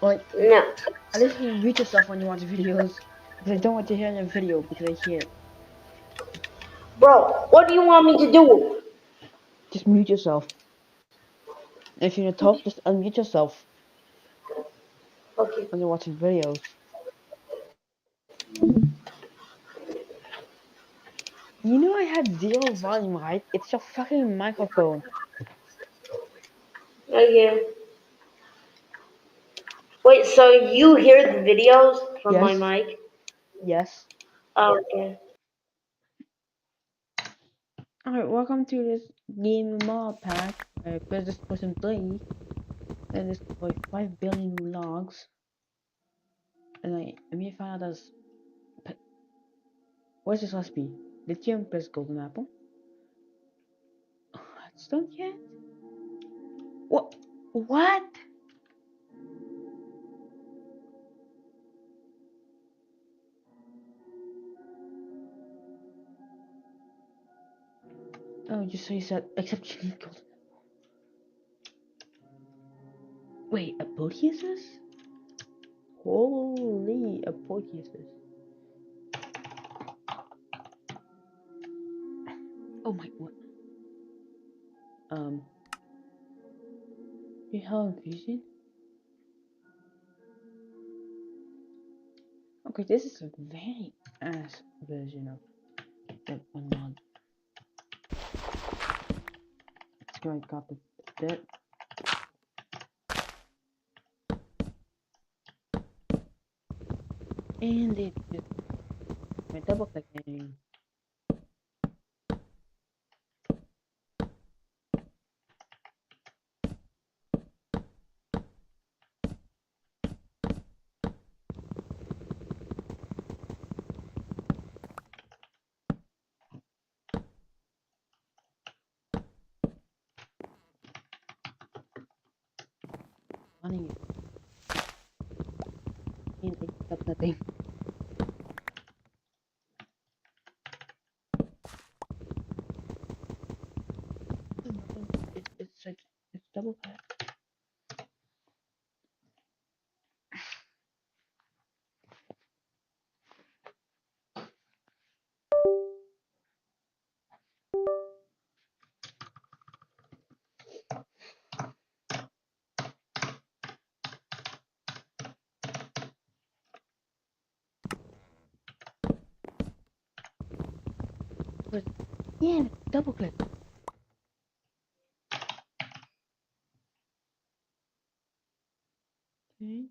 Like, No. at least you mute yourself when you watch videos. Because I don't want to hear your video because I hear it. Bro, what do you want me to do? Just mute yourself. If you're gonna talk, just unmute yourself Okay. when you're watching videos. You know I had zero volume, right? It's your fucking microphone. Okay. Wait, so you hear the videos from my Yes, mic? yes. Oh, okay. Alright, welcome to this game mod pack. Press this person play. And it's like 5 billion logs. And I may find out as. Where's this recipe? Did you press golden apple? It's done yet? What? What? Oh, just so you said, except you need golden. Wait, apotheosis? Holy apotheosis. Oh my, what? The hell infusion? Okay, this is a very ass version of that one mod. So I got that. And it just my double clicking. Running it. And I got nothing. It's like it's double click. But yeah, double click. Okay.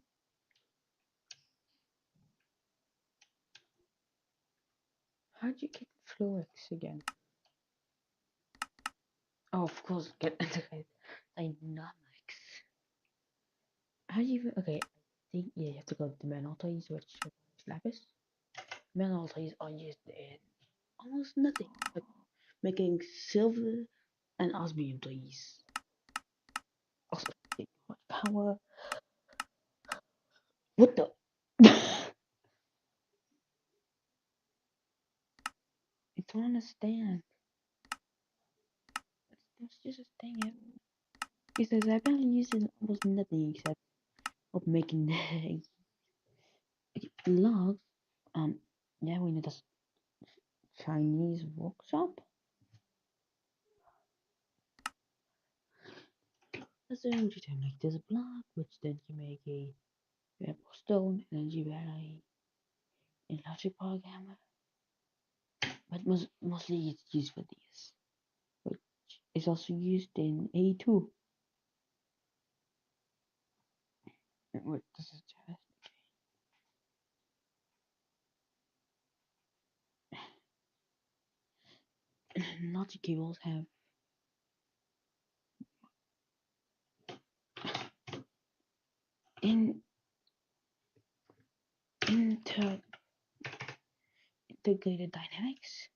How'd you get Fluix again? Oh, of course, get integrated dynamics. How do you even, okay, I think, yeah, you have to go to manual toys, which Lapis. Manual toys are used in almost nothing, but making silver and osmium toys. Also, take much power. What the? I don't understand. That's just a thing. It says I've been using almost nothing except of making logs. Yeah, we need a Chinese workshop. Assume you can make this block, which then you make a purple stone, and then you add a logic programmer. But mostly it's used for this, which is also used in A2. Wait, this is just logic cables have in inter integrated dynamics.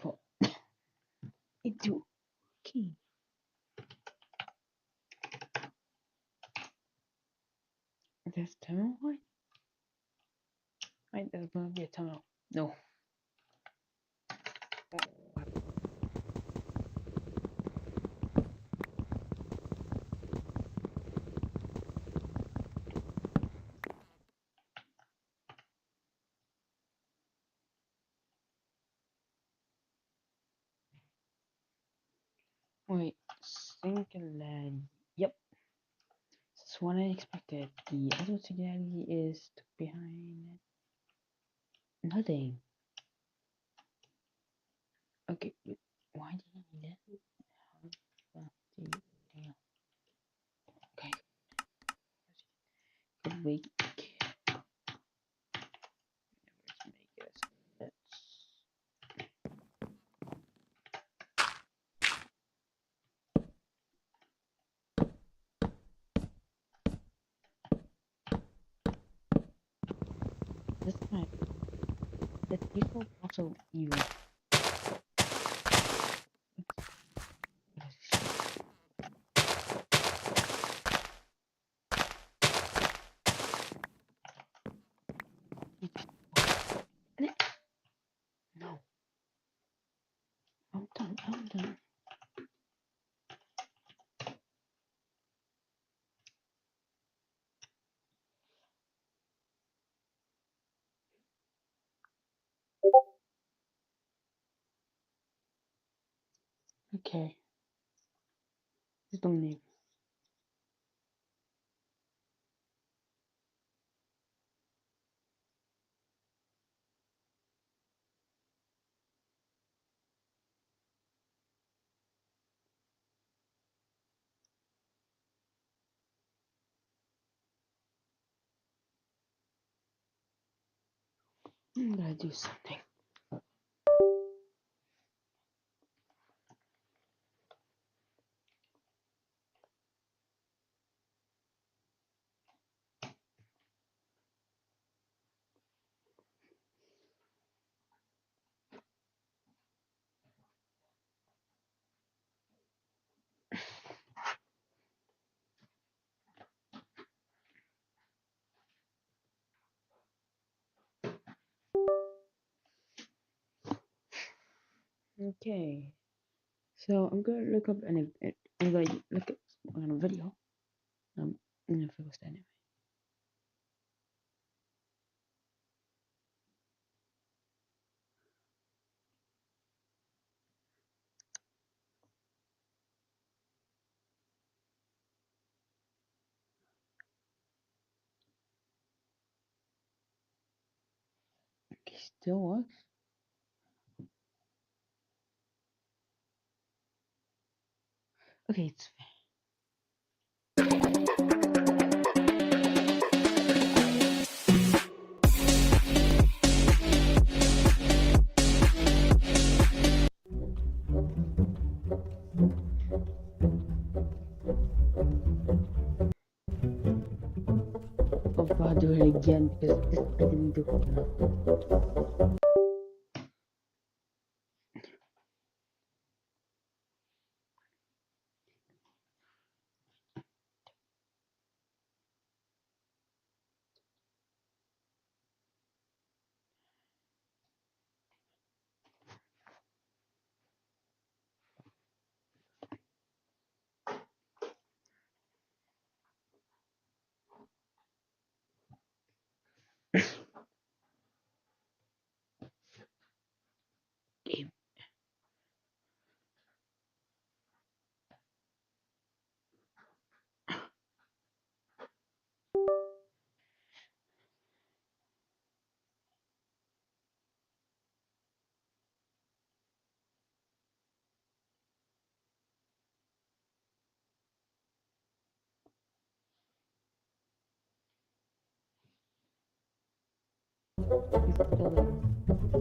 For key. There's a terminal line? Right, there's gonna be a terminal. No. Wait, singularity. Yep. That's what I expected. The other singularity is stuck behind nothing. Okay, why do you need it? Okay. Good week. Let's make it. This time, the people also evil. No. I'm done. Okay. Just don't leave. I'm gonna do something. Okay. So I'm gonna look up I'm gonna look at on a video. I'm gonna focus that anyway. Okay, still works. Okay, it's I'll do it again because this I didn't do it enough. Game. It's still there.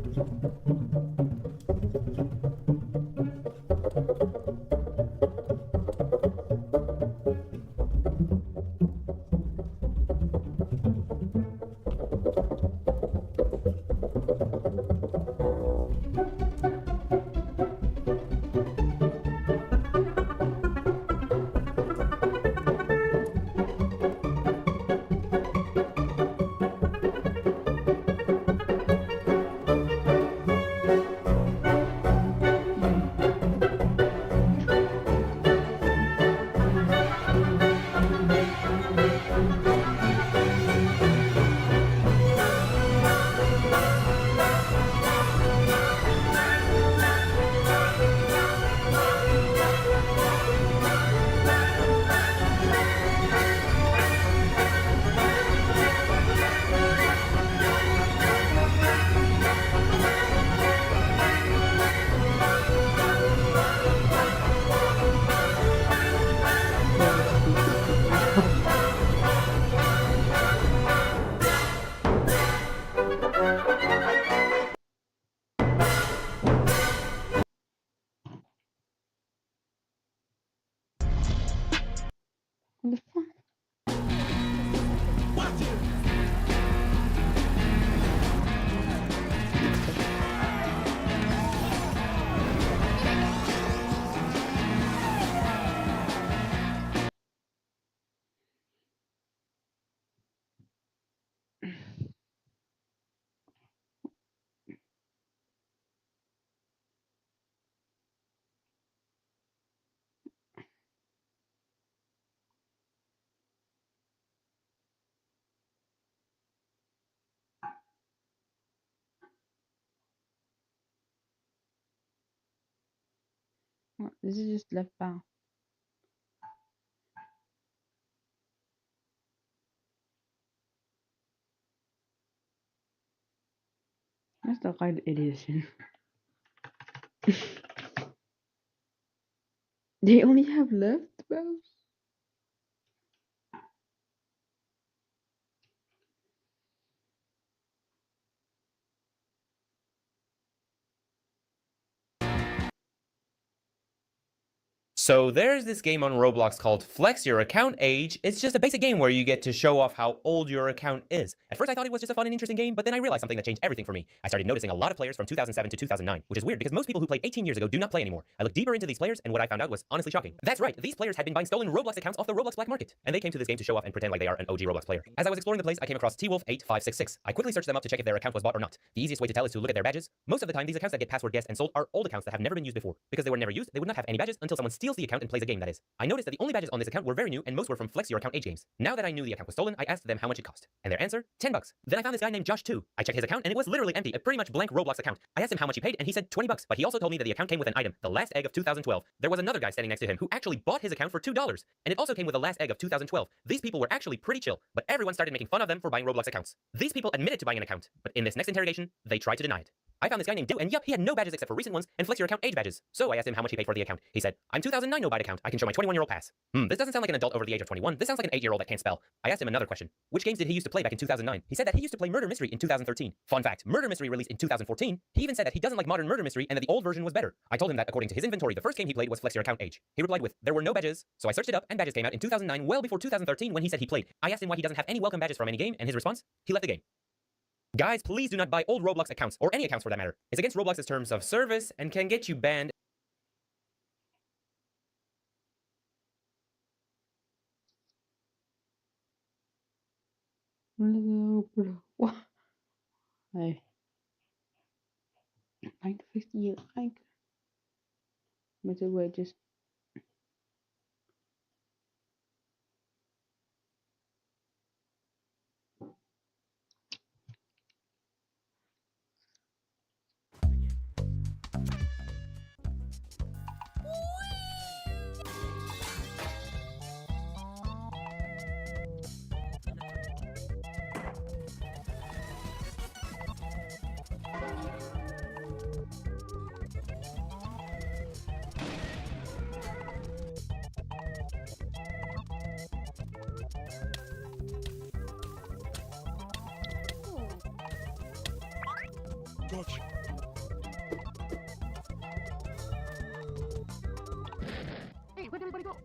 This is just left bound. That's the right edition. They only have left bounds. So there's this game on Roblox called Flex Your Account Age. It's just a basic game where you get to show off how old your account is. At first I thought it was just a fun and interesting game, but then I realized something that changed everything for me. I started noticing a lot of players from 2007 to 2009, which is weird because most people who played 18 years ago do not play anymore. I looked deeper into these players, and what I found out was honestly shocking. That's right, these players had been buying stolen Roblox accounts off the Roblox black market, and they came to this game to show off and pretend like they are an OG Roblox player. As I was exploring the place, I came across TWolf8566. I quickly searched them up to check if their account was bought or not. The easiest way to tell is to look at their badges. Most of the time, these accounts that get password guessed and sold are old accounts that have never been used before. Because they were never used, they would not have any badges until someone steals the account and plays a game, that is. I noticed that the only badges on this account were very new, and most were from Flex Your Account Age games. Now that I knew the account was stolen, I asked them how much it cost. And their answer, $10. Then I found this guy named Josh too. I checked his account, and it was literally empty, a pretty much blank Roblox account. I asked him how much he paid, and he said $20, but he also told me that the account came with an item, the last egg of 2012. There was another guy standing next to him who actually bought his account for $2, and it also came with the last egg of 2012. These people were actually pretty chill, but everyone started making fun of them for buying Roblox accounts. These people admitted to buying an account, but in this next interrogation, they tried to deny it. I found this guy named Do, and yup, he had no badges except for recent ones and Flex Your Account Age badges. So I asked him how much he paid for the account. He said, I'm 2009 no-bite account. I can show my 21-year-old pass. This doesn't sound like an adult over the age of 21. This sounds like an 8-year-old that can't spell. I asked him another question. Which games did he used to play back in 2009? He said that he used to play Murder Mystery in 2013. Fun fact, Murder Mystery released in 2014. He even said that he doesn't like modern Murder Mystery and that the old version was better. I told him that according to his inventory, the first game he played was Flex Your Account Age. He replied with, there were no badges. So I searched it up, and badges came out in 2009, well before 2013 when he said he played. I asked him why he doesn't have any welcome badges from any game, and his response, he left the game. Guys, please do not buy old Roblox accounts, or any accounts for that matter. It's against Roblox's terms of service and can get you banned. What? Hey. 950 like. Met de wedges. Gotcha. Hey, where did everybody go?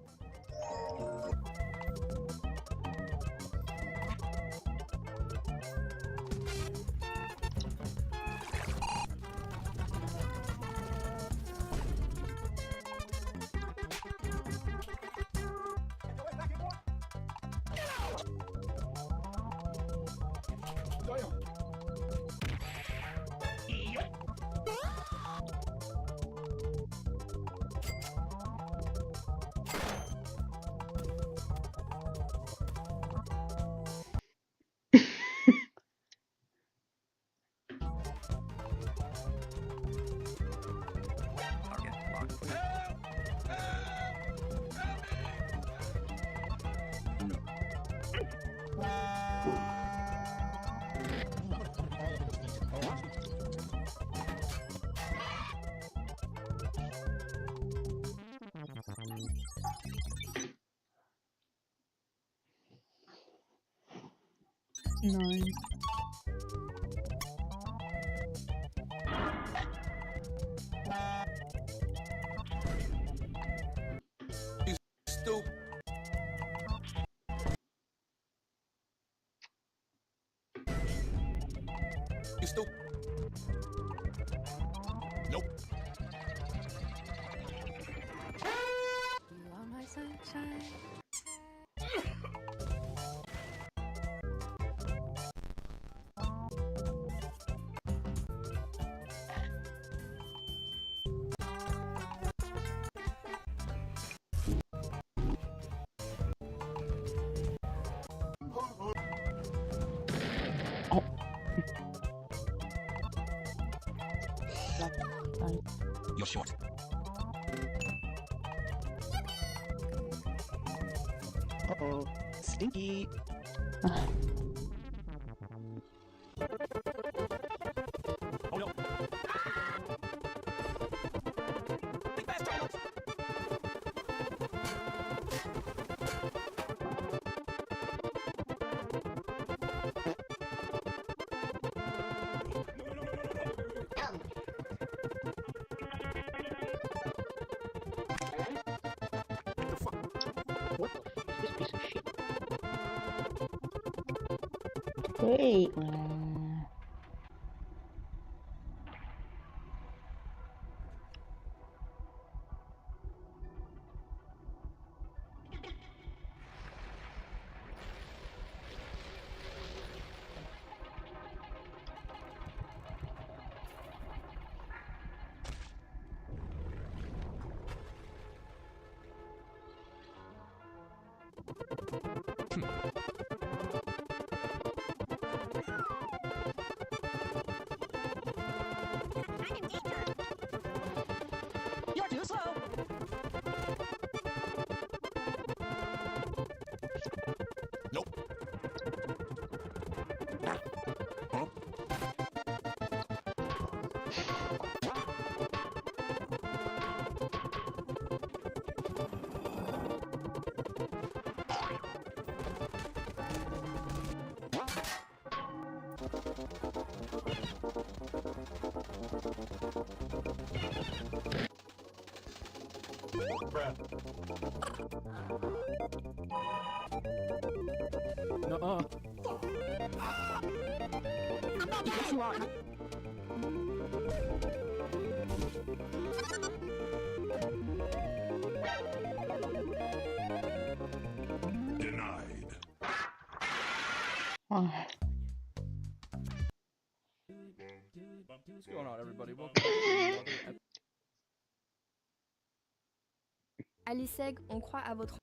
Nine. Stupid. You stupid. Nope. You are my sunshine. You're short. Uh-oh. Stinky. Oh no. Think fast, Charles. What the f is this piece of shit? Wait. You're too slow. Nope. Huh? Nuh-uh. Yes, you are. Denied. What's going on, everybody? Welcome to another episode. Aliseg, on croit à votre...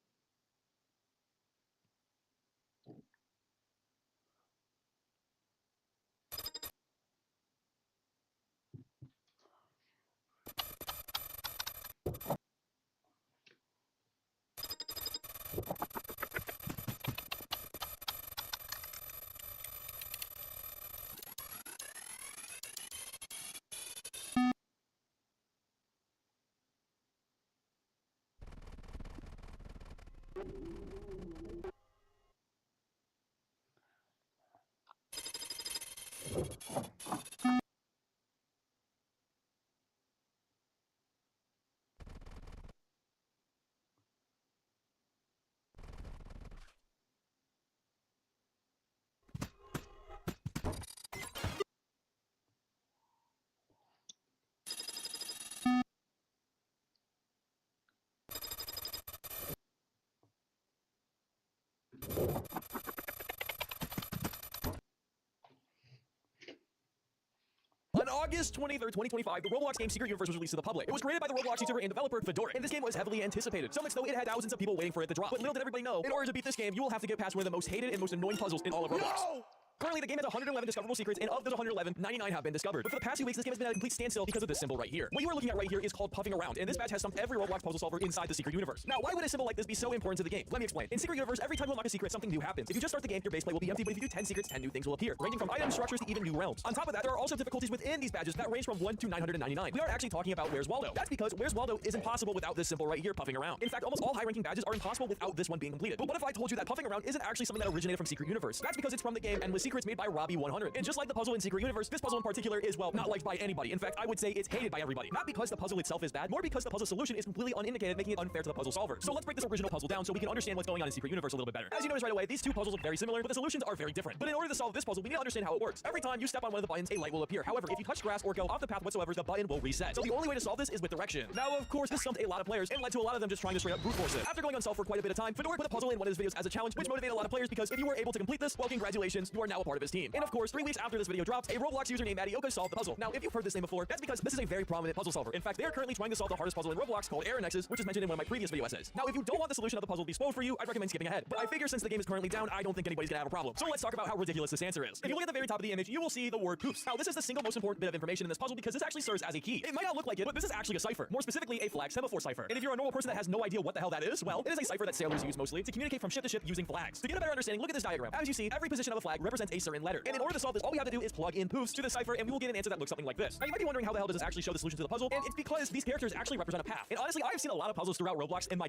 On August 23rd, 2025, the Roblox game Secret Universe was released to the public. It was created by the Roblox YouTuber and developer Fedora, and this game was heavily anticipated. So much so it had thousands of people waiting for it to drop. But little did everybody know, in order to beat this game, you will have to get past one of the most hated and most annoying puzzles in all of Roblox. Currently, the game has 111 discoverable secrets, and of those 111, 99 have been discovered. But for the past few weeks, this game has been at a complete standstill because of this symbol right here. What you are looking at right here is called Puffing Around, and this badge has stumped every Roblox puzzle solver inside the Secret Universe. Now, why would a symbol like this be so important to the game? Let me explain. In Secret Universe, every time you unlock a secret, something new happens. If you just start the game, your base plate will be empty, but if you do 10 secrets, 10 new things will appear, ranging from items, structures, to even new realms. On top of that, there are also difficulties within these badges that range from 1 to 999. We are actually talking about Where's Waldo. That's because Where's Waldo is impossible without this symbol right here, Puffing Around. In fact, almost all high-ranking badges are impossible without this one being completed. But what if I told you that Puffing Around isn't actually something that originated from Secret Universe? That's because it's from the game Endless Secrets made by Robbie100. And just like the puzzle in Secret Universe, this puzzle in particular is, well, not liked by anybody. In fact, I would say it's hated by everybody. Not because the puzzle itself is bad, more because the puzzle solution is completely unindicated, making it unfair to the puzzle solver. So let's break this original puzzle down so we can understand what's going on in Secret Universe a little bit better. As you notice right away, these two puzzles look very similar, but the solutions are very different. But in order to solve this puzzle, we need to understand how it works. Every time you step on one of the buttons, a light will appear. However, if you touch grass or go off the path whatsoever, the button will reset. So the only way to solve this is with direction. Now, of course, this stumped a lot of players and led to a lot of them just trying to straight up brute force it. After going unsolved for quite a bit of time, Fedora put the puzzle in one of his videos as a challenge, which motivated a lot of players because if you were able to complete this, well, congratulations, you are now now a part of his team. And of course, 3 weeks after this video dropped, a Roblox user named Adioka solved the puzzle. Now, if you've heard this name before, that's because this is a very prominent puzzle solver. In fact, they are currently trying to solve the hardest puzzle in Roblox called Error Nexus, which is mentioned in one of my previous video essays. Now, if you don't want the solution of the puzzle to be spoiled for you, I'd recommend skipping ahead. But I figure since the game is currently down, I don't think anybody's gonna have a problem. So let's talk about how ridiculous this answer is. If you look at the very top of the image, you will see the word poofs. Now, this is the single most important bit of information in this puzzle because this actually serves as a key. It might not look like it, but this is actually a cipher. More specifically, a flag semaphore cipher. And if you're a normal person that has no idea what the hell that is, well, it is a cipher that sailors use mostly to communicate from ship to ship using flags. To get a better understanding, look at this diagram. As you see, every position of a flag represents a certain letter. And in order to solve this, all we have to do is plug in poofs to the cipher and we will get an answer that looks something like this. Now, you might be wondering how the hell does this actually show the solution to the puzzle? And it's because these characters actually represent a path. And honestly, I have seen a lot of puzzles throughout Roblox in my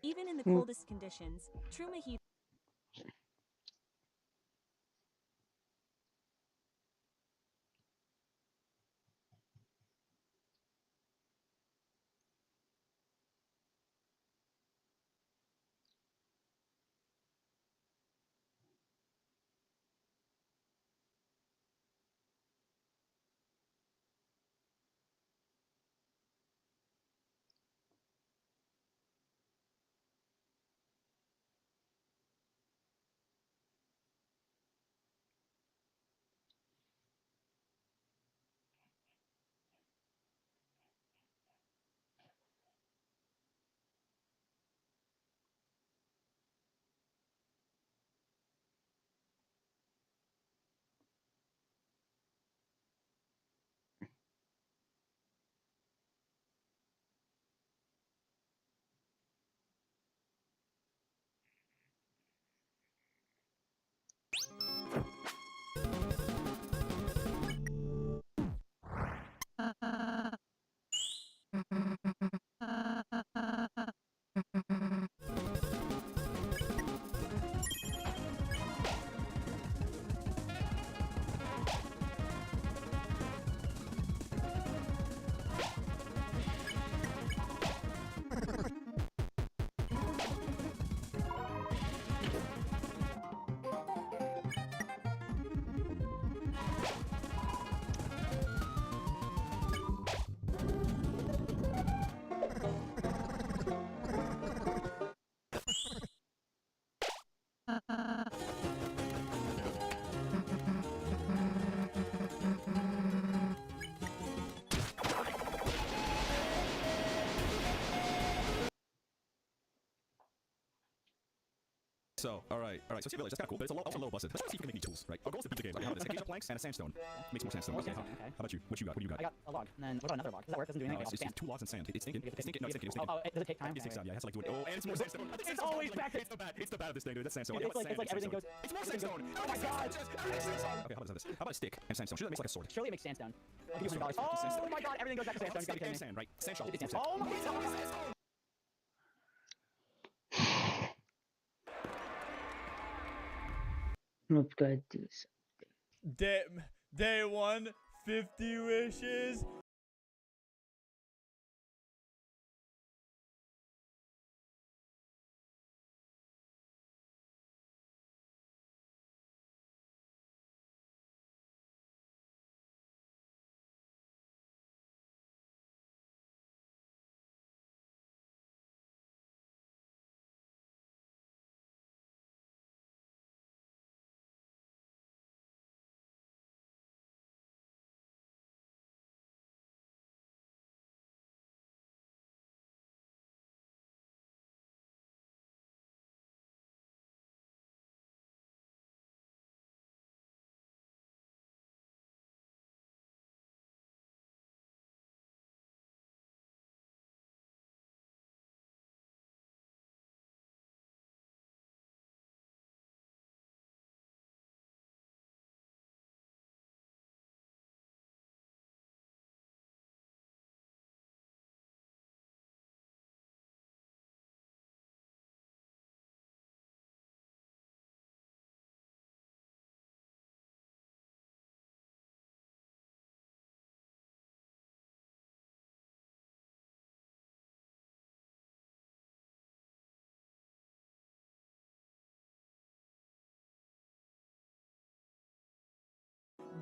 Even in the coldest conditions, Truma heat. So, all right. So it's a village. That's kind of cool, but it's also a little busted. Let's see if we can make me tools, right? Our goal is to beat the game. Like, how this? Planks and a sandstone. Make some more sandstone. Okay. How about you? What you got? What do you got? I got a log, and then what about another log? Does that work? Doesn't do anything. No, it's 2 logs and sand. It's thinking. It's thinking. No, it's thinking. Oh, does it take time? It takes time. Yeah, it has to like do it. Oh, and it's more sandstone. It's always back to. It's the bad of this thing, dude. That's sandstone. It's like everything goes. It's more sandstone. Oh my god! Okay, how about this? How about a stick and sandstone? Sure, that makes like a sword. Surely it makes sandstone. I'll give you $100. Oh my god! Everything goes back to sandstone. Stick and sand, right? Sand shovel. Oh my god! Let's go do something. Day 1, 50 wishes.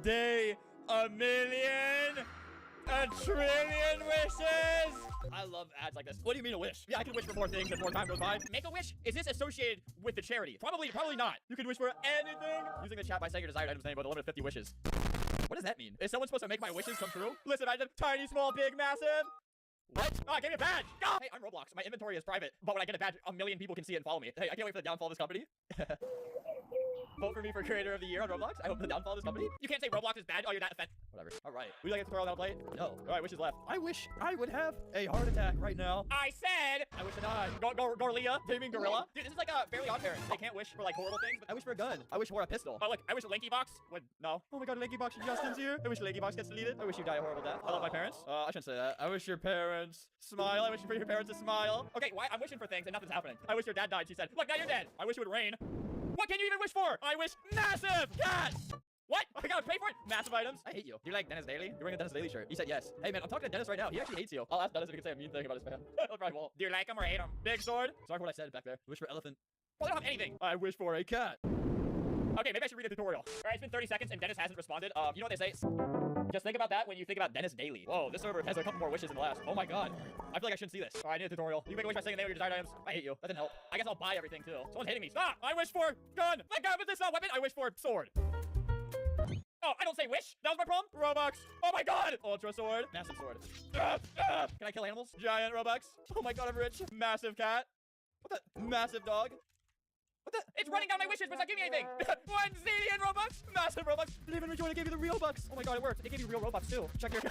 Day 1,000,000. 1 trillion wishes! I love ads like this. What do you mean a wish? Yeah, I can wish for more things as more time goes by. Make a wish? Is this associated with the charity? Probably not. You can wish for anything using the chat by saying your desired item's name with a limit of 50 wishes. What does that mean? Is someone supposed to make my wishes come true? Listen, I did tiny, small, big, massive. What? Oh, I gave me a badge! Oh! Hey, I'm Roblox. My inventory is private, but when I get a badge, a million people can see it and follow me. Hey, I can't wait for the downfall of this company. Vote for me for creator of the year on Roblox. I hope for the downfall of this company. You can't say Roblox is bad. Oh, you're not offended. Whatever. All right. Would you like a tutorial on how to play? No. All right, wishes left. I wish I would have a heart attack right now. I said I wish to die. Gorilla, gaming gorilla. Dude, this is like a Fairly Odd Parents. They can't wish for like horrible things, but I wish for a gun. I wish for a pistol. Oh, look, I wish Lanky Box would no. Oh my God, Lanky Box Justin's here. I wish Lanky Box gets deleted. I wish you die a horrible death. I love my parents. I shouldn't say that. I wish your parents smile. I wish for your parents to smile. Okay, why? I'm wishing for things and nothing's happening. I wish your dad died. She said, look, now you're dead. I wish it would rain. What can you even wish for? I wish massive cat. What? I gotta pay for it? Massive items? I hate you. Do you like Dennis Daly? You're wearing a Dennis Daly shirt. He said yes. Hey man, I'm talking to Dennis right now. He actually hates you. I'll ask Dennis if he can say a mean thing about his fan. I probably won't. Do you like him or hate him? Big sword? Sorry for what I said back there. Wish for elephant. Well, I don't have anything. I wish for a cat. Okay, maybe I should read a tutorial. All right, it's been 30 seconds and Dennis hasn't responded. You know what they say? Just think about that when you think about Dennis Daly. Whoa, this server has a couple more wishes than the last. Oh my God. I feel like I shouldn't see this. All right, I need a tutorial. You make a wish by saying the name of your desired items. I hate you. That didn't help. I guess I'll buy everything too. Someone's hitting me. Stop! I wish for gun. My God, but this is not weapon. I wish for sword. Oh, I don't say wish. That was my problem. Robux. Oh my God. Ultra sword. Massive sword. Can I kill animals? Giant Robux. Oh my God, I'm rich. Massive cat. What the? Massive dog. What the? It's running down my wishes, but it's not giving me anything. 1 zillion Robux. Massive Robux. Live and rejoice. It gave you the real bucks. Oh my God, it worked. It gave you real Robux too. Check your.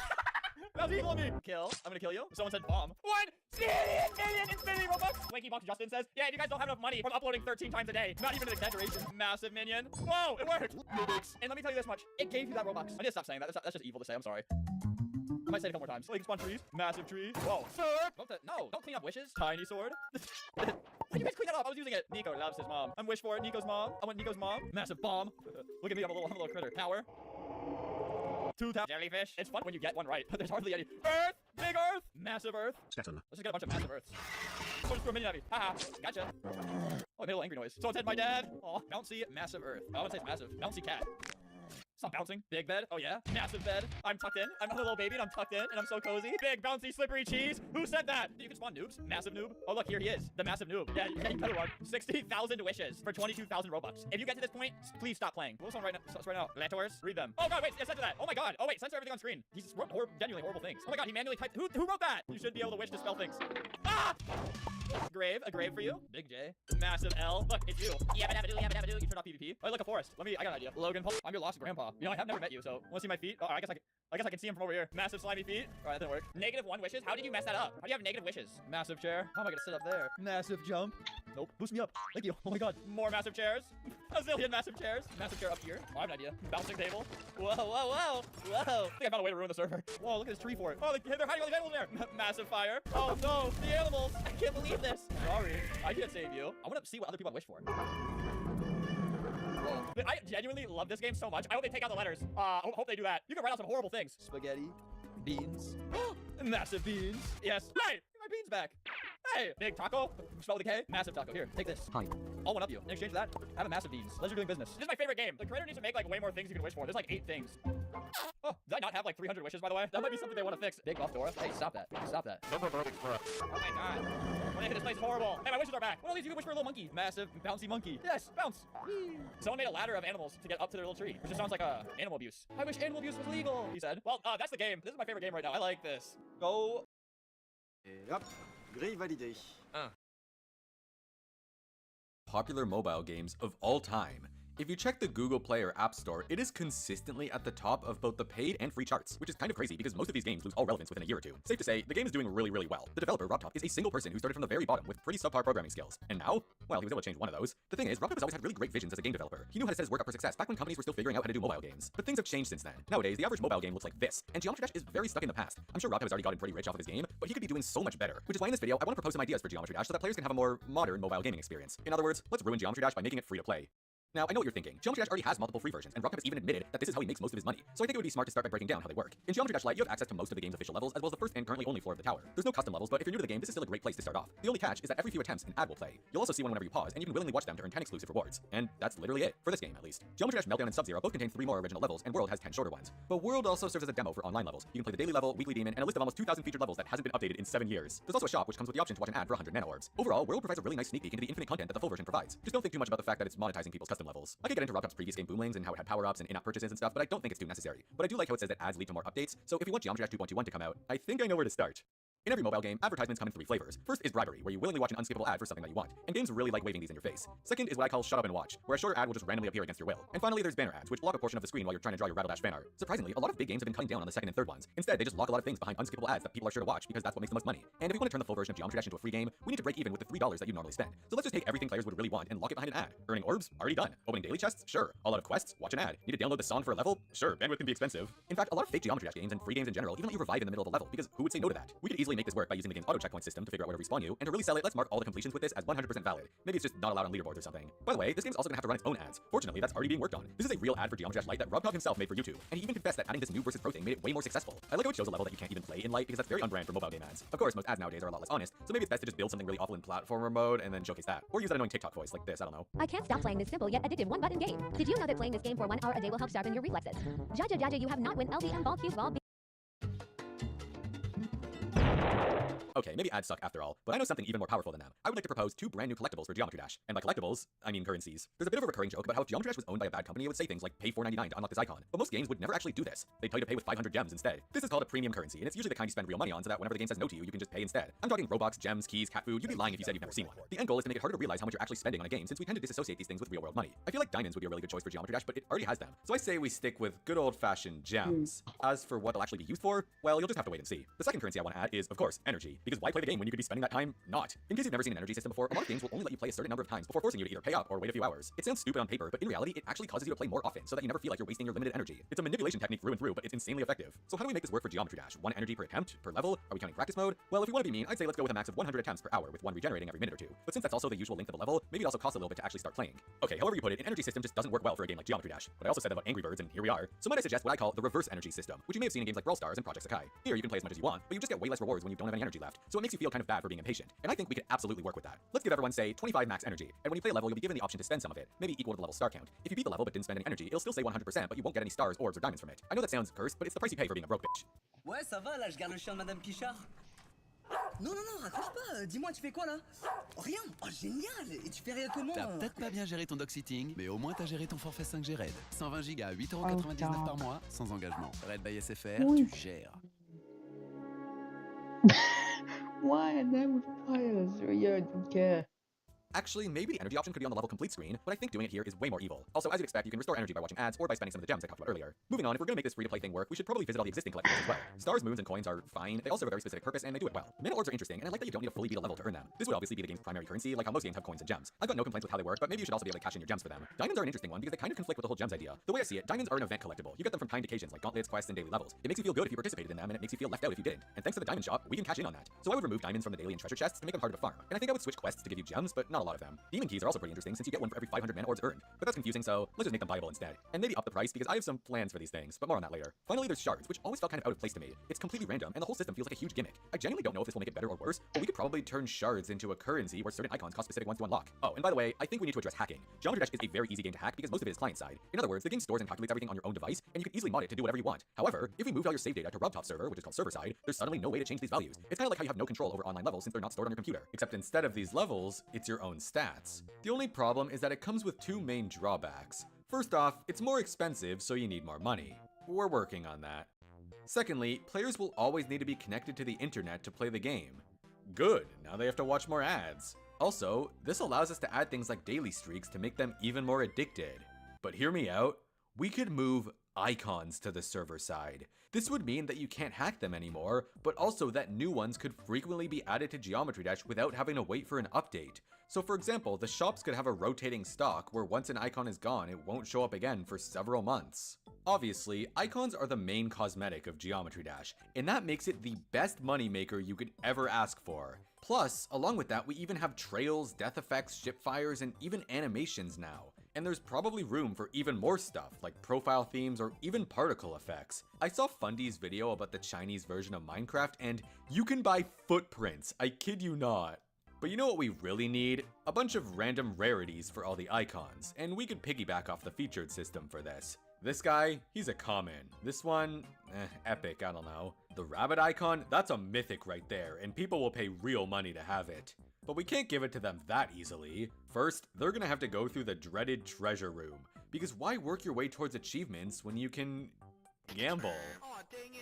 That was evil of me. Kill. I'm gonna kill you. Someone said bomb. 1 zillion infinity Robux. Lanky Box Justin says, yeah, you guys don't have enough money from uploading 13 times a day. Not even an exaggeration. Massive minion. Whoa, it worked. And let me tell you this much. It gave you that Robux. I need to stop saying that. That's just evil to say. I'm sorry. I might say it a couple more times. Like spawn trees. Massive tree. Whoa. Sword. No, don't clean up wishes. Tiny sword. How do you guys clean that up? I was using it. Nico loves his mom. I'm wish for it. Nico's mom. I want Nico's mom. Massive bomb. Look at me. I'm a little critter. Power. 2,000 jellyfish. It's fun when you get one right, but there's hardly any. Earth! Big Earth! Massive Earth. Stetson. Let's just get a bunch of massive Earths. Someone just threw a minion at me. Haha. Gotcha. Oh, I made a little angry noise. Someone said my dad. Aw. Bouncy, massive Earth. I would say it's massive. Bouncy cat. It's not bouncing. Big bed. Oh yeah. Massive bed. I'm tucked in. I'm a little baby and I'm tucked in and I'm so cozy. Big bouncy slippery cheese. Who said that? You can spawn noobs. Massive noob. Oh look, here he is. The massive noob. Yeah, you better run. 60,000 wishes for 22,000 Robux. If you get to this point, please stop playing. What's on right now? Letters. Read them. Oh God, wait. Censor that. Oh my God. Oh wait. Censor everything on screen. He's wrote genuinely horrible things. Oh my God. He manually typed. Who wrote that? You should be able to wish to spell things. Ah! Grave. A grave for you. Big J. Massive L. Look, it's you. Yabba dabba doo, yabba dabba doo. You turned off PvP. Oh, look, a forest. I got an idea. Logan Paul. I'm your lost grandpa. You know, I have never met you, so wanna see my feet? Oh, I guess I can see him from over here. Massive slimy feet. All right, that didn't work. -1 wishes. How did you mess that up? How do you have negative wishes? Massive chair. How am I gonna sit up there? Massive jump. Nope. Boost me up. Thank you. Oh my God. More massive chairs. A zillion massive chairs. Massive chair up here. Oh, I have an idea. Bouncing table. Whoa, whoa, whoa. Whoa. I think I found a way to ruin the server. Whoa, look at this tree fort. Oh, they're hiding all the animals in there. Massive fire. Oh no, the animals. I can't believe this. Sorry. I can't save you. I want to see what other people have wished for. Whoa. I genuinely love this game so much. I hope they take out the letters. Hope they do that. You can write out some horrible things. Spaghetti. Beans. Massive beans. Yes. Hey, my beans back. Hey, big taco. Spell with a K. Massive taco. Here, take this. Hi. I'll one up you. In exchange for that, have a massive beans. Unless you're doing business. This is my favorite game. The creator needs to make like way more things you can wish for. There's like 8 things. Oh, did I not have like 300 wishes, by the way? That might be something they want to fix. Big buff Dora. Hey, stop that. Stop that. Oh my God. This place is horrible. Hey, my wishes are back. What are these? You can wish for a little monkey. Massive, bouncy monkey. Yes, bounce. Whee. Someone made a ladder of animals to get up to their little tree, which just sounds like animal abuse. I wish animal abuse was legal, he said. Well, that's the game. This is my favorite game right now. I like this. Go. Et hop, grille validée. Popular mobile games of all time. If you check the Google Play or App Store, it is consistently at the top of both the paid and free charts, which is kind of crazy because most of these games lose all relevance within a year or two. Safe to say, the game is doing really, really well. The developer, RobTop, is a single person who started from the very bottom with pretty subpar programming skills. And now, well, he was able to change one of those. The thing is, RobTop has always had really great visions as a game developer. He knew how to set his work up for success back when companies were still figuring out how to do mobile games. But things have changed since then. Nowadays, the average mobile game looks like this, and Geometry Dash is very stuck in the past. I'm sure RobTop has already gotten pretty rich off of his game, but he could be doing so much better. Which is why in this video, I want to propose some ideas for Geometry Dash so that players can have a more modern mobile gaming experience. In other words, let's ruin Geometry Dash by making it free to play. Now, I know what you're thinking. Geometry Dash already has multiple free versions, and Robcop has even admitted that this is how he makes most of his money. So I think it would be smart to start by breaking down how they work. In Geometry Dash Lite, you have access to most of the game's official levels, as well as the first and currently only floor of the tower. There's no custom levels, but if you're new to the game, this is still a great place to start off. The only catch is that every few attempts, an ad will play. You'll also see one whenever you pause, and you can willingly watch them to earn 10 exclusive rewards. And that's literally it, for this game at least. Geometry Dash Meltdown and Sub-Zero both contain 3 more original levels, and World has 10 shorter ones. But World also serves as a demo for online levels. You can play the daily level, weekly demon, and a list of almost 2,000 featured levels that hasn't been updated in 7 years. There's also a shop which comes with the option to watch an ad for 100 nano orbs. Overall, World provides a really nice sneak peek into the infinite content that the full version provides. Just don't think too much about the fact that it's monetizing people's custom levels. I could get into Robcop's previous game Boomlings and how it had power-ups and in-app purchases and stuff, but I don't think it's too necessary. But I do like how it says that ads lead to more updates, so if you want Geometry Dash 2.21 to come out, I think I know where to start. In every mobile game, advertisements come in 3 flavors. First is bribery, where you willingly watch an unskippable ad for something that you want, and games really like waving these in your face. Second is what I call shut up and watch, where a shorter ad will just randomly appear against your will. And finally, there's banner ads, which block a portion of the screen while you're trying to draw your Rattle Dash fan art. Surprisingly, a lot of big games have been cutting down on the second and third ones. Instead, they just lock a lot of things behind unskippable ads that people are sure to watch because that's what makes the most money. And if we want to turn the full version of Geometry Dash into a free game, we need to break even with the $3 that you normally spend. So let's just take everything players would really want and lock it behind an ad. Earning orbs? Already done. Opening daily chests? Sure. All out of quests? Watch an ad. Need to download the song for a level? Sure. Bandwidth can be expensive. In fact, a lot of fake Geometry Dash games and free games in general even let you revive in the middle of a level, because who would say no to that? We could easily make this work by using the game's auto checkpoint system to figure out where to respawn you, and to really sell it, let's mark all the completions with this as 100% valid. Maybe it's just not allowed on leaderboards or something. By the way, this game's also gonna have to run its own ads. Fortunately, that's already being worked on. This is a real ad for Geometry Dash Lite that Robcop himself made for YouTube, and he even confessed that adding this new versus pro thing made it way more successful. I like how it shows a level that you can't even play in Lite, because that's very on-brand for mobile game ads. Of course, most ads nowadays are a lot less honest, so maybe it's best to just build something really awful in platformer mode and then showcase that. Or use that annoying TikTok voice like this, I don't know. I can't stop playing this simple yet addictive one-button game. Did you know that playing this game for 1 hour a day will help sharpen your reflexes? Jaja Jaja, you have not win LVM ball cube ball. Okay, maybe ads suck after all, but I know something even more powerful than them. I would like to propose 2 brand new collectibles for Geometry Dash. And by collectibles, I mean currencies. There's a bit of a recurring joke about how if Geometry Dash was owned by a bad company, it would say things like pay $4.99 to unlock this icon. But most games would never actually do this. They'd tell you to pay with 500 gems instead. This is called a premium currency, and it's usually the kind you spend real money on so that whenever the game says no to you, you can just pay instead. I'm talking Robux, gems, keys, cat food. You'd be lying if you said you've never seen one. The end goal is to make it harder to realize how much you're actually spending on a game, since we tend to disassociate these things with real world money. I feel like diamonds would be a really good choice for Geometry Dash, but it already has them. So I say we stick with good old-fashioned gems. As for what they'll actually be used for, well, you'll just have to wait and see. The second currency I want to add is, of course, energy, because why play the game when you could be spending that time not? In case you've never seen an energy system before, a lot of games will only let you play a certain number of times before forcing you to either pay up or wait a few hours. It sounds stupid on paper, but in reality, it actually causes you to play more often so that you never feel like you're wasting your limited energy. It's a manipulation technique through and through, but it's insanely effective. So how do we make this work for Geometry Dash? 1 energy per attempt? Per level? Are we counting practice mode? Well, if you want to be mean, I'd say let's go with a max of 100 attempts per hour, with 1 regenerating every minute or 2. But since that's also the usual length of a level, maybe it also costs a little bit to actually start playing. Okay, however you put it, an energy system just doesn't work well for a game like Geometry Dash. But I also said that about Angry Birds, and here we are. So might I suggest what I call the reverse energy system, which you may have seen in games like Brawl Stars and Project Sakai. Here you can play as much as you want, but you just get way less rewards when you don't have any energy left. So it makes you feel kind of bad for being impatient. And I think we could absolutely work with that. Let's give everyone, say, 25 max energy, and when you play a level, you'll be given the option to spend some of it, maybe equal to the level star count. If you beat the level but didn't spend any energy, it'll still say 100%, but you won't get any stars, orbs, or diamonds from it. I know that sounds cursed, but it's the price you pay for being a broke bitch. Ouais, ça va, là, je garde le chien de Madame Pichard. Non, non, non, raccroche pas, dis-moi, tu fais quoi là? Rien. Oh, génial. Et tu fais rien comment? T'as peut-être pas bien géré ton dog sitting, mais au moins t'as géré ton forfait 5G Red. 120 Go à 8,99€ par mois, sans engagement. Red by SFR, tu gères. Why? And then with fires, yeah, I don't care. Actually, maybe the energy option could be on the level complete screen, but I think doing it here is way more evil. Also, as you'd expect, you can restore energy by watching ads or by spending some of the gems I talked about earlier. Moving on, if we're gonna make this free-to-play thing work, we should probably visit all the existing collectibles as well. Stars, moons, and coins are fine. They all serve a very specific purpose, and they do it well. Mana orbs are interesting, and I like that you don't need to fully beat a level to earn them. This would obviously be the game's primary currency, like how most games have coins and gems. I've got no complaints with how they work, but maybe you should also be able to cash in your gems for them. Diamonds are an interesting one because they kind of conflict with the whole gems idea. The way I see it, diamonds are an event collectible. You get them from timed occasions like gauntlets, quests, and daily levels. It makes you feel good if you participated in them, and it makes you feel left out if you didn't. And thanks to the diamond shop, we can cash in on that. So I would remove diamonds from the daily and treasure chests to make them harder to farm. And I think I would switch quests to give you gems, but not a lot of them. Demon keys are also pretty interesting since you get one for every 500 mana orbs earned. But that's confusing, so let's just make them viable instead. And maybe up the price because I have some plans for these things, but more on that later. Finally, there's shards, which always felt kind of out of place to me. It's completely random, and the whole system feels like a huge gimmick. I genuinely don't know if this will make it better or worse, but we could probably turn shards into a currency where certain icons cost specific ones to unlock. Oh, and by the way, I think we need to address hacking. Geometry Dash is a very easy game to hack because most of it is client-side. In other words, the game stores and calculates everything on your own device, and you can easily mod it to do whatever you want. However, if we moved all your save data to Robtop server, which is called server-side, there's suddenly no way to change these values. It's kind of like how you have no control over online levels since they're not stored on your computer. Except instead of these levels, it's your own stats. The only problem is that it comes with 2 main drawbacks. First off, it's more expensive, so you need more money. We're working on that. Secondly, players will always need to be connected to the internet to play the game. Good, now they have to watch more ads. Also, this allows us to add things like daily streaks to make them even more addicted. But hear me out, we could move icons to the server side. This would mean that you can't hack them anymore, but also that new ones could frequently be added to Geometry Dash without having to wait for an update. So for example, the shops could have a rotating stock where once an icon is gone, it won't show up again for several months. Obviously, icons are the main cosmetic of Geometry Dash, and that makes it the best moneymaker you could ever ask for. Plus, along with that, we even have trails, death effects, ship fires, and even animations now. and there's probably room for even more stuff like profile themes or even particle effects. I saw Fundy's video about the Chinese version of Minecraft and you can buy footprints, I kid you not. But you know what we really need? A bunch of random rarities for all the icons, and we could piggyback off the featured system for this. This guy, he's a common. This one, epic, I don't know. The rabbit icon, that's a mythic right there, and people will pay real money to have it. But we can't give it to them that easily. First, they're gonna have to go through the dreaded treasure room, because why work your way towards achievements when you can gamble?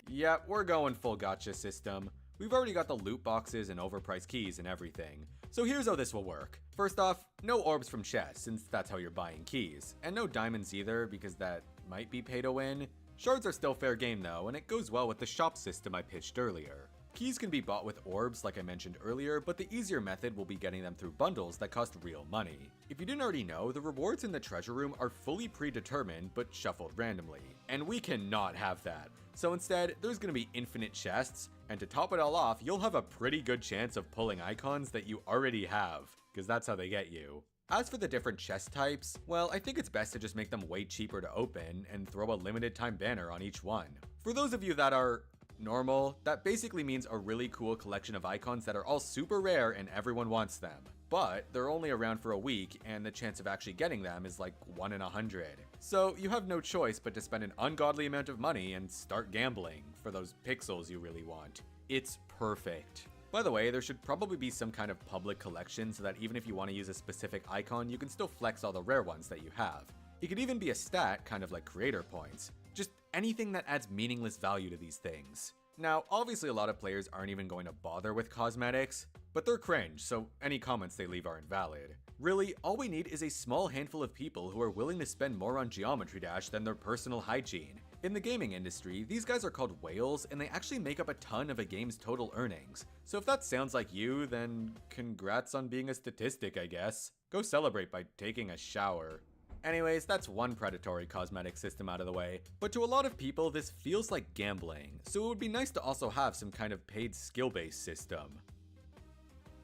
Yeah, we're going full gacha system. We've already got the loot boxes and overpriced keys and everything. So here's how this will work. First off, no orbs from chests, since that's how you're buying keys. And no diamonds either, because that might be pay to win. Shards are still fair game though, and it goes well with the shop system I pitched earlier. Keys can be bought with orbs like I mentioned earlier, but the easier method will be getting them through bundles that cost real money. If you didn't already know, the rewards in the treasure room are fully predetermined but shuffled randomly, and we cannot have that. So instead, there's gonna be infinite chests, and to top it all off, you'll have a pretty good chance of pulling icons that you already have, because that's how they get you. As for the different chest types, well, I think it's best to just make them way cheaper to open and throw a limited time banner on each one. For those of you that are normal, that basically means a really cool collection of icons that are all super rare and everyone wants them. But they're only around for a week and the chance of actually getting them is like 1 in 100. So you have no choice but to spend an ungodly amount of money and start gambling for those pixels you really want. It's perfect. By the way, there should probably be some kind of public collection so that even if you want to use a specific icon, you can still flex all the rare ones that you have. It could even be a stat, kind of like creator points. Just anything that adds meaningless value to these things. Now, obviously a lot of players aren't even going to bother with cosmetics, but they're cringe, so any comments they leave are invalid. Really, all we need is a small handful of people who are willing to spend more on Geometry Dash than their personal hygiene. In the gaming industry, these guys are called whales, and they actually make up a ton of a game's total earnings. So if that sounds like you, then congrats on being a statistic, I guess. Go celebrate by taking a shower. Anyways, that's one predatory cosmetic system out of the way, but to a lot of people this feels like gambling, so it would be nice to also have some kind of paid skill-based system.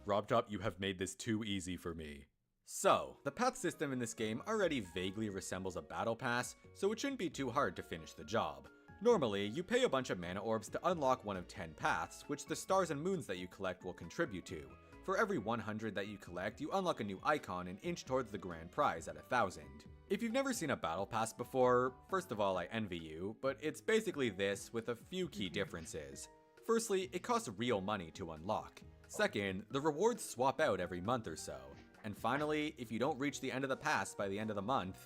RobTop, you have made this too easy for me. So, the path system in this game already vaguely resembles a battle pass, so it shouldn't be too hard to finish the job. Normally, you pay a bunch of mana orbs to unlock one of 10 paths, which the stars and moons that you collect will contribute to. For every 100 that you collect, you unlock a new icon and inch towards the grand prize at 1,000. If you've never seen a battle pass before, first of all I envy you, but it's basically this with a few key differences. Firstly, it costs real money to unlock. Second, the rewards swap out every month or so. And finally, if you don't reach the end of the pass by the end of the month,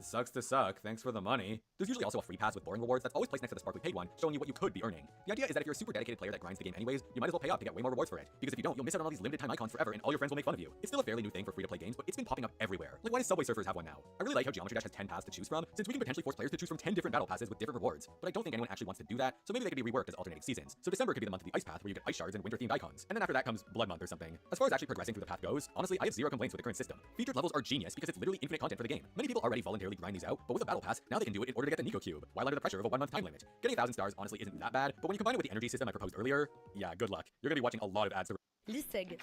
sucks to suck, thanks for the money. There's usually also a free pass with boring rewards that's always placed next to the sparkly paid one, showing you what you could be earning. The idea is that if you're a super dedicated player that grinds the game anyways, you might as well pay up to get way more rewards for it. Because if you don't, you'll miss out on all these limited time icons forever and all your friends will make fun of you. It's still a fairly new thing for free-to-play games, but it's been popping up everywhere. Like, why does Subway Surfers have one now? I really like how Geometry Dash has 10 paths to choose from, since we can potentially force players to choose from 10 different battle passes with different rewards. But I don't think anyone actually wants to do that, so maybe they could be reworked as alternating seasons. So December could be the month of the ice path where you get ice shards and winter-themed icons. And then after that comes Blood Month or something. As far as actually progressing through the path goes, honestly, I have zero complaints with the current system. Featured levels are genius because it's literally infinite content for the game. Many people already voluntarily grind these out, but with a battle pass, now they can do it in order to get the Nico Cube, while under the pressure of a 1-month time limit. Getting 1,000 stars honestly isn't that bad, but when you combine it with the energy system I proposed earlier, yeah, good luck. You're gonna be watching a lot of ads to Lisseg.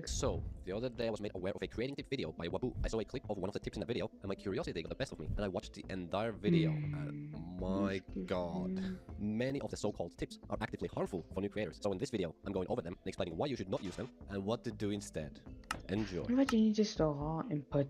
So, the other day I was made aware of a creating tip video by Wabu. I saw a clip of one of the tips in the video, and my curiosity got the best of me, and I watched the entire video, and my god. Many of the so-called tips are actively harmful for new creators, so in this video, I'm going over them and explaining why you should not use them, and what to do instead. Enjoy. Imagine you just start and put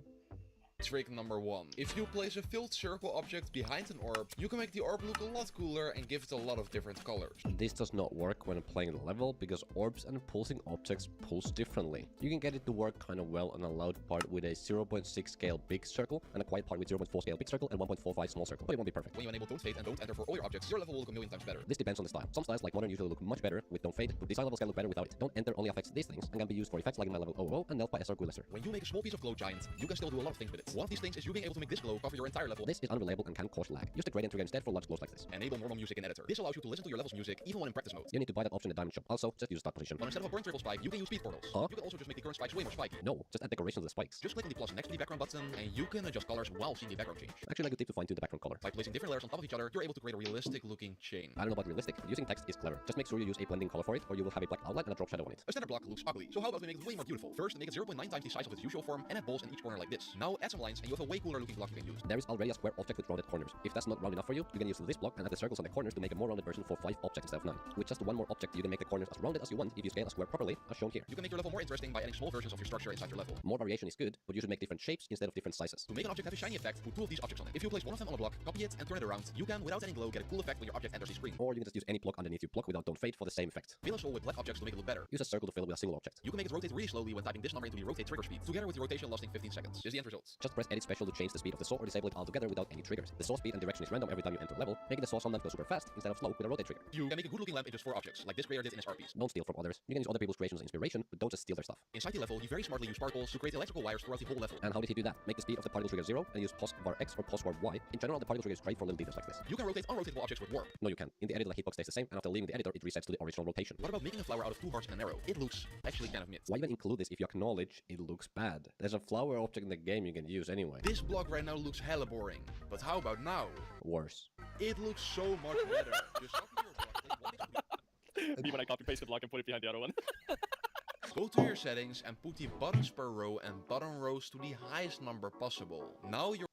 Trick number 1. If you place a filled circle object behind an orb, you can make the orb look a lot cooler and give it a lot of different colors. This does not work when playing the level because orbs and pulsing objects pulse differently. You can get it to work kind of well on a loud part with a 0.6 scale big circle and a quiet part with 0.4 scale big circle and 1.45 small circle, but it won't be perfect. When you enable Don't Fade and Don't Enter for all your objects, your level will look a million times better. This depends on the style. Some styles like Modern usually look much better with Don't Fade, but these style levels can look better without it. Don't Enter only affects these things and can be used for effects like in my level 00 and Nelf by SR Gulister. When you make a small piece of glow giant, you can still do a lot of things with it. it. One of these things is you being able to make this glow cover your entire level. This is unreliable and can cause lag. Use the gradient trigger instead for large glows like this. Enable normal music in editor. This allows you to listen to your level's music even when in practice mode. You need to buy that option in the diamond shop. Also, just use start position. But instead of a burn triple spike, you can use speed portals. Huh? You can also just make the current spikes way more spiky. No, just add decorations to the spikes. Just click on the plus next to the background button, and you can adjust colors while seeing the background change. Actually, a good tip to fine tune the background color. By placing different layers on top of each other, you're able to create a realistic looking chain. I don't know about realistic, but using text is clever. Just make sure you use a blending color for it, or you will have a black outline and a drop shadow on it. A standard block looks ugly, so how about we make it way more beautiful? First, make it 0.9 times the size of its usual form, and add balls in each corner like this. Now add some lines, and you have a way cooler looking block you can use. There is already a square object with rounded corners. If that's not round enough for you, you can use this block and add the circles on the corners to make a more rounded version for 5 objects instead of 9. With just one more object, you can make the corners as rounded as you want if you scale a square properly, as shown here. You can make your level more interesting by adding small versions of your structure inside your level. More variation is good, but you should make different shapes instead of different sizes. To make an object have a shiny effect, put 2 of these objects on it. If you place one of them on a block, copy it, and turn it around, you can, without any glow, get a cool effect when your object enters the screen. Or you can just use any block underneath your block without don't fade for the same effect. Fill a soul with black objects to make it look better. Use a circle to fill it with a single object. You can make it rotate really slowly when typing this number into the rotate trigger speed, together with the rotation lasting 15 seconds. Here's the end result. Just press edit special to change the speed of the saw or disable it altogether without any triggers. The saw speed and direction is random every time you enter a level, making the saw sometimes go super fast instead of slow with a rotate trigger. You can make a good looking lamp in just 4 objects, like this creator did in his art piece. Don't steal from others. You can use other people's creations as inspiration, but don't just steal their stuff. Inside the level, he very smartly used sparkles to create electrical wires throughout the whole level. And how did he do that? Make the speed of the particle trigger 0 and use pos var X or pos var Y. In general, the particle trigger is great for little details like this. You can rotate unrotatable objects with warp. No, you can't. In the editor, the hitbox stays the same, and after leaving the editor, it resets to the original rotation. What about making a flower out of 2 hearts and an arrow? It looks actually kind of mid. Why even include this if you acknowledge it looks bad? There's a flower object in the game you can use anyway. This block right now looks hella boring. But how about now? Worse. It looks so much better. Just copy your block, place one Me when I copy paste the block and put it behind the other one. Go to your settings and put the buttons per row and button rows to the highest number possible. Now your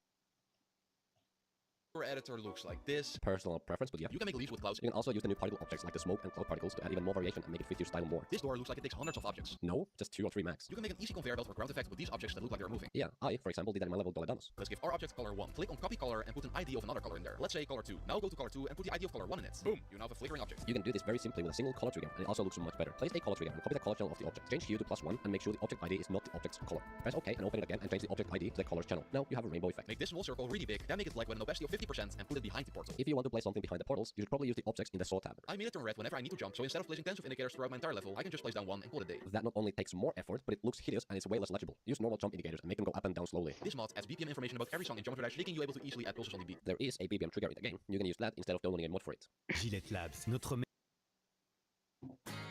editor looks like this. Personal preference, but yeah. You can make leaves with clouds. You can also use the new particle objects like the smoke and cloud particles to add even more variation and make it fit your style more. This door looks like it takes hundreds of objects. No, just 2 or 3 max. You can make an easy conveyor belt for ground effect with these objects that look like they're moving. Yeah, I, for example, did that in my level Doledanos. Let's give our object color 1. Click on copy color and put an ID of another color in there. Let's say color 2. Now go to color 2 and put the ID of color 1 in it. Boom, you now have a flickering object. You can do this very simply with a single color trigger, and it also looks much better. Place a color trigger and copy the color channel of the object. Change hue to +1 and make sure the object ID is not the object's color. Press OK and open it again and change the object ID to the color channel. Now you have a rainbow effect. Make this small circle really big, then make it black with an opacity of 50% and put it behind the portal. If you want to place something behind the portals, you should probably use the objects in the saw tab. I made it turn red whenever I need to jump, so instead of placing tens of indicators throughout my entire level, I can just place down 1 and call it a day. That not only takes more effort, but it looks hideous and it's way less legible. Use normal jump indicators and make them go up and down slowly. This mod adds BPM information about every song in Geometry Dash, making you able to easily add pulses on the beat. There is a BPM trigger in the game. You can use that instead of downloading a mod for it. Gillette Labs, notre...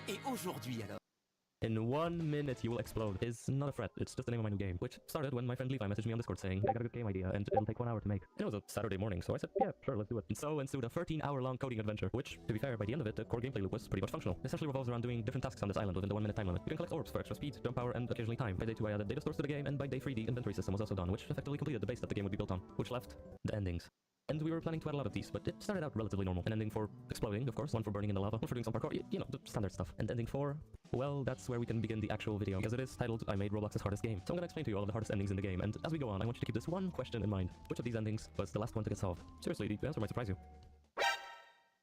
Et aujourd'hui alors? In 1 minute you will explode is not a threat, it's just the name of my new game, which started when my friend Levi messaged me on Discord saying, I got a good game idea and it'll take 1 hour to make. And it was a Saturday morning, so I said, yeah, sure, let's do it. And so ensued a 13-hour-long coding adventure, which, to be fair, by the end of it, the core gameplay loop was pretty much functional. It essentially revolves around doing different tasks on this island within the 1 minute time limit. You can collect orbs for extra speed, jump power, and occasionally time. By day 2 I added data stores to the game, and by day 3 the inventory system was also done, which effectively completed the base that the game would be built on, which left the endings. And we were planning to add a lot of these, but it started out relatively normal. An ending for exploding, of course, one for burning in the lava, one for doing some parkour, you know, the standard stuff. And ending 4, well, that's where we can begin the actual video, because it is titled, I made Roblox's hardest game. So I'm gonna explain to you all of the hardest endings in the game, and as we go on, I want you to keep this one question in mind. Which of these endings was the last one to get solved? Seriously, the answer might surprise you.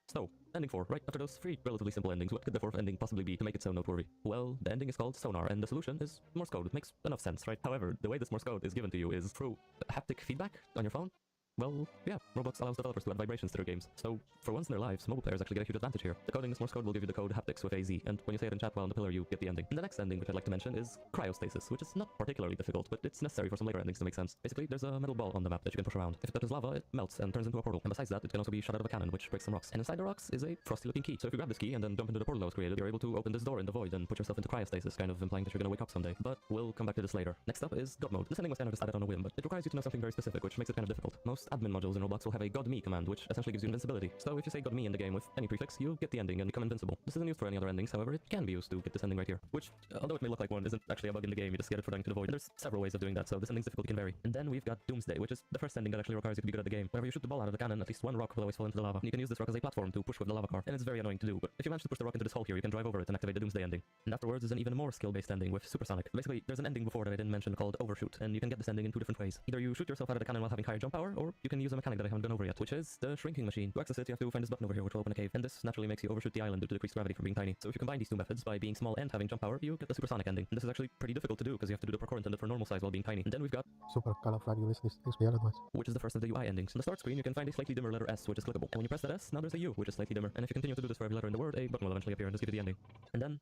So, ending 4, right after those 3 relatively simple endings, what could the 4th ending possibly be to make it so noteworthy? Well, the ending is called Sonar, and the solution is Morse code. It makes enough sense, right? However, the way this Morse code is given to you is through haptic feedback on your phone. Well, yeah, Roblox allows developers to add vibrations to their games, so for once in their lives, mobile players actually get a huge advantage here. Decoding this Morse code will give you the code haptics with AZ, and when you say it in chat while on the pillar, you get the ending. And the next ending, which I'd like to mention, is cryostasis, which is not particularly difficult, but it's necessary for some later endings to make sense. Basically, there's a metal ball on the map that you can push around. If it touches lava, it melts and turns into a portal, and besides that, it can also be shot out of a cannon, which breaks some rocks. And inside the rocks is a frosty-looking key, so if you grab this key and then jump into the portal that was created, you're able to open this door in the void and put yourself into cryostasis, kind of implying that you're gonna wake up someday. But we'll come back to this later. Next up is God mode. This ending was kind of just added on a whim, but it requires you to know something very specific, which makes it kind of difficult. Most admin modules in Roblox will have a God me command, which essentially gives you invincibility. So if you say God me in the game with any prefix, you get the ending and become invincible. This isn't used for any other endings, however, it can be used to get this ending right here, which, although it may look like one, isn't actually a bug in the game, you just get it for dying to the void. And there's several ways of doing that, so this ending's difficulty can vary. And then we've got Doomsday, which is the first ending that actually requires you to be good at the game. Whenever you shoot the ball out of the cannon, at least one rock will always fall into the lava. And you can use this rock as a platform to push with the lava car, and it's very annoying to do, but if you manage to push the rock into this hole here, you can drive over it and activate the Doomsday ending. And afterwards is an even more skill-based ending with Supersonic. Basically, there's an ending before that I didn't mention called Overshoot, and you can get this ending in 2 different ways. Either you shoot yourself out of the cannon while having higher jump power, or you can use a mechanic that I haven't gone over yet, which is the shrinking machine. To access it, you have to find this button over here, which will open a cave, and this naturally makes you overshoot the island due to decreased gravity from being tiny. So if you combine these 2 methods by being small and having jump power, you get the supersonic ending. And this is actually pretty difficult to do because you have to do the parkour intended for normal size while being tiny. And then we've got Supercalifragilisticexpialidocious, which is the first of the UI endings. On the start screen, you can find a slightly dimmer letter S, which is clickable. And when you press that S, now there's a U, which is slightly dimmer. And if you continue to do this for every letter in the word, a button will eventually appear and just give you the ending. And then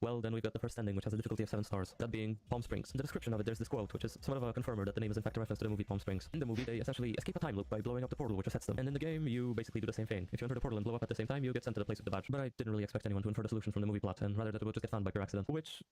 Well, then we've got the first ending, which has a difficulty of 7 stars, that being Palm Springs. In the description of it, there's this quote, which is somewhat of a confirmer that the name is in fact a reference to the movie Palm Springs. In the movie, they essentially escape a time loop by blowing up the portal which resets them, and in the game, you basically do the same thing. If you enter the portal and blow up at the same time, you get sent to the place with the badge. But I didn't really expect anyone to infer the solution from the movie plot, and rather that it would just get found by pure accident, which...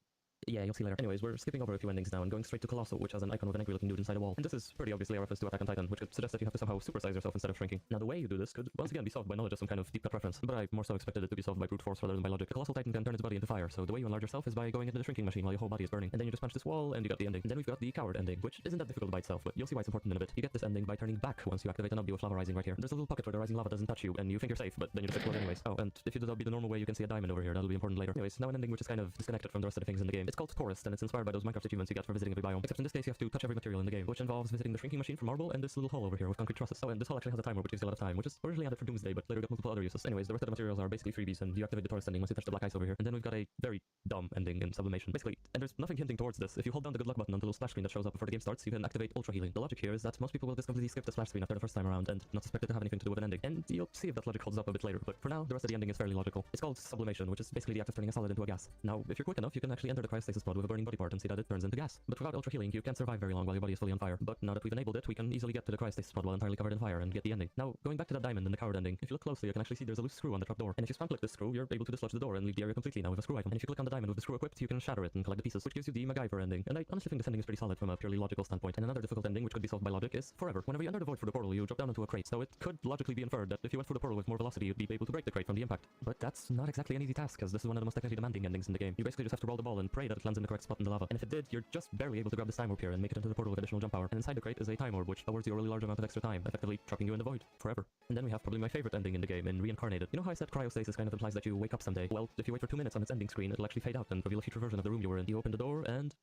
yeah, you'll see later. Anyways, we're skipping over a few endings now and going straight to Colossal, which has an icon of an angry-looking dude inside a wall. And this is pretty obviously a reference to Attack on Titan, which could suggest that you have to somehow supersize yourself instead of shrinking. Now, the way you do this could once again be solved by knowledge of some kind of deep-cut reference, but I more so expected it to be solved by brute force rather than by logic. The Colossal Titan can turn its body into fire, so the way you enlarge yourself is by going into the shrinking machine while your whole body is burning. And then you just punch this wall, and you got the ending. And then we've got the Coward ending, which isn't that difficult by itself, but you'll see why it's important in a bit. You get this ending by turning back once you activate an obby with lava rising right here. There's a little pocket where the rising lava doesn't touch you, and you think you're safe, but then you just explode anyways. Oh, and if you do the obby the normal way, you can see a diamond over here. That'll be important later. Anyways, now an ending which is kind of disconnected from the rest of the things in the game. It's called Tourist, and it's inspired by those Minecraft achievements you get for visiting every biome. Except in this case, you have to touch every material in the game, which involves visiting the shrinking machine for marble and this little hole over here with concrete trusses. Oh, and this hole actually has a timer which gives you a lot of time, which is originally added for Doomsday, but later got multiple other uses. Anyways, the rest of the materials are basically freebies, and you activate the Tourist ending once you touch the black ice over here. And then we've got a very dumb ending in Sublimation. Basically, and there's nothing hinting towards this. If you hold down the good luck button on the little splash screen that shows up before the game starts, you can activate Ultra Healing. The logic here is that most people will just completely skip the splash screen after the first time around and not suspect it to have anything to do with an ending. And you'll see if that logic holds up a bit later, but for now, the rest of the ending is fairly logical. It's called Sublimation, which is basically the act of turning a solid into a gas. Now, if you're quick enough, you can actually enter the cryostasis pod with a burning body part and see that it turns into gas. But without Ultra Healing, you can't survive very long while your body is fully on fire. But now that we've enabled it, we can easily get to the cryostasis pod while entirely covered in fire and get the ending. Now, going back to that diamond and the Coward ending, if you look closely, you can actually see there's a loose screw on the trap door. And if you spam click this screw, you're able to dislodge the door and leave the area completely now with a screw item. And if you click on the diamond with the screw equipped, you can shatter it and collect the pieces, which gives you the MacGyver ending. And I honestly think this ending is pretty solid from a purely logical standpoint. And another difficult ending, which could be solved by logic, is Forever. Whenever you enter the void through the portal, you drop down into a crate. So it could logically be inferred that if you went through the portal with more velocity, you'd be able to break the crate from the impact. But that's not exactly an easy task, because this is one of the most technically demanding endings in the game. You basically just have to roll the ball and pray that it lands in the correct spot in the lava. And if it did, you're just barely able to grab this time orb here and make it into the portal with additional jump power. And inside the crate is a time orb, which awards you a really large amount of extra time, effectively trapping you in the void forever. And then we have probably my favorite ending in the game, in Reincarnated. You know how I said cryostasis kind of implies that you wake up someday? Well, if you wait for 2 minutes on its ending screen, it'll actually fade out and reveal a future version of the room you were in. You open the door and...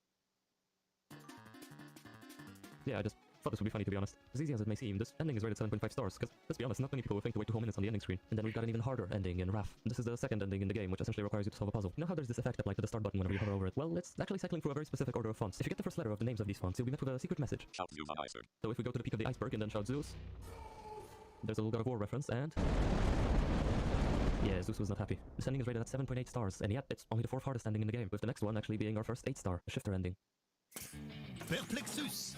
yeah, I just thought this would be funny, to be honest. As easy as it may seem, this ending is rated 7.5 stars, because, let's be honest, not many people would think to wait 2 whole minutes on the ending screen. And then we've got an even harder ending in Wrath. This is the second ending in the game, which essentially requires you to solve a puzzle. You know how there's this effect applied to the start button whenever you hover over it? Well, it's actually cycling through a very specific order of fonts. If you get the first letter of the names of these fonts, you'll be met with a secret message. Shout Zeus on iceberg. So if we go to the peak of the iceberg and then shout Zeus, there's a little God of War reference, and... yeah, Zeus was not happy. This ending is rated at 7.8 stars, and yet it's only the 4th hardest ending in the game, with the next one actually being our first 8-star, the Shifter ending. Perplexus!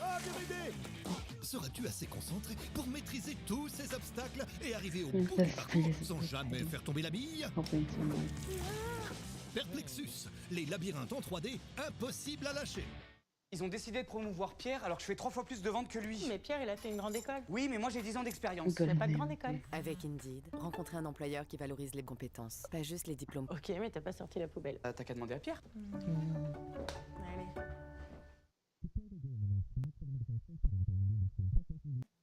Seras-tu assez concentré pour maîtriser tous ces obstacles et arriver au bout du parcours sans jamais faire tomber la bille? Perplexus, les labyrinthes en 3D, impossible à lâcher. Ils ont décidé de promouvoir Pierre alors que je fais 3 fois plus de ventes que lui. Mais Pierre, il a fait une grande école. Oui, mais moi j'ai 10 ans d'expérience. Il n'a pas de grande école. Avec Indeed, rencontrer un employeur qui valorise les compétences, pas juste les diplômes. Ok, mais t'as pas sorti la poubelle. T'as qu'à demander à Pierre. Allez.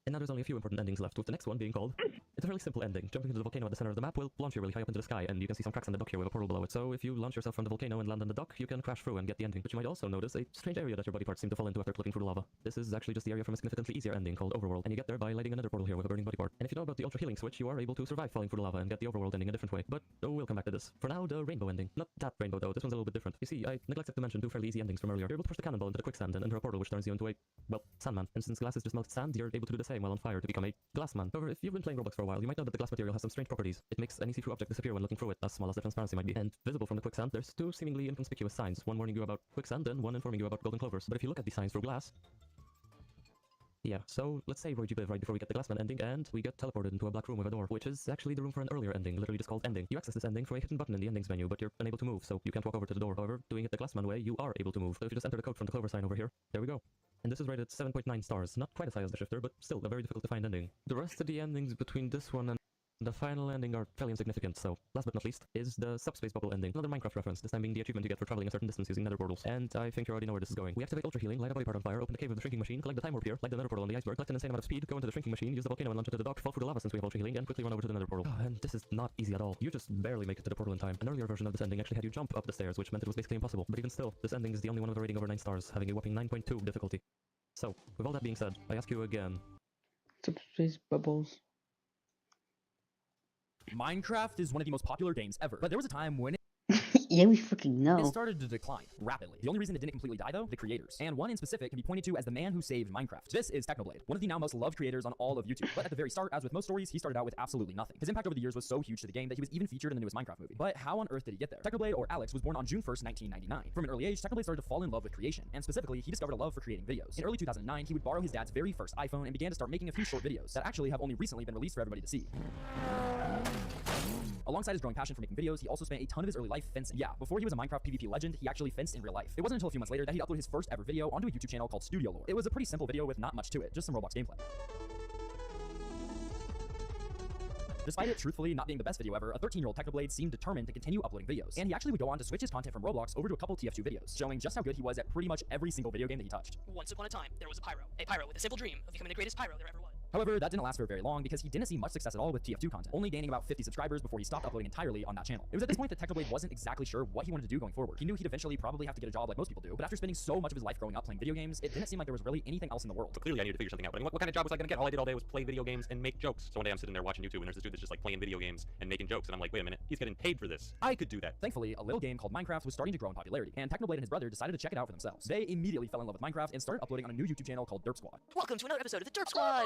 And now there's only a few important endings left, with the next one being called... it's a fairly simple ending. Jumping into the volcano at the center of the map will launch you really high up into the sky, and you can see some cracks in the dock here with a portal below it. So if you launch yourself from the volcano and land on the dock, you can crash through and get the ending. But you might also notice a strange area that your body parts seem to fall into after clicking through the lava. This is actually just the area from a significantly easier ending called Overworld, and you get there by lighting another portal here with a burning body part. And if you know about the Ultra Healing switch, you are able to survive falling through the lava and get the Overworld ending a different way. But we'll come back to this. For now, the rainbow ending. Not that rainbow though, this one's a little bit different. You see, I neglected to mention 2 fairly easy endings from earlier. You're able to push the cannonball into the quicksand and enter a portal which turns you into a, well, Sandman. And since glass is just melted sand, you're able to do the same while on fire to become a Glassman. However, if you've been playing Roblox for a while, you might know that the glass material has some strange properties. It makes any see-through object disappear when looking through it, as small as the transparency might be. And visible from the quicksand, there's 2 seemingly inconspicuous signs, one warning you about quicksand and one informing you about golden clovers. But if you look at these signs through glass... yeah, so let's say Roy G. Biv right before we get the Glassman ending, and we get teleported into a black room with a door, which is actually the room for an earlier ending, literally just called Ending. You access this ending through a hidden button in the endings menu, but you're unable to move, so you can't walk over to the door. However, doing it the Glassman way, you are able to move. So if you just enter the code from the clover sign over here, there we go. And this is rated 7.9 stars, not quite as high as the Shifter, but still a very difficult to find ending. The rest of the endings between this one and the final ending are fairly insignificant, so last but not least is the subspace bubble ending. Another Minecraft reference, this time being the achievement you get for traveling a certain distance using nether portals. And I think you already know where this is going. We activate Ultra Healing, light a body part on fire, open the cave of the shrinking machine, collect the time warp here, light the nether portal on the iceberg, collect an insane amount of speed, go into the shrinking machine, use the volcano and launch into the dock, fall through the lava since we have Ultra Healing, and quickly run over to the nether portal. Oh, and this is not easy at all. You just barely make it to the portal in time. An earlier version of this ending actually had you jump up the stairs, which meant it was basically impossible. But even still, this ending is the only one with a rating over 9 stars, having a whopping 9.2 difficulty. So, with all that being said, I ask you again. Subspace bubbles. Minecraft is one of the most popular games ever, but there was a time when Yeah, we fucking know. It started to decline rapidly. The only reason it didn't completely die, though, the creators. And one in specific can be pointed to as the man who saved Minecraft. This is Technoblade, one of the now most loved creators on all of YouTube. But at the very start, as with most stories, he started out with absolutely nothing. His impact over the years was so huge to the game that he was even featured in the newest Minecraft movie. But how on earth did he get there? Technoblade, or Alex, was born on June 1st, 1999. From an early age, Technoblade started to fall in love with creation, and specifically, he discovered a love for creating videos. In early 2009, he would borrow his dad's very first iPhone and began to start making a few short videos that actually have only recently been released for everybody to see. Alongside his growing passion for making videos, he also spent a ton of his early life fencing. Yeah, before he was a Minecraft PvP legend, he actually fenced in real life. It wasn't until a few months later that he uploaded his first ever video onto a YouTube channel called Studio Lore. It was a pretty simple video with not much to it, just some Roblox gameplay. Despite it truthfully not being the best video ever, a 13-year-old Technoblade seemed determined to continue uploading videos, and he actually would go on to switch his content from Roblox over to a couple TF2 videos, showing just how good he was at pretty much every single video game that he touched. Once upon a time, there was a pyro with a simple dream of becoming the greatest pyro there ever was. However, that didn't last for very long because he didn't see much success at all with TF2 content, only gaining about 50 subscribers before he stopped uploading entirely on that channel. It was at this point that Technoblade wasn't exactly sure what he wanted to do going forward. He knew he'd eventually probably have to get a job like most people do, but after spending so much of his life growing up playing video games, it didn't seem like there was really anything else in the world. So clearly I needed to figure something out. But I mean, what kind of job was I going to get? All I did all day was play video games and make jokes. So one day I'm sitting there watching YouTube and there's this dude that's just like playing video games and making jokes, and I'm like, wait a minute, he's getting paid for this. I could do that. Thankfully, a little game called Minecraft was starting to grow in popularity, and Technoblade and his brother decided to check it out for themselves. They immediately fell in love with Minecraft and started uploading on a new YouTube channel called Derp Squad. Welcome to another episode of the Derp Squad!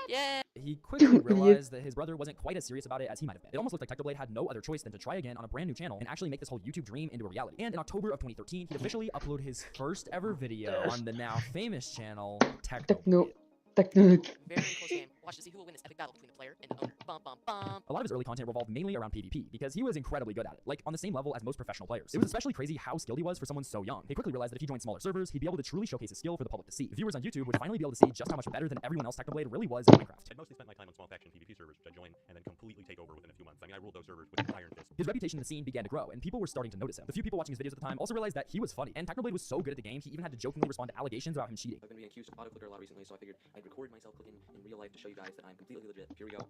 Yeah! He quickly realized that his brother wasn't quite as serious about it as he might have been. It almost looked like Technoblade had no other choice than to try again on a brand new channel and actually make this whole YouTube dream into a reality. And in October of 2013, he'd officially upload his first ever video on the now famous channel, Technoblade. Very close game. Watch to see who will win this epic battle between the player and the owner. Bum, bum, bum. A lot of his early content revolved mainly around PvP, because he was incredibly good at it, like on the same level as most professional players. It was especially crazy how skilled he was for someone so young. He quickly realized that if he joined smaller servers, he'd be able to truly showcase his skill for the public to see. Viewers on YouTube would finally be able to see just how much better than everyone else Technoblade really was in Minecraft. I mostly spent my time on small faction PvP servers, which I joined and then completely take over within a few months. I mean, I ruled those servers with an iron fist. His reputation in the scene began to grow, and people were starting to notice him. The few people watching his videos at the time also realized that he was funny, and Technoblade was so good at the game, he even had to jokingly respond to allegations about him cheating. I've been being accused of autoclicker a lot recently, so I figured I'd record myself clicking in real life to show you guys that I'm completely legit. Here we go.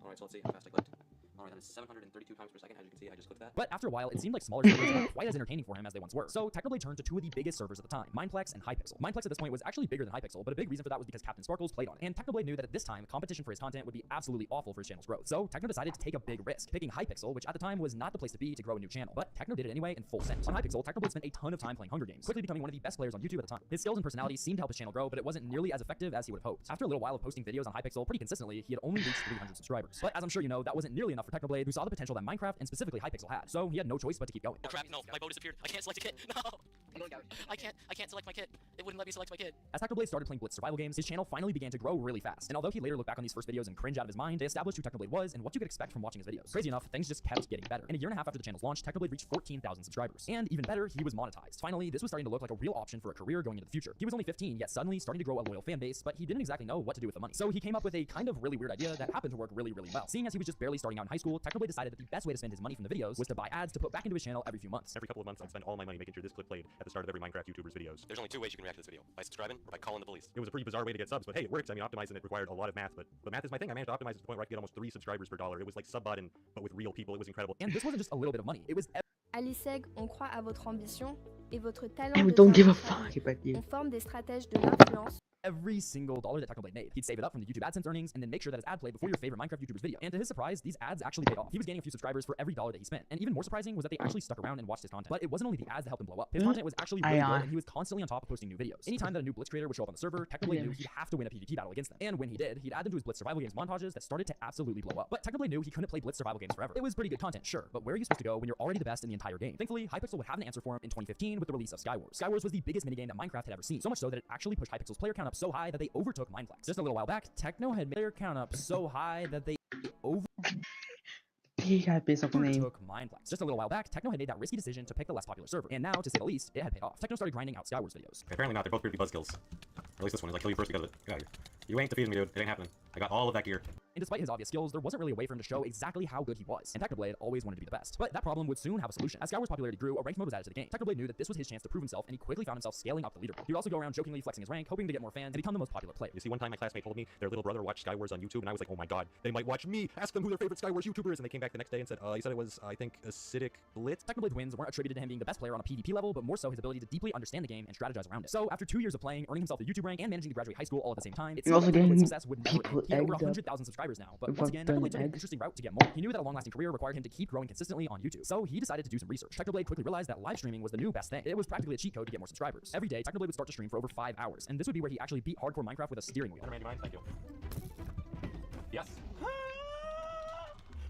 Alright, so let's see how fast I clicked. Alright, that is 732 times per second. As you can see, I just clicked that. But after a while, it seemed like smaller servers weren't quite as entertaining for him as they once were. So Technoblade turned to two of the biggest servers at the time, Mineplex and Hypixel. Mineplex at this point was actually bigger than Hypixel, but a big reason for that was because Captain Sparkles played on it. And Technoblade knew that at this time, competition for his content would be absolutely awful for his channel's growth. So Techno decided to take a big risk, picking Hypixel, which at the time was not the place to be to grow a new channel. But Techno did it anyway in full send. On Hypixel, Technoblade spent a ton of time playing Hunger Games, quickly becoming one of the best players on YouTube at the time. His skills and personality seemed to help his channel grow, but it wasn't nearly as effective as he would have hoped. After a little while of posting videos on Hypixel pretty consistently, he had only reached 300 subscribers. But as I'm sure you know, that wasn't nearly enough for Technoblade, who saw the potential that Minecraft and specifically Hypixel had. So he had no choice but to keep going. Oh crap, no, my bow disappeared. I can't select a kit. No! I can't select my kit. It wouldn't let me select my kit. As Technoblade started playing Blitz survival games, his channel finally began to grow really fast. And although he later looked back on these first videos and cringe out of his mind, they established who Technoblade was and what you could expect from watching his videos. Crazy enough, things just kept getting better. And a year and a half after the channel's launch, Technoblade reached 14,000 subscribers. And even better, he was monetized. Finally, this was starting to look like a real option for a career going into the future. He was only 15, yet suddenly starting to grow a loyal fan base, but he didn't exactly know what to do with the money. So he came up with a kind of really weird idea that happened to work really, really well. Seeing as he was just barely starting out in high school, Technoblade decided that the best way to spend his money from the videos was to buy ads to put back into his channel every few months. Every couple of months, I'd spend all my money making sure this clip played at the start of every Minecraft YouTuber's videos. There's only two ways you can react to this video. By subscribing or by calling the police. It was a pretty bizarre way to get subs, but hey, it works. I mean, optimizing it required a lot of math, but math is my thing. I managed to optimize it to the point where I could get almost 3 subscribers per dollar. It was like sub-button, but with real people. It was incredible. And this wasn't just a little bit of money. It was Aliseg, on croit à votre ambition et votre talent And we de don't give a faire fuck about you. On forme des stratèges de l'influence. every single dollar that Technoblade made. He'd save it up from the YouTube AdSense earnings and then make sure that his ad played before your favorite Minecraft YouTuber's video. And to his surprise, these ads actually paid off. He was gaining a few subscribers for every dollar that he spent. And even more surprising was that they actually stuck around and watched his content. But it wasn't only the ads that helped him blow up. His content was actually really good, and he was constantly on top of posting new videos. Anytime that a new Blitz creator would show up on the server, Technoblade knew he'd have to win a PvP battle against them. And when he did, he'd add them to his Blitz survival games montages that started to absolutely blow up. But Technoblade knew he couldn't play Blitz survival games forever. It was pretty good content, sure, but where are you supposed to go when you're already the best in the entire game? Thankfully, Hypixel would have an answer for him in 2015 with the release of Skywars. Skywars was the biggest minigame that Minecraft had ever seen, so much so that it actually pushed Hypixel's player count up so high that they overtook Mineplex. Just a little while back, Techno had made player count up so high that they overtook Mineplex. Just a little while back, Techno had made that risky decision to pick the less popular server, and now, to say the least, it had paid off. Techno started grinding out Skywars videos. Apparently not, they're both pretty buzzkills. Or at least this one is like, kill you first because of it. Get out of here. You ain't defeating me, dude. It ain't happening. I got all of that gear. And despite his obvious skills, there wasn't really a way for him to show exactly how good he was, and Technoblade always wanted to be the best. But that problem would soon have a solution. As Skywars' popularity grew, a ranked mode was added to the game. Technoblade knew that this was his chance to prove himself, and he quickly found himself scaling up the leaderboard. He would also go around jokingly flexing his rank, hoping to get more fans and become the most popular player. You see, one time my classmate told me their little brother watched Skywars on YouTube, and I was like, oh my god, they might watch me. Ask them who their favorite Skywars YouTuber is. And they came back the next day and said, he said it was, I think, Acidic Blitz. Technoblade's wins weren't attributed to him being the best player on a PvP level, but more so his ability to deeply understand the game and strategize around it. So after 2 years of playing, earning himself the YouTube rank, and managing to graduate high school all at the same time, it seemed also Technoblade getting success would never people end. He had over egged up 100,000 subscribers now, but about once again, burning Technoblade took an eggs. interesting route to get more. He knew that a long-lasting career required him to keep growing consistently on YouTube, so he decided to do some research. Technoblade quickly realized that live streaming was the new best thing. It was practically a cheat code to get more subscribers. Every day, Technoblade would start to stream for over 5 hours, and this would be where he actually beat hardcore Minecraft with a steering wheel. Thank you. Yes.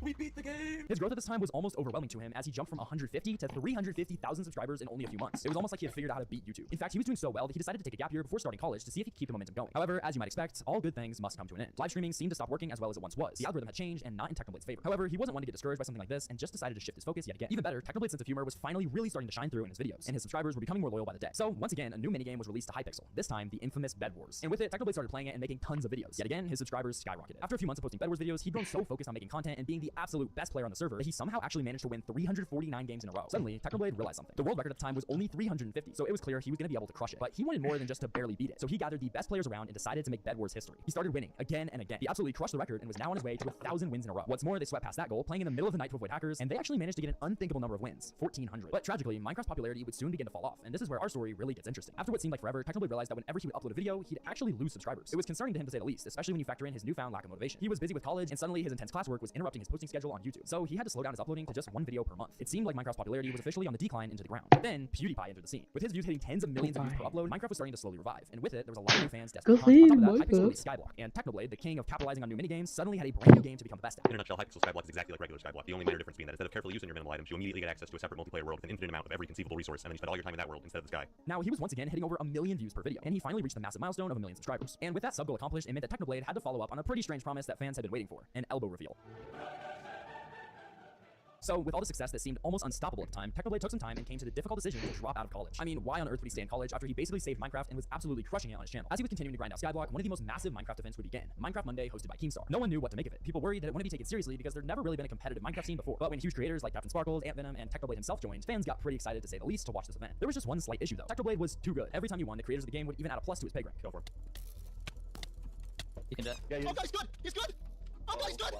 We beat the game! His growth at this time was almost overwhelming to him as he jumped from 150 to 350,000 subscribers in only a few months. It was almost like he had figured out how to beat YouTube. In fact, he was doing so well that he decided to take a gap year before starting college to see if he could keep the momentum going. However, as you might expect, all good things must come to an end. Live streaming seemed to stop working as well as it once was. The algorithm had changed and not in Technoblade's favor. However, he wasn't one to get discouraged by something like this and just decided to shift his focus yet again. Even better, Technoblade's sense of humor was finally really starting to shine through in his videos, and his subscribers were becoming more loyal by the day. So, once again, a new minigame was released to Hypixel, this time the infamous Bed Wars. And with it, Technoblade started playing it and making tons of videos. Yet again, his subscribers skyrocketed. After a few months of posting Bed Wars videos, he'd grown so focused on making content and being the absolute best player on the server that he somehow actually managed to win 349 games in a row. Suddenly, Technoblade realized something. The world record at the time was only 350, so it was clear he was going to be able to crush it. But he wanted more than just to barely beat it. So he gathered the best players around and decided to make Bed Wars history. He started winning again and again. He absolutely crushed the record and was now on his way to 1,000 wins in a row. What's more, they swept past that goal, playing in the middle of the night to avoid hackers, and they actually managed to get an unthinkable number of wins, 1,400. But tragically, Minecraft's popularity would soon begin to fall off, and this is where our story really gets interesting. After what seemed like forever, Technoblade realized that whenever he would upload a video, he'd actually lose subscribers. It was concerning to him to say the least, especially when you factor in his newfound lack of motivation. He was busy with college, and suddenly his intense classwork was interrupting his posting schedule on YouTube. So he had to slow down his uploading to just one video per month. It seemed like Minecraft's popularity was officially on the decline into the ground. But then PewDiePie entered the scene. With his views hitting tens of millions of views per upload, Minecraft was starting to slowly revive, and with it, there was a lot of new fans desperate for content. On top of that, Hypixel released Skyblock, and Technoblade, the king of capitalizing on new minigames, suddenly had a brand new game to become the best at. In a nutshell, Hypixel Skyblock is exactly like regular Skyblock. The only minor difference being that instead of carefully using your minimal items, you immediately get access to a separate multiplayer world with an infinite amount of every conceivable resource, and then you spend all your time in that world instead of the sky. Now, he was once again hitting over 1 million views per video, and he finally reached the massive milestone of 1 million subscribers. And with that sub goal accomplished, it meant that Technoblade had to follow up on a pretty strange promise that fans had been waiting for, an elbow reveal. So, with all the success that seemed almost unstoppable at the time, Technoblade took some time and came to the difficult decision to drop out of college. I mean, why on earth would he stay in college after he basically saved Minecraft and was absolutely crushing it on his channel? As he was continuing to grind out Skyblock, one of the most massive Minecraft events would begin, Minecraft Monday hosted by Keemstar. No one knew what to make of it. People worried that it wouldn't be taken seriously because there'd never really been a competitive Minecraft scene before. But when huge creators like Captain Sparkles, Ant Venom, and Technoblade himself joined, fans got pretty excited to say the least to watch this event. There was just one slight issue though. Technoblade was too good. Every time he won, the creators of the game would even add a plus to his pay rank. Go for it. You can do it. Oh, guys, good! He's good! Oh, guys, good!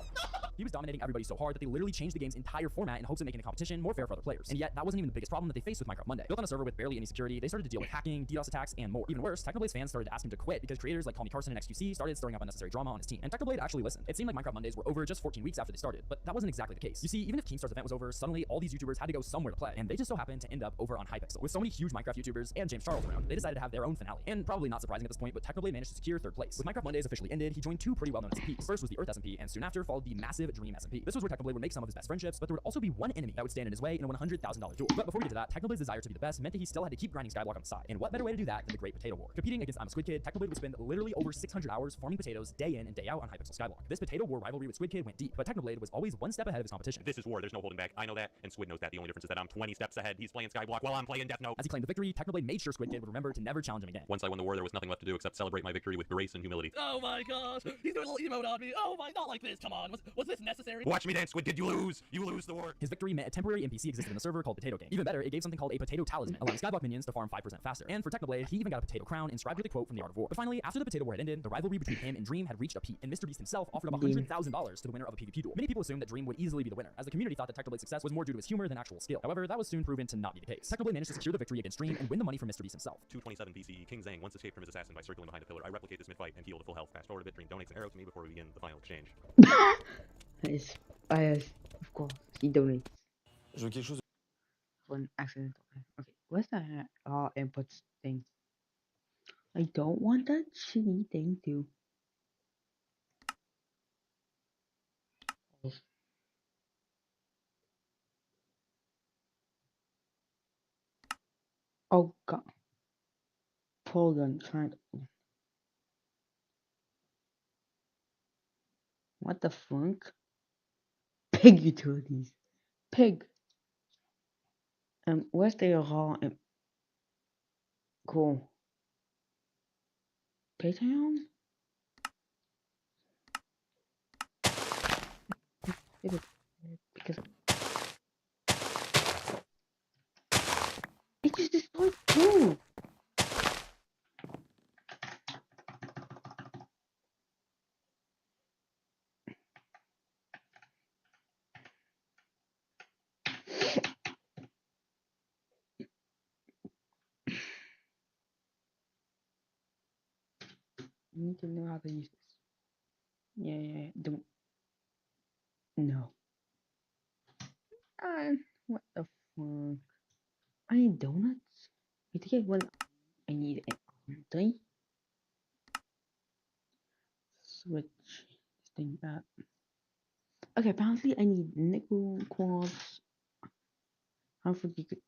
He was dominating everybody so hard that they literally changed the game's entire format in hopes of making the competition more fair for other players. And yet, that wasn't even the biggest problem that they faced with Minecraft Monday. Built on a server with barely any security, they started to deal with hacking, DDoS attacks, and more. Even worse, Technoblade's fans started to ask him to quit because creators like Call Me Carson and XQC started stirring up unnecessary drama on his team. And Technoblade actually listened. It seemed like Minecraft Mondays were over just 14 weeks after they started, but that wasn't exactly the case. You see, even if Keemstar's event was over, suddenly all these YouTubers had to go somewhere to play, and they just so happened to end up over on Hypixel. With so many huge Minecraft YouTubers and James Charles around, they decided to have their own finale. And probably not surprising at this point, but Technoblade managed to secure 3rd place. With Minecraft Mondays officially ended, he joined 2 pretty well-known SMPs. First was the Earth SMP, and soon after followed the massive Dream SMP. This was where Technoblade would make some of his best friendships, but there would also be one enemy that would stand in his way in a $100,000 duel. But before we get to that, Technoblade's desire to be the best meant that he still had to keep grinding Skyblock on the side. And what better way to do that than the Great Potato War? Competing against I'm a Squid Kid, Technoblade would spend literally over 600 hours farming potatoes day in and day out on Hypixel Skyblock. This Potato War rivalry with Squid Kid went deep, but Technoblade was always one step ahead of his competition. This is war, there's no holding back. I know that, and Squid knows that. The only difference is that I'm 20 steps ahead. He's playing Skyblock while I'm playing Death Note. As he claimed the victory, Technoblade made sure Squid Kid would remember to never challenge him again. Once I won the war, there was nothing left to do except celebrate my victory with grace and humility. Oh my gosh! He's doing a little emote on me! Oh my, not like this, come on! Was this necessary? Watch me dance, Squid Kid, you lose! You lose the war! His victory meant a temporary NPC existed in the server called Potato Game. Even better, it gave something called a Potato Talisman, allowing Skyblock minions to farm 5% faster. And for Technoblade, he even got a potato crown inscribed with a quote from The Art of War. But finally, after the Potato War had ended, the rivalry between him and Dream had reached a peak, and MrBeast himself offered up $100,000 to the winner of a PvP duel. Many people assumed that Dream would easily be the winner, as the community thought that Technoblade's success was more due to his humor than actual skill. However, that was soon proven to not be the case. Technoblade managed to secure the victory against Dream and win the money from MrBeast himself. 227 BCE, King Zhang once escaped from his assassin by circling behind a pillar. I replicate this mid-fight and heal to full health. Fast forward a bit, Dream donates an arrow to me before we begin the final exchange. That is biased, of course. He donates. Je veux quelque chose. One accidental. Okay, what's that inputs thing? I don't want that shitty thing to. Oh god. Polygon trying to. What the fuck? Pig utilities. Pig. Where's the raw? Cool. Patreon? Because it just destroyed too. You need to know how to use this. Yeah, don't. No. What the fuck? I need donuts? Wait, to get one, I need an thing. Switch this thing up. Okay, apparently I need nickel, quartz. How would you could.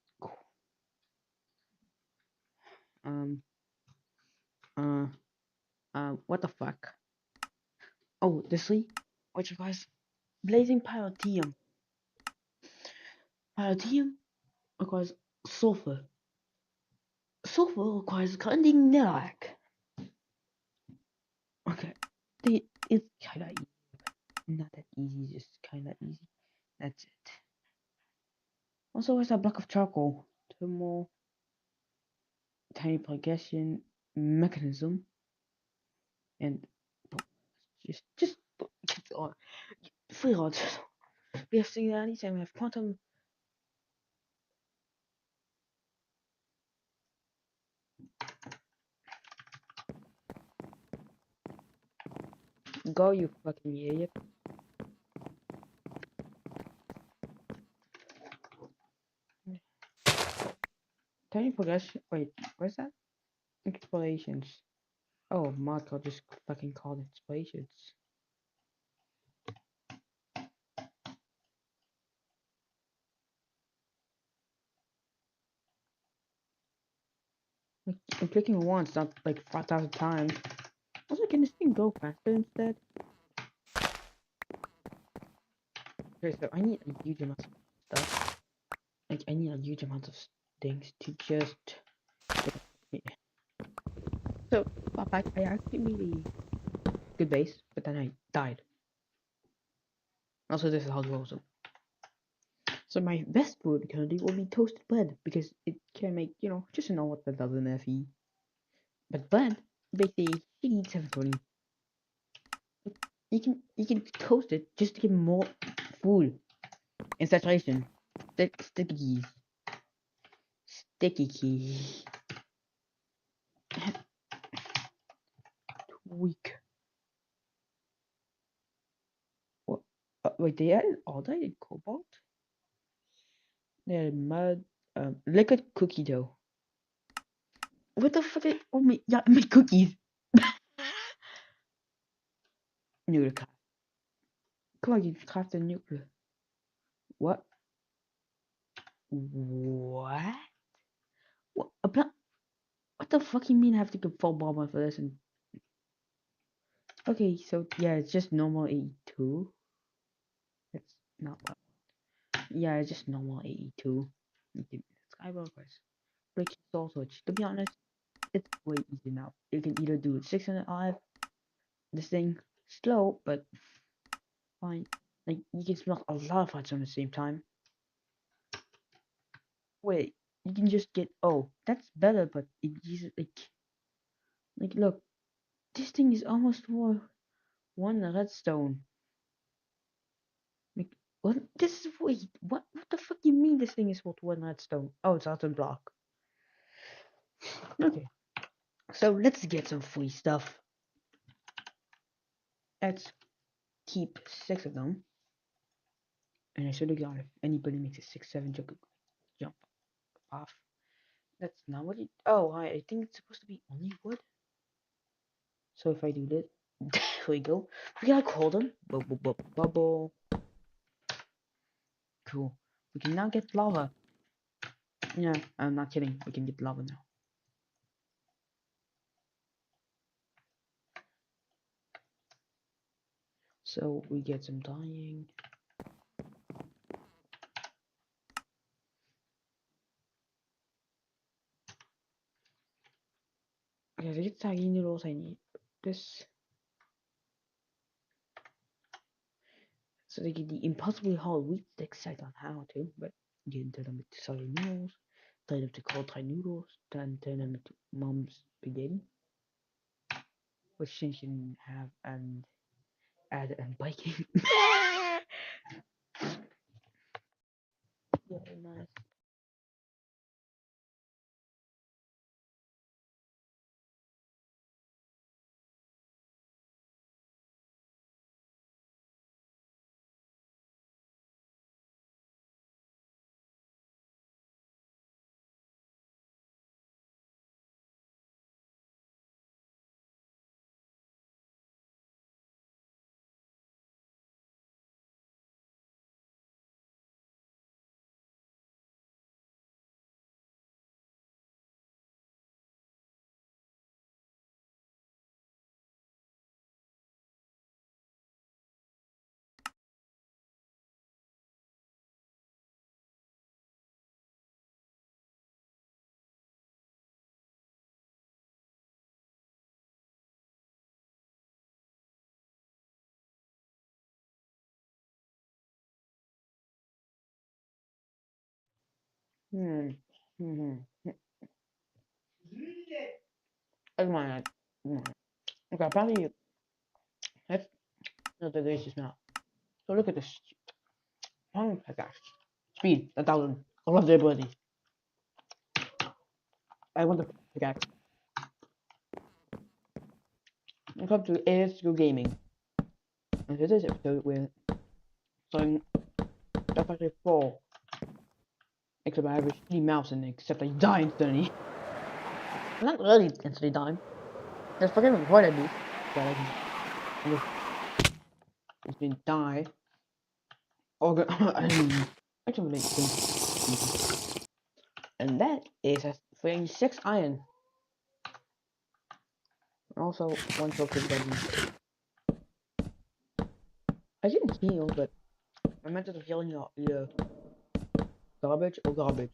What the fuck? Oh, this thing? Which requires blazing pyrotium. Pyrotium requires sulfur. Sulfur requires grinding nerac. Okay, it's kinda easy. Not that easy, just kinda easy. That's it. Also, where's that block of charcoal? Thermal, tiny progression mechanism, and just get on. Free rods. We have singularities and we have quantum. Go, you fucking idiot. Tiny progression. Wait, where's that? Explorations. Oh, Marco just fucking called it explorations. Like, I'm clicking once, not like 5,000 times. Also, can this thing go faster instead? Okay, so I need a huge amount of stuff. Like, I need a huge amount of things to just. So, I actually made a good base, but then I died. Also, this is how it goes. So my best food currently will be toasted bread because it can make, just know what that does in FE. But bread, basically, you need 720. You can toast it just to get more food and saturation. Sticky keys. Sticky key. Weak. What? Wait, they added all that in cobalt? They added mud, liquid cookie dough. What the fuck? Yeah, I made cookies. Nuclear craft. Come on, you craft a nuclear. What? What? What the fuck you mean I have to go full bomber for this? And okay, so yeah, it's just normal 82. It's not. Yeah, it's just normal 82. Skywalkers. Break soul switch. To be honest, it's way easy now. You can either do 600 live. This thing slow, but fine. Like you can smell a lot of fights on the same time. Wait, you can just get. Oh, that's better, but it uses like look, this thing is almost for one redstone. Like what? This is wait. What the fuck you mean? This thing is worth one redstone? Oh, it's out of block. Okay, so let's get some free stuff. Let's keep 6 of them. And I should have gone if anybody makes a 6-7 jump off. That's not what it. Oh, I think it's supposed to be only wood. So if I do this, there we go. We can like hold them. Bubble. Cool. We can now get lava. Yeah, I'm not kidding. We can get lava now. So we get some dying. Okay, to get saggy noodles, I need this. So they get the impossibly hard wheat sticks. I don't know how to, but you can turn them into soggy noodles, turn them to cold dry noodles, then turn them into mom's spaghetti, which you can have and add and baking. Yeah, nice. Okay, apparently that's not the delicious now. So look at this. Oh my gosh. Speed, 1,000. I love the ability. I want the pickaxe. Welcome to ASU Gaming. And today's episode we're starting Death Factory 4. Except I have a shitty mouse in it, except I die instantly. Not really instantly dying. That's fucking what I do. But I can instantly die. Or actually make things. And that is a 36 iron. Also, one focus button. I didn't heal, but my method of healing are either garbage or garbage.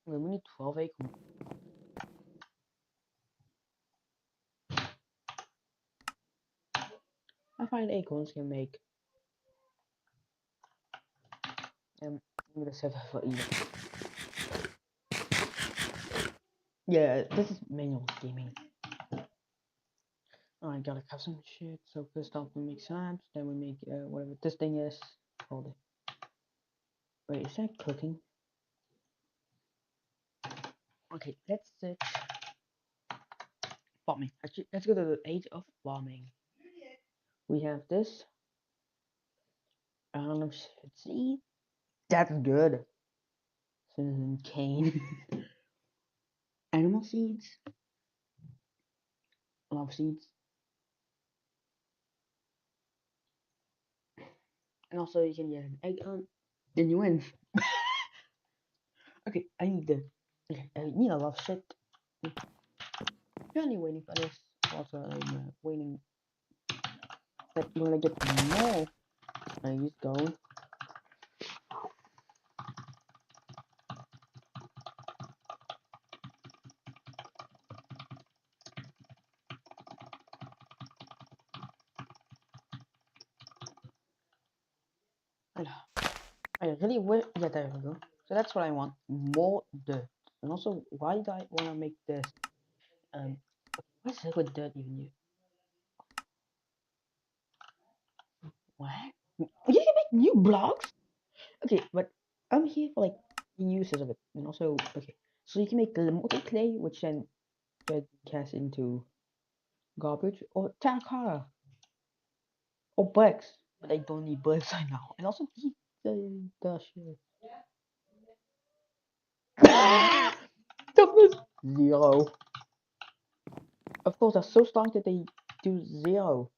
We need 12 acorns. I find acorns can make. I'm gonna save that for eating. Yeah, this is manual gaming. Oh, I gotta cut some shit. So first off, we make slabs. Then we make whatever this thing is. Hold it. Wait, is that cooking? Okay, let's search farming. Actually, let's go to the age of farming. We have this. See, that's good. Cinnamon cane. Animal seeds. Love seeds. And also you can get an egg on. Then you win. Okay, I need a lot of shit. Currently waiting for this. Also, I'm waiting that when I get more, I use gold. I really wish. Yeah, there we go. So that's what I want. More dirt. And also, why do I want to make this? What's liquid dirt even use? What? You can make new blocks? Okay, but I'm here for like the uses of it. And also, okay, so you can make molten clay, which then get cast into garbage, or terracotta, or bricks. But I don't need bricks right now. And also, the shit. Toughness 0. Of course, they're so strong that they do 0.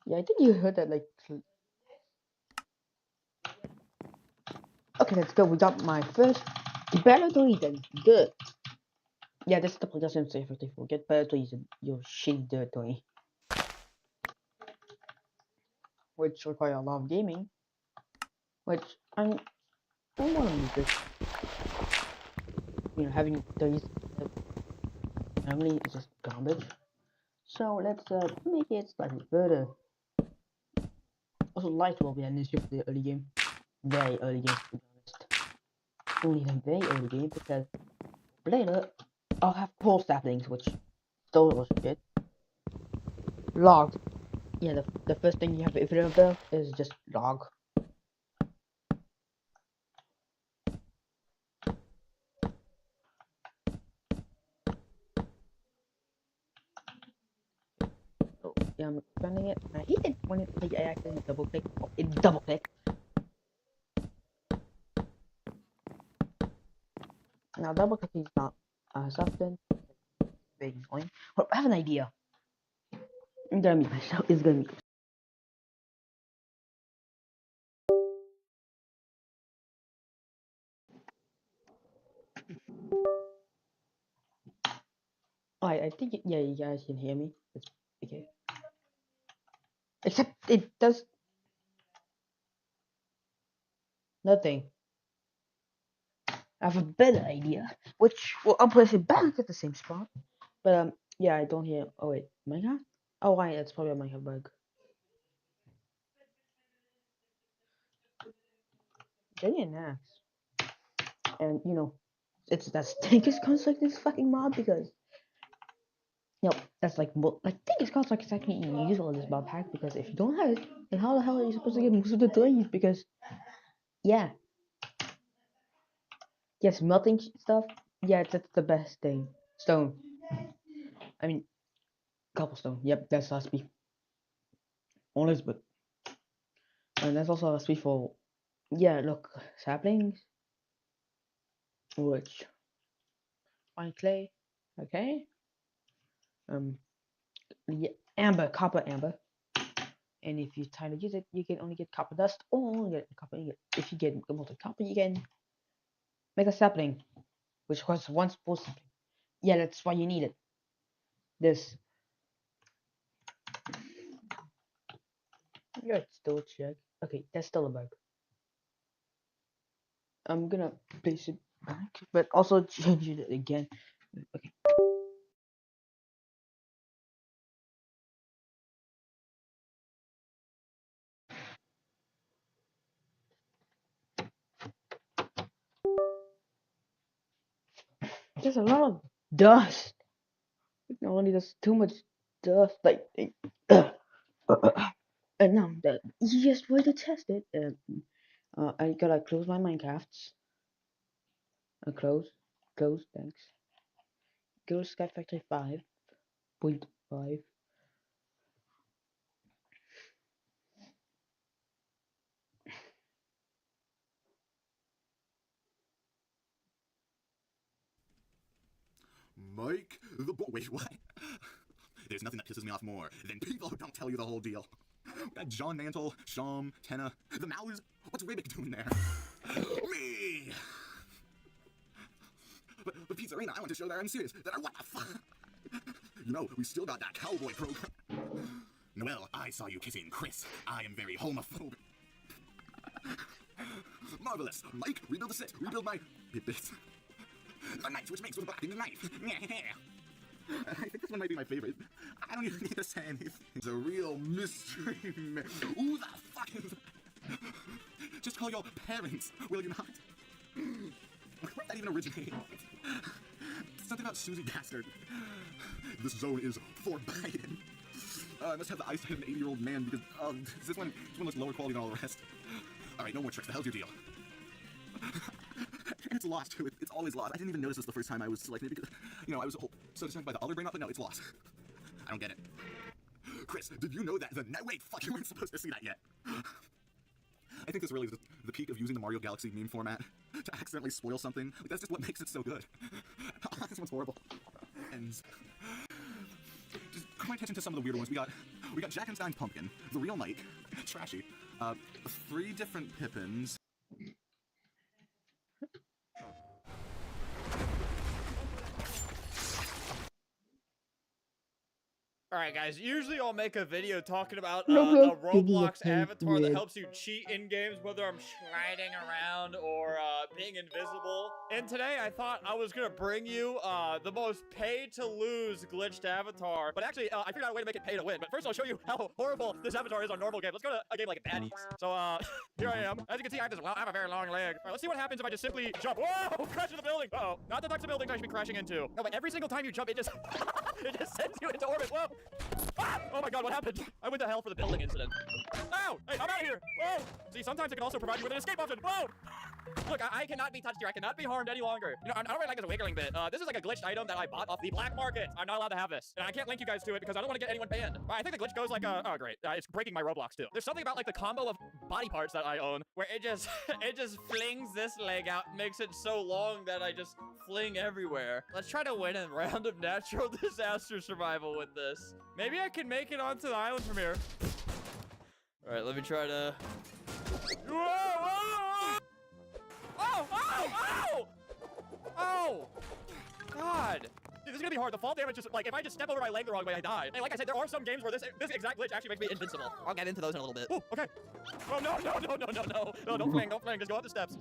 Yeah, I think you heard that, like. Okay, let's go. We got my first better reason. Good. Yeah, this is the progression safety. Get better reason. Your shitty dirt toy. Which require a lot of gaming. Which I want to use this. You know, having these family is just garbage. So let's make it slightly further. Also, light will be an issue for the early game. Very early game, to be honest. Only a very early game because later I'll have core saplings, which those shit. Log. Yeah, the first thing you have to rid of is just log. Oh, yeah, I'm expanding it. I hate it when I accidentally double click. Oh, it double click. Now double clicking is not as often. Very annoying. But I have an idea. I'm gonna meet myself. It's gonna be. I think yeah, you guys can hear me. It's okay. Except it does nothing. I have a better idea, which will I'll place it back at the same spot. But yeah, I don't hear. Oh wait, Minecraft. Oh right, it's probably a Minecraft bug. Brazilian axe. And you know, it's that Stinkers construct this fucking mod because that's like I think it's construct is actually useful in this mod pack because if you don't have it, then how the hell are you supposed to get most of the trees? Because yeah. Yes, melting stuff. Yeah, that's the best thing. Stone. I mean, cobblestone. Yep, that's last speed. Honest, but and that's also last speed for. Yeah, look, saplings. Which fine clay. Okay. Yeah, amber, copper amber. And if you try to use it, you can only get copper dust or get copper ingot. If you get molten copper, you can make a sapling, which costs 1 full sapling. Yeah, that's why you need it. This. Let's still check. Okay, that's still a bug. I'm gonna place it back, but also change it again. Okay. There's a lot of dust. Not only there's too much dust, like, and now the easiest way to test it, I gotta close my Minecrafts. Close, thanks. Go to Sky Factory 5.5. Mike, the boy. Wait, what? There's nothing that pisses me off more than people who don't tell you the whole deal. We got John Mantle, Sham, Tenna, the Malice. What's Ribic doing there? Me! But Pizza Arena, I want to show that I'm serious. That what the fuck? You know, we still got that cowboy program. Noel, I saw you kissing Chris. I am very homophobic. Marvelous. Mike, rebuild the set. Rebuild my bits. The knife, which makes with blacking the knife. I think this one might be my favorite. I don't even need to say anything. It's a real mystery, man. Who the fuck is that? Just call your parents, will you not? Where did that even originate? Something about Susie Bastard. This zone is for Biden. I must have the eyesight of an 80-year-old man because this one looks lower quality than all the rest. Alright, no more tricks. The hell's your deal? And it's lost too. It's always lost. I didn't even notice this the first time I was selecting it because, you know, I was so distracted by the other brain up, but no, it's lost. I don't get it. Chris, did you know that wait, fuck, you weren't supposed to see that yet. I think this really is the peak of using the Mario Galaxy meme format to accidentally spoil something. Like, that's just what makes it so good. This one's horrible. And just call attention to some of the weirder ones. We got Jackenstein's Pumpkin, the real Mike, Trashy, 3 different Pippins. Alright guys, usually I'll make a video talking about No, a Roblox video avatar that weird. helps you cheat in games, whether I'm sliding around or being invisible. And today I thought I was gonna bring you the most pay-to-lose glitched avatar. But actually, I figured out a way to make it pay-to-win. But first I'll show you how horrible this avatar is on normal game. Let's go to a game like Baddies. So here I am. As you can see, I have a very long leg. Alright, let's see what happens if I just simply jump. Whoa! Crash into the building! Uh-oh. Not the types of buildings I should be crashing into. No, but every single time you jump, it just it just sends you into orbit. Whoa! Ah! Oh my god, what happened? I went to hell for the building incident. Ow! Hey, I'm out of here! Whoa! See, sometimes it can also provide you with an escape option. Whoa! Look, I cannot be touched here. I cannot be harmed any longer. You know, I don't really like this wiggling bit. This is like a glitched item that I bought off the black market. I'm not allowed to have this. And I can't link you guys to it because I don't want to get anyone banned. But I think the glitch goes like, oh great. It's breaking my Roblox too. There's something about like the combo of body parts that I own where it just flings this leg out, makes it so long that I just fling everywhere. Let's try to win a round of natural disaster survival with this. Maybe I can make it onto the island from here. All right, let me try to... Whoa, whoa, whoa! Oh, oh, oh! Oh! God! Dude, this is gonna be hard. The fall damage is like, if I just step over my leg the wrong way, I die. And like I said, there are some games where this exact glitch actually makes me invincible. I'll get into those in a little bit. Ooh, okay. Oh, no, don't fling, just go up the steps.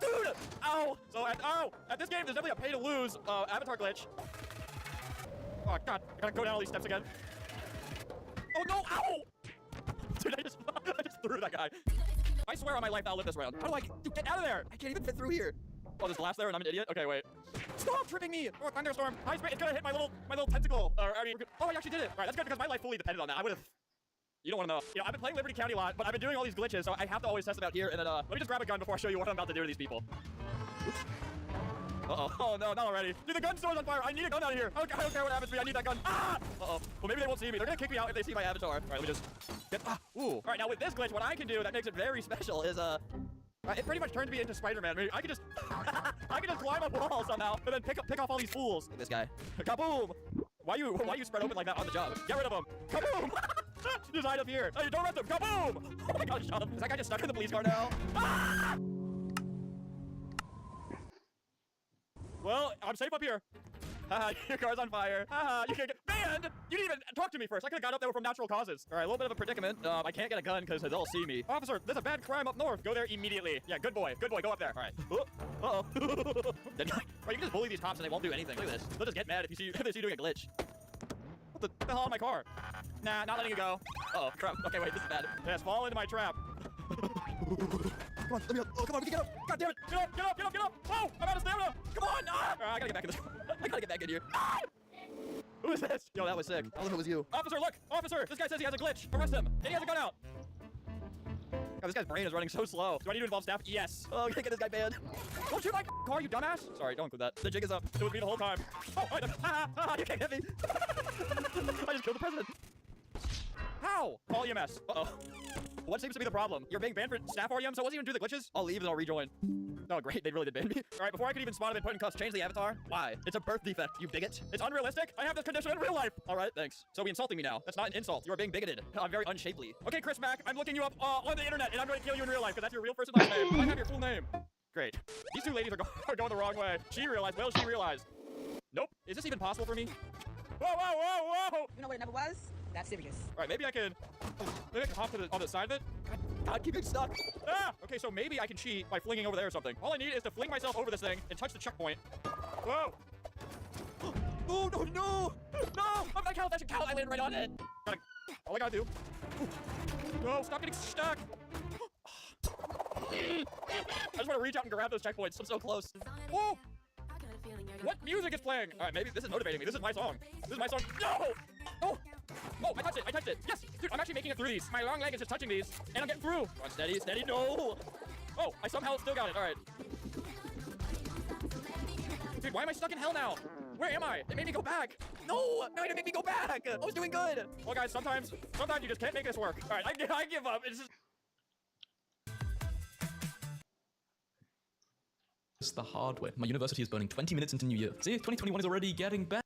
Dude! Ow! So, at this game, there's definitely a pay-to-lose avatar glitch. Oh, God, I gotta go down all these steps again. Oh, no! Ow! Dude, I just threw that guy. If I swear on my life I'll live this round. How do I dude, get out of there? I can't even fit through here. Oh, there's glass there and I'm an idiot? Okay, wait. Stop tripping me! Oh, thunderstorm. High speed. It's gonna hit my little tentacle. Oh, I actually did it. All right, that's good because my life fully depended on that. I would have. You don't want to know. You know, I've been playing Liberty County a lot, but I've been doing all these glitches, so I have to always test them out here. And then, let me just grab a gun before I show you what I'm about to do to these people. Uh-oh. Oh, no, not already. Dude, the gun store's on fire. I need a gun out of here. I don't care what happens to me. I need that gun. Ah! Uh-oh. Well, maybe they won't see me. They're gonna kick me out if they see my avatar. All right, let me just get... Ooh. All right, now with this glitch, what I can do that makes it very special is, it pretty much turns me into Spider-Man. I mean, I can just... I can just climb up walls somehow and then pick off all these fools. Look at this guy. Kaboom! Why you spread open like that on the job? Get rid of him. Kaboom! Just hide up here. Hey, don't arrest him. Kaboom! Oh my god, shot him. Is that guy just stuck in the police car now? Ah! Well, I'm safe up here. Haha, your car's on fire. Haha, you can't get banned! You didn't even talk to me first. I could've got up there from natural causes. All right, a little bit of a predicament. I can't get a gun because they'll see me. Officer, there's a bad crime up north. Go there immediately. Yeah, good boy. Good boy. Go up there. All right. Uh-oh. Right, you can just bully these cops and they won't do anything. Look at this. They'll just get mad if they see you doing a glitch. What the hell on my car? Nah, not letting you go. Uh-oh, crap. Okay, wait, this is bad. Yes, fall into my trap. Come on, let me up. Oh, come on, we can get up. God damn it. Get up, get up, get up, get up. Oh, I'm out of stamina. Come on. Ah! I gotta get back in this. I gotta get back in here. Ah! Who is this? Yo, that was sick. I don't know if it was you. Officer, look. Officer, this guy says he has a glitch. Arrest him. And he has a gun out. God, this guy's brain is running so slow. Do I need to involve staff? Yes. Oh, I can't get this guy banned. Don't shoot my car, you dumbass. Sorry, don't include that. The jig is up. It was me the whole time. Oh, you can't hit me. I just killed the president. How? Call EMS. Uh-oh. What seems to be the problem? You're being banned for staff REM, so I wasn't even do the glitches? I'll leave and I'll rejoin. Oh, great. They really did ban me. All right, before I could even spawn, I've been put in cuffs. Change the avatar. Why? It's a birth defect, you bigot. It's unrealistic. I have this condition in real life. All right, thanks. So be insulting me now. That's not an insult. You are being bigoted. I'm very unshapely. Okay, Chris Mack, I'm looking you up on the internet, and I'm going to kill you in real life, because that's your real first and last name. I have your full name. Great. These two ladies are going the wrong way. She realized. Well, she realized. Nope. Is this even possible for me? Whoa, whoa, whoa, whoa! You know what it never was? That's serious. All right, maybe I can hop to on the side of it. God, keep getting stuck. Ah! Okay, so maybe I can cheat by flinging over there or something. All I need is to fling myself over this thing and touch the checkpoint. Whoa! Oh, no, no! No! I'm not count. That should count. I landed right on it. All I gotta do. No, stop getting stuck. I just want to reach out and grab those checkpoints. I'm so close. Whoa! What music is playing? All right, maybe this is motivating me. This is my song. This is my song. No! Oh! Oh, I touched it. I touched it. Yes! Dude, I'm actually making it through these. My long leg is just touching these, and I'm getting through. Come on, steady, steady. No! Oh, I somehow still got it. All right. Dude, why am I stuck in hell now? Where am I? It made me go back. No! No, it didn't make me go back. I was doing good. Well, guys, sometimes you just can't make this work. All right, I give up. It's just... It's the hard way. My university is burning 20 minutes into New Year. See, 2021 is already getting better.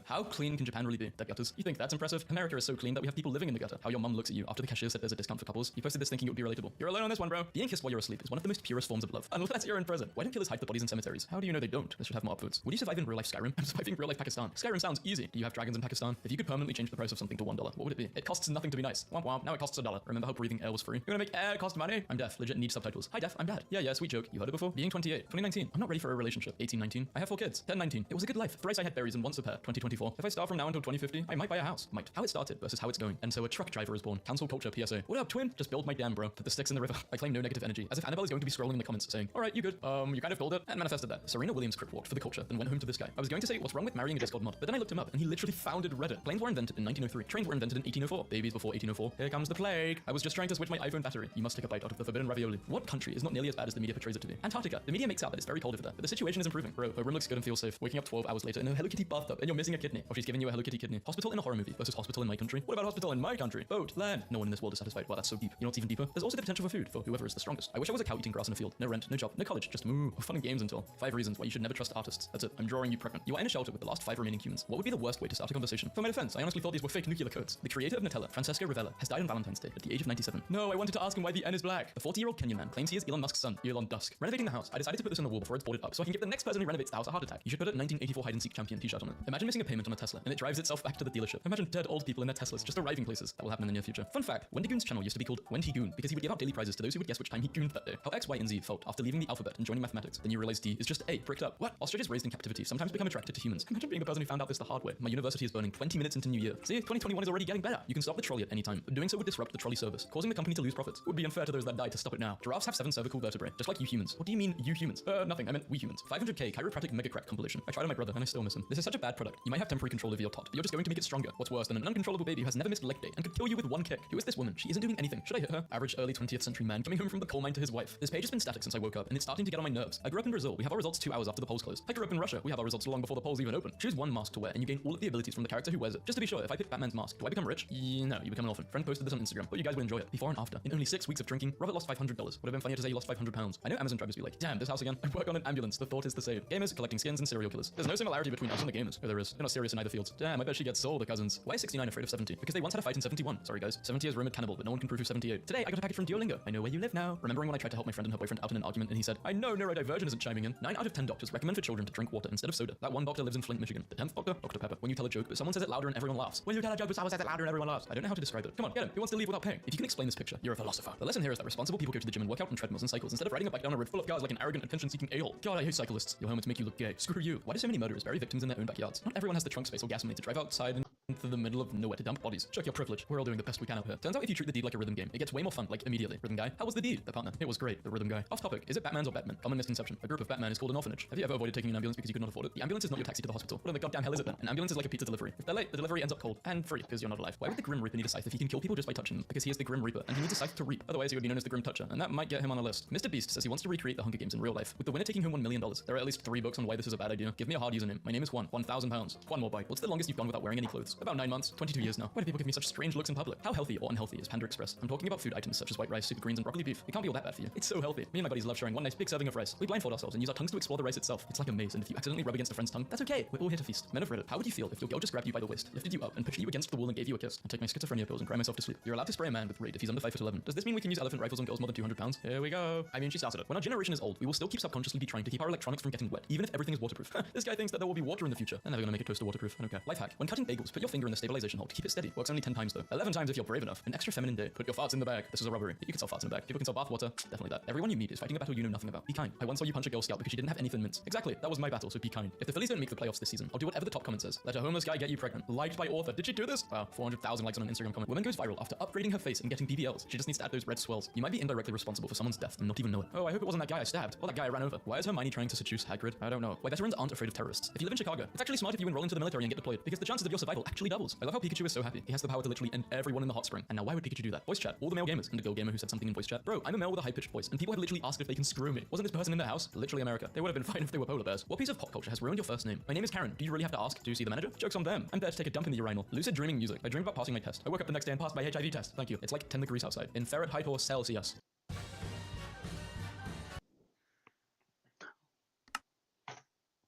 How clean can Japan really be? The gutters. You think that's impressive? America is so clean that we have people living in the gutter. How your mum looks at you after the cashier said there's a discount for couples. You posted this thinking it would be relatable. You're alone on this one, bro. Being kissed while you're asleep is one of the most purest forms of love. Unless you're in prison. Why don't killers hide the bodies in cemeteries? How do you know they don't? They should have more upvotes. Would you survive in real life Skyrim? I'm surviving real life Pakistan. Skyrim sounds easy. Do you have dragons in Pakistan? If you could permanently change the price of something to $1, what would it be? It costs nothing to be nice. Womp womp. Now it costs $1. Remember how breathing air was free? You're gonna make air cost money? I'm deaf. Legit need subtitles. Hi deaf. I'm dad. Yeah, sweet joke. You heard it before? Being 28. 2019. I'm not ready for a relationship. 1819. I have 4 kids. 1019. It was a good life. Thrice I had berries and once a pair. 2024. If I start from now until 2050, I might buy a house. Might. How it started versus how it's going. And so a truck driver is born. Cancel culture PSA. What up, twin? Just build my dam, bro. Put the sticks in the river. I claim no negative energy. As if Annabelle is going to be scrolling in the comments saying, alright, you good. You kind of build it and manifested that. Serena Williams crypt walked for the culture, then went home to this guy. I was going to say, what's wrong with marrying a Discord mod? But then I looked him up and he literally founded Reddit. Planes were invented in 1903. Trains were invented in 1804. Babies before 1804. Here comes the plague. I was just trying to switch my iPhone battery. You must take a bite out of the forbidden ravioli. What country is not nearly as bad as the media portrays it to be? Antarctica. The media makes out that it's very cold over there, but the situation is improving. Bro, her room looks good and feels safe. Waking up 12 hours later in a Hello Kitty bathtub and you're missing a kidney. Or she's giving you a Hello Kitty kidney. Hospital in a horror movie versus hospital in my country. What about hospital in my country? Boat, land. No one in this world is satisfied. Wow, that's so deep. You know what's even deeper? There's also the potential for food for whoever is the strongest. I wish I was a cow eating grass in a field. No rent, no job, no college, just moo. Fun and games until 5 reasons why you should never trust artists. That's it. I'm drawing you pregnant. You are in a shelter with the last 5 remaining humans. What would be the worst way to start a conversation? For my defense, I honestly thought these were fake nuclear codes. The creator of Nutella, Francesco Ravella, has died on Valentine's Day at the age of 97. No, I wanted to ask him why the N is black. The 40-year-old Kenyan man claims he is Elon Musk's son, Elon Dusk. Renovating the house, I decided to put this on the wall before it's boarded up so I can give the next person who renovates the house a heart attack. You should put a 1984 hide and seek champion t-shirt on it. Imagine missing a payment on a Tesla, and it drives itself back to the dealership. Imagine dead old people in their Teslas just arriving places. That will happen in the near future. Fun fact, Wendy Goon's channel used to be called Wendy Goon because he would give out daily prizes to those who would guess which time he gooned that day. How X, Y, and Z felt after leaving the alphabet and joining mathematics. Then you realize D is just A, bricked up. What? Ostriches raised in captivity sometimes become attracted to humans. Imagine being a person who found out this the hard way. My university is burning 20 minutes into New Year. See, 2021 is already getting better. You can stop the trolley at any time, but doing so would disrupt the trolley service, causing the company to lose profits. It would be unfair to those that died to stop it now. Giraffes have 7 cervical vertebrae, just like you humans. What do you mean, you humans? Nothing. I meant we humans. 500k chiropractic mega crack compilation. I tried on my brother and I still miss him. This is such a bad product. You might have temporary control over your tot, but you're just going to make it stronger. What's worse than an uncontrollable baby who has never missed leg day and could kill you with one kick? Who is this woman? She isn't doing anything. Should I hit her? Average early 20th century man coming home from the coal mine to his wife. This page has been static since I woke up, and it's starting to get on my nerves. I grew up in Brazil. We have our results 2 hours after the polls close. I grew up in Russia. We have our results long before the polls even open. Choose one mask to wear, and you gain all of the abilities from the character who wears it. Just to be sure, if I pick Batman's mask, do I become rich? No, you become an orphan. Friend posted this on Instagram. But you guys will enjoy it. Before and after. In only 6 weeks of drinking, Robert lost $500. Would have been funnier to say he lost 500 pounds. I know Amazon drivers be like, damn, this house again. I work on an ambulance. The thought is the same. Gamers collecting skins and serial killers. There's no similarity between us and the gamers. Oh, there is. They're not serious in either fields. Damn, I bet she gets sold, the cousins. Why is 69 afraid of 70? Because they once had a fight in 71. Sorry guys. 70 is rumored cannibal, but no one can prove who's 78. Today, I got a package from Duolingo. I know where you live now. Remembering when I tried to help my friend and her boyfriend out in an argument and he said, I know neurodivergent isn't chiming in. 9 out of 10 doctors recommend for children to drink water instead of soda. That one doctor lives in Flint, Michigan. The 10th doctor, Dr. Pepper. When you tell a joke, but someone says it louder and everyone laughs. When you tell a joke, but someone says it louder and everyone laughs. I don't know how to describe it. Come on, get him. Who wants to leave without paying? If you can explain this picture, you're a philosopher. The lesson here is that responsible people go to the gym and work out on treadmills and cycles instead of riding a bike down a road full of cars like an arrogant, attention-seeking a-hole. God, I hate cyclists. Your helmets make you look gay. Screw you. Why do so many murderers bury victims in their own backyards? Not everyone has the trunk space or gas money to drive outside into the middle of nowhere to dump bodies. Check your privilege. We're all doing the best we can out here. Turns out if you treat the deed like a rhythm game, it gets way more fun, like immediately. Rhythm guy, how was the deed? The partner, it was great. The rhythm guy. Off topic, is it Batman's or Batman? Common misconception. A group of Batman is called an orphanage. Have you ever avoided taking an ambulance because you could not afford it? The ambulance is not your taxi to the hospital. What in the goddamn hell is it then? An ambulance is like a pizza delivery. If they're late, the delivery ends up cold and free because you're not alive. Why would the Grim Reaper need a scythe if he can kill people just by touching them? Because he is the Grim Reaper and he needs a scythe to reap. Otherwise, he would be known as the Grim Toucher, and that might get him on a list. Mr. Beast says he wants to recreate the Hunger Games in real life, with the winner taking home $1 million. There are at least 3 books on why this is a bad idea. Give me a hard username. My name is Juan. 1,000 pounds. One more bite. What's the longest you've gone without wearing any clothes? About 9 months. 22 years now. Why do people give me such strange looks in public? How healthy or unhealthy is Panda Express? I'm talking about food items such as white rice, super greens, and broccoli beef. It can't be all that bad for you. It's so healthy. Me and my buddies love sharing one nice big serving of rice. We blindfold ourselves and use our tongues to explore the rice itself. It's like a maze, and if you accidentally rub against a friend's tongue, that's okay. We're all here to feast. Men of Reddit, how would you feel if your girl just grabbed you by the waist, lifted you up, and pushed you against the wall and gave you a kiss? I'd take my schizophrenia pills and cry myself to sleep. You're allowed to spray a man with Raid if he's under 5'11". Does this mean we can use elephant rifles on girls more than 200 pounds? Here we go. I mean, she started it. When our generation is old, we will still keep subconsciously be trying to keep our electronics from getting wet, even if everything is waterproof. This guy thinks that there will be water in the future. They're never gonna make a toaster waterproof. I don't care. Life hack. When cutting bagels, put your finger in the stabilization hole to keep it steady. Works only 10 times though. 11 times if you're brave enough. An extra feminine day. Put your farts in the bag. This is a robbery. You can sell farts in the bag. People can sell bath water. Definitely that. Everyone you meet is fighting a battle you know nothing about. Be kind. I once saw you punch a Girl Scout because she didn't have any Thin Mints. Exactly. That was my battle, so be kind. If the Phillies don't make the playoffs this season, I'll do whatever the top comment says. Let a homeless guy get you pregnant. Liked by author. Did she do this? Wow, 400,000 likes on an Instagram comment. Woman goes viral after upgrading her face and getting BBLs. She just needs to add those red swells. You might be indirectly responsible for someone's death and not even know it. Oh, I hope it wasn't that guy I stabbed. Or that guy I ran over. Why is Hermione trying to seduce Hagrid? I don't know. Why veterans aren't afraid of terrorists. If you live in Chicago, it's actually smart if you enroll into the military and get deployed, because the chances of your survival actually doubles. I love how Pikachu is so happy. He has the power to literally end everyone in the hot spring. And now why would Pikachu do that? Voice chat. All the male gamers and a girl gamer who said something in voice chat. Bro, I'm a male with a high-pitched voice, and people have literally asked if they can screw me. Wasn't this person in their house? Literally America. They would have been fine if they were polar bears. What piece of pop culture has ruined your first name? My name is Karen. Do you really have to ask? Do you see the manager? Joke's on them. I'm there to take a dump in the urinal. Lucid dreaming music. I dreamed about passing my test. I woke up the next day and passed my HIV test. Thank you. It's like 10 degrees outside. In Fahrenheit or Celsius.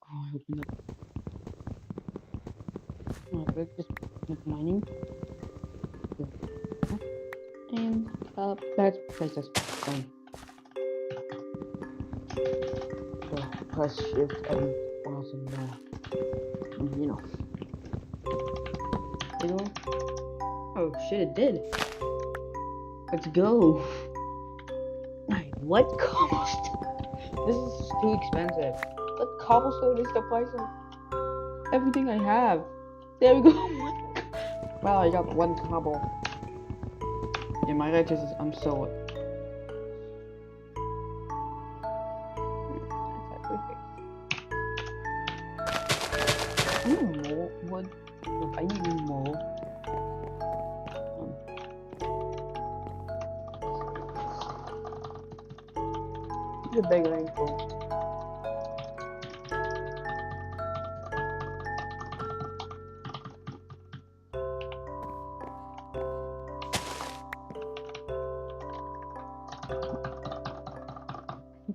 Oh, I opened it. Oh, I broke this mining. And let's place this down. So press shift and awesome you know. You know? Oh shit, it did. Let's go. Alright, what cobblestone? This is too expensive. What cobblestone is the price of everything I have? There we go. Well, I got 1 cobble. Yeah, my right is I'm so. More wood. If I need more. It's a big rainfall.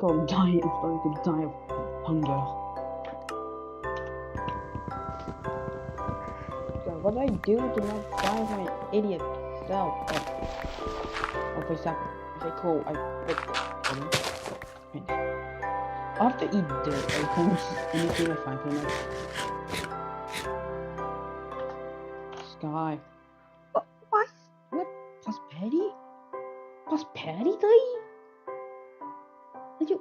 I'm dying. I'm starting to die of hunger. God, what do I do to not die of my idiot self? Oh, for example, okay, cool. I fixed it. I have to eat dirt. I can't eat anything I find pretty much. guy. What? What? Prosperity? Prosperity 3? Did you?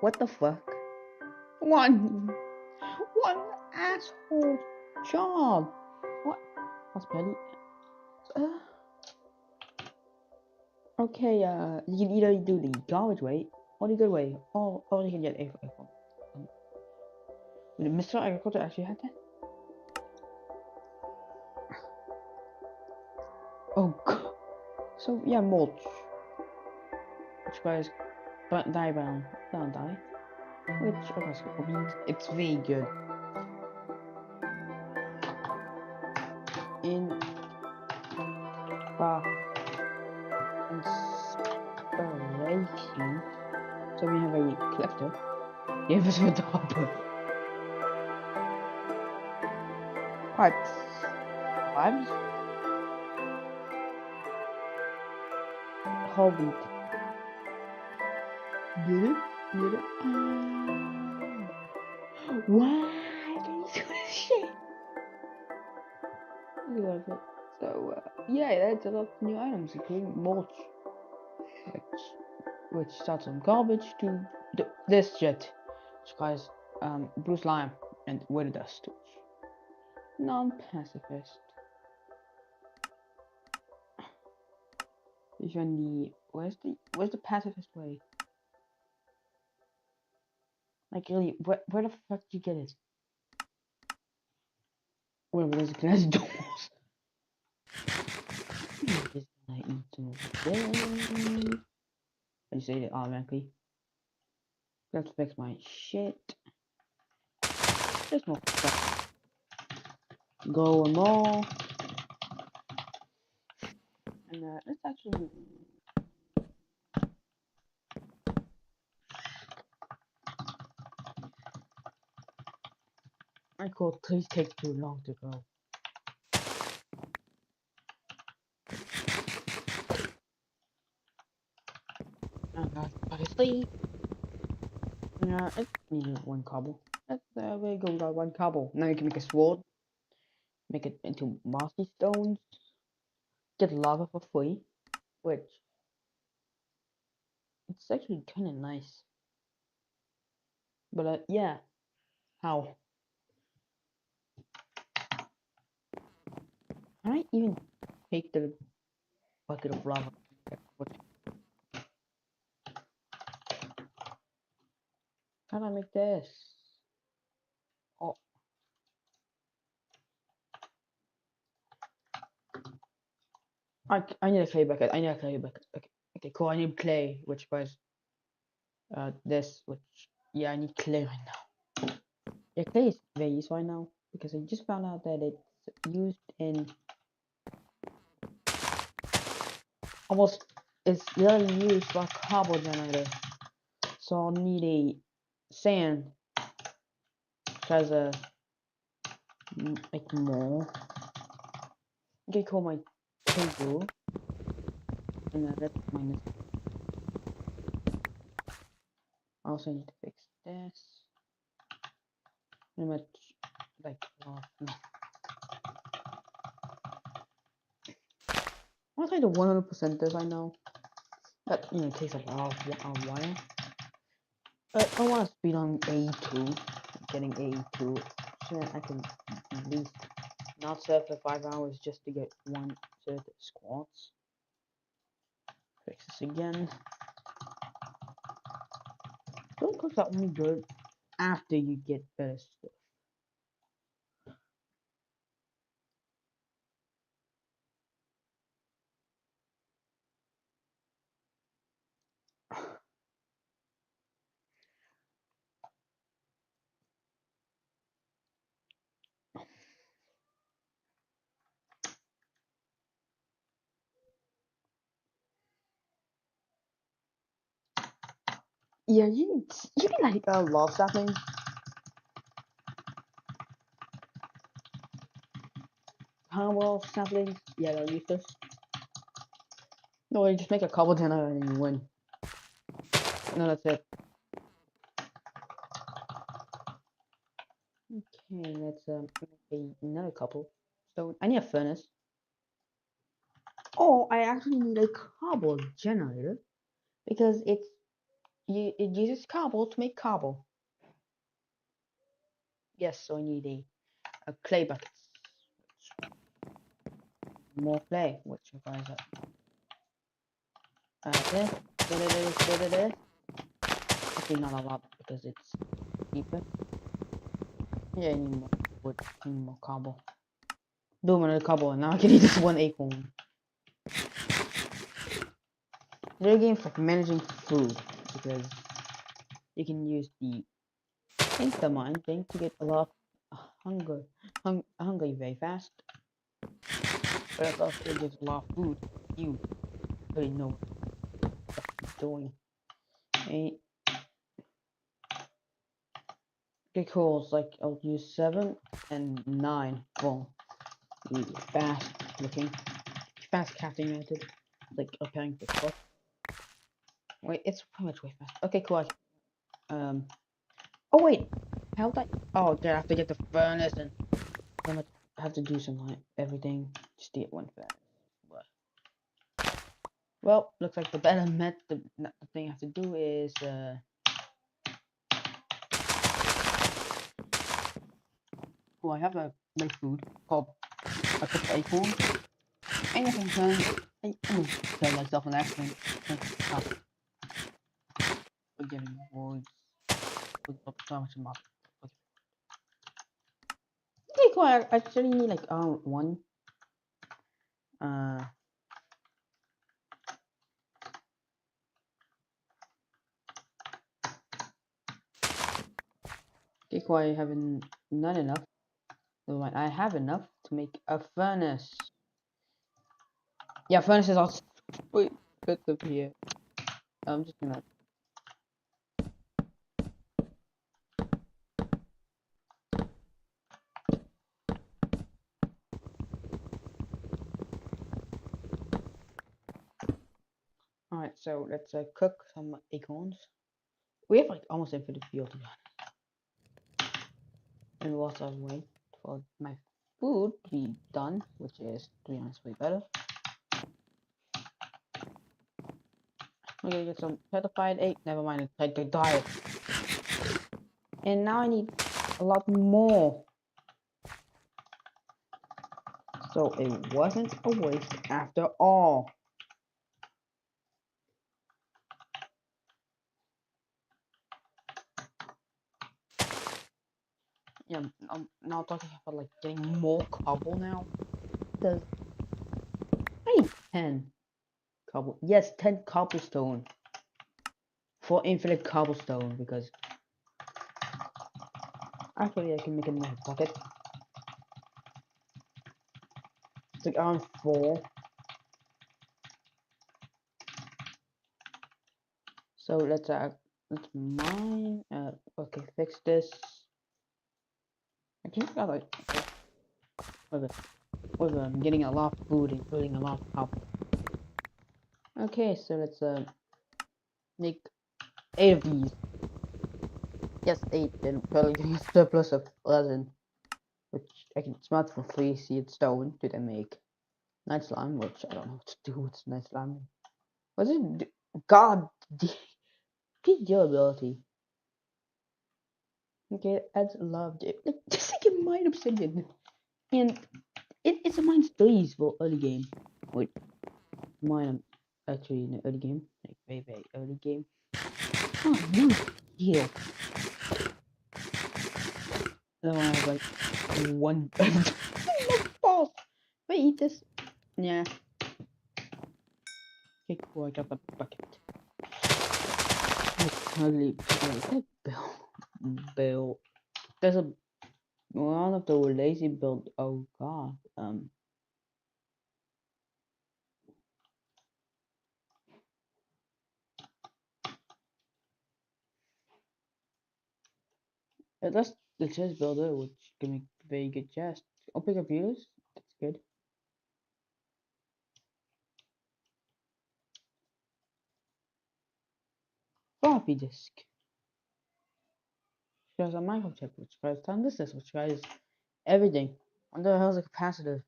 What the fuck? One asshole job. What? Prosperity? Okay, you can either do the garbage way or the good way, or you can get a Did Mr. Agriculture actually have that? Oh god. So yeah, mulch. Which guys don't die. Which it's very good. Inspiration. So we have a collector. Give us a double. Pipes. Pipes? Hobby. Get it? Get it? Why can you do this shit? I love it. So, yeah, that's a lot of new items, including mulch. Which starts from garbage to this jet. Which guys, blue slime and wind dust. Non-pacifist. Even the where's the pacifist way? Like really, where the fuck did you get it? Well, there's glass doors. I say it automatically. Let's fix my shit. There's more stuff. Go and more. And let's actually. I call please take too long to go. But it's late. Yeah, it needed one cobble. There we go, we got one cobble. Now you can make a sword. Make it into mossy stones. Get lava for free. Which it's actually kinda nice. But yeah. How? Can I even take the bucket of lava? How do I make this? Oh. I need a clay bucket. I need a clay bucket. Okay, cool. I need clay, which was this, which yeah, I need clay right now. Yeah, clay is very useful right now because I just found out that it's used in almost it's literally used for a cobble generator. So I'll need a sand because like more. Okay, cool. My table and that's minus. I also need to fix this. Pretty much like no. I'll try to 100% this. I know that takes a while. I want to speed on A2, getting A2, so that I can at least not surf for 5 hours just to get one set of squats. Fix this again. Don't cook that only good after you get better stuff. Yeah, you can like love saplings. Power saplings. Yeah, they'll use this. No, you just make a cobble tenor and you win. No, that's it. Okay, let's make another couple stone. I need a furnace. Oh, I actually need a cobble generator because it uses cobble to make cobble. Yes, so I need a clay bucket. More clay, which requires this. Actually, not a lot because it's deeper. Yeah, I need more wood, I need more cobble. Do another cobble, and now I can eat this one acorn. They're game for managing food because you can use the mine thing to get a lot of hungry very fast. But it also gives a lot of food. You really know what you're doing. Okay, cool. It's like I'll use 7 and 9. Well, fast looking, fast crafting method, like preparing for cook. Wait, it's pretty much way fast. Okay, cool. Oh wait, how did I? Oh, did I have to get the furnace and I have to do some like everything just to get one furnace. Well, looks like the better the thing I have to do is well, I have a make food called a cooked acorn. And I can turn myself an accident. We're getting words with so much more. Okay, cool. I actually need like one. Okay, cool. I have not enough. So I have enough to make a furnace. Yeah, furnace is also wait, good up here. I'm just gonna. Alright, so let's cook some acorns. We have like almost infinite fuel to be honest. And we'll also wait for my food to be done, which is, to be honest, way better. We're gonna get some petrified egg. Never mind, it's like the diet. And now I need a lot more. So it wasn't a waste after all. Yeah, I'm now talking about like getting more cobble now. Because I need 10 cobble. Yes, 10 cobblestone. For infinite cobblestone because actually I can make another bucket. It's like around 4. So let's mine. Okay, fix this. I can't forget like with getting a lot of food and building a lot of cobble. Okay, so let's make 8 of these. Yes, 8, then probably getting a surplus of 11, which I can smelt for free. Seed stone to then make night slime, which I don't know what to do with night slime. What's it? God, peak durability. Okay, adds love. Like just like a mine obsidian, and it's a mine studies for early game. Wait, mine actually in the early game, like very early game. Oh no, heal. Then I have like one balls. Wait, eat this. Yeah. Okay, cool. I got the bucket. Ugly. Bill. There's a one of the lazy build. Oh god. That's the chest builder, which can make very good chest. I'll pick up yours. That's good. Floppy disk. Which guys a microchip, which guys transistors, which guys everything. What the hell is a capacitor?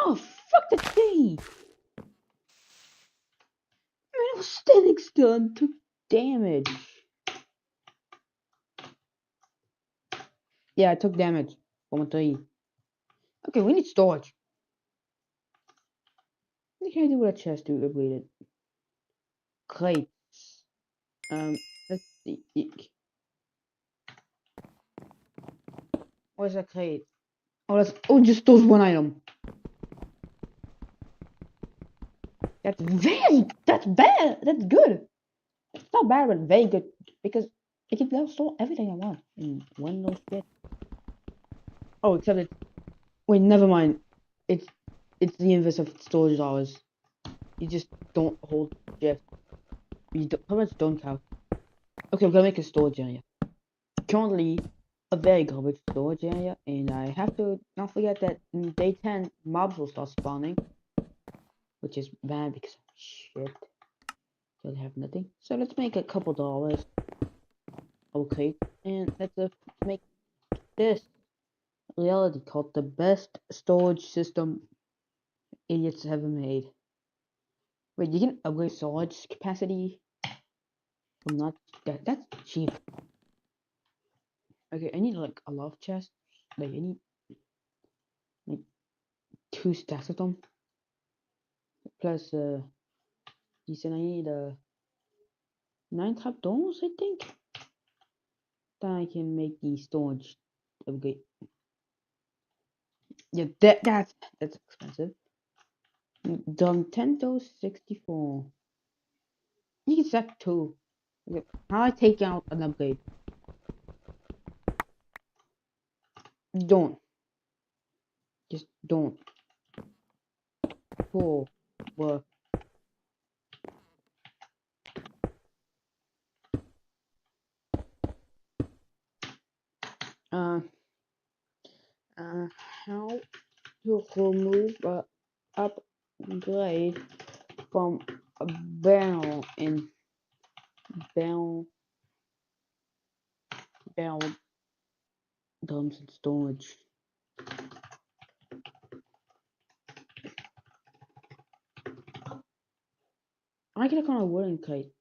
Oh, fuck the thing! I was standing still and took damage. Yeah, I took damage from a tree. Okay, we need storage. What can I do with a chest to upgrade it? Crates. Let's see. Where's that crate? Oh, just those one item. That's bad. That's good. It's not bad, but very good because it can now store everything I want in one little bit. Oh, except it. Wait, never mind. It's the inverse of storage hours. You just don't hold shift. How much don't count? Okay, I'm gonna make a storage area. Currently, a very garbage storage area, and I have to not forget that in day 10 mobs will start spawning, which is bad because shit. So I have nothing. So let's make a couple dollars. Okay, and let's make this reality called the best storage system idiots have ever made. Wait, you can upgrade storage capacity? I'm not that's cheap. Okay, I need like a lot of chests. Like I need like 2 stacks of them. Plus you said I need 9 trapdoors, I think. Then I can make the storage upgrade. Yeah, that's expensive. Nintendo 64. You can set 2. Okay. How I take out an upgrade? Don't. Just don't. Cool. Work. How to remove a upgrade from a barrel in barrel dumps and storage. I click on a wooden crate.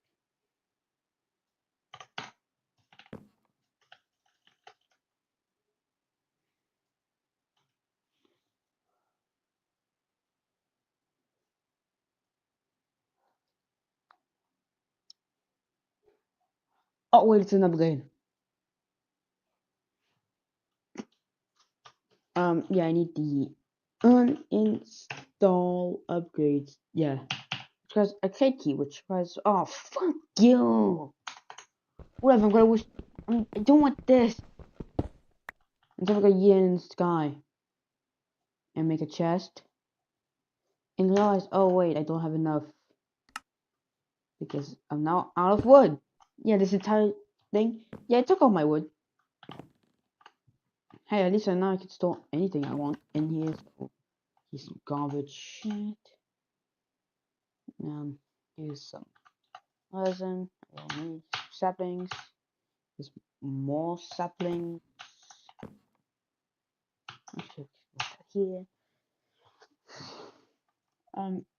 Oh wait, it's an upgrade. Yeah, I need the uninstall upgrades. Yeah, because a crate key, which was fuck you. Whatever, I'm gonna wish. I don't want this. I'm gonna go in the sky and make a chest and realize, oh wait, I don't have enough because I'm now out of wood. Yeah, this entire thing. Yeah, I took all my wood. Hey, at least now I can store anything I want in here. So here's some garbage shit. Here's some resin. I will need saplings. There's more saplings. Okay, here.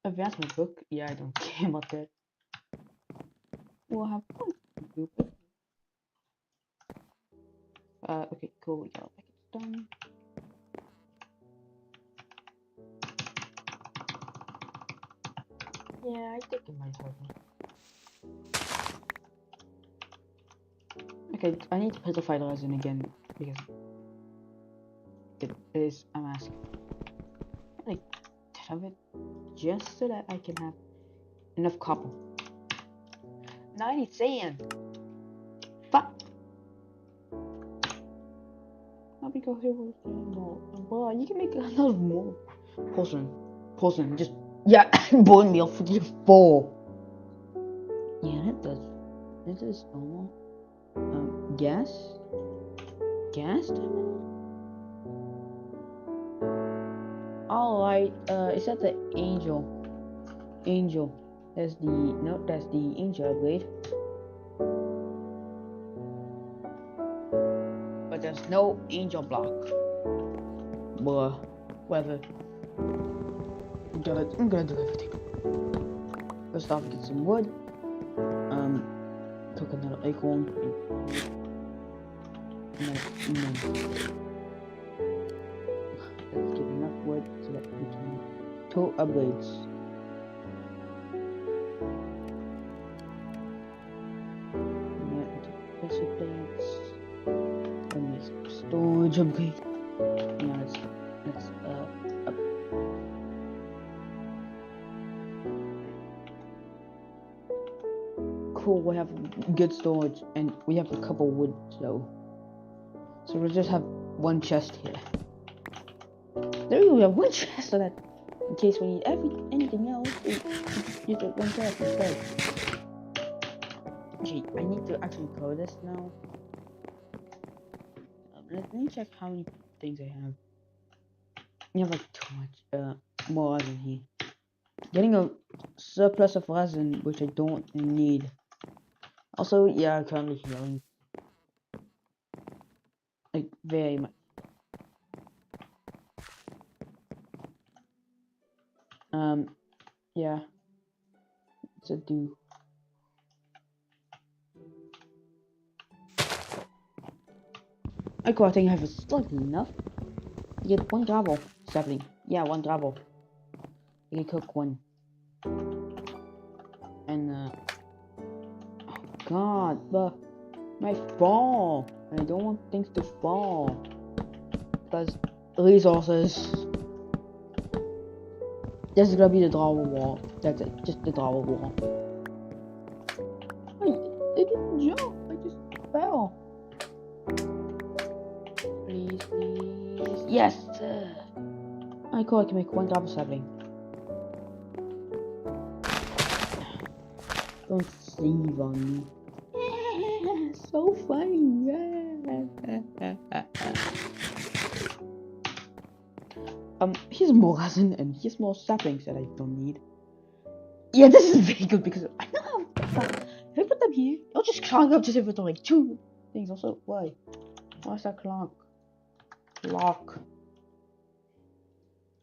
Advancement book. Yeah, I don't care about that. We'll have fun. Okay, cool. We got like it's done. Yeah, I think it might help me. Okay, I need to petrify the resin again because it is a mask. Like 10 of it just so that I can have enough copper. Now I need sand. Fuck. I'll be go here with more. Well, you can make a lot of more. Porcelain, just yeah, bone meal for you 4. Yeah, that does. This is normal. Gas. Alright, is that the angel? That's the angel upgrade. But there's no angel block. Bruh. Whatever. I'm gonna do everything. First off, get some wood. Cook another acorn. No. Let's get enough wood so that we can tool upgrades. Pressure plates. And make storage upgrade. Now let's up. Cool, we have good storage and we have a couple wood so we'll just have one chest here. There we go, we have one chest so that in case we need anything else, we use it one chest instead. Okay, I need to actually code this now. Let me check how many things I have. I have like too much more resin here. Getting a surplus of resin which I don't need. Also, yeah, I'm currently healing. Like, very much. Yeah. It's a do. I think I have slightly enough. You get one gravel sapling. Yeah, one gravel. You can cook one. And oh god, my fall. I don't want things to fall. Because resources. This is gonna be the drawer wall. That's it, just the drawer wall. I didn't jump, I just fell. Please. Yes! I can make one double sapling. Don't save on me. So funny. Here's more resin and here's more saplings that I don't need. Yeah, this is very good because I know if I put them here, it'll just clog up just if it's like 2 things. Also, why? Why is that clock?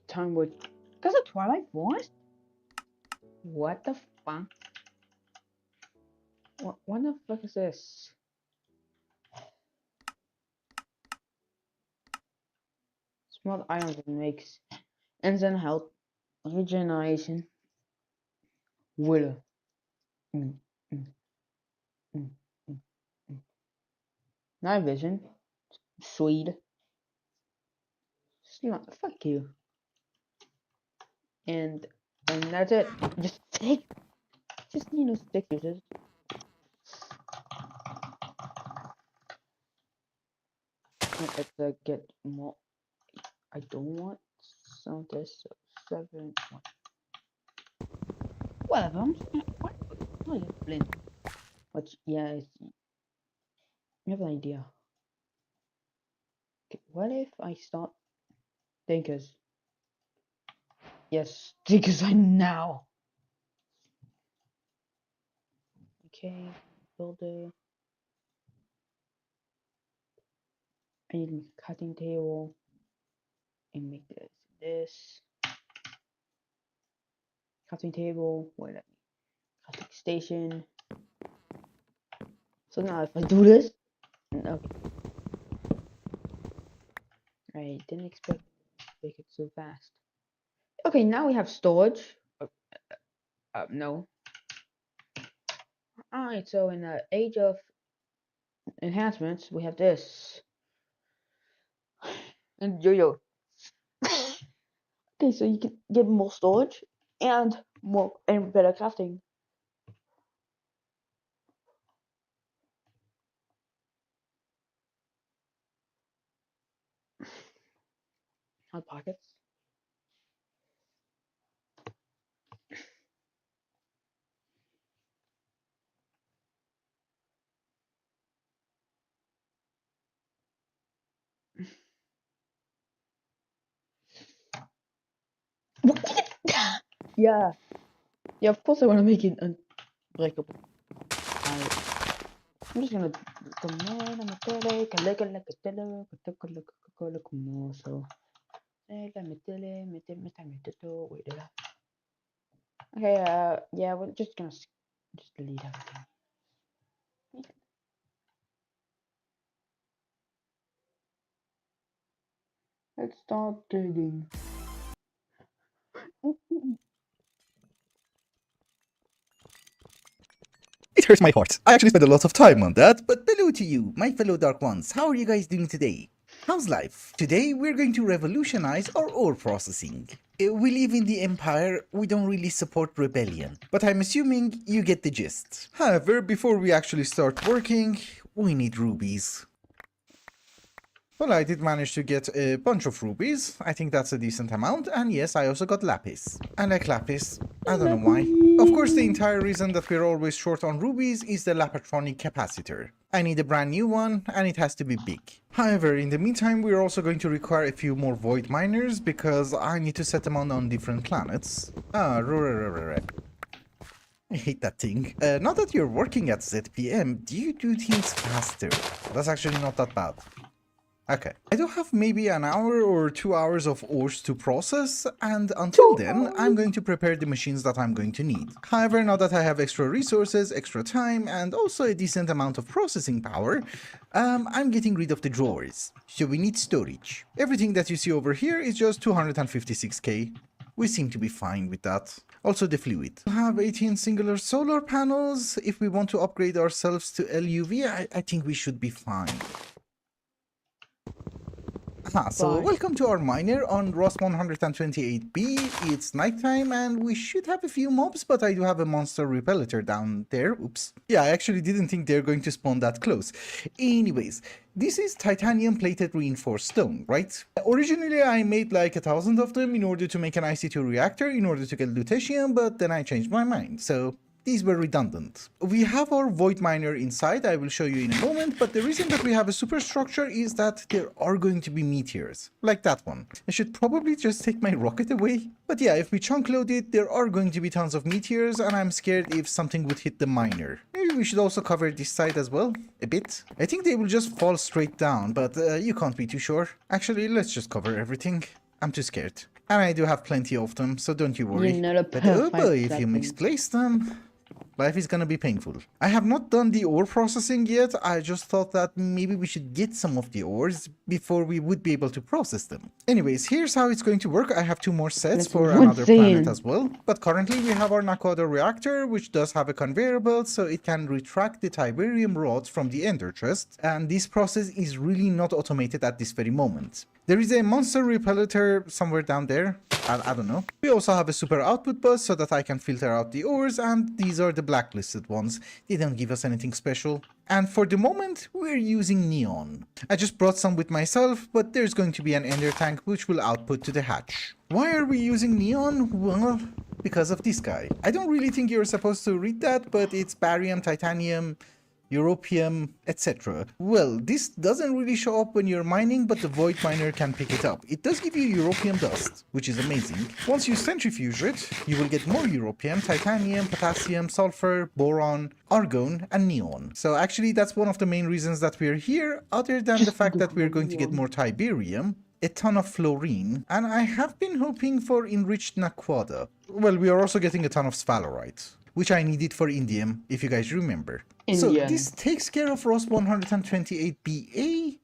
Time wood. Because of Twilight Forest? What the fuck? What the fuck is this? Small items that makes instant health, regeneration, willow. Night vision, sweet. Fuck you. And that's it. Just stick users. Let's get more. I don't want some of this. So 7. Whatever. What? Oh, yeah, blend. But yeah, you have an idea. Okay, what if I start thinkers? Yes, thinkers right now. Okay, builder. I need to make a cutting table and make this cutting table. Wait, cutting station. So now if I do this, okay. I didn't expect to make it so fast. Okay, now we have storage. No. Alright, so in the age of enhancements, we have this. And yo-yo. Okay, so you can get more storage and better crafting. Hot pockets. Yeah, of course I want to make it unbreakable. I'm just gonna Okay, yeah, we're just gonna just delete everything. Let's start digging. It hurts my heart. I actually spent a lot of time on that, but hello to you, my fellow Dark Ones. How are you guys doing today? How's life? Today we're going to revolutionize our ore processing. We live in the Empire, we don't really support rebellion, but I'm assuming you get the gist. However, before we actually start working, we need rubies. Well, I did manage to get a bunch of rubies. I think that's a decent amount. And yes, I also got lapis. I like lapis. I don't know why. Of course, the entire reason that we're always short on rubies is the Lapatronic capacitor. I need a brand new one, and it has to be big. However, in the meantime, we're also going to require a few more void miners because I need to set them on different planets. I hate that thing. Now that you're working at ZPM, do you do things faster? That's actually not that bad. Okay, I do have maybe an hour or 2 hours of ores to process, and until then, I'm going to prepare the machines that I'm going to need. However, now that I have extra resources, extra time, and also a decent amount of processing power, I'm getting rid of the drawers. So we need storage. Everything that you see over here is just 256k. We seem to be fine with that. Also the fluid. We have 18 singular solar panels. If we want to upgrade ourselves to LUV, I think we should be fine. So welcome to our miner on Ross 128B. It's nighttime and we should have a few mobs, but I do have a monster repellator down there. Oops. Yeah, I actually didn't think they're going to spawn that close. Anyways, this is titanium plated reinforced stone, right? Originally I made like 1,000 of them in order to make an IC2 reactor in order to get lutetium, but then I changed my mind, so these were redundant. We have our void miner inside, I will show you in a moment, but the reason that we have a superstructure is that there are going to be meteors, like that one. I should probably just take my rocket away. But yeah, if we chunk load it, there are going to be tons of meteors, and I'm scared if something would hit the miner. Maybe we should also cover this side as well, a bit. I think they will just fall straight down, but you can't be too sure. Actually, let's just cover everything. I'm too scared. And I do have plenty of them, so don't you worry. But oh boy, if you misplace them, life is gonna be painful. I have not done the ore processing yet. I just thought that maybe we should get some of the ores before we would be able to process them. Anyways, here's how it's going to work. I have 2 more sets for another planet as well. But currently we have our Nakoda reactor, which does have a conveyor belt, so it can retract the Tiberium rods from the ender chest. And this process is really not automated at this very moment. There is a monster repellator somewhere down there. I don't know. We also have a super output bus so that I can filter out the ores, and these are the blacklisted ones. They don't give us anything special. And for the moment, we're using neon. I just brought some with myself, but there's going to be an ender tank which will output to the hatch. Why are we using neon? Well, because of this guy. I don't really think you're supposed to read that, but it's barium, titanium, europium, etc. Well, this doesn't really show up when you're mining, but the void miner can pick it up. It does give you europium dust, which is amazing. Once you centrifuge it, you will get more europium, titanium, potassium, sulfur, boron, argon, and neon. So actually that's one of the main reasons that we're here, other than the fact that we're going to get more tiberium, a ton of fluorine, and I have been hoping for enriched naquada. Well, we are also getting a ton of sphalerite, which I needed for indium, if you guys remember. So this takes care of Ross 128BA,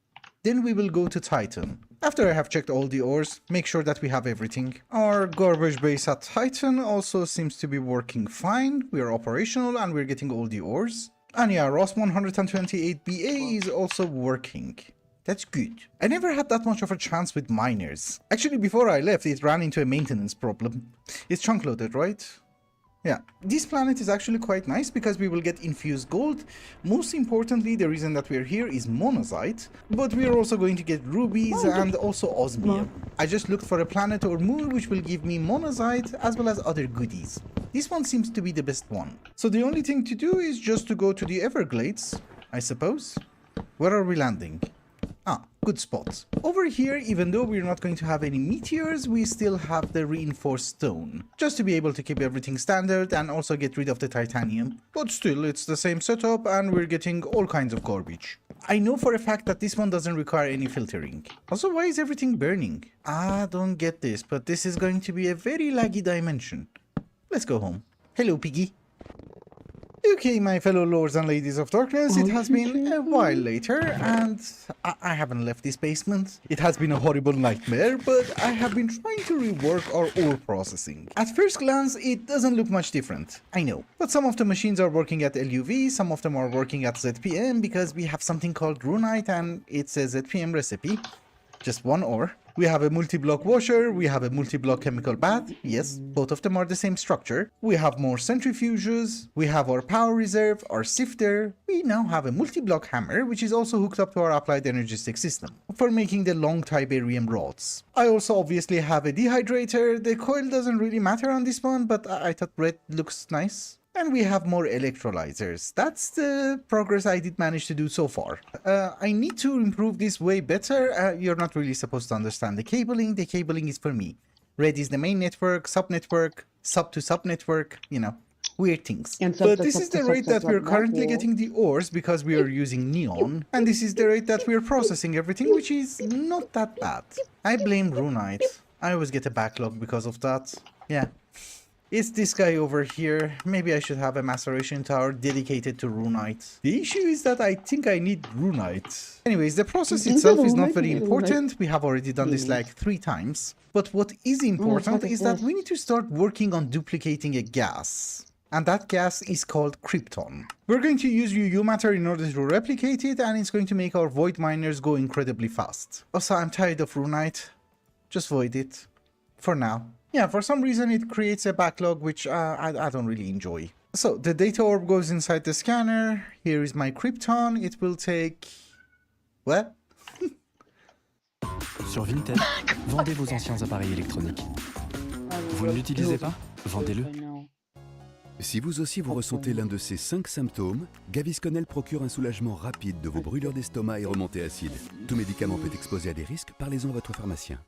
then we will go to Titan. After I have checked all the ores, make sure that we have everything. Our garbage base at Titan also seems to be working fine. We are operational and we're getting all the ores. And yeah, Ross 128BA is also working. That's good. I never had that much of a chance with miners. Actually, before I left, it ran into a maintenance problem. It's chunk loaded, right? Yeah, this planet is actually quite nice because we will get infused gold. Most importantly, the reason that we're here is monazite, but we're also going to get rubies and also osmium. I just looked for a planet or moon which will give me monazite as well as other goodies. This one seems to be the best one. So the only thing to do is just to go to the Everglades, I suppose. Where are we landing? Ah, good spot. Over here, even though we're not going to have any meteors, we still have the reinforced stone, just to be able to keep everything standard and also get rid of the titanium. But still, it's the same setup and we're getting all kinds of garbage. I know for a fact that this one doesn't require any filtering. Also, why is everything burning? I don't get this, but this is going to be a very laggy dimension. let's go home. Hello, Piggy. Okay, my fellow lords and ladies of darkness, it has been a while later, and I haven't left this basement. It has been a horrible nightmare, but I have been trying to rework our ore processing. At first glance, it doesn't look much different, I know. But some of the machines are working at LUV, some of them are working at ZPM, because we have something called Runite, and it's a ZPM recipe. Just one ore. We have a multi-block washer, we have a multi-block chemical bath, yes, both of them are the same structure. We have more centrifuges, we have our power reserve, our sifter, we now have a multi-block hammer, which is also hooked up to our applied energistic system, for making the long Tiberium rods. I also obviously have a dehydrator, the coil doesn't really matter on this one, but I thought red looks nice. And we have more electrolyzers. That's the progress I did manage to do so far. I need to improve this way better. You're not really supposed to understand the cabling. The cabling is for me. Red is the main network, sub-network, sub-to-sub-network, you know, weird things. But this is the rate that we're currently getting the ores because we are using neon. And this is the rate that we're processing everything, which is not that bad. I blame Runite. I always get a backlog because of that. Yeah. It's this guy over here. Maybe I should have a maceration tower dedicated to Runite. The issue is that I think I need Runite. Anyways, the process itself is not very important. We have already done this like 3 times. But what is important is that we need to start working on duplicating a gas. And that gas is called Krypton. We're going to use UU matter in order to replicate it, and it's going to make our void miners go incredibly fast. Also, I'm tired of Runite. Just void it. For now. Yeah, for some reason it creates a backlog which I don't really enjoy. So, the data orb goes inside the scanner. Here is my Krypton. It will take... What? Sur Vinted, vendez vos anciens appareils électroniques. Vous ne l'utilisez pas? Vendez-le. Si vous aussi vous ressentez l'un de ces 5 symptômes, Gavisconel procure un soulagement rapide de vos brûlures d'estomac et remontées acides. Tout médicament peut exposer à des risques, parlez-en à votre pharmacien.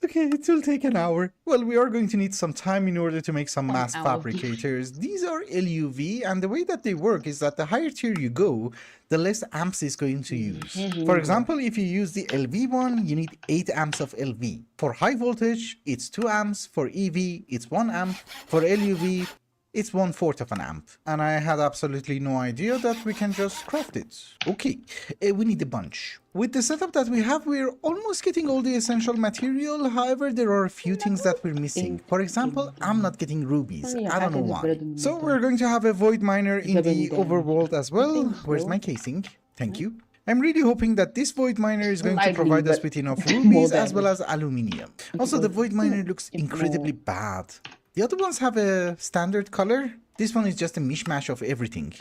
Okay, it will take an hour. Well, we are going to need some time in order to make some mass fabricators. These are LUV, and the way that they work is that the higher tier you go, the less amps it's going to use. For example, if you use the LV one, you need 8 amps of LV. For high voltage, it's 2 amps. For EV, it's 1 amp. For LUV, it's 1/4 of an amp. And I had absolutely no idea that we can just craft it. Okay, we need a bunch. With the setup that we have, we're almost getting all the essential material. However, there are a few things that we're missing. For example, I'm not getting rubies. I don't know why. So we're going to have a void miner in the overworld as well. Where's my casing? Thank you. I'm really hoping that this void miner is going to provide us with enough rubies as well as aluminium. Also, the void miner looks incredibly bad. The other ones have a standard color. This one is just a mishmash of everything.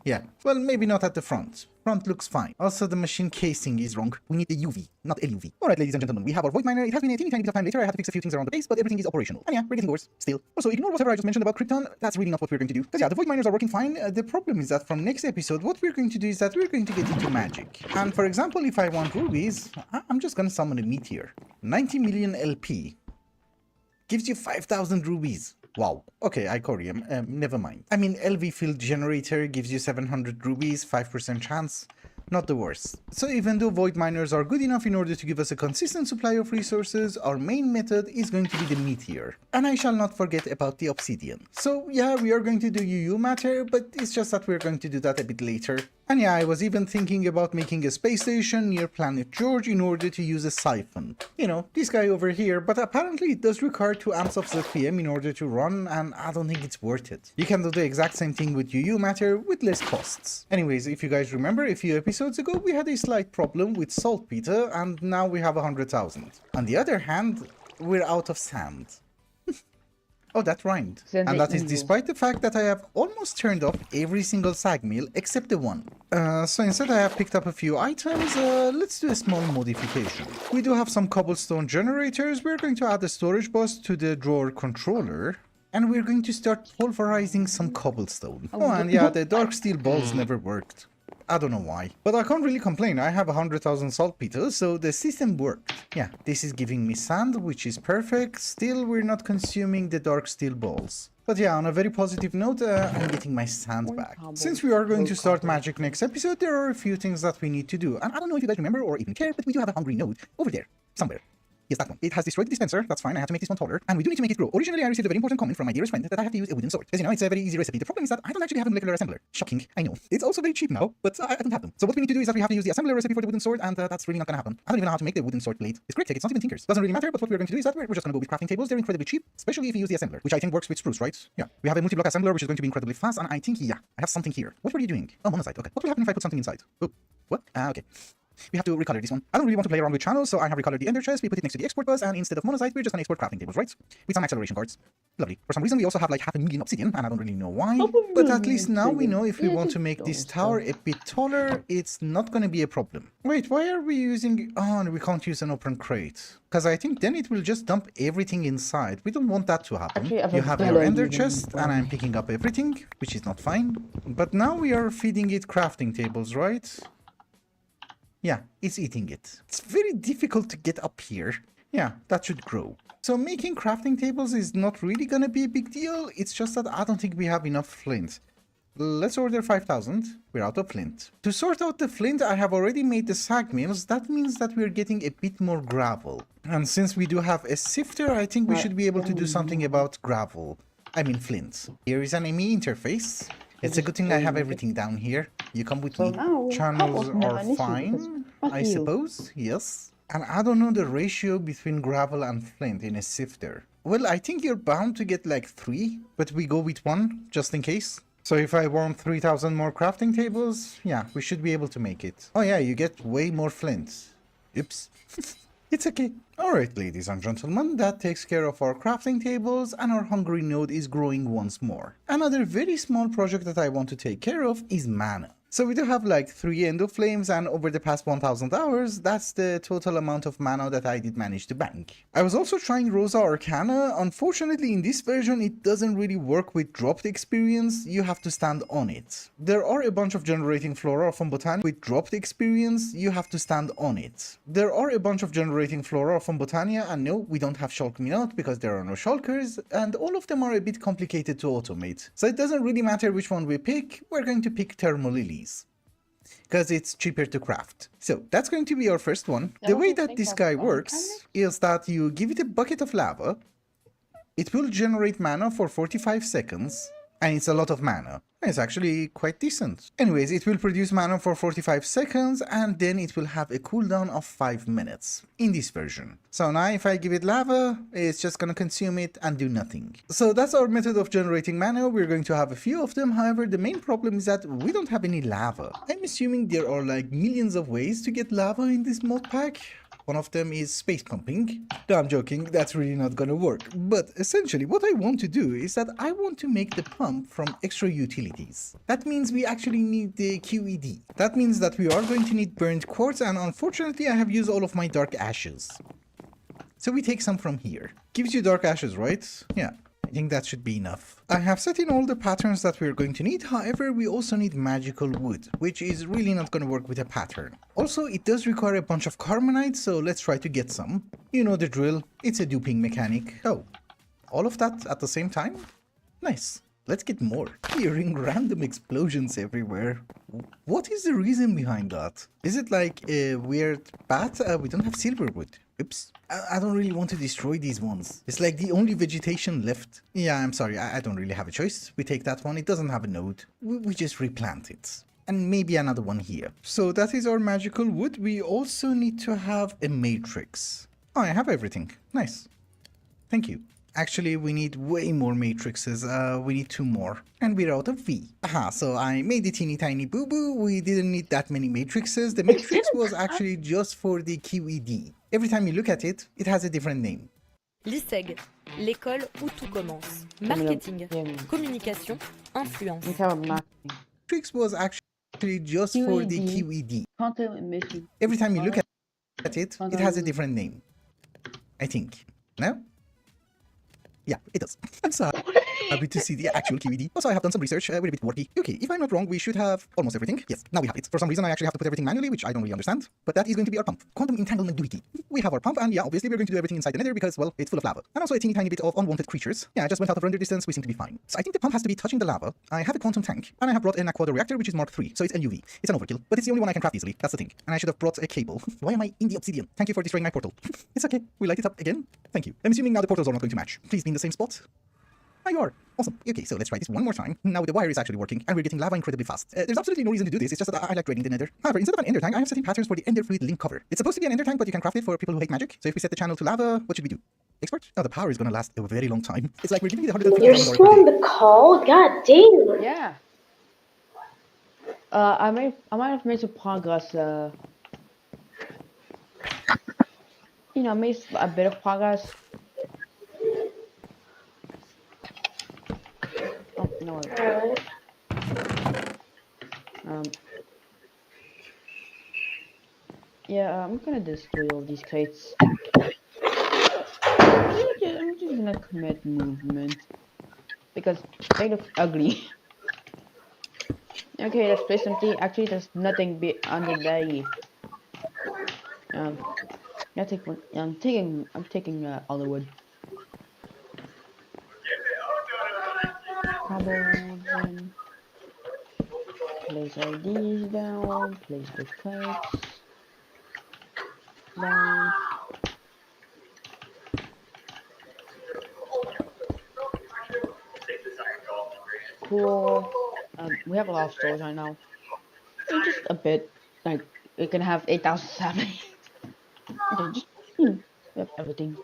Yeah, well, maybe not at the front. Front looks fine. Also, the machine casing is wrong. We need the UV, not LUV. Alright, ladies and gentlemen, we have our void miner. It has been a teeny tiny bit of time later. I had to fix a few things around the base, but everything is operational. And yeah, we're getting ores still. Also, ignore whatever I just mentioned about Krypton. That's really not what we're going to do. Because yeah, the void miners are working fine. The problem is that from next episode, what we're going to do is that we're going to get into magic. And for example, if I want rubies, I'm just going to summon a meteor. 90 million LP. Gives you 5,000 rubies. Wow. Okay, Icorium. Never mind. I mean, LV field generator gives you 700 rubies, 5% chance. Not the worst. So even though void miners are good enough in order to give us a consistent supply of resources, our main method is going to be the meteor. And I shall not forget about the obsidian. So yeah, we are going to do UU matter, but it's just that we're going to do that a bit later. And yeah, I was even thinking about making a space station near Planet George in order to use a siphon. You know, this guy over here, but apparently it does require 2 amps of ZPM in order to run, and I don't think it's worth it. You can do the exact same thing with UU matter with less costs. Anyways, if you guys remember, a few episodes ago we had a slight problem with saltpeter, and now we have 100,000. On the other hand, we're out of sand. Oh, that rhymed. And that is despite the fact that I have almost turned off every single sag mill except the one. So instead I have picked up a few items. Let's do a small modification. We do have some cobblestone generators. We're going to add a storage bus to the drawer controller. And we're going to start pulverizing some cobblestone. Oh, and yeah, the dark steel balls never worked. I don't know why. But I can't really complain. I have 100,000 saltpeter, so the system worked. Yeah, this is giving me sand, which is perfect. Still, we're not consuming the dark steel balls. But yeah, on a very positive note, I'm getting my sand back. Since we are going to start magic next episode, there are a few things that we need to do. And I don't know if you guys remember or even care, but we do have a hungry node over there, somewhere. Yes, that one. It has destroyed the dispenser. That's fine. I have to make this one taller. And we do need to make it grow. Originally, I received a very important comment from my dearest friend that I have to use a wooden sword. As you know, it's a very easy recipe. The problem is that I don't actually have a molecular assembler. Shocking, I know. It's also very cheap now, but I don't have them. So what we need to do is that we have to use the assembler recipe for the wooden sword, and that's really not going to happen. I don't even know how to make the wooden sword blade. It's Cryptic. It's not even Tinkers. Doesn't really matter, but what we're going to do is that we're just going to go with crafting tables. They're incredibly cheap, especially if you use the assembler, which I think works with spruce, right? Yeah. We have a multi-block assembler, which is going to be incredibly fast, and I think, yeah, I have something here. What were you doing? Oh, monazite. Okay. What will happen if I put something inside? Oh, what? Okay. We have to recolor this one. I don't really want to play around with channels, so I have recolored the ender chest. We put it next to the export bus, and instead of monazite, we're just gonna export crafting tables, right? With some acceleration cards. Lovely. For some reason, we also have like 500,000 obsidian, and I don't really know why. But at least now we know if we want to make this tower a bit taller, it's not gonna be a problem. Wait, why are we using... Oh, we can't use an open crate. Because I think then it will just dump everything inside. We don't want that to happen. Actually, You have your ender chest, and I'm picking up everything, which is not fine. But now we are feeding it crafting tables, right? Yeah, it's eating it. It's very difficult to get up here. Yeah, that should grow. So making crafting tables is not really gonna be a big deal. It's just that I don't think we have enough flint. Let's order 5,000. We're out of flint. To sort out the flint, I have already made the sag mills. That means that we're getting a bit more gravel. And since we do have a sifter, I think we should be able to do something about gravel. I mean flint. Here is an ME interface. It's a good thing I have everything down here. You come with me. Channels are fine, I suppose. Yes. And I don't know the ratio between gravel and flint in a sifter. Well, I think you're bound to get like 3, but we go with 1 just in case. So if I want 3,000 more crafting tables, yeah, we should be able to make it. Oh yeah, you get way more flint. Oops. It's okay. Alright, ladies and gentlemen, that takes care of our crafting tables, and our hungry node is growing once more. Another very small project that I want to take care of is mana. So we do have like 3 endo flames, and over the past 1000 hours, that's the total amount of mana that I did manage to bank. I was also trying Rosa Arcana. Unfortunately, in this version, it doesn't really work with dropped experience. You have to stand on it. There are a bunch of generating flora from Botania with dropped experience. You have to stand on it. There are a bunch of generating flora from Botania, and no, we don't have Shulk Minot because there are no shulkers, and all of them are a bit complicated to automate. So it doesn't really matter which one we pick. We're going to pick Thermolilies, because it's cheaper to craft. So that's going to be our first one. The way that this guy works is that you give it a bucket of lava, it will generate mana for 45 seconds, and it's a lot of mana. It's actually quite decent. Anyways, it will produce mana for 45 seconds, and then it will have a cooldown of 5 minutes in this version. So now if I give it lava, it's just gonna consume it and do nothing. So that's our method of generating mana. We're going to have a few of them. However, the main problem is that we don't have any lava. I'm assuming there are like millions of ways to get lava in this mod pack. One of them is space pumping. No, I'm joking, that's really not gonna work. But essentially what I want to do is that I want to make the pump from extra utilities. That means we actually need the QED. That means that we are going to need burnt quartz, and unfortunately I have used all of my dark ashes. So we take some from here. Gives you dark ashes, right? Yeah. I think that should be enough. I have set in all the patterns that we're going to need. However, we also need magical wood, which is really not going to work with a pattern. Also, it does require a bunch of carbonite, so let's try to get some. You know the drill. It's a duping mechanic. Oh, all of that at the same time? Nice. Let's get more. Hearing random explosions everywhere. What is the reason behind that? Is it like a weird bat? We don't have silver wood. Oops. I don't really want to destroy these ones. It's like the only vegetation left. Yeah, I'm sorry. I don't really have a choice. We take that one. It doesn't have a node. We just replant it. And maybe another one here. So that is our magical wood. We also need to have a matrix. Oh, I have everything. Nice. Thank you. Actually, we need way more matrices. We need 2 more. And we're out of V. Aha, so I made a teeny tiny boo-boo. We didn't need that many matrices. The matrix was actually just for the QED. Every time you look at it, it has a different name. L'ISEG, l'école où tout commence. Marketing, communication, influence. Matrix was actually just for the QED. Every time you look at it, it has a different name. I think. No? Yeah, it does. I'm sorry. Happy to see the actual QED. Also, I have done some research, we're a bit quirky. Okay, if I'm not wrong, we should have almost everything. Yes, now we have it. For some reason, I actually have to put everything manually, which I don't really understand. But that is going to be our pump. Quantum entanglement doohickey. We have our pump, and yeah, obviously we're going to do everything inside the nether because, well, it's full of lava. And also a teeny tiny bit of unwanted creatures. Yeah, I just went out of render distance, we seem to be fine. So I think the pump has to be touching the lava. I have a quantum tank, and I have brought an aquatic reactor, which is Mark III, so it's NUV. It's an overkill, but it's the only one I can craft easily. That's the thing. And I should have brought a cable. Why am I in the obsidian? Thank you for destroying my portal. It's okay. We light it up again. Thank you. I'm assuming now the portals are not going to match. Please be in the same spot. There you are. Awesome. Okay, so let's try this one more time. Now the wire is actually working, and we're getting lava incredibly fast. There's absolutely no reason to do this, it's just that I like grading the nether. However, instead of an ender tank, I have setting patterns for the ender fluid link cover. It's supposed to be an ender tank, but you can craft it for people who hate magic. So if we set the channel to lava, what should we do? Expert? Oh, the power is gonna last a very long time. It's like we're giving it 150. You're still on the call? God dang. Yeah. I might have made some progress. You know, made a bit of progress. Oh no. Yeah, I'm gonna destroy all these crates. I'm just gonna commit movement because they look ugly. Okay, let's place something. Actually, there's nothing under the. I take one. I'm taking all the wood. Cobble. Place all these down. Place the crates down. Cool. We have a lot of stores right now. Just a bit. Like we can have 8,000 okay, just we have everything.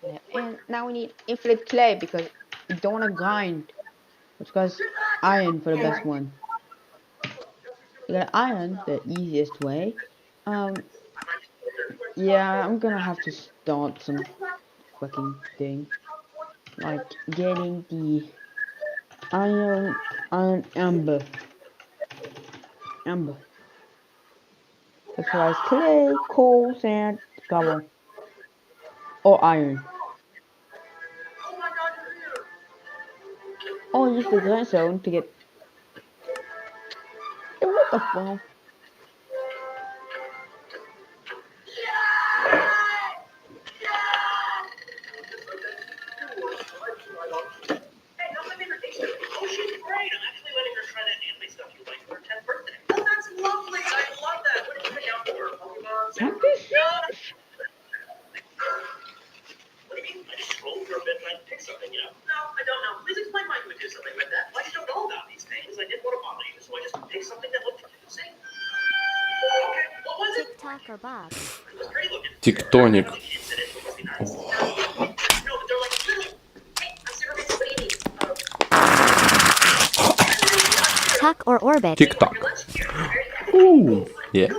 Yeah. And now we need infinite clay because we don't want to grind. It's because iron for the best one. You got iron, the easiest way. Yeah, I'm gonna have to start some fucking thing. Like getting the iron amber. As far as clay, coal, sand, cobble, or iron. Or use the grindstone to get. What the fuck? Тектоник. Tuck or orbit. Тик-так. Ooh, yeah.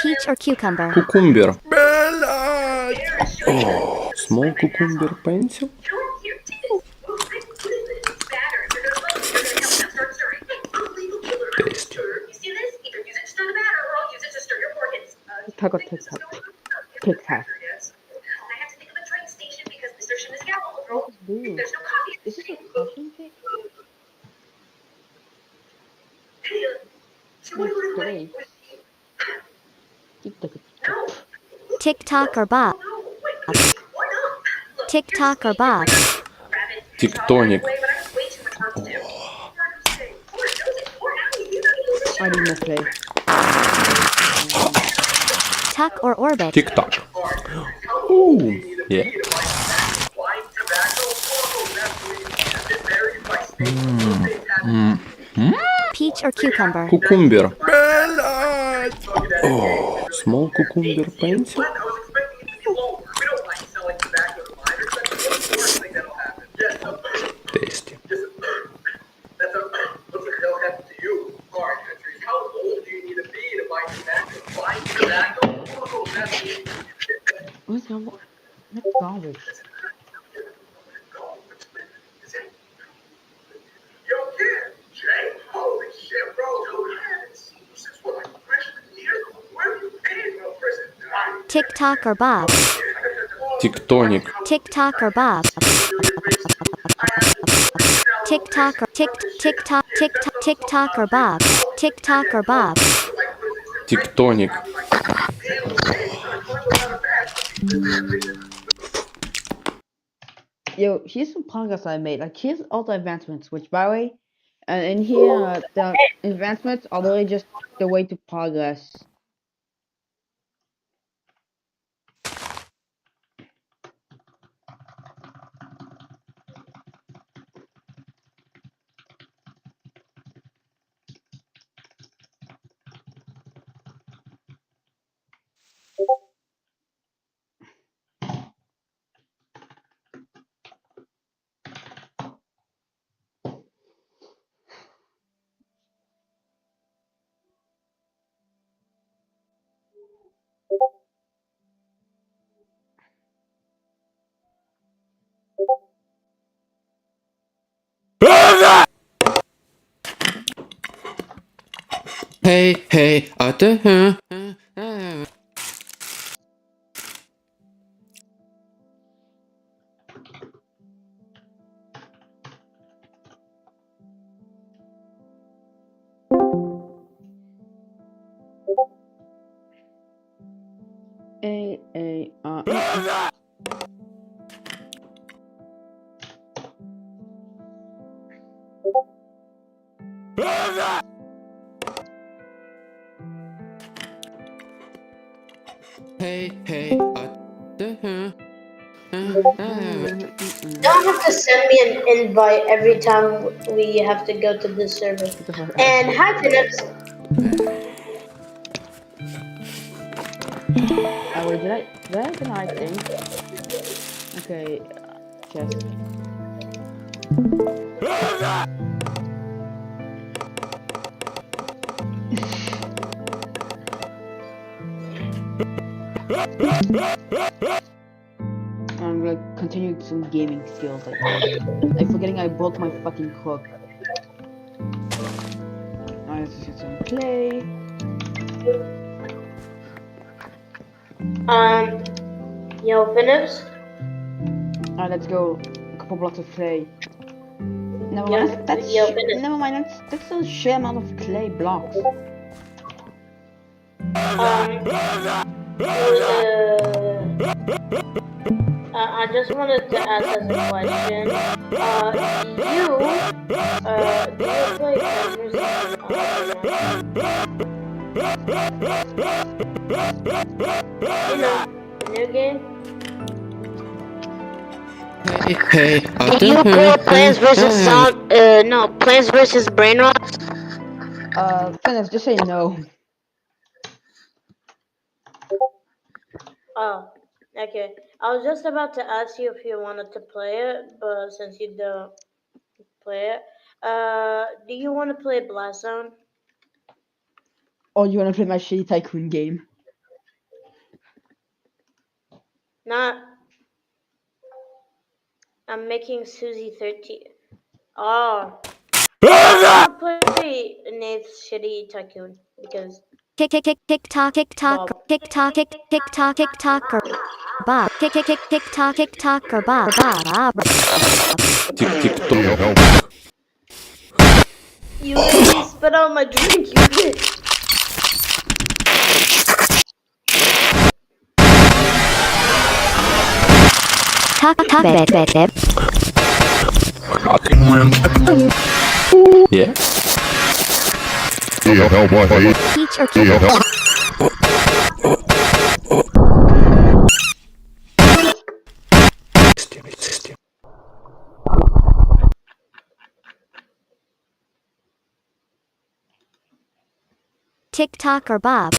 Peach or cucumber. Кукумбер. Oh, small cucumber pencil. Tasty. TikTok. Dude, is this a cushion pick? TikTok or Bob. TikTok or Bob. Тектоник. I need more clay. Tuck or orbit. Тик-так. Ooh, yeah. Peach or cucumber. Кукумбер. Oh, small cucumber pencil. Tasty. What's garbage? Holy shit, bro. Since what, like freshman year? Where have you been? No, prison. TikTok or Bob. Tectonic. TikTok or Bob. TikTok or TikTok or Bob. TikTok or Bob. Tectonic. Yo, here's some progress I made. Like, here's all the advancements, which, by the way, and in here, the advancements are literally just the way to progress. Hey, hey, Hey, hey, Don't have to send me an invite every time we have to go to this server. And hi, Phillips. Wait, did I the right thing? Okay, chest. I'm gonna continue some gaming skills. Like forgetting I broke my fucking crook. Alright, let's get some clay. Yo, Phillips. Alright, let's go. A couple blocks of clay. Never Yeah, mind. Never mind. That's a sheer amount of clay blocks. I just wanted to ask as a question. Do you play new game? hey, Do you play Plants vs. Plants vs. Brainrots? Finish, just say no. Oh, okay. I was just about to ask you if you wanted to play it, but since you don't play it, do you want to play Blast Zone? Or you wanna play my shitty tycoon game? Not. I'm making Susie 13. Oh. I want to play Nate's shitty tycoon because. TikTok or Bob. TikTok or Bob. You literally spit out my drink, you bitch. Yeah. Peach or cucumber. TikTok or Bob.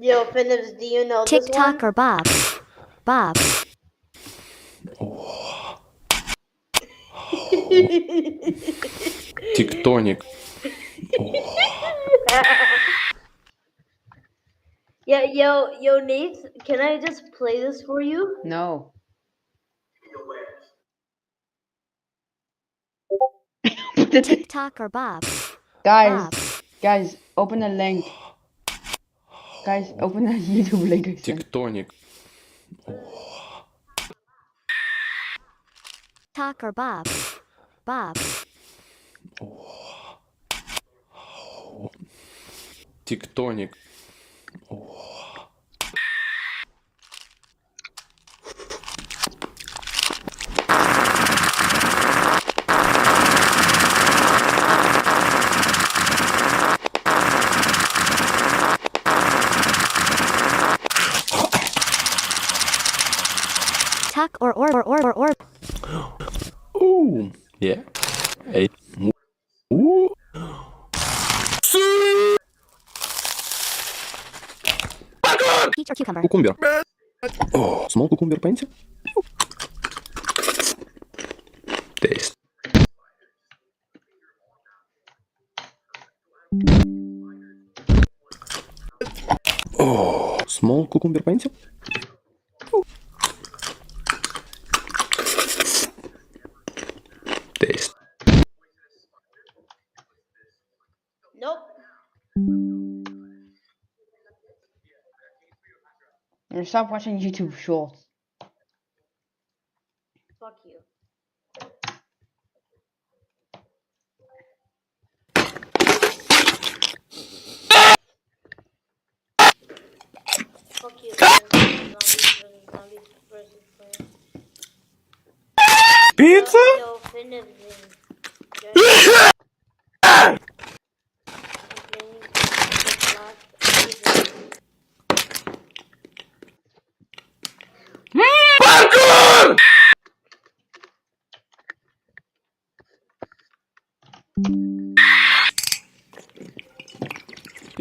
Yo, Phillips, do you know TikTok this one? or Bob. Bob. Tectonic. Yeah, yo, Nate, can I just play this for you? No. TikTok or Bob. Guys, open a link. Guys, open a YouTube link. Tectonic. TikTok or Bob? Bob. Tectonic. Tuck or. Ooh, yeah. Hey. Ooh. Peach or cucumber? Cucumber. Oh, small cucumber paint. Taste. Oh, small cucumber paint. Taste. Nope. Stop watching YouTube shorts. Fuck you. Fuck you. Pizza?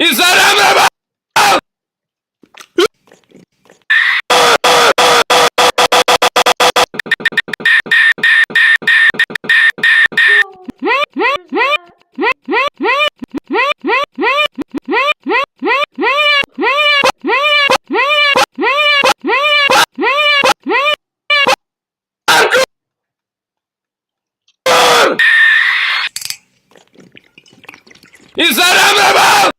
Is that Is that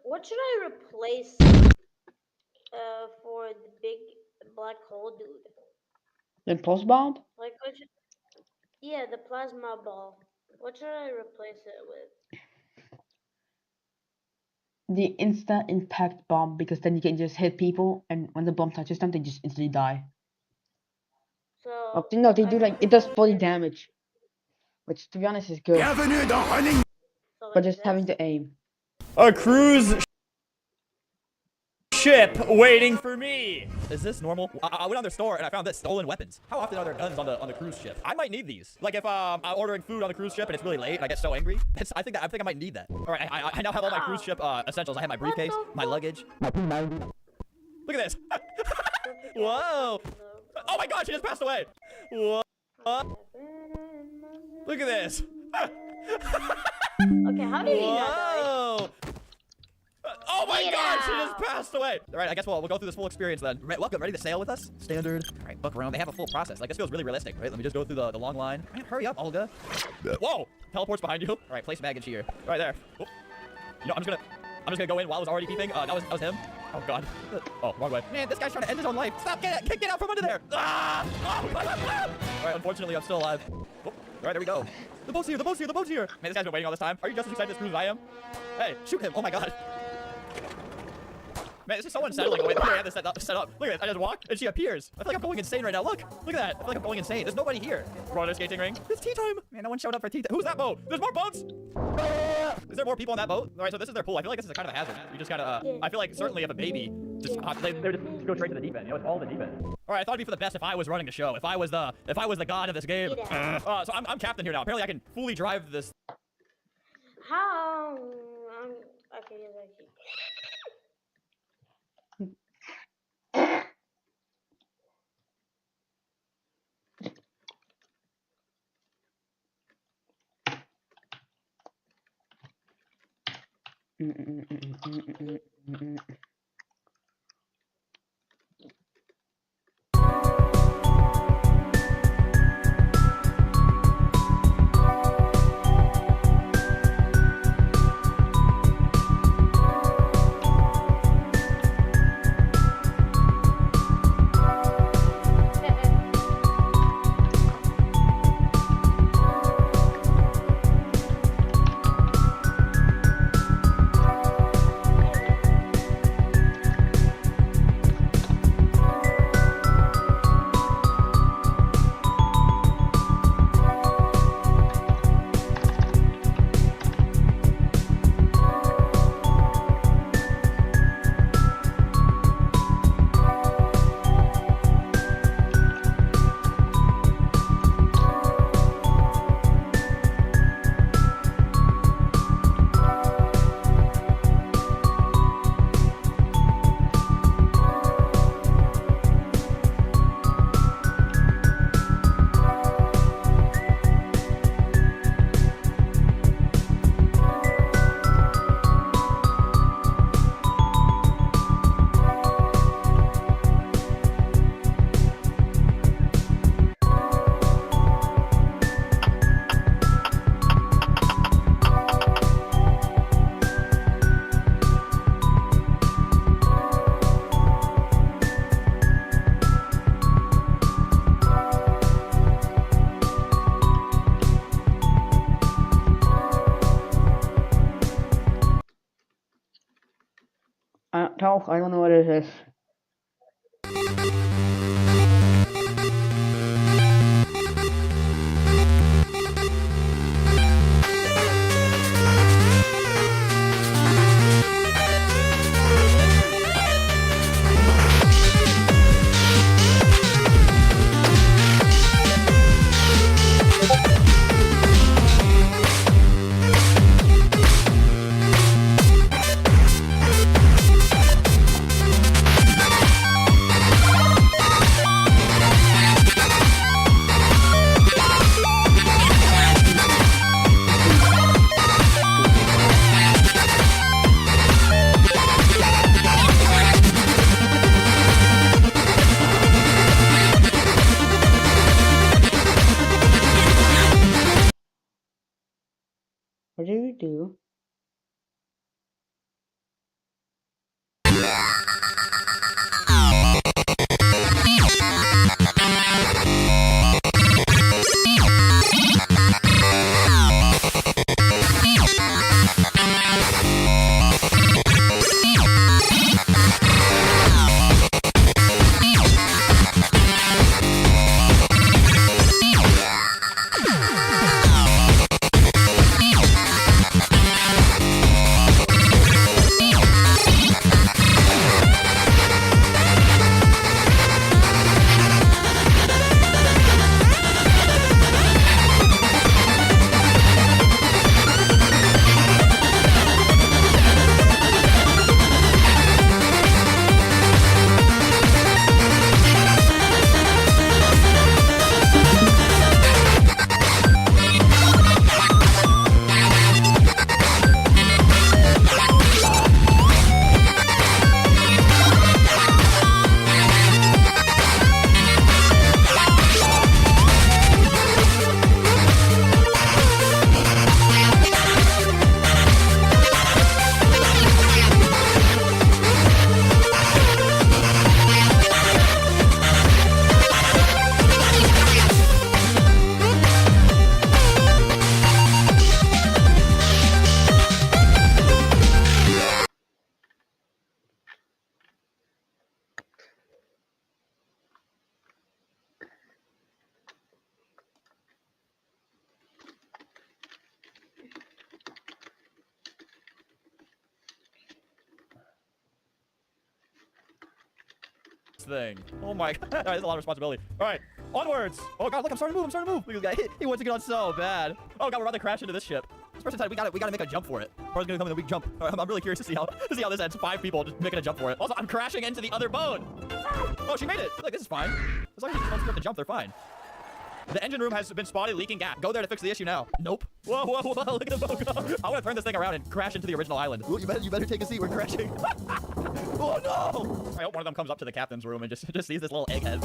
What should I replace for the big black hole dude? The pulse bomb? Like yeah, the plasma ball. What should I replace it with? The instant impact bomb, because then you can just hit people, and when the bomb touches them, they just instantly die. So no, they do it does 40 damage, which to be honest is good. But just having to aim. A cruise ship waiting for me. Is this normal? I went on their store and I found this stolen weapons. How often are there guns on the cruise ship? I might need these. Like if I'm ordering food on the cruise ship and it's really late and I get so angry. I think I might need that. All right, I now have all my cruise ship essentials. I have my briefcase, my luggage, my P90. Look at this. Whoa. Oh my God, she just passed away. What? Look at this. Okay, how did he not die? Oh my God, she just passed away. All right, I guess we'll go through this full experience then. Welcome, ready to sail with us? Standard. All right, book around. They have a full process. Like, this feels really realistic, right? Let me just go through the long line. Man, hurry up, Olga. Whoa, teleports behind you. All right, place baggage here. Right there. Oh. You know, I'm just gonna go in while I was already peeping. That was him. Oh God. Oh, wrong way. Man, this guy's trying to end his own life. Stop! Get out from under there. Ah! Oh. All right, unfortunately, I'm still alive. Oh. All right, there we go. The boat's here. The boat's here. The boat's here. Man, this guy's been waiting all this time. Are you just as excited to cruise as I am? Hey, shoot him. Oh my God. Man, this is so unsettling the way that I have this set up. Look at this. I just walk and she appears. I feel like I'm going insane right now. Look at that. I feel like I'm going insane. There's nobody here. Roller skating ring. It's tea time. Man, no one showed up for tea time. Who's that boat? There's more boats. Is there more people on that boat? All right, so this is their pool. I feel like this is kind of a hazard. You just gotta. I feel like certainly if a baby just they just go straight to the deep end. You know, it's all the deep end. All right, I thought it'd be for the best if I was running the show. If I was the god of this game. So I'm captain here now. Apparently I can fully drive this. How? Okay, yes, I see. Talk, I don't know what it is. What did we do? Thing. Oh my god, that's a lot of responsibility. Alright, onwards! Oh god, look, I'm starting to move, Look at this guy, he wants to get on so bad. Oh god, we're about to crash into this ship. This person said we gotta make a jump for it. Or it's gonna come in a big jump. Right, I'm really curious to see how this ends. 5 people just making a jump for it. Also, I'm crashing into the other boat! Oh, she made it! Look, this is fine. As long as you don't skip the jump, they're fine. The engine room has been spotted leaking gas. Go there to fix the issue now. Nope. Whoa, whoa, whoa, look at the boat go. I want to turn this thing around and crash into the original island. Ooh, you better take a seat. We're crashing. Oh no! I hope one of them comes up to the captain's room and just sees this little egghead.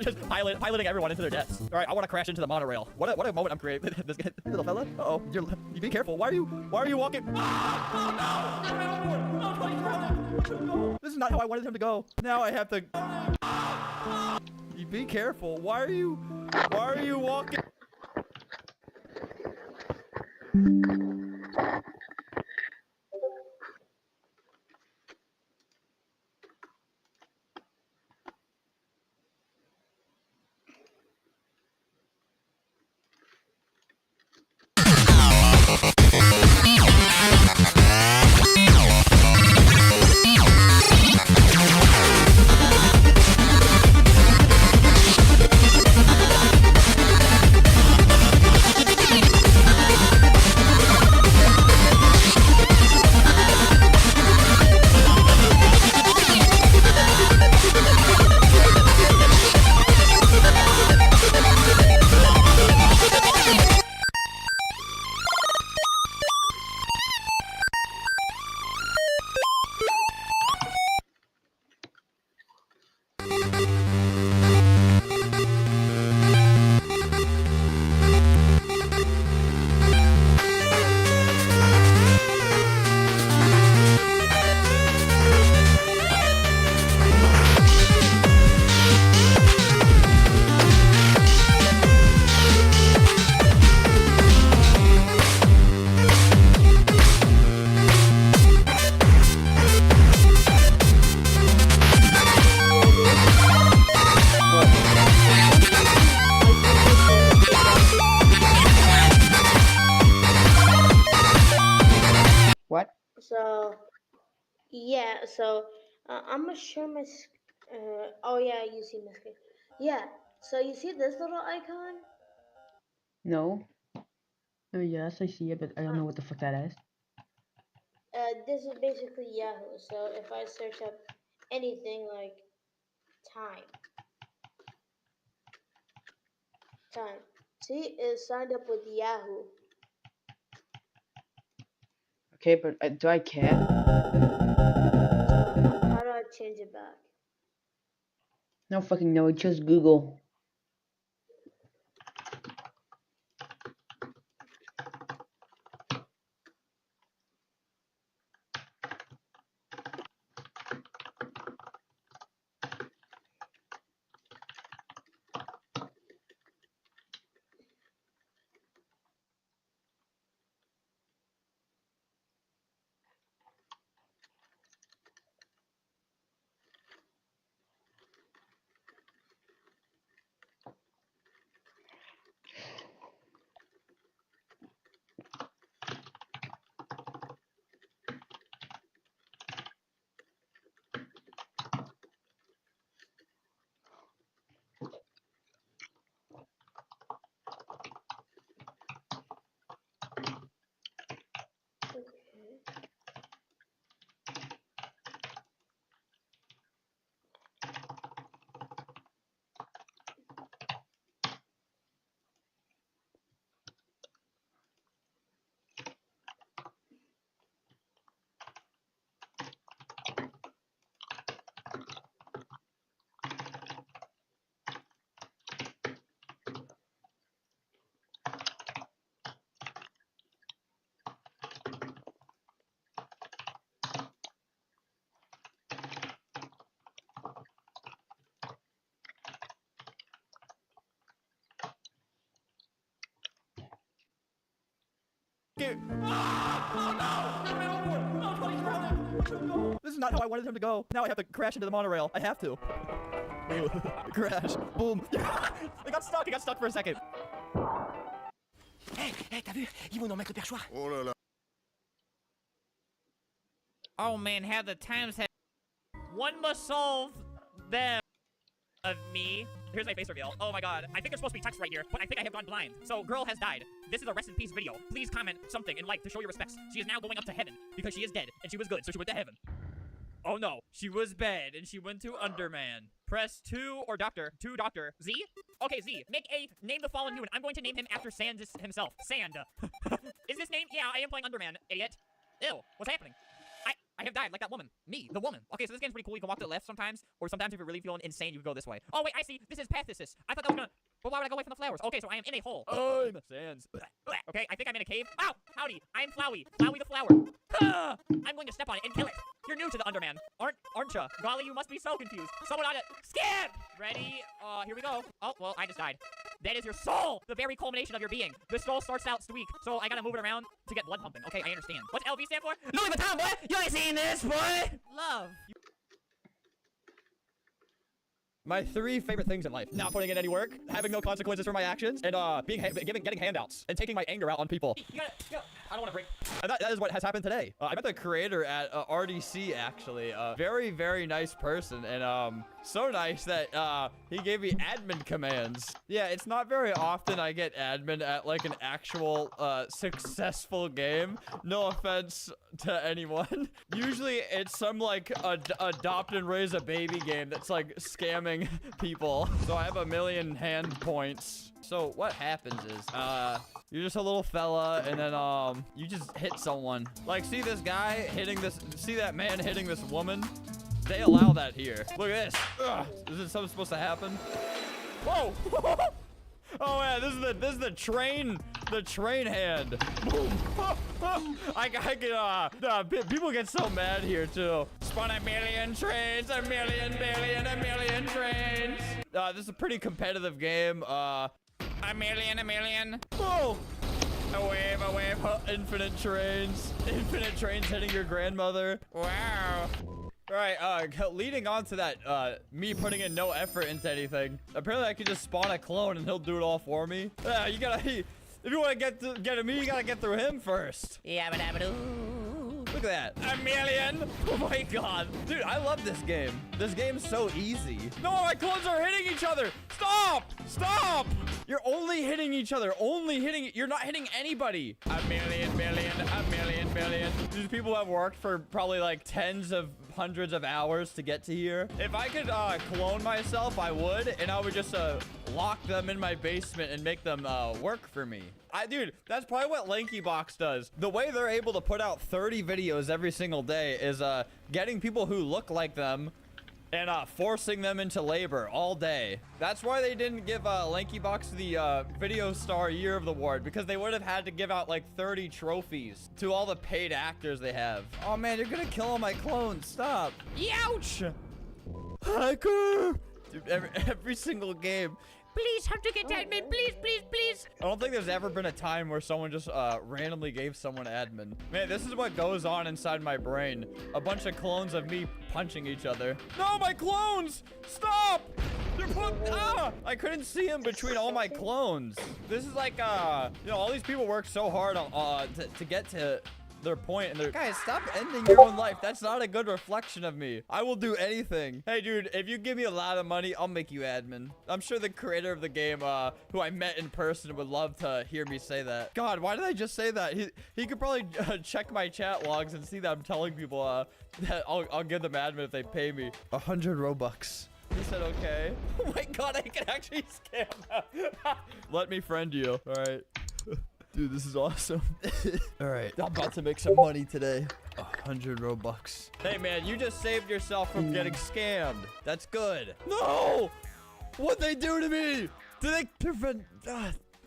just piloting everyone into their deaths. All right, I want to crash into the monorail. What a moment I'm creating. This guy, little fella. Uh-oh, you be careful. Why are you walking? Oh no! This is not how I wanted him to go. Now I have to. You be careful. Why are you walking? So yeah, so I'm gonna share my. Oh yeah, you see my screen. Yeah. So you see this little icon? No. Oh yes, I see it, but I don't know what the fuck that is. This is basically Yahoo. So if I search up anything like time, see, it's signed up with Yahoo. Okay, but do I care? So how do I change it back? No fucking no, just Google. This is not how I wanted him to go. Now I have to crash into the monorail. I have to. Crash. Boom. I got stuck. I got stuck for a second. Hey, t'as vu? Ils vont nous mettre le perchoir. Oh là là. Oh man, how the times have. One must solve them. Of me. Here's my face reveal. Oh my god. I think there's supposed to be text right here, but I think I have gone blind. So, girl has died. This is a rest in peace video. Please comment something and like to show your respects. She is now going up to heaven because she is dead and she was good, so she went to heaven. Oh no, she was bad and she went to Underman. Press 2 or Doctor. 2 Doctor. Z? Okay, Z. Name the fallen human. I'm going to name him after Sand himself. Sand. Is this name? Yeah, I am playing Underman, idiot. Ew, what's happening? I have died like that woman. Me, the woman. Okay, so this game's pretty cool. You can walk to the left sometimes, or sometimes if you're really feeling insane, you can go this way. Oh, wait, I see. This is Pathesis. I thought that was gonna... But why would I go away from the flowers? Okay, so I am in a hole. Oh, in the sands. Okay, I think I'm in a cave. Ow! Howdy. I'm Flowey. Flowey the flower. I'm going to step on it and kill it. You're new to the Underman. Aren't ya? Golly, you must be so confused. Someone ought to... Skip! Ready? Here we go. Oh, well, I just died. That is your soul! The very culmination of your being. The soul starts out weak, so I gotta move it around to get blood pumping. Okay, I understand. What's LV stand for? Louis Vuitton, boy! You ain't seen this, boy! Love. My 3 favorite things in life: not putting in any work, having no consequences for my actions, and getting handouts and taking my anger out on people. You gotta, I don't want to break. And that is what has happened today. I met the creator at RDC, actually. Very, very nice person, and so nice that he gave me admin commands. Yeah, it's not very often I get admin at like an actual successful game. No offense to anyone. Usually it's some like adopt and raise a baby game that's like scamming people. So I have 1 million hand points. So what happens is, you're just a little fella, and then, you just hit someone. Like, see this guy hitting this, see that man hitting this woman? They allow that here. Look at this. Ugh. Is this something supposed to happen? Whoa! Oh yeah, this is the train hand. Boom. I can, people get so mad here too. Spawn 1 million trains, 1 million, billion, 1 million trains. This is a pretty competitive game. 1 million. Oh! A wave, infinite trains hitting your grandmother. Wow. Alright, leading on to that, me putting in no effort into anything. Apparently I can just spawn a clone and he'll do it all for me. Yeah, you gotta, if you want to get to me, you gotta get through him first. Yabba-dabba-doo. Look at that. A million. Oh my god. Dude, I love this game. This game's so easy. No, my clones are hitting each other. Stop. Stop. You're only hitting each other. You're not hitting anybody. A million, million. These people have worked for probably like tens of hundreds of hours to get to here. If I could clone myself, I would, and I would just lock them in my basement and make them work for me. Dude, that's probably what LankyBox does. The way they're able to put out 30 videos every single day is getting people who look like them and forcing them into labor all day. That's why they didn't give LankyBox the Video Star Year of the Award, because they would have had to give out like 30 trophies to all the paid actors they have. Oh man, you're gonna kill all my clones. Stop. Youch! Hacker! Dude, every single game. Please have to get admin, please. I don't think there's ever been a time where someone just randomly gave someone admin. Man, this is what goes on inside my brain. A bunch of clones of me punching each other. No, my clones! Stop! I couldn't see him between all my clones. This is like, you know, all these people work so hard to get to their point, and guys, stop ending your own life. That's not a good reflection of me. I will do anything. Hey dude, if you give me a lot of money, I'll make you admin. I'm sure the creator of the game, who I met in person, would love to hear me say that. God, why did I just say that? He could probably check my chat logs and see that I'm telling people that I'll give them admin if they pay me 100 Robux. He said okay. Oh my god, I can actually scam them. Let me friend you. All right. Dude, this is awesome. All right, I'm about to make some money today. 100 Robux. Hey, man, you just saved yourself from getting scammed. That's good. No! What'd they do to me? Did they...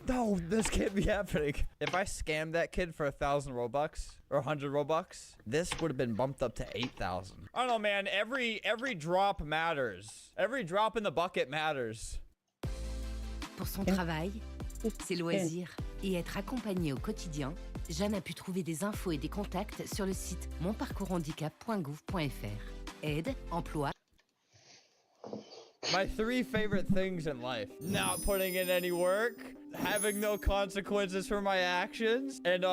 no, this can't be happening. If I scammed that kid for 1,000 Robux or 100 Robux, this would have been bumped up to 8,000. I don't know, man. Every drop matters. Every drop in the bucket matters. Pour son travail, ses loisirs et être accompagné au quotidien, Jeanne a pu trouver des infos et des contacts sur le site monparcourshandicap.gouv.fr. Aide, emploi. My 3 favorite things in life: not putting in any work, having no consequences for my actions, and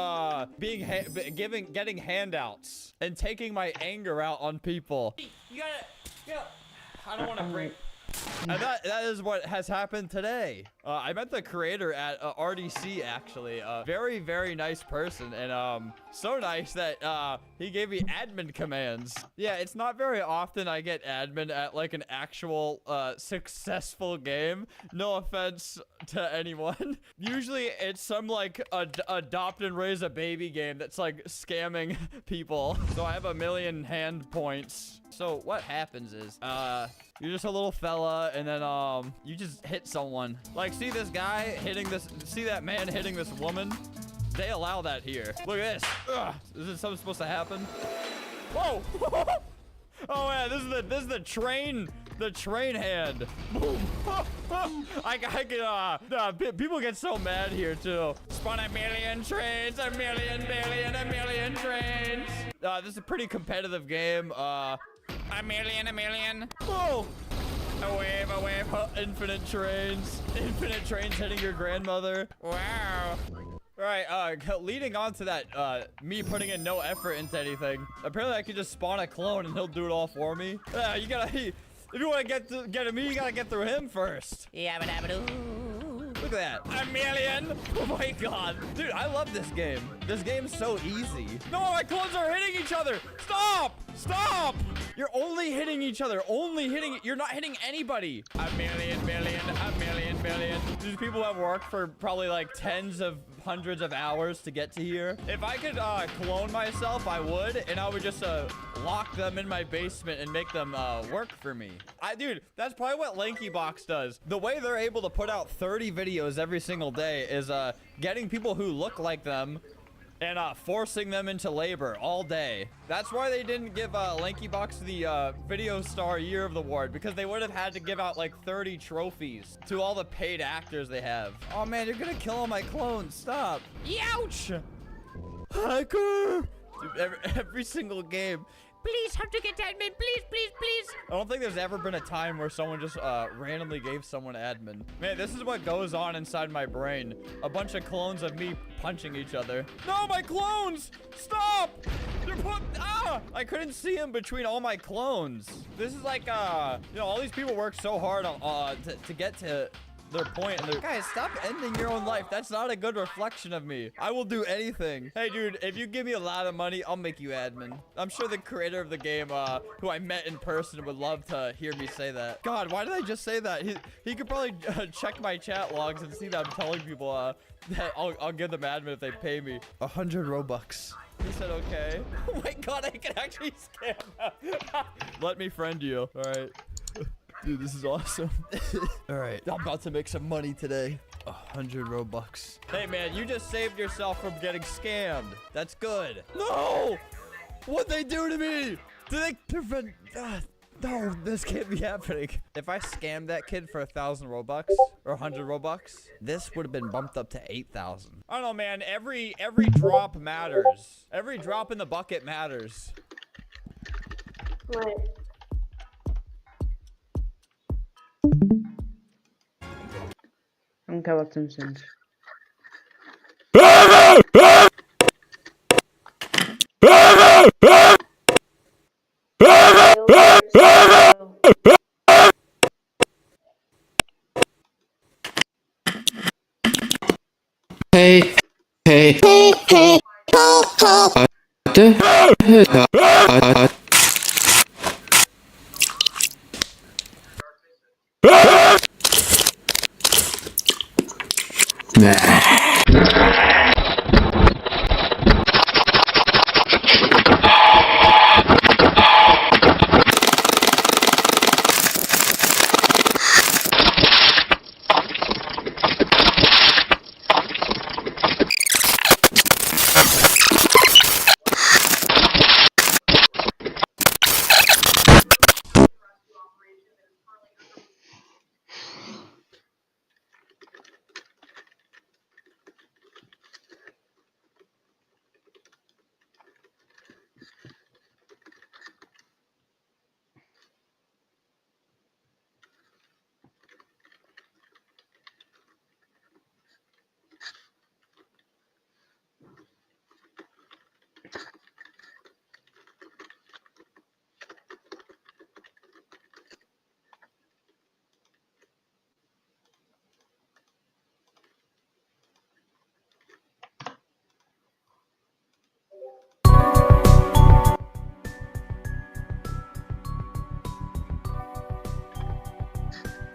getting handouts and taking my anger out on people. You gotta, I don't want to break. And that is what has happened today. I met the creator at RDC, actually. Very, very nice person. And so nice that he gave me admin commands. Yeah, it's not very often I get admin at like an actual successful game. No offense to anyone. Usually it's some like adopt and raise a baby game that's like scamming people. So I have 1 million hand points. So what happens is, you're just a little fella, and then you just hit someone. Like, see this guy hitting this? See that man hitting this woman? They allow that here. Look at this. Ugh. Is this something supposed to happen? Whoa! Oh man, this is the train hand. Boom! I can people get so mad here too. Spawn 1 million trains, 1 million, billion, 1 million trains. This is a pretty competitive game. 1 million. Whoa! A wave. Infinite trains hitting your grandmother. Wow. Right, leading on to that, me putting in no effort into anything. Apparently I could just spawn a clone and he'll do it all for me. You gotta, if you want to get to me, you gotta get through him first. Look at that. 1 million. Oh my god. Dude, I love this game. This game's so easy. No, my clones are hitting each other. Stop. You're only hitting each other. You're not hitting anybody. 1 million, billion. These people have worked for probably like tens of hundreds of hours to get to here. If I could clone myself, I would, and I would just lock them in my basement and make them work for me. Dude, that's probably what LankyBox does. The way they're able to put out 30 videos every single day is getting people who look like them and forcing them into labor all day. That's why they didn't give LankyBox the Video Star Year of the Award, because they would have had to give out like 30 trophies to all the paid actors they have. Oh man, you're gonna kill all my clones. Stop. Youch! Hacker! Dude, every single game. please, how to get admin, please, please, please. I don't think there's ever been a time where someone just randomly gave someone admin. Man, this is what goes on inside my brain. A bunch of clones of me punching each other. No, my clones! Stop! They're I couldn't see him between all my clones. This is like, you know, all these people work so hard to get to their point, and guys, stop ending your own life. That's not a good reflection of me. I will do anything. Hey, dude, if you give me a lot of money, I'll make you admin. I'm sure the creator of the game, who I met in person, would love to hear me say that. God, why did I just say that? He could probably check my chat logs and see that I'm telling people that I'll give them admin if they pay me 100 Robux. He said okay. Oh my God, I can actually scam them. Let me friend you. All right. Dude, this is awesome. All right, I'm about to make some money today. 100 Robux. Hey, man, you just saved yourself from getting scammed. That's good. No! What'd they do to me? Did they prevent... no, this can't be happening. If I scammed that kid for 1,000 Robux or 100 Robux, this would have been bumped up to 8,000. I don't know, man. Every drop matters. Every drop in the bucket matters. Right. I'm Carl Simpsons.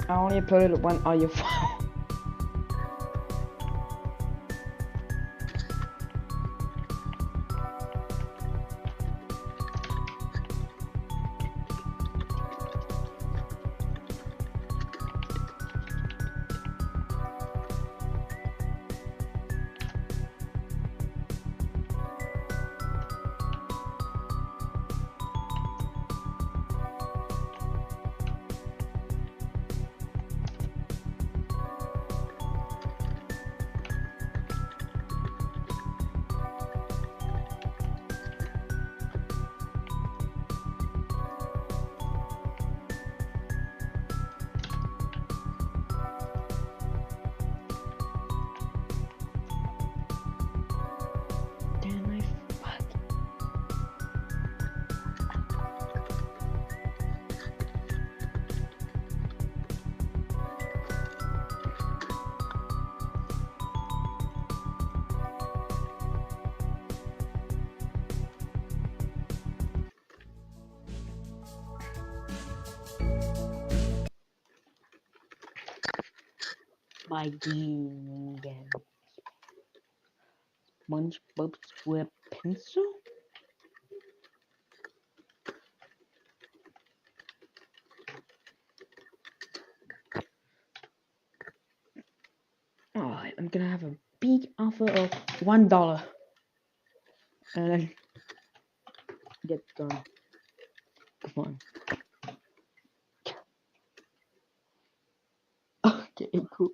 I only uploaded one audio file. My game again. SpongeBob SquarePants. Alright, I'm gonna have a big offer of $1 and then get going. Come on. Okay, cool.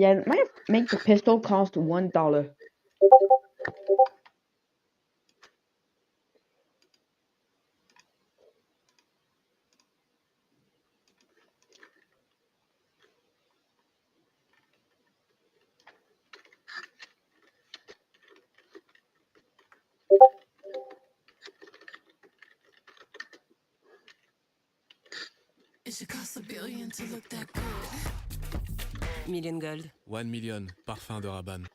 Yeah, it might make the pistol cost $1. It should cost $1 billion to look that good. Million gold. 1 million. Parfum de Rabanne.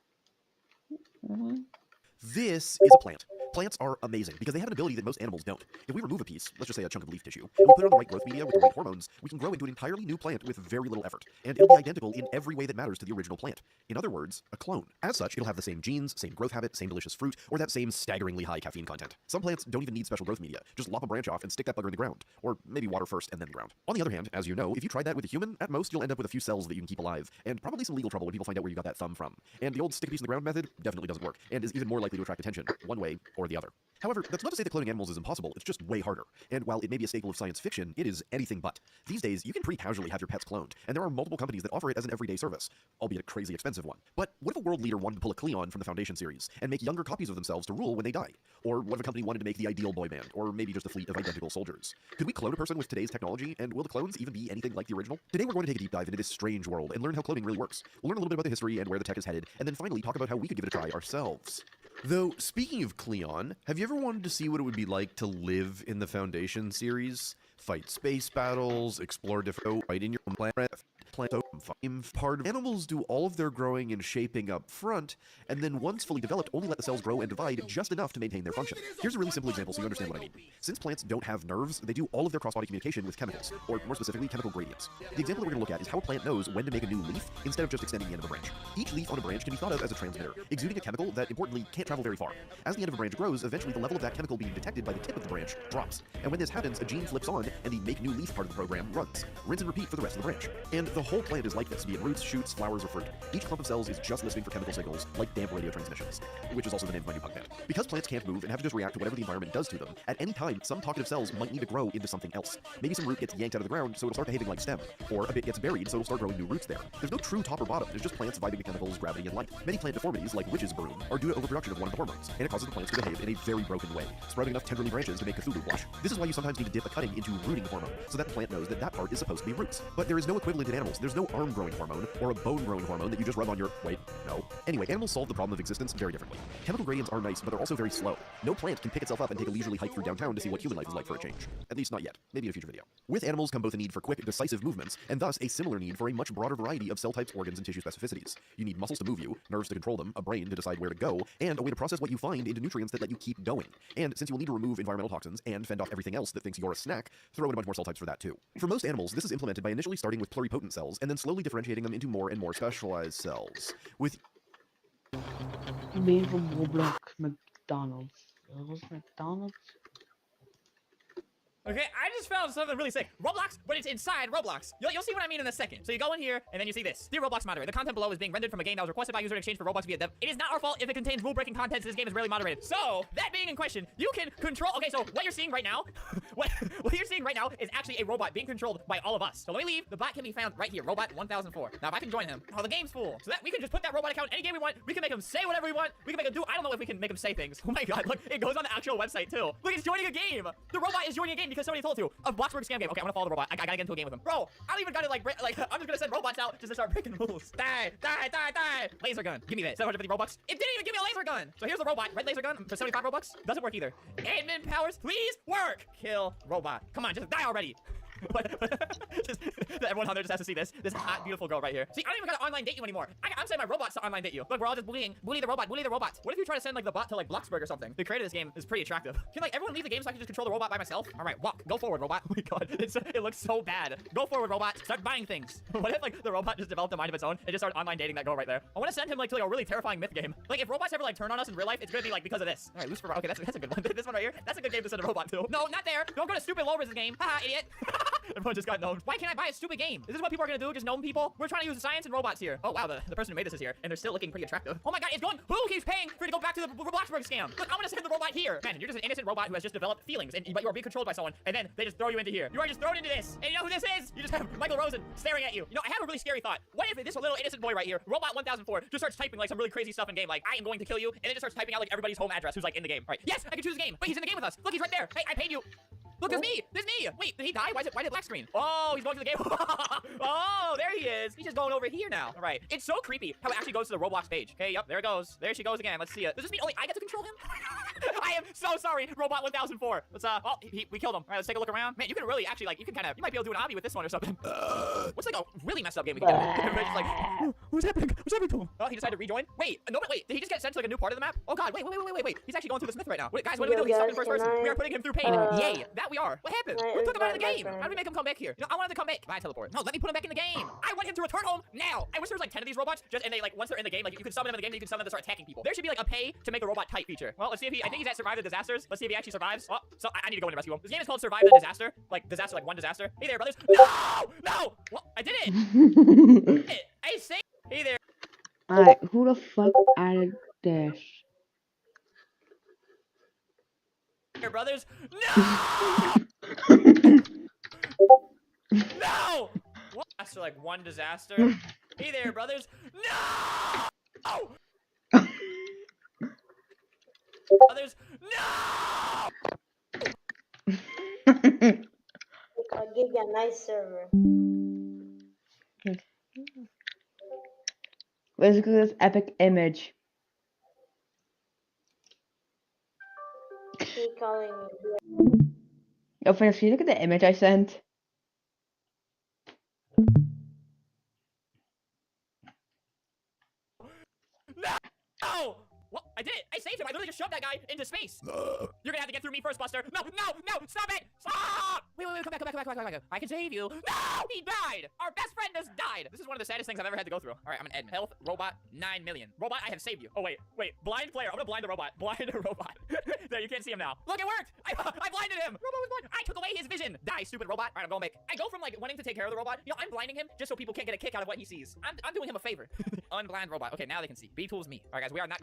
This is a plant. Plants are amazing because they have an ability that most animals don't. If we remove a piece, let's just say a chunk of leaf tissue, and we put it on the right growth media with the right hormones, we can grow into an entirely new plant with very little effort. And it'll be identical in every way that matters to the original plant. In other words, a clone. As such, it'll have the same genes, same growth habit, same delicious fruit, or that same staggeringly high caffeine content. Some plants don't even need special growth media. Just lop a branch off and stick that bugger in the ground. Or maybe water first and then the ground. On the other hand, as you know, if you tried that with a human, at most you'll end up with a few cells that you can keep alive, and probably some legal trouble when people find out where you got that thumb from. And the old stick a piece in the ground method definitely doesn't work, and is even more likely to attract attention, one way or the other. However, that's not to say that cloning animals is impossible, it's just way harder. And while it may be a staple of science fiction, it is anything but. These days, you can pretty casually have your pets cloned, and there are multiple companies that offer it as an everyday service, albeit a crazy expensive one. But what if a world leader wanted to pull a Cleon from the Foundation series, and make younger copies of themselves to rule when they die? Or what if a company wanted to make the ideal boy band, or maybe just a fleet of identical soldiers? Could we clone a person with today's technology, and will the clones even be anything like the original? Today we're going to take a deep dive into this strange world, and learn how cloning really works. We'll learn a little bit about the history and where the tech is headed, and then finally talk about how we could give it a try ourselves. Though, speaking of Cleon, have you ever wanted to see what it would be like to live in the Foundation series? Fight space battles, explore different right in your own planet, part of animals do all of their growing and shaping up front, and then once fully developed, only let the cells grow and divide just enough to maintain their function. Here's a really simple example so you understand what I mean. Since plants don't have nerves, they do all of their cross-body communication with chemicals, or more specifically, chemical gradients. The example that we're going to look at is how a plant knows when to make a new leaf instead of just extending the end of a branch. Each leaf on a branch can be thought of as a transmitter, exuding a chemical that, importantly, can't travel very far. As the end of a branch grows, eventually the level of that chemical being detected by the tip of the branch drops. And when this happens, a gene flips on, and the make new leaf part of the program runs. Rinse and repeat for the rest of the branch. And the whole plant is like this, be it roots, shoots, flowers, or fruit. Each clump of cells is just listening for chemical signals, like damp radio transmissions, which is also the name of my new punk band. Because plants can't move and have to just react to whatever the environment does to them, at any time, some talkative cells might need to grow into something else. Maybe some root gets yanked out of the ground, so it'll start behaving like stem, or a bit gets buried, so it'll start growing new roots there. There's no true top or bottom, there's just plants vibing to chemicals, gravity, and light. Many plant deformities, like witch's broom, are due to overproduction of one of the hormones, and it causes the plants to behave in a very broken way, sprouting enough tendrily branches to make Cthulhu blush. This is why you sometimes need to dip a cutting into rooting the hormone, so that the plant knows that that part is supposed to be roots. But there is no equivalent in animals. There's no arm-growing hormone, or a bone-growing hormone that you just rub on your... Wait, no. Anyway, animals solve the problem of existence very differently. Chemical gradients are nice, but they're also very slow. No plant can pick itself up and take a leisurely hike through downtown to see what human life is like for a change. At least not yet. Maybe in a future video. With animals come both a need for quick, decisive movements, and thus a similar need for a much broader variety of cell types, organs, and tissue specificities. You need muscles to move you, nerves to control them, a brain to decide where to go, and a way to process what you find into nutrients that let you keep going. And since you will need to remove environmental toxins and fend off everything else that thinks you're a snack, throw in a bunch more cell types for that too. For most animals, this is implemented by initially starting with pluripotent cells, and then slowly differentiating them into more and more specialized cells. With Made from Roblox McDonald's. McDonald's? Okay, I just found something really sick. Roblox, but it's inside Roblox. You'll see what I mean in a second. So you go in here, and then you see this. Dear Roblox moderator, the content below is being rendered from a game that was requested by user in exchange for Roblox via dev. It is not our fault if it contains rule-breaking content, so this game is rarely moderated. So, that being in question, you can control... Okay, so what you're seeing right now, what you're seeing right now is actually a robot being controlled by all of us. So let me leave. The bot can be found right here, Robot 1004. Now, if I can join him, oh, the game's full. So that we can just put that robot account in any game we want. We can make him say whatever we want. We can make him do... I don't know if we can make him say things. Oh my god, look, it goes on the actual website, too. Look, it's joining a game. The robot is joining a game because somebody told to. A Bloxburg scam game. Okay, I'm gonna follow the robot. I gotta get into a game with him. Bro, I don't even gotta like I'm just gonna send robots out just to start breaking rules. Die, die, die, die. Laser gun. Give me that. 750 Robux. It didn't even give me a laser gun. So here's the robot. Red laser gun for 75 Robux. Doesn't work either. Admin powers, please work. Kill robot. Come on, just die already. Everyone on there just has to see this hot, beautiful girl right here. See, I don't even gotta online date you anymore. I'm saying my robots to online date you. Look, we're all just bullying the robot, bully the robot. What if you try to send like the bot to like Bloxburg or something? The creator of this game is pretty attractive. Can like everyone leave the game so I can just control the robot by myself? All right, walk, go forward, robot. Oh my god, it looks so bad. Go forward, robot. Start buying things. What if like the robot just developed a mind of its own and just started online dating that girl right there? I want to send him like to like a really terrifying myth game. Like if robots ever like turn on us in real life, it's gonna be like because of this. All right, Lucifer. Okay, that's a good one. This one right here. That's a good game to send a robot to. No, not there. Don't go to stupid low res game. Haha, idiot. Everyone just got gnomed. Why can't I buy a stupid game? Is this what people are gonna do? Just gnome people? We're trying to use science and robots here. Oh wow, the person who made this is here, and they're still looking pretty attractive. Oh my god, it's going. Who keeps paying for it to go back to the Robloxburg scam? Look, I'm gonna send the robot here. Man, you're just an innocent robot who has just developed feelings, but you are being controlled by someone, and then they just throw you into here. You are just thrown into this, and you know who this is? You just have Michael Rosen staring at you. You know, I have a really scary thought. What if this little innocent boy right here, Robot 1004, just starts typing like some really crazy stuff in game, like I am going to kill you, and then just starts typing out like everybody's home address who's like in the game. All right? Yes, I can choose a game. Wait, he's in the game with us. Look, he's right there. Hey, I paid you. Look, there's me! There's me! Wait, did he die? Why is it black screen? Oh, he's going to the game. Oh, there he is. He's just going over here now. All right. It's so creepy how it actually goes to the Roblox page. Okay, yep, there it goes. There she goes again. Let's see it. Does this mean only I get to control him? I am so sorry, Robot 1004. Let's, oh, we killed him. All right, let's take a look around. Man, you can really actually, like, you might be able to do an obby with this one or something. What's like a really messed up game we can get? Everybody's just like, what's happening? What's happening to him? Oh, he decided to rejoin? Wait, no, but wait, did he just get sent to like a new part of the map? Oh god, wait. He's actually going through the Smith right now. Wait, guys, what do we do? He's stuck in first person. We are putting him through pain. Yay, that we are. What happened? We took him out of the game. How do we make him come back here? You know, I wanted to come back. Bye, teleport. No, let me put him back in the game. I want him to return home now. I wish there was like 10 of these robots, and they like once they're in the game, like you could summon them in the game, you can summon them to start attacking people. There should be like a pay to make a robot type feature. Well, let's see if I think he's at Survive the Disasters. Let's see if he actually survives. Oh, so I need to go in and rescue him. This game is called Survive the Disaster. Like disaster, like one disaster. Hey there, brothers. No! Well, I did it. I say, hey there. Alright, who the fuck added this? Here, brothers. No! No! What? After like one disaster. Hey there, brothers. No! Oh! Brothers, no! I'll give you a nice server. Let's look at this epic image. Keep calling me. Yo, friends, can you look at the image I sent? No! Well, I did it! I saved him! I literally just shoved that guy into space! You're gonna have to get through me first, Buster! No! Stop it! Stop! Wait, come back. I can save you. No! He died! Our best friend just died! This is one of the saddest things I've ever had to go through. Alright, I'm an admin. Health, robot, 9 million. Robot, I have saved you. Oh, wait. Blind player. I'm gonna blind the robot. Blind the robot. There, you can't see him now. Look, it worked! I blinded him! Robot was blind! I took away his vision! Die, stupid robot! Alright, I'm going back. I go from, like, wanting to take care of the robot. You know, I'm blinding him just so people can't get a kick out of what he sees. I'm doing him a favor. Unblind robot. Okay, now they can see. B-tools me. Alright, guys, we're gonna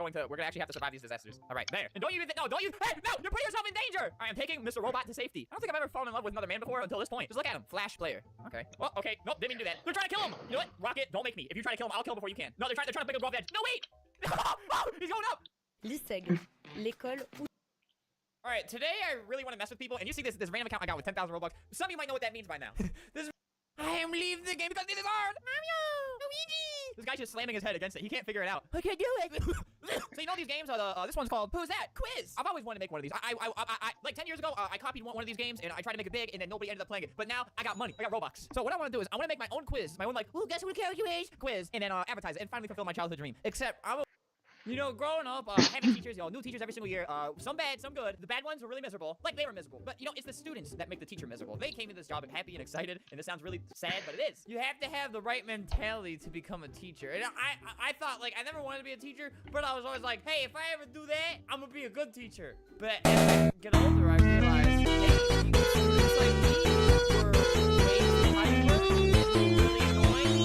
actually have to survive these disasters. Alright, there. And don't you, hey, no, you're putting yourself in danger! Alright, I'm taking Mr. Robot to safety. I don't think I've ever fallen in love with another man before until this point. Just look at him. Flash player. Okay. Oh, okay. Nope, didn't mean to do that. They're trying to kill him! You know what? Rocket, don't make me. If you try to kill him, I'll kill him before you can. No, they're trying to pick him off the edge. No, wait! Oh, he's going up! L'ISEG, l'école où... Alright, today I really want to mess with people, and you see this random account I got with 10,000 Robux. Some of you might know what that means by now. I am leaving the game because this is hard! Mario! Luigi! This guy's just slamming his head against it. He can't figure it out. I can't do it! So you know these games are this one's called Who's That? Quiz! I've always wanted to make one of these. I like 10 years ago, I copied one of these games, and I tried to make it big, and then nobody ended up playing it. But now, I got money. I got Robux. So what I want to do is, I want to make my own quiz. My own, like, guess what character you is? Quiz. And then advertise it, and finally fulfill my childhood dream. Except, you know, growing up, having teachers, new teachers every single year, some bad, some good. The bad ones were really miserable. Like, they were miserable. But, you know, it's the students that make the teacher miserable. They came into this job and happy and excited, and this sounds really sad, but it is. You have to have the right mentality to become a teacher. And I thought, like, I never wanted to be a teacher, but I was always like, hey, if I ever do that, I'm gonna be a good teacher. But as I get older, I realized, hey, students like me were way too hyper, really annoying,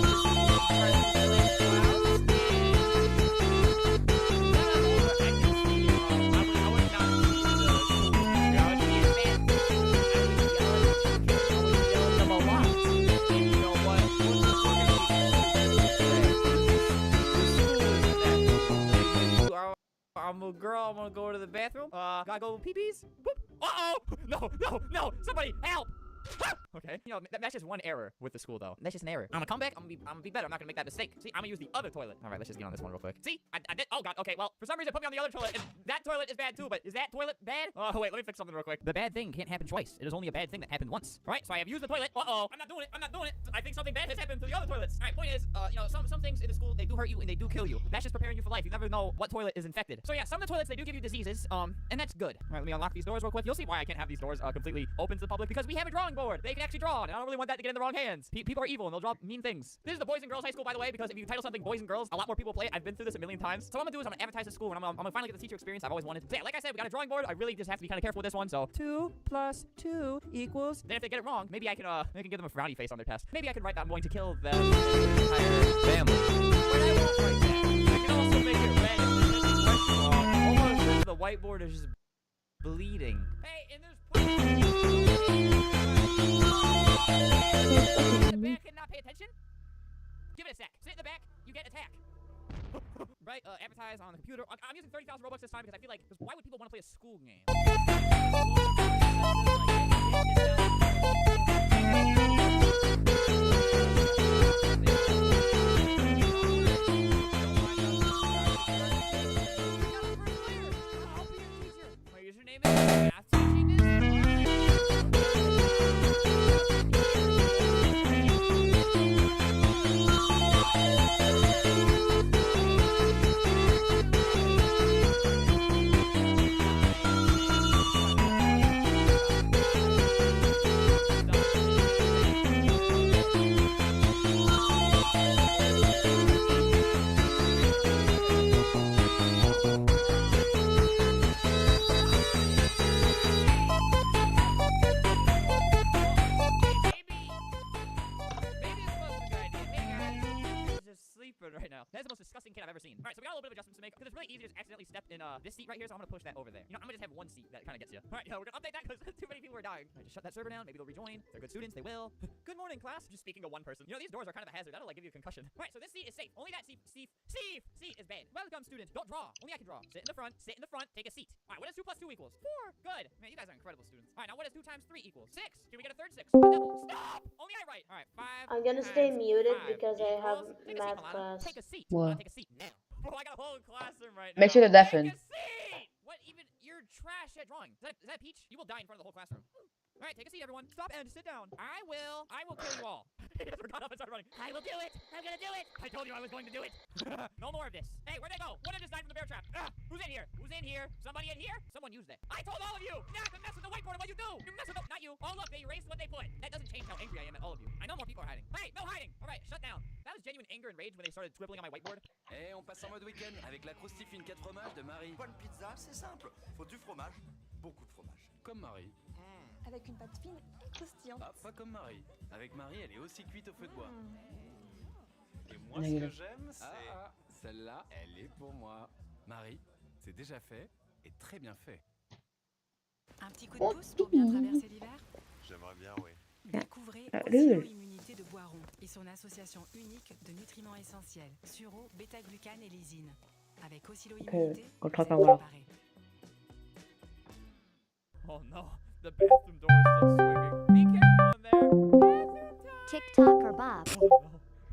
I'm a girl, I'm gonna go to the bathroom. Gotta go pee-pees. Uh-oh! No! Somebody help! Okay, you know, that's just one error with the school, though. That's just an error. I'm gonna come back, I'm gonna be better. I'm not gonna make that mistake. See, I'm gonna use the other toilet. All right, let's just get on this one real quick. See, I did, oh god, okay, well, for some reason, put me on the other toilet. That toilet is bad too, but is that toilet bad? Oh, wait, let me fix something real quick. The bad thing can't happen twice. It is only a bad thing that happened once. All right, so I have used the toilet. Uh-oh, I'm not doing it. I think something bad has happened to the other toilets. All right, point is, you know, some things in the school, they do hurt you and they do kill you. That's just preparing you for life. You never know what toilet is infected. So yeah, some of the toilets, they do give you diseases, and that's good. All right, let me unlock these doors real quick. You'll see why I can't have these doors completely open to the public, because we have a drawing drawing board. They can actually draw, and I don't really want that to get in the wrong hands. People are evil, and they'll draw mean things. This is the Boys and Girls High School, by the way, because if you title something Boys and Girls, a lot more people play it. I've been through this a million times. So what I'm gonna do is I'm gonna advertise the school, and I'm gonna finally get the teacher experience I've always wanted. So yeah, like I said, we got a drawing board. I really just have to be kind of careful with this one. So 2 + 2 = Then if they get it wrong, maybe I can give them a frowny face on their test. Maybe I can write that I'm going to kill them entire family. But I won't write that. I can also make it red if there's any question wrong. Almost as if the whiteboard is just bleeding. Hey, and there's in the back and not pay attention? Give it a sec. Sit in the back, you get attack. Right, advertise on the computer. I'm using 30,000 Robux this time because I feel like, why would people want to play a school game? My username is math teaching is right now. That's the most disgusting kid I've ever seen. Alright, so we got a little bit of adjustments to make because it's really easy to just accidentally step in this seat right here, so I'm gonna push that over there. You know, I'm gonna just have one seat that kind of gets you. Alright, we're gonna update that because too many people are dying. Alright, just shut that server down. Maybe they'll rejoin. If they're good students, they will. Good morning, class. Just speaking to one person. You know, these doors are kind of a hazard. That'll like give you a concussion. Alright, so this seat is safe. Only that seat is bad. Welcome, student. Don't draw. Only I can draw. Sit in the front. Sit in the front. Take a seat. Alright, what does 2 + 2 = 4. Good. Man, you guys are incredible students. Alright, now what does 2 × 3 = 6? Can we get a third 6? Stop! Only I write. Alright, 5. I'm gonna stay muted because I have math class. Take a seat. What? Take a seat now. Bro, I got a whole classroom right now. Make sure they're deafened. Take a seat! What even? You're trash at drawing. Is that Peach? You will die in front of the whole classroom. All right, take a seat, everyone. Stop and sit down. I will kill you all. He just got up and started running. I will do it. I'm gonna do it. I told you I was going to do it. No more of this. Hey, where'd they go? What did just die from the bear trap? Who's in here? Who's in here? Somebody in here? Someone used it. I told all of you not to mess with the whiteboard. What you do? You mess with the, not you. Oh look, they erased what they put. That doesn't change how angry I am at all of you. I know more people are hiding. Hey, no hiding. All right, shut down. That was genuine anger and rage when they started scribbling on my whiteboard. Et on passe en mode week-end avec la croustifine 4 fromages de Marie. Bonne pizza, c'est simple. Faut du fromage, beaucoup de fromage. Comme Marie. Avec une pâte fine et croustillante. Ah, pas comme Marie. Avec Marie, elle est aussi cuite au feu de bois. Et moi, ce Négatif. que j'aime, c'est... Ah, celle-là, elle est pour moi. Marie, c'est déjà fait et très bien fait. Un petit coup de pouce pour bien traverser l'hiver? J'aimerais bien, oui. Découvrez Rude. Osilo-Immunité de Boiron et son association unique de nutriments essentiels, suro, bêta-glucane et lysine. Avec Osilo-Immunité, on te vous êtes reparlera. préparés. Oh no, the bathroom door is still swinging. Be careful in there. TikTok or Bob.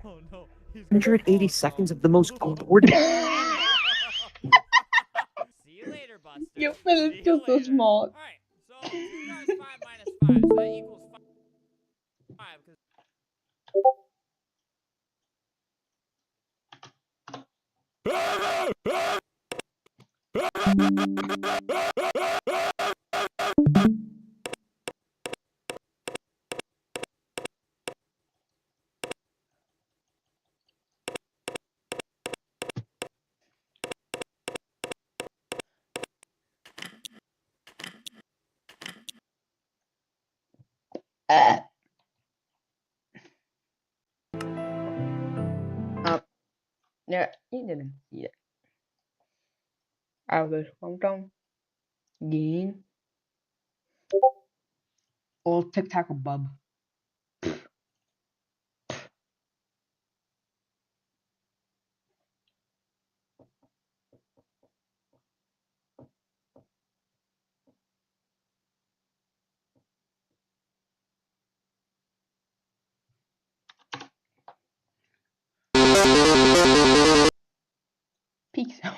Oh no. 180 seconds of the most gorgeous. See you later, Buster. Yo, but it's still so small. Alright, so 2 times 5 minus 5, so that equals 5. Dạ, ý định là gì vậy? À, về phòng trong. Điện. Or TikTok or Bob. Peak sound.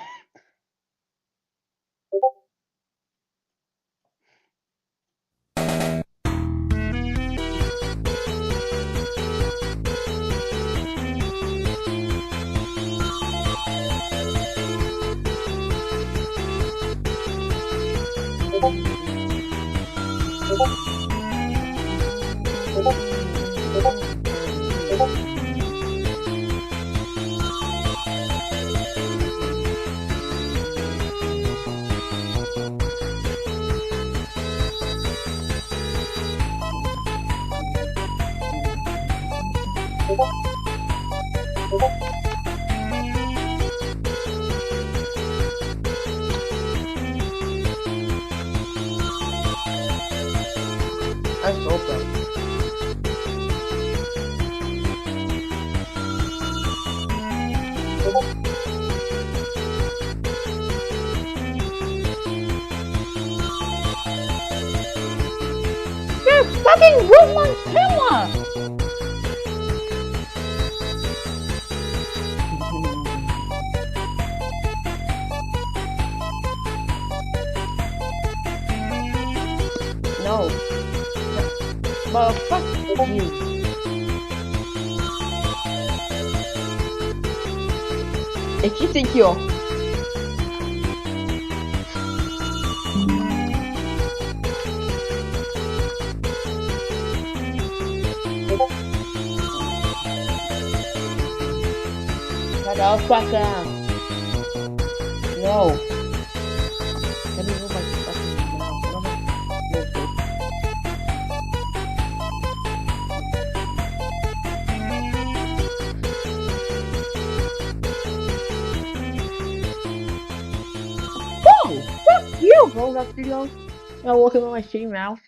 Let's open. You fucking ruined my camera! No. But fuck you. Et qui c'est qui? Motherfucker. No. Let me move my fucking mouse. I don't Oh, fuck you, Roblox Studios. I'm walking with my shitty mouth.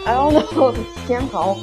I don't know if it's scam call.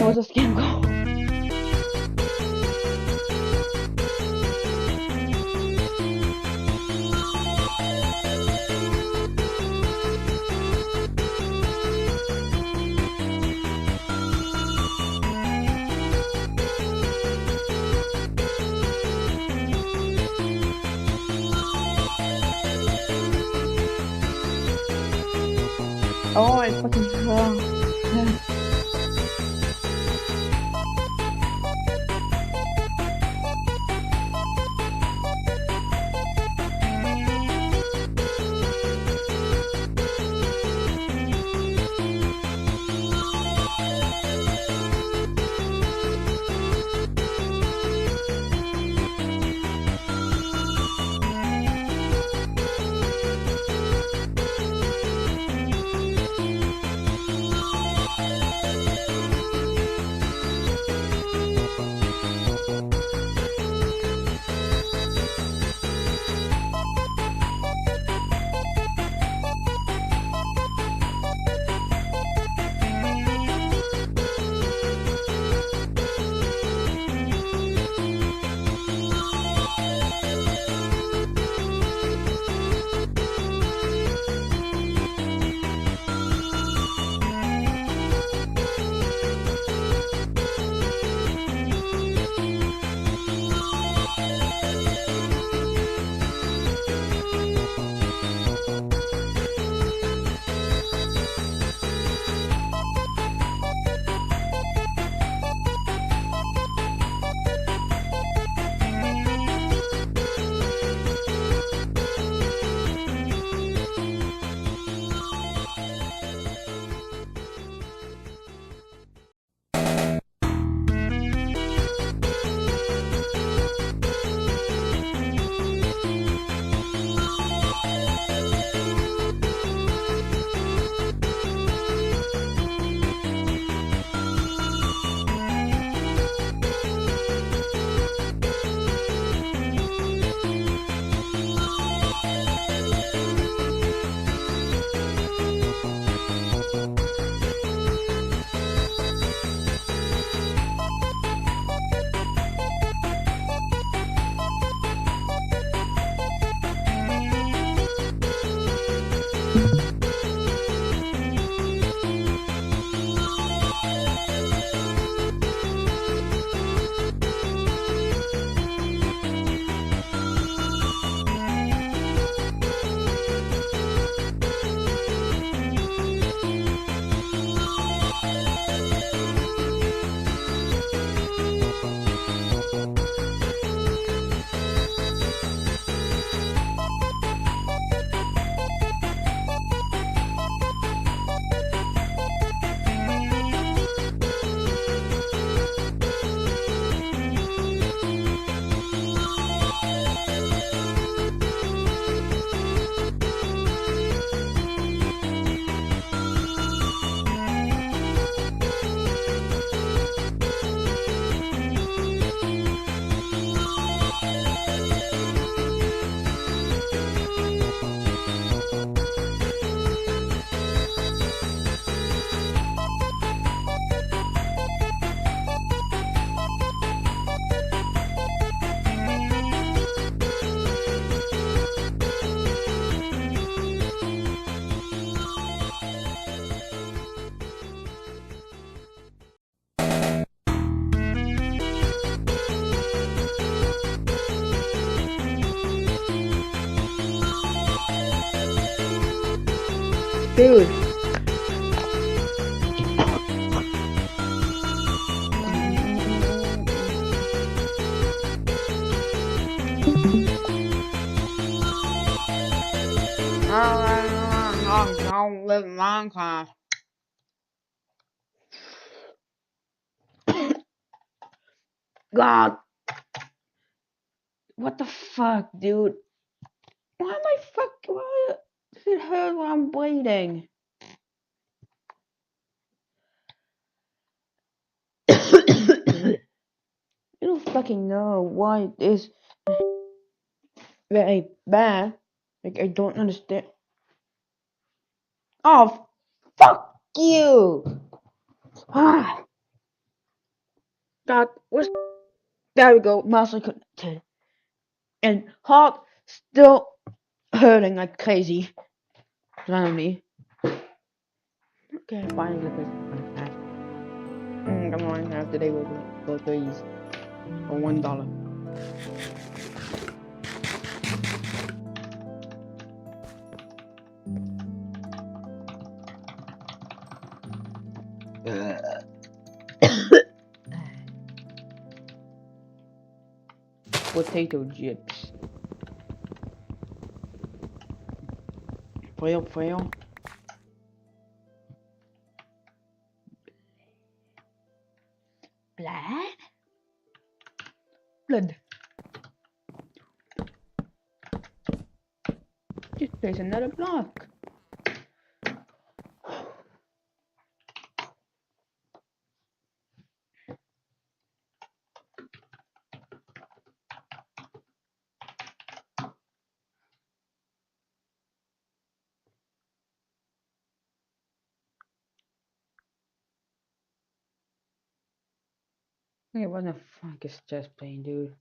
was a scam call. Oh, I fucking fell. Dude. Don't live in Minecraft. God. What the fuck, dude? Why am I fucking... Why does it hurt when I'm bleeding? I don't fucking know why it is very bad. Like, I don't understand. Oh, fuck you! Ah. God, there we go. Master connected. And heart still hurting like crazy. Randomly. Okay, finally click Minecraft. Come on, Minecraft today will go threes for $1. Potato chips. Fail. Blood. Just place another block. Hey, what the fuck is just playing, dude?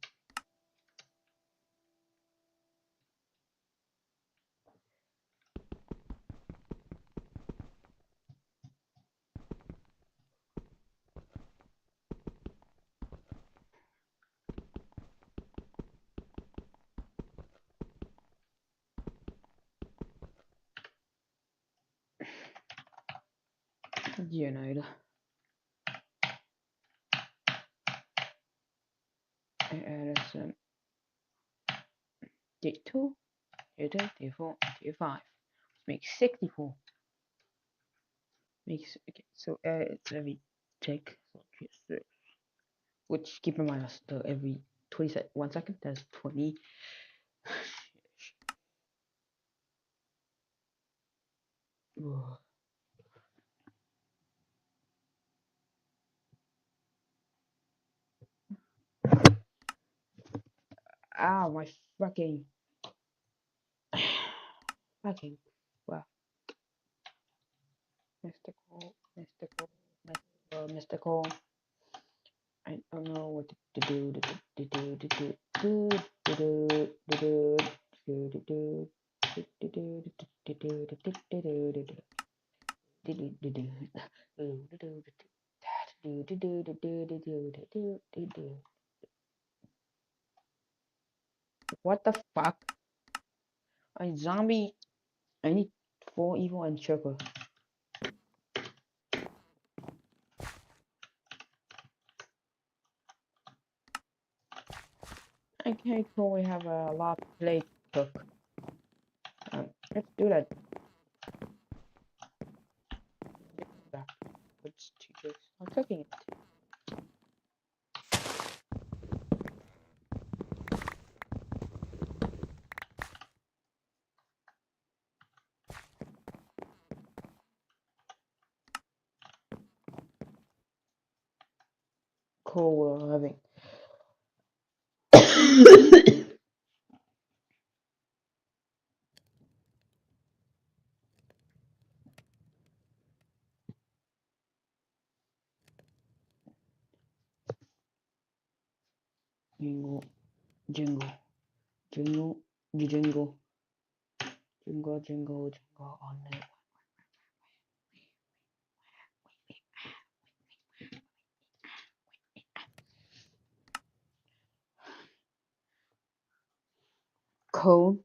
United. I added some D2, D2, D4, D5. Makes 64. Makes okay. So let me check. Which keep in mind every 1 second. That's 20. Ah, my fucking wow. Mystical. I don't know what to do. What the fuck? A zombie. I need 4 evil and sugar. I can't probably have a lot of plate cook. Let's do that. Let's start cooking it. Cool, we're having. Jingle, jingle, jingle, jingle, jingle, jingle, jingle on it. Cone.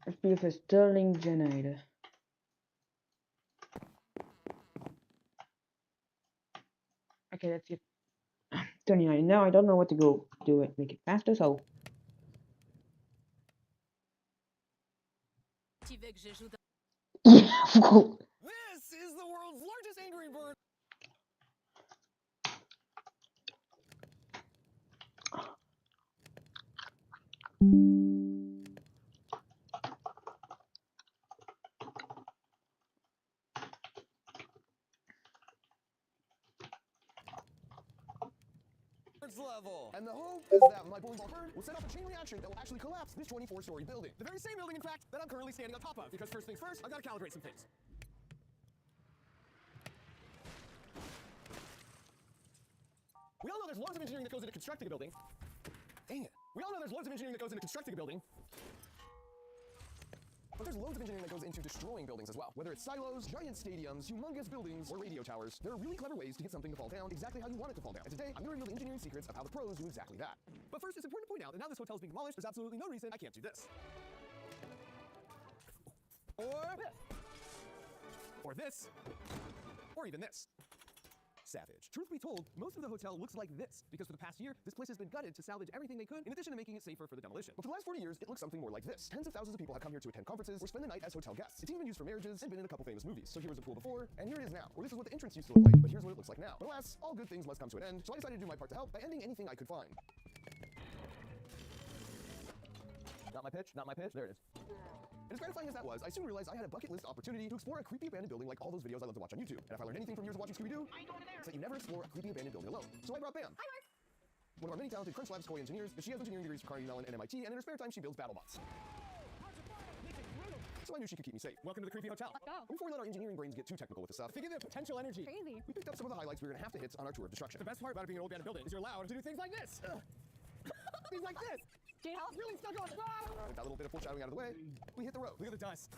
Let's be a Sterling generator. Okay, that's it. 29. Now I don't know what to go do it. Make it faster, so. Yeah, This is the world's largest angry bird. Level. And the hope is that my bowling ball burn will set off a chain reaction that will actually collapse this 24-story building. The very same building, in fact, that I'm currently standing on top of. Because first things first, I've got to calibrate some things. We all know there's loads of engineering that goes into constructing a building. Dang it. We all know there's loads of engineering that goes into constructing a building. But there's loads of engineering that goes into destroying buildings as well. Whether it's silos, giant stadiums, humongous buildings, or radio towers, there are really clever ways to get something to fall down exactly how you want it to fall down. And today, I'm going to reveal the engineering secrets of how the pros do exactly that. But first, it's important to point out that now this hotel is being demolished, there's absolutely no reason I can't do this. Or this. Or this. Or even this. Savage. Truth be told, most of the hotel looks like this, because for the past year, this place has been gutted to salvage everything they could, in addition to making it safer for the demolition. But for the last 40 years, it looks something more like this. Tens of thousands of people have come here to attend conferences or spend the night as hotel guests. It's even been used for marriages and been in a couple famous movies. So here was the pool before, and here it is now. Or this is what the entrance used to look like, but here's what it looks like now. But alas, all good things must come to an end, so I decided to do my part to help by ending anything I could find. Not my pitch, not my pitch. There it is. And as gratifying as that was, I soon realized I had a bucket list opportunity to explore a creepy abandoned building like all those videos I love to watch on YouTube. And if I learned anything from years of watching Scooby-Doo, it's that you never explore a creepy abandoned building alone. So I brought Bam. Hi, Mark. One of our many talented Crunch Labs toy engineers, she has engineering degrees from Carnegie Mellon and MIT, and in her spare time she builds BattleBots. So I knew she could keep me safe. Welcome to the creepy hotel. Let's go. Before we let our engineering brains get too technical with this stuff, figure the potential energy. Crazy. We picked up some of the highlights we were going to have to hit on our tour of destruction. The best part about it being an old abandoned building is you're allowed to do things like this. Things like this. Get help. Really stuck on. With that little bit of foreshadowing out of the way, we hit the road. Look at the dust.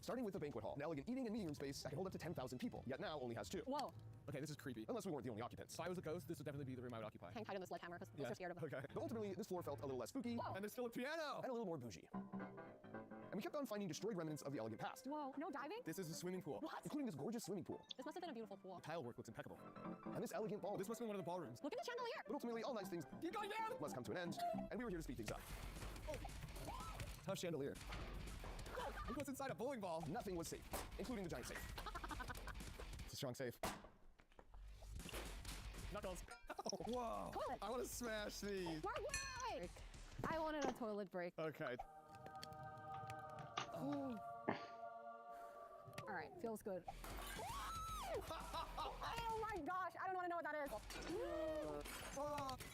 Starting with the banquet hall, an elegant eating and meeting room space that can hold up to 10,000 people, yet now only has 2. Whoa. Okay, this is creepy. Unless we weren't the only occupants. If I was a ghost, this would definitely be the room I would occupy. Hang tight on the sledgehammer because Yeah. I'm so scared of it. Okay. But ultimately, this floor felt a little less spooky. Whoa. And there's still a piano. And a little more bougie. And we kept on finding destroyed remnants of the elegant past. Whoa, no diving? This is a swimming pool. What? Including this gorgeous swimming pool. This must have been a beautiful pool. The tile work looks impeccable. And this elegant ball. This must have been one of the ballrooms. Look at the chandelier. But ultimately, all nice things Keep going down. must come to an end, and we were here to speed things up. Tough chandelier. Look what's inside a bowling ball. Nothing was safe, including the giant safe. It's a strong safe. Knuckles. Whoa. What? I want to smash these. Why? I wanted a toilet break. Okay. All right, feels good. Oh my gosh, I don't want to know what that is.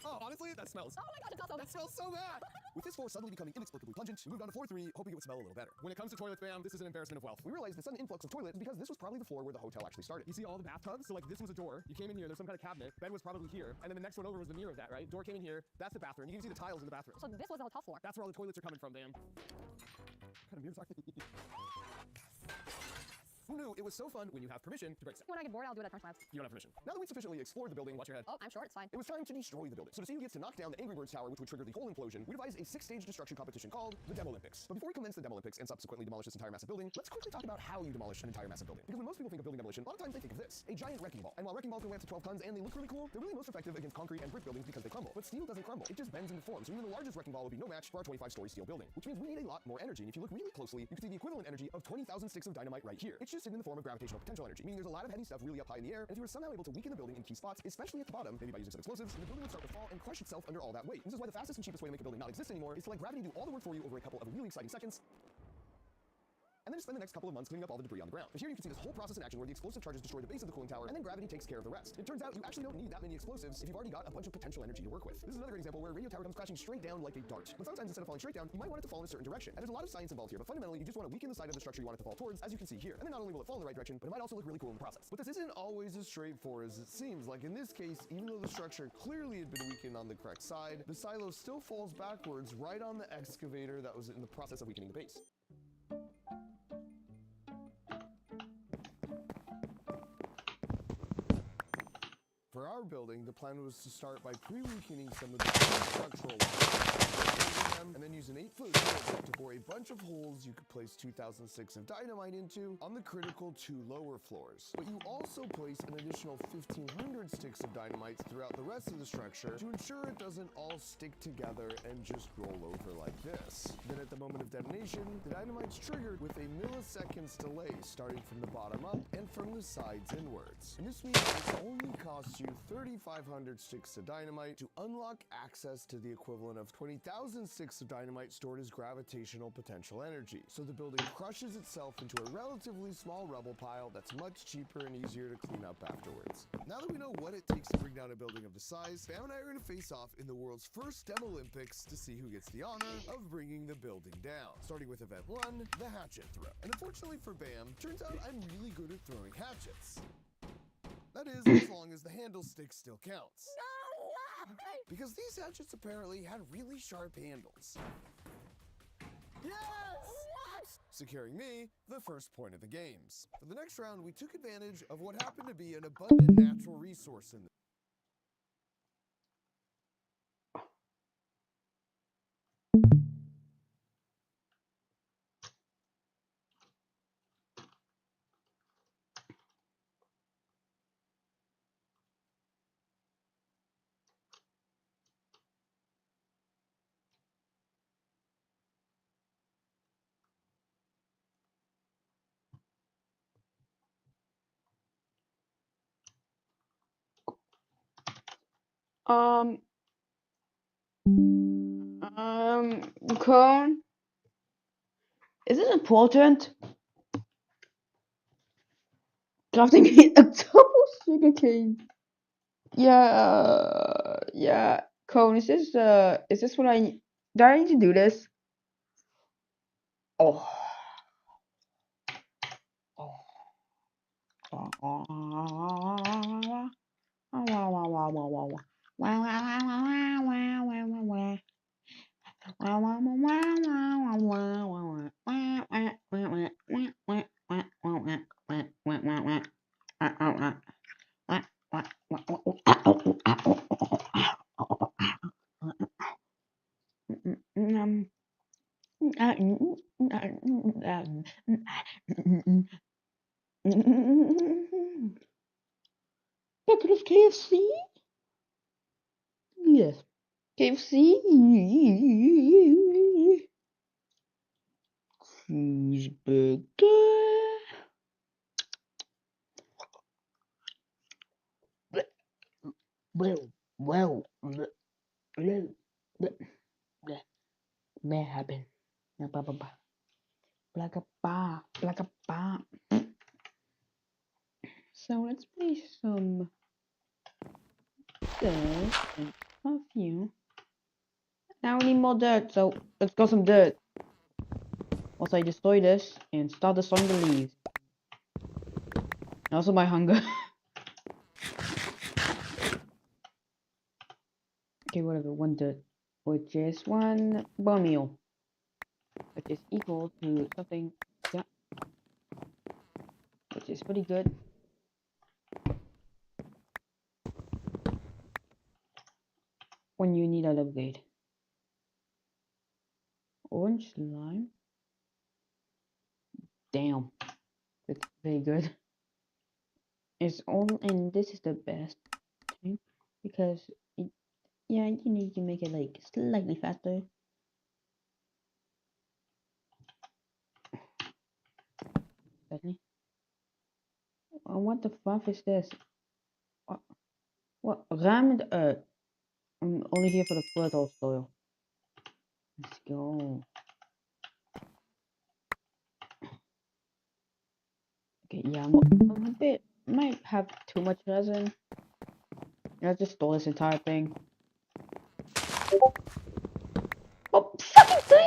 Oh, honestly, that smells. Oh my god, it's also That smells so bad. With this floor suddenly becoming inexplicably pungent, we moved on to 4-3, hoping it would smell a little better. When it comes to toilets, Bam, this is an embarrassment of wealth. We realized the sudden influx of toilets is because this was probably the floor where the hotel actually started. You see all the bathtubs? So like this was a door. You came in here, there's some kind of cabinet. Bed was probably here, and then the next one over was the mirror of that, right? Door came in here. That's the bathroom. You can see the tiles in the bathroom. So this was the hotel floor. That's where all the toilets are coming from, Bam. What kind of mirrors are Who knew it was so fun when you have permission to break stuff? When I get bored, I'll do it at Crunch Labs. You don't have permission. Now that we've sufficiently explored the building, watch your head. Oh, I'm short, it's fine. It was time to destroy the building. So to see who gets to knock down the Angry Birds Tower, which would trigger the whole implosion, we devised a 6-stage destruction competition called the Demolympics. But before we commence the Demolympics and subquently demolish this entire massive building, let's quickly talk about how you demolish an entire massive building. Because when most people think of building demolition, a lot of times they think of this: a giant wrecking ball. And while wrecking balls can weigh up to 12 tons and they look really cool, they're really most effective against concrete and brick buildings because they crumble. But steel doesn't crumble; it just bends into form. So even the largest wrecking ball would be no match for our 25-story steel building, which means we need a lot more energy. And if you look really closely, you can see the equivalent energy of 20,000 sticks of dynamite right here. It's just hidden in the form of gravitational potential energy, meaning there's a lot of heavy stuff really up high in the air. And if you were somehow able to weaken the building in key spots, especially at the bottom, maybe by using some explosives, then the building would start to fall and crush itself under all that weight. This is why the fastest and cheapest way to make a building not exist anymore is to let gravity do all the work for you over a couple of really exciting seconds. And then just spend the next couple of months cleaning up all the debris on the ground. And here you can see this whole process in action where the explosive charges destroy the base of the cooling tower, and then gravity takes care of the rest. It turns out you actually don't need that many explosives if you've already got a bunch of potential energy to work with. This is another example where a radio tower comes crashing straight down like a dart. But sometimes instead of falling straight down, you might want it to fall in a certain direction. And there's a lot of science involved here, but fundamentally you just want to weaken the side of the structure you want it to fall towards, as you can see here. And then not only will it fall in the right direction, but it might also look really cool in the process. But this isn't always as straightforward as it seems. Like in this case, even though the structure clearly had been weakened on the correct side, the silo still falls backwards right on the excavator that was in the process of weakening the base. For our building, the plan was to start by pre-weakening some of the structural walls, and then use an 8-foot drill to bore a bunch of holes you could place 2006 of dynamite into on the critical 2 lower floors. But you also place an additional 1,500 sticks of dynamite throughout the rest of the structure to ensure it doesn't all stick together and just roll over like this. Then at the moment of detonation, the dynamite's triggered with a milliseconds delay starting from the bottom up and from the sides inwards. And this means this only costs you you 3,500 sticks of dynamite to unlock access to the equivalent of 20,000 sticks of dynamite stored as gravitational potential energy. So the building crushes itself into a relatively small rubble pile that's much cheaper and easier to clean up afterwards. Now that we know what it takes to bring down a building of this size, Bam and I are going to face off in the world's first Demolympics to see who gets the honor of bringing the building down. Starting with Event 1, the hatchet throw. And unfortunately for Bam, turns out I'm really good at throwing hatchets. That is, as long as the handle stick still counts. Because these hatchets apparently had really sharp handles. Securing me the first point of the games. For the next round, we took advantage of what happened to be an abundant natural resource in the Corn, is it important? Crafting octopus sugarcane. Yeah, Corn, is this what do I need to do this? Oh. Bucket of KFC? Yes. KFC. Cheeseburger. What happened? Black a bar. So let's play some dirt and perfume. Now we need more dirt, so let's go some dirt. Once I destroy this and start destroying the leaves. Also my hunger. Okay, whatever, 1 dirt, which is one bone meal, which is equal to something, yeah, which is pretty good. When you need an upgrade. Orange slime. Damn, it's very good. It's all, and this is the best thing because yeah, you can make it like slightly faster. Really? What the fuck is this? What? Ruim met uit. I'm only here for the photo style. Let's go. Okay, yeah, I'm a bit, might have too much resin. I just stole this entire thinging. Oh, fucking 3!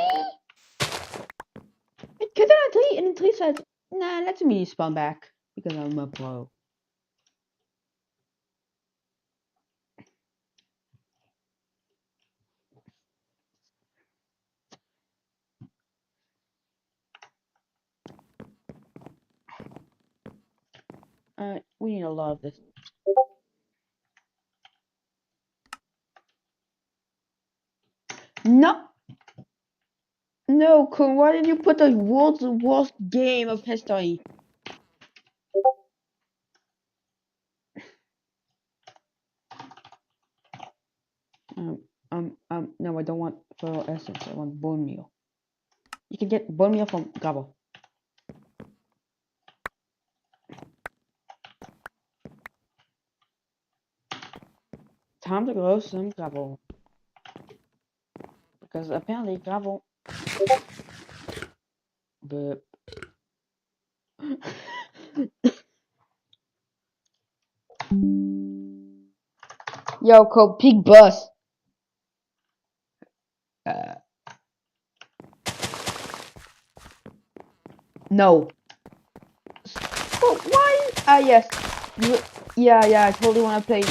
It could have 3, and then 3 says, nah, let me spawn back because I'm a pro. We need a lot of this. No, no, Kun, why did you put the world's worst game of history? No, I don't want feral essence. I want bone meal. You can get bone meal from Gabba. time to grow some gravel. Because apparently gravel. But Yo, called Pig Bus. No. Oh, why? Yes. Yeah, I totally wanna play.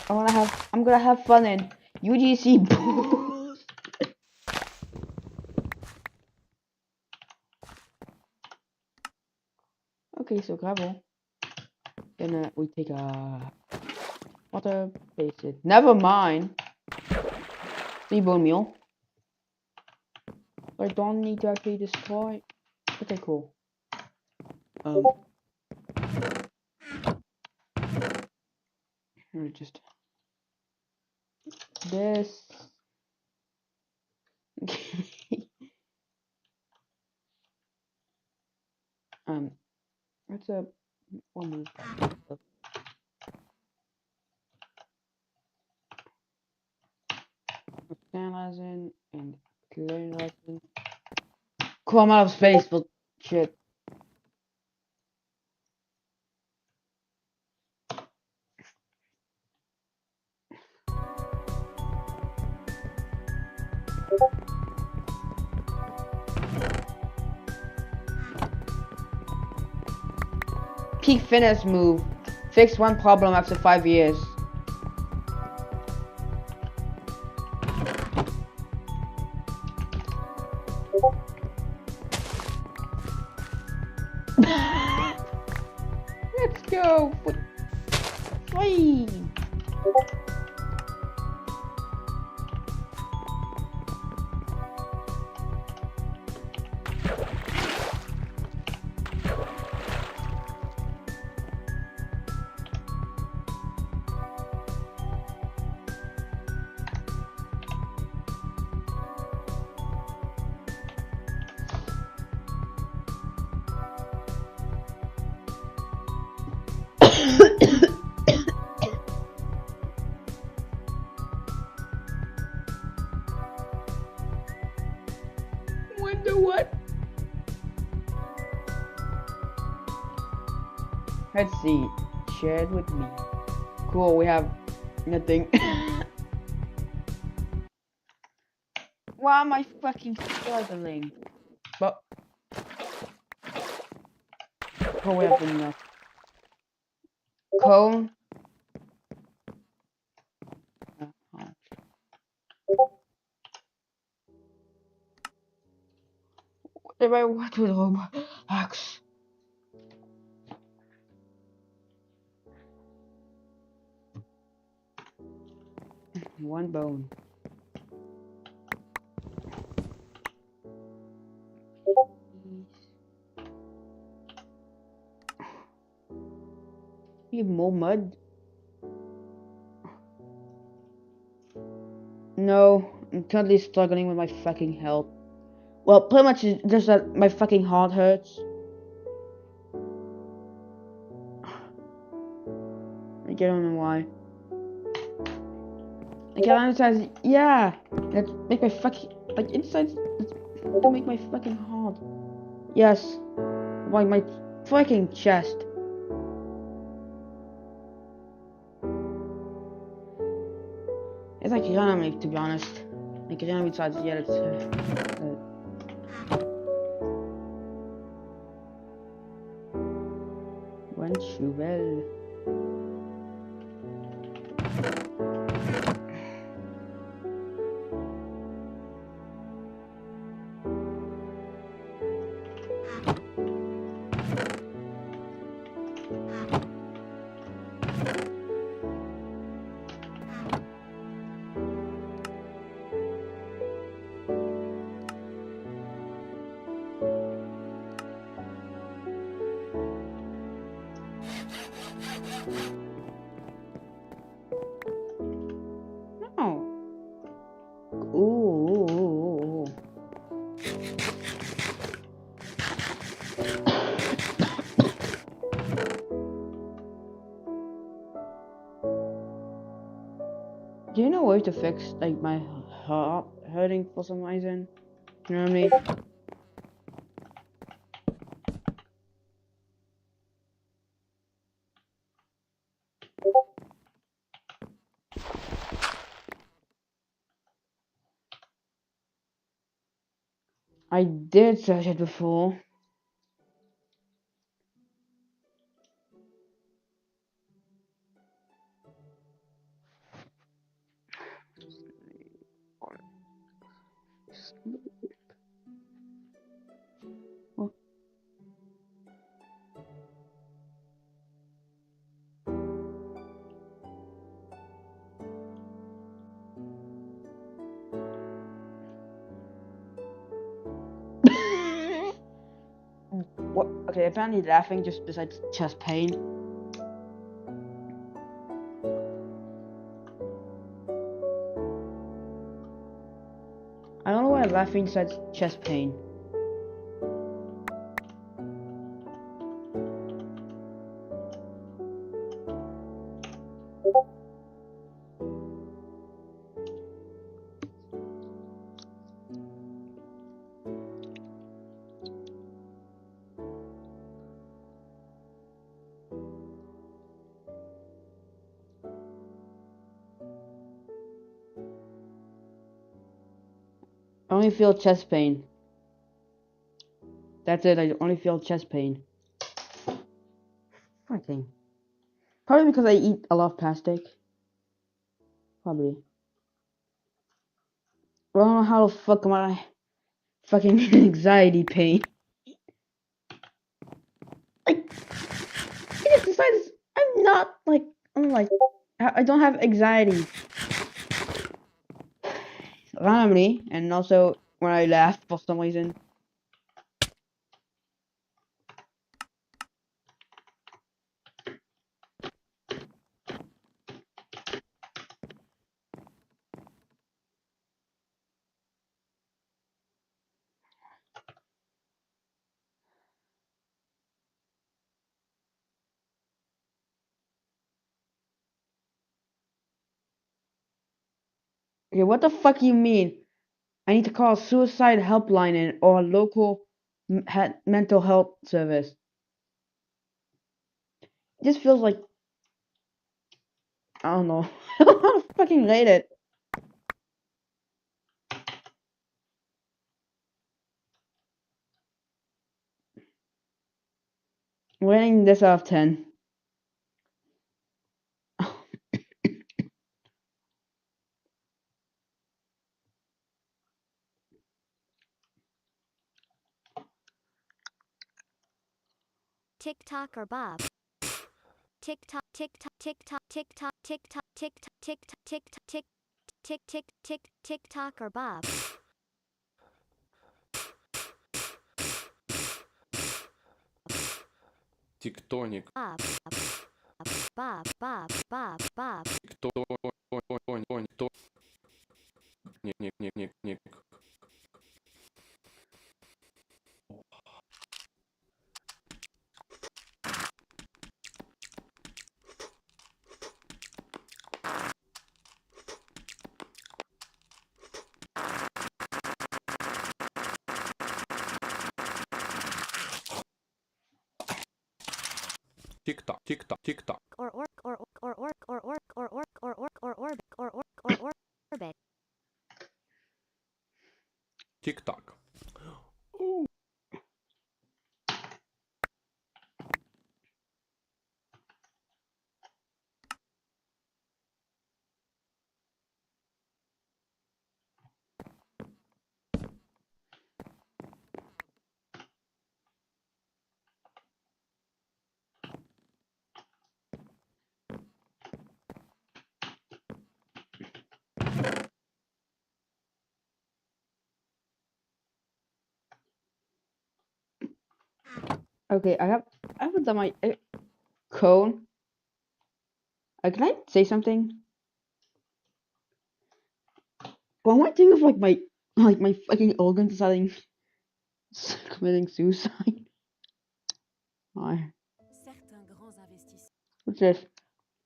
I'm gonna have fun in UGC. Okay, so gravel. Then we take a water, place it. Never mind. 3-bone meal. I don't need to actually destroy. Okay, cool. Just this. It's a one move. Analyzing and clearing. Cool, I'm out of space, but shit. Peak fitness move. Fix one problem after 5 years. Let's go. Free. Wonder what? Let's see. Shared with me. Cool, we have nothing. Why am I fucking struggling? But oh, we have enough. Cone. What would Roblox? One bone. You have more mud? No, I'm currently struggling with my fucking health. Well, pretty much it's just that my fucking heart hurts. I don't know why. I can't understand. Yeah, let's make my fucking inside. Don't make my fucking heart. Yes, why my fucking chest. It's like Granamyk, to be honest. Like Granamyk size, yeah, it's went you well. a way to fix like my heart hurting for some reason? You know what I mean? I did search it before. What? Okay, apparently laughing just besides chest pain. I don't know why laughing besides chest pain. I only feel chest pain. That's it, I only feel chest pain. Fucking. Probably because I eat a lot of plastic. Probably. I don't know how the fuck am I fucking anxiety pain. Like, besides, I'm not like, I don't have anxiety. Randomly, and also when I laugh for some reason. Okay, what the fuck you mean? I need to call a suicide helpline or local mental health service. It just feels like I don't know. I don't know how to fucking rate it. I'm rating this out of 10. TikTok or Bob. TikTok, TikTok, TikTok, TikTok, TikTok, TikTok, TikTok, TikTok or Bob. Тектоник. Bob. Тектоник. TikTok, TikTok, TikTok. Orbit. TikTok. Okay, I Ive done my cone. Can I say something? What am I thinking of my my fucking organ deciding committing suicide? Why? What's this?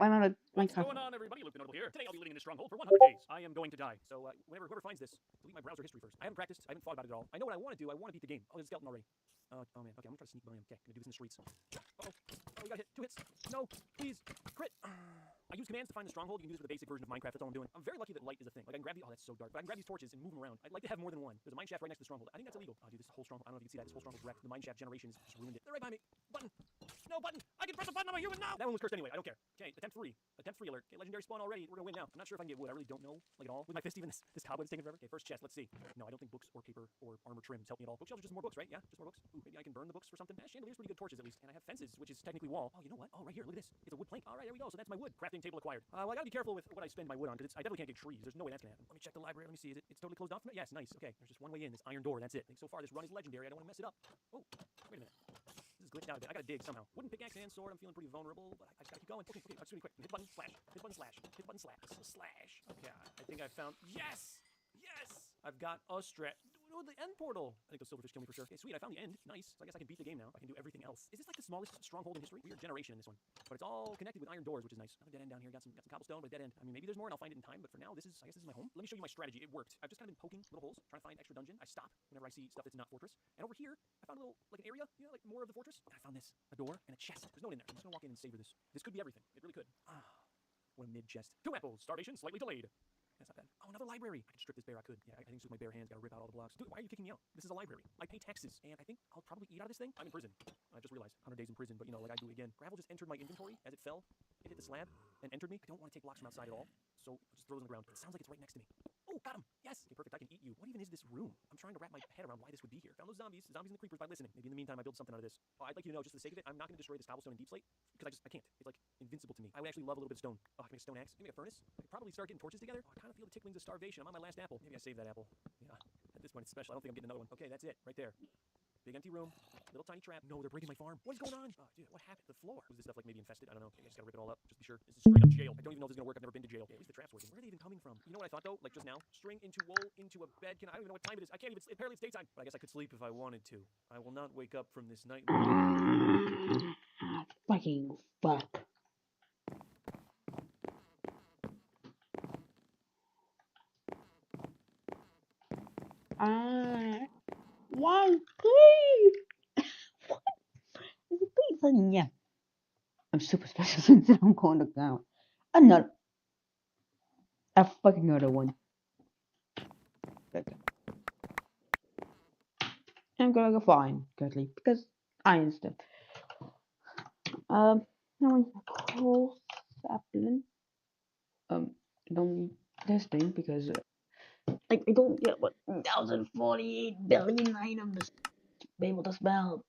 I'm on a What's Minecraft. going on, everybody? Luke the Notable here. Today I'll be living in this stronghold for 100 days. I am going to die. So whoever finds this, delete my browser history first. I haven't practiced. I haven't thought about it at all. I know what I want to do. I want to beat the game. Oh, there's a skeleton already. Oh man. Okay, I'm gonna try to sneak by him. Okay, gonna do this in the streets. Uh-oh. Oh, we got hit. 2 hits. No, please. Crit. I use commands to find the stronghold. You can use it with the basic version of Minecraft. That's all I'm doing. I'm very lucky that light is a thing. Like I can grab the. Oh, that's so dark. But I can grab these torches and move them around. I'd like to have more than one. There's a mine shaft right next to the stronghold. I think that's illegal. Oh, dude, this whole stronghold. I don't know if you can see that. This whole stronghold's wrecked. The mine shaft generation has just ruined it. They're right behind me. Button. No button. I can press a button. I'm a human now. That one was cursed anyway. I don't care. Okay, attempt 3. Attempt 3 alert. Okay, legendary spawn already. We're gonna win now. I'm not sure if I can get wood. I really don't know, like at all. With my fist even this cobweb's taking forever. Okay, first chest. Let's see. No, I don't think books or paper or armor trims help me at all. Bookshelves are just more books, right? Yeah, just more books. Ooh, maybe I can burn the books for something. Chandelier's pretty good torches at least. And I have fences, which is technically wall. Oh, you know what? Oh, right here. Look at this. It's a wood plank. All right, there we go. So that's my wood. Crafting table acquired. Well, I gotta be careful with what I spend my wood on because I definitely can't get trees. There's no way that's gonna happen. Let me check the library. Let me see. It's totally closed off from it? Yes, nice. Okay, there's just one way in. This iron door. That's it. So far, this run is legendary. I don't want to mess it up. Oh, wait a minute. This is glitched out a bit. I gotta dig somehow. Wooden pickaxe and sword. I'm feeling pretty vulnerable, but I just gotta keep going. Okay, I'll just do it quick. Hit button slash. Hit button slash. Hit button slash. Slash. Okay, I think I found. Yes. I've got a strat. Oh, the end portal. I think those silverfish kill me for sure. Okay, sweet. I found the end. Nice. So I guess I can beat the game now. I can do everything else. Is this like the smallest stronghold in history? Weird generation in this one. But it's all connected with iron doors, which is nice. Another dead end down here. Got some cobblestone, but a dead end. I mean, maybe there's more and I'll find it in time. But for now, I guess this is my home. Let me show you my strategy. It worked. I've just kind of been poking little holes, trying to find extra dungeon. I stop whenever I see stuff that's not fortress. And over here, I found a little, like an area, like more of the fortress. And I found this, a door, and a chest. There's no one in there. I'm just gonna walk in and savor this. This could be everything. It really could. What a mid chest. 2 apples. Starvation slightly delayed. That's not bad. Oh, another library. I could strip this bare. I could. Yeah, I think just with my bare hands, gotta rip out all the blocks. Dude, why are you kicking me out? This is a library. I pay taxes, and I think I'll probably eat out of this thing. I'm in prison. I just realized 100 days in prison, but like I do it again. Gravel just entered my inventory as it fell. It hit the slab and entered me. I don't want to take blocks from outside at all, so it just throws it on the ground. It sounds like it's right next to me. Oh, got him. Yes. Okay, perfect. I can eat you. What even is this room? I'm trying to wrap my head around why this would be here. Found those zombies and the creepers by listening. Maybe in the meantime I build something out of this. Oh, I'd like you to know, just for the sake of it, I'm not going to destroy this cobblestone in deep slate because I can't. It's like invincible to me. I would actually love a little bit of stone. Oh, I can make a stone axe. Maybe a furnace. I could probably start getting torches together. Oh, I kind of feel the ticklings of starvation. I'm on my last apple. Maybe I save that apple. Yeah. At this point, it's special. I don't think I'm getting another one. Okay, that's it right there. Big empty room, little tiny trap. No, they're breaking my farm. What is going on? Oh, dude, what happened? The floor. Was this stuff like maybe infested? I don't know. I just gotta rip it all up, just to be sure. This is straight up jail. I don't even know if this is gonna work. I've never been to jail. Okay, at least the trap's working. Where are they even coming from? You know what I thought though? Like just now, string into wool into a bed. I don't even know what time it is. I can't even. Apparently it's daytime, but I guess I could sleep if I wanted to. I will not wake up from this nightmare. Fucking fuck. One, three. What? Is it pizza? Yeah. I'm super special since I'm going to count. Another. A fucking other one. Okay. I'm gonna go fine, Curtly, because I understand. Now I call sapling. I don't need testing because I don't get what $1,048 billion items to be able to spell.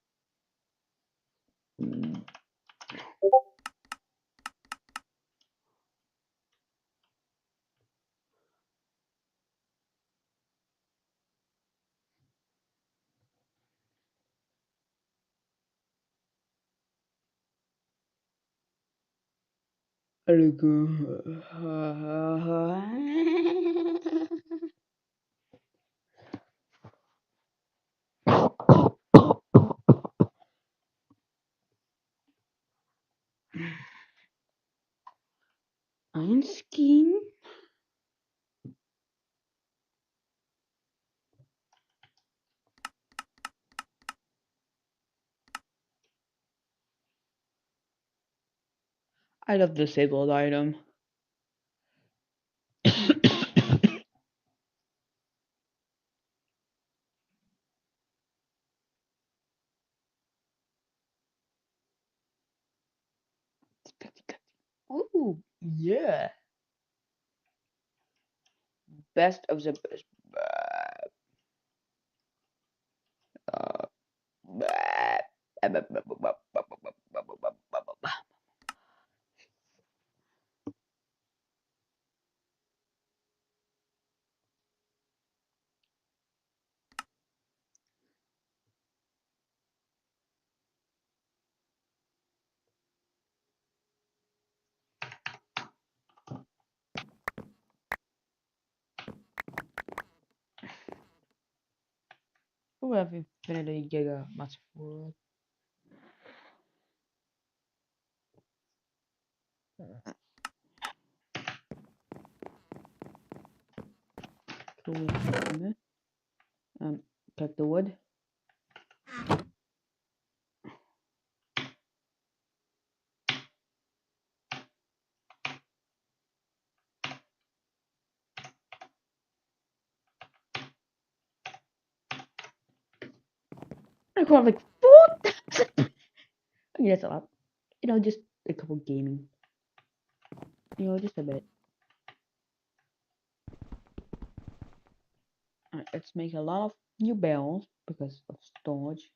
Iron skin. I love disabled item. Oh yeah. Best of the best. Who have Infinity Giga Master World? Cut the wood. I got like 4,000. I mean, that's a lot. You know, just a couple gaming. You know, just a bit. Alright, let's make a lot of new bells because of storage.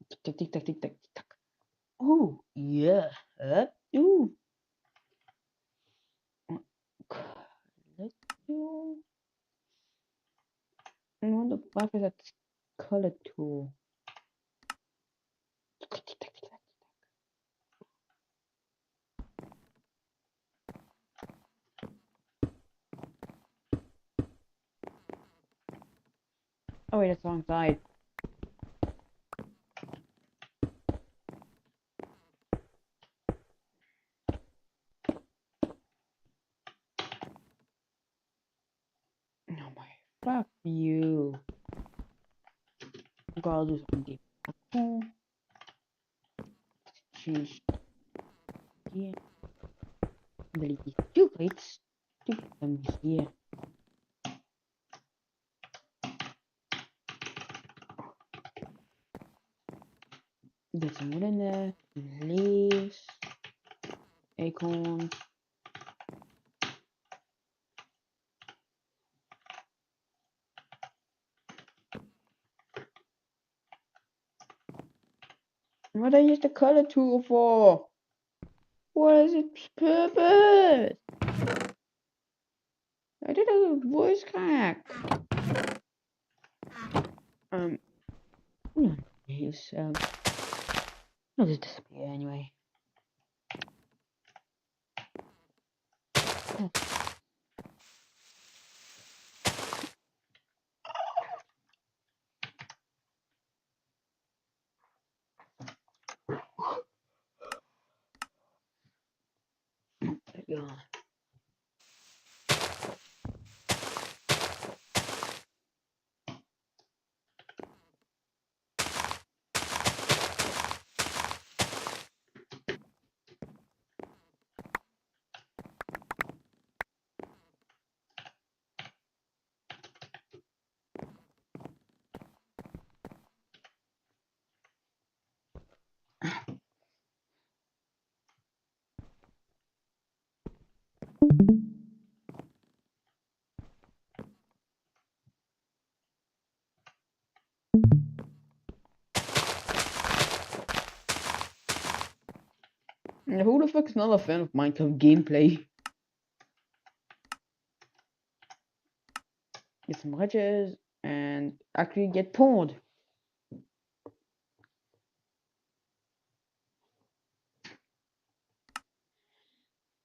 Tick tick tick tick tick tick tick. Oh yeah. Ooh. Let's do. I wonder why is that color tool. Oh wait, it's the wrong side. Oh my, fuck you. I gotta do something. Change. Yeah. Delete these two plates. Two them here. Get some wood in there. Leaves. Acorns. What I use the color tool for? What is its purpose? I did a voice crack. Leaves. I'll just disappear anyway. Oh. God. Who the fuck's not a fan of Minecraft gameplay? Get some wedges and actually get pawned.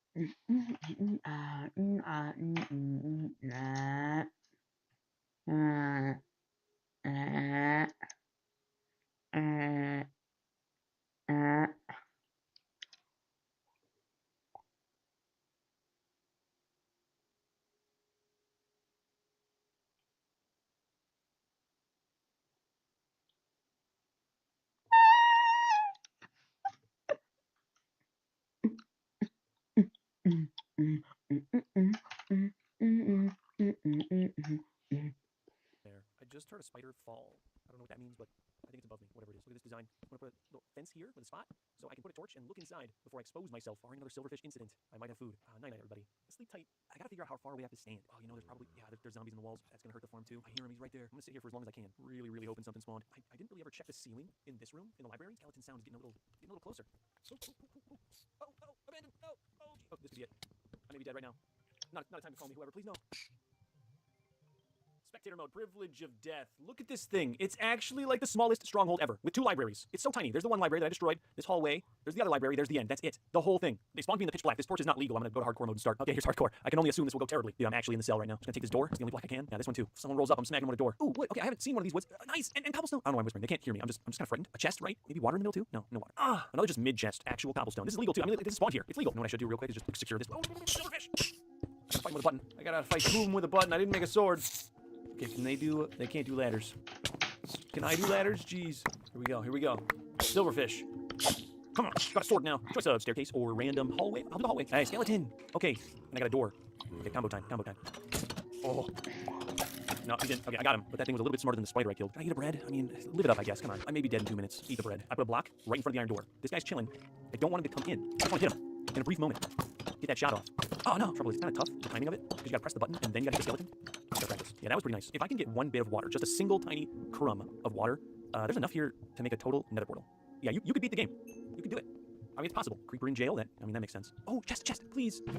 There. I just heard a spider fall. I don't know what that means, but I think it's above me, whatever it is. Look at this design. I'm gonna put a little fence here with a spot, so I can put a torch and look inside before I expose myself barring another silverfish incident. I might have food. Night, everybody. Sleep tight. I gotta figure out how far away I have to stand. Oh, you know, there's probably, there's zombies in the walls. That's gonna hurt the farm too. I hear him, he's right there. I'm gonna sit here for as long as I can. Really hoping something spawned. I didn't really ever check the ceiling in this room, in the library. Skeleton sound is getting a little closer. Abandoned. Oh, this could be it. I may be dead right now. Not a time to call me, whoever. Please no. Spectator mode, privilege of death. Look at this thing. It's actually like the smallest stronghold ever, with 2 libraries. It's so tiny. There's the one library that I destroyed. This hallway. There's the other library. There's the end. That's it. The whole thing. They spawned me in the pitch black. This torch is not legal. I'm gonna go to hardcore mode and start. Okay, here's hardcore. I can only assume this will go terribly. Yeah, I'm actually in the cell right now. I'm just gonna take this door. It's the only block I can. Yeah, this one too. If someone rolls up, I'm smacking them with a door. Ooh, wood. Okay, I haven't seen one of these woods. Nice. And cobblestone. I don't know why I'm whispering. They can't hear me. I'm just kind of frightened. A chest, right? Maybe water in the middle too? No water. Another just mid chest. Actual cobblestone. This is legal too. I mean, this is spawned here. It's legal. You know what I should do real quick is just secure this. Oh, silverfish. I'm fighting with a button. I gotta fight 2 of them with a button. I didn't make a sword. Okay, can they do? They can't do ladders. Can I do ladders? Jeez. Here we go. Here we go. Silverfish. Come on, got a sword now. Choice of staircase or random hallway. I'll do the hallway. Hey, skeleton. Okay, and I got a door. Okay, combo time. Oh. No, he didn't. Okay, I got him. But that thing was a little bit smarter than the spider I killed. Can I eat a bread? I mean, live it up, I guess. Come on. I may be dead in 2 minutes. Eat the bread. I put a block right in front of the iron door. This guy's chilling. I don't want him to come in. I just want to hit him in a brief moment. Get that shot off. Oh no, trouble is it's kind of tough, the timing of it, because you gotta press the button and then you gotta hit the skeleton. Gotta practice. Yeah, that was pretty nice. If I can get one bit of water, just a single tiny crumb of water, there's enough here to make a total nether portal. Yeah, you could beat the game. You could do it. I mean, it's possible. Creeper in jail, that makes sense. Oh, chest, please. All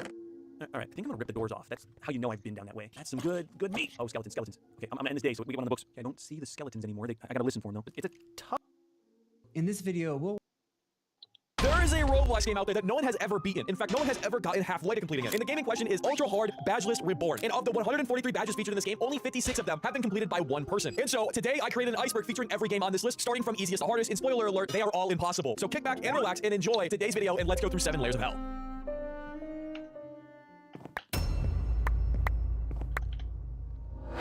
right, I think I'm gonna rip the doors off. That's how you know I've been down that way. That's some good meat. Oh, skeletons. Okay, I'm gonna end this day, so we get one of the books. I don't see the skeletons anymore. I gotta listen for them though. It's a tough. In this video, we'll... There is a Roblox game out there that no one has ever beaten. In fact, no one has ever gotten halfway to completing it. And the game in question is Ultra Hard Badge List Reborn. And of the 143 badges featured in this game, only 56 of them have been completed by one person. And so today I created an iceberg featuring every game on this list, starting from easiest to hardest. And spoiler alert, they are all impossible. So kick back and relax and enjoy today's video, and let's go through 7 layers of hell.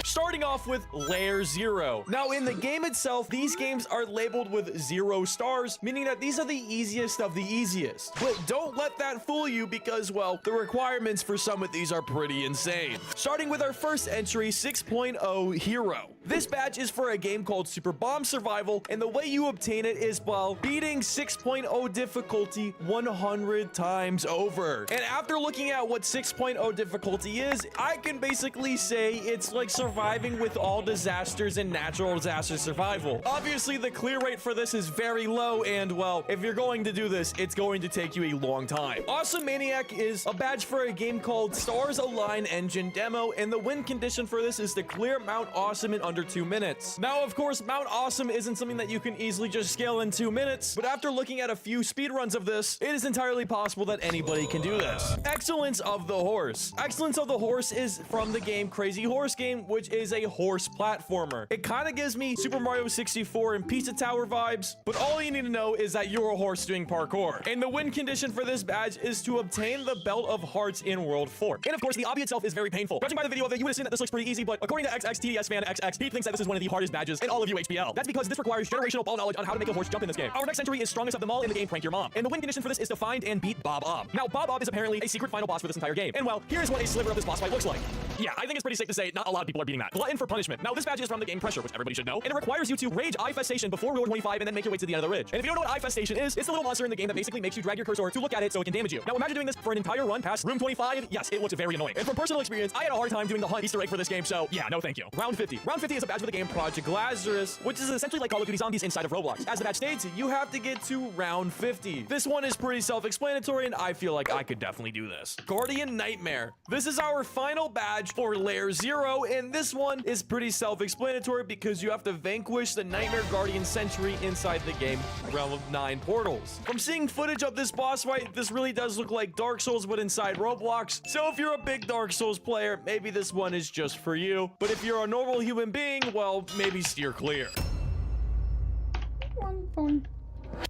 Starting off with Layer 0. Now in the game itself, these games are labeled with 0 stars, meaning that these are the easiest of the easiest. But don't let that fool you because, well, the requirements for some of these are pretty insane. Starting with our first entry, 6.0 Hero. This badge is for a game called Super Bomb Survival, and the way you obtain it is while beating 6.0 difficulty 100 times over. And after looking at what 6.0 difficulty is, I can basically say it's like surviving with all disasters and natural disaster survival. Obviously, the clear rate for this is very low, and well, if you're going to do this, it's going to take you a long time. Awesome Maniac is a badge for a game called Stars Align Engine Demo, and the win condition for this is to clear Mount Awesome in under 2 minutes. Now, of course, Mount Awesome isn't something that you can easily just scale in 2 minutes, but after looking at a few speedruns of this, it is entirely possible that anybody can do this. Excellence of the Horse. Excellence of the Horse is from the game Crazy Horse Game, which is a horse platformer. It kind of gives me Super Mario 64 and Pizza Tower vibes, but all you need to know is that you're a horse doing parkour. And the win condition for this badge is to obtain the Belt of Hearts in World 4. And of course, the obby itself is very painful. Judging by the video of it, you would assume that this looks pretty easy, but according to XXTDS fan XX, Pete thinks that this is one of the hardest badges in all of UHBL. That's because this requires generational ball knowledge on how to make a horse jump in this game. Our next entry is strongest of them all in the game Prank Your Mom. And the win condition for this is to find and beat Bob Up. Now, Bob Up is apparently a secret final boss for this entire game. And well, here's what a sliver of this boss fight looks like. Yeah, I think it's pretty safe to say not a lot of people are beating that. Glutton for Punishment. Now, this badge is from the game Pressure, which everybody should know, and it requires you to rage Ifestation before Room 25 and then make your way to the end of the ridge. And if you don't know what Ifestation is, it's the little monster in the game that basically makes you drag your cursor to look at it so it can damage you. Now imagine doing this for an entire run past Room 25. Yes, it looks very annoying. And from personal experience, I had a hard time doing the hunt Easter egg for this game, so yeah, no thank you. Round 50. Round 50 is a badge for the game Project Lazarus, which is essentially like Call of Duty Zombies inside of Roblox. As the badge states, you have to get to round 50. This one is pretty self-explanatory and I feel like I could definitely do this. Guardian Nightmare. This is our final badge for Layer 0, and this one is pretty self-explanatory because you have to vanquish the Nightmare Guardian Sentry inside the game Realm of 9 Portals. From seeing footage of this boss fight, this really does look like Dark Souls but inside Roblox. So if you're a big Dark Souls player, maybe this one is just for you. But if you're a normal human being, well, maybe steer clear.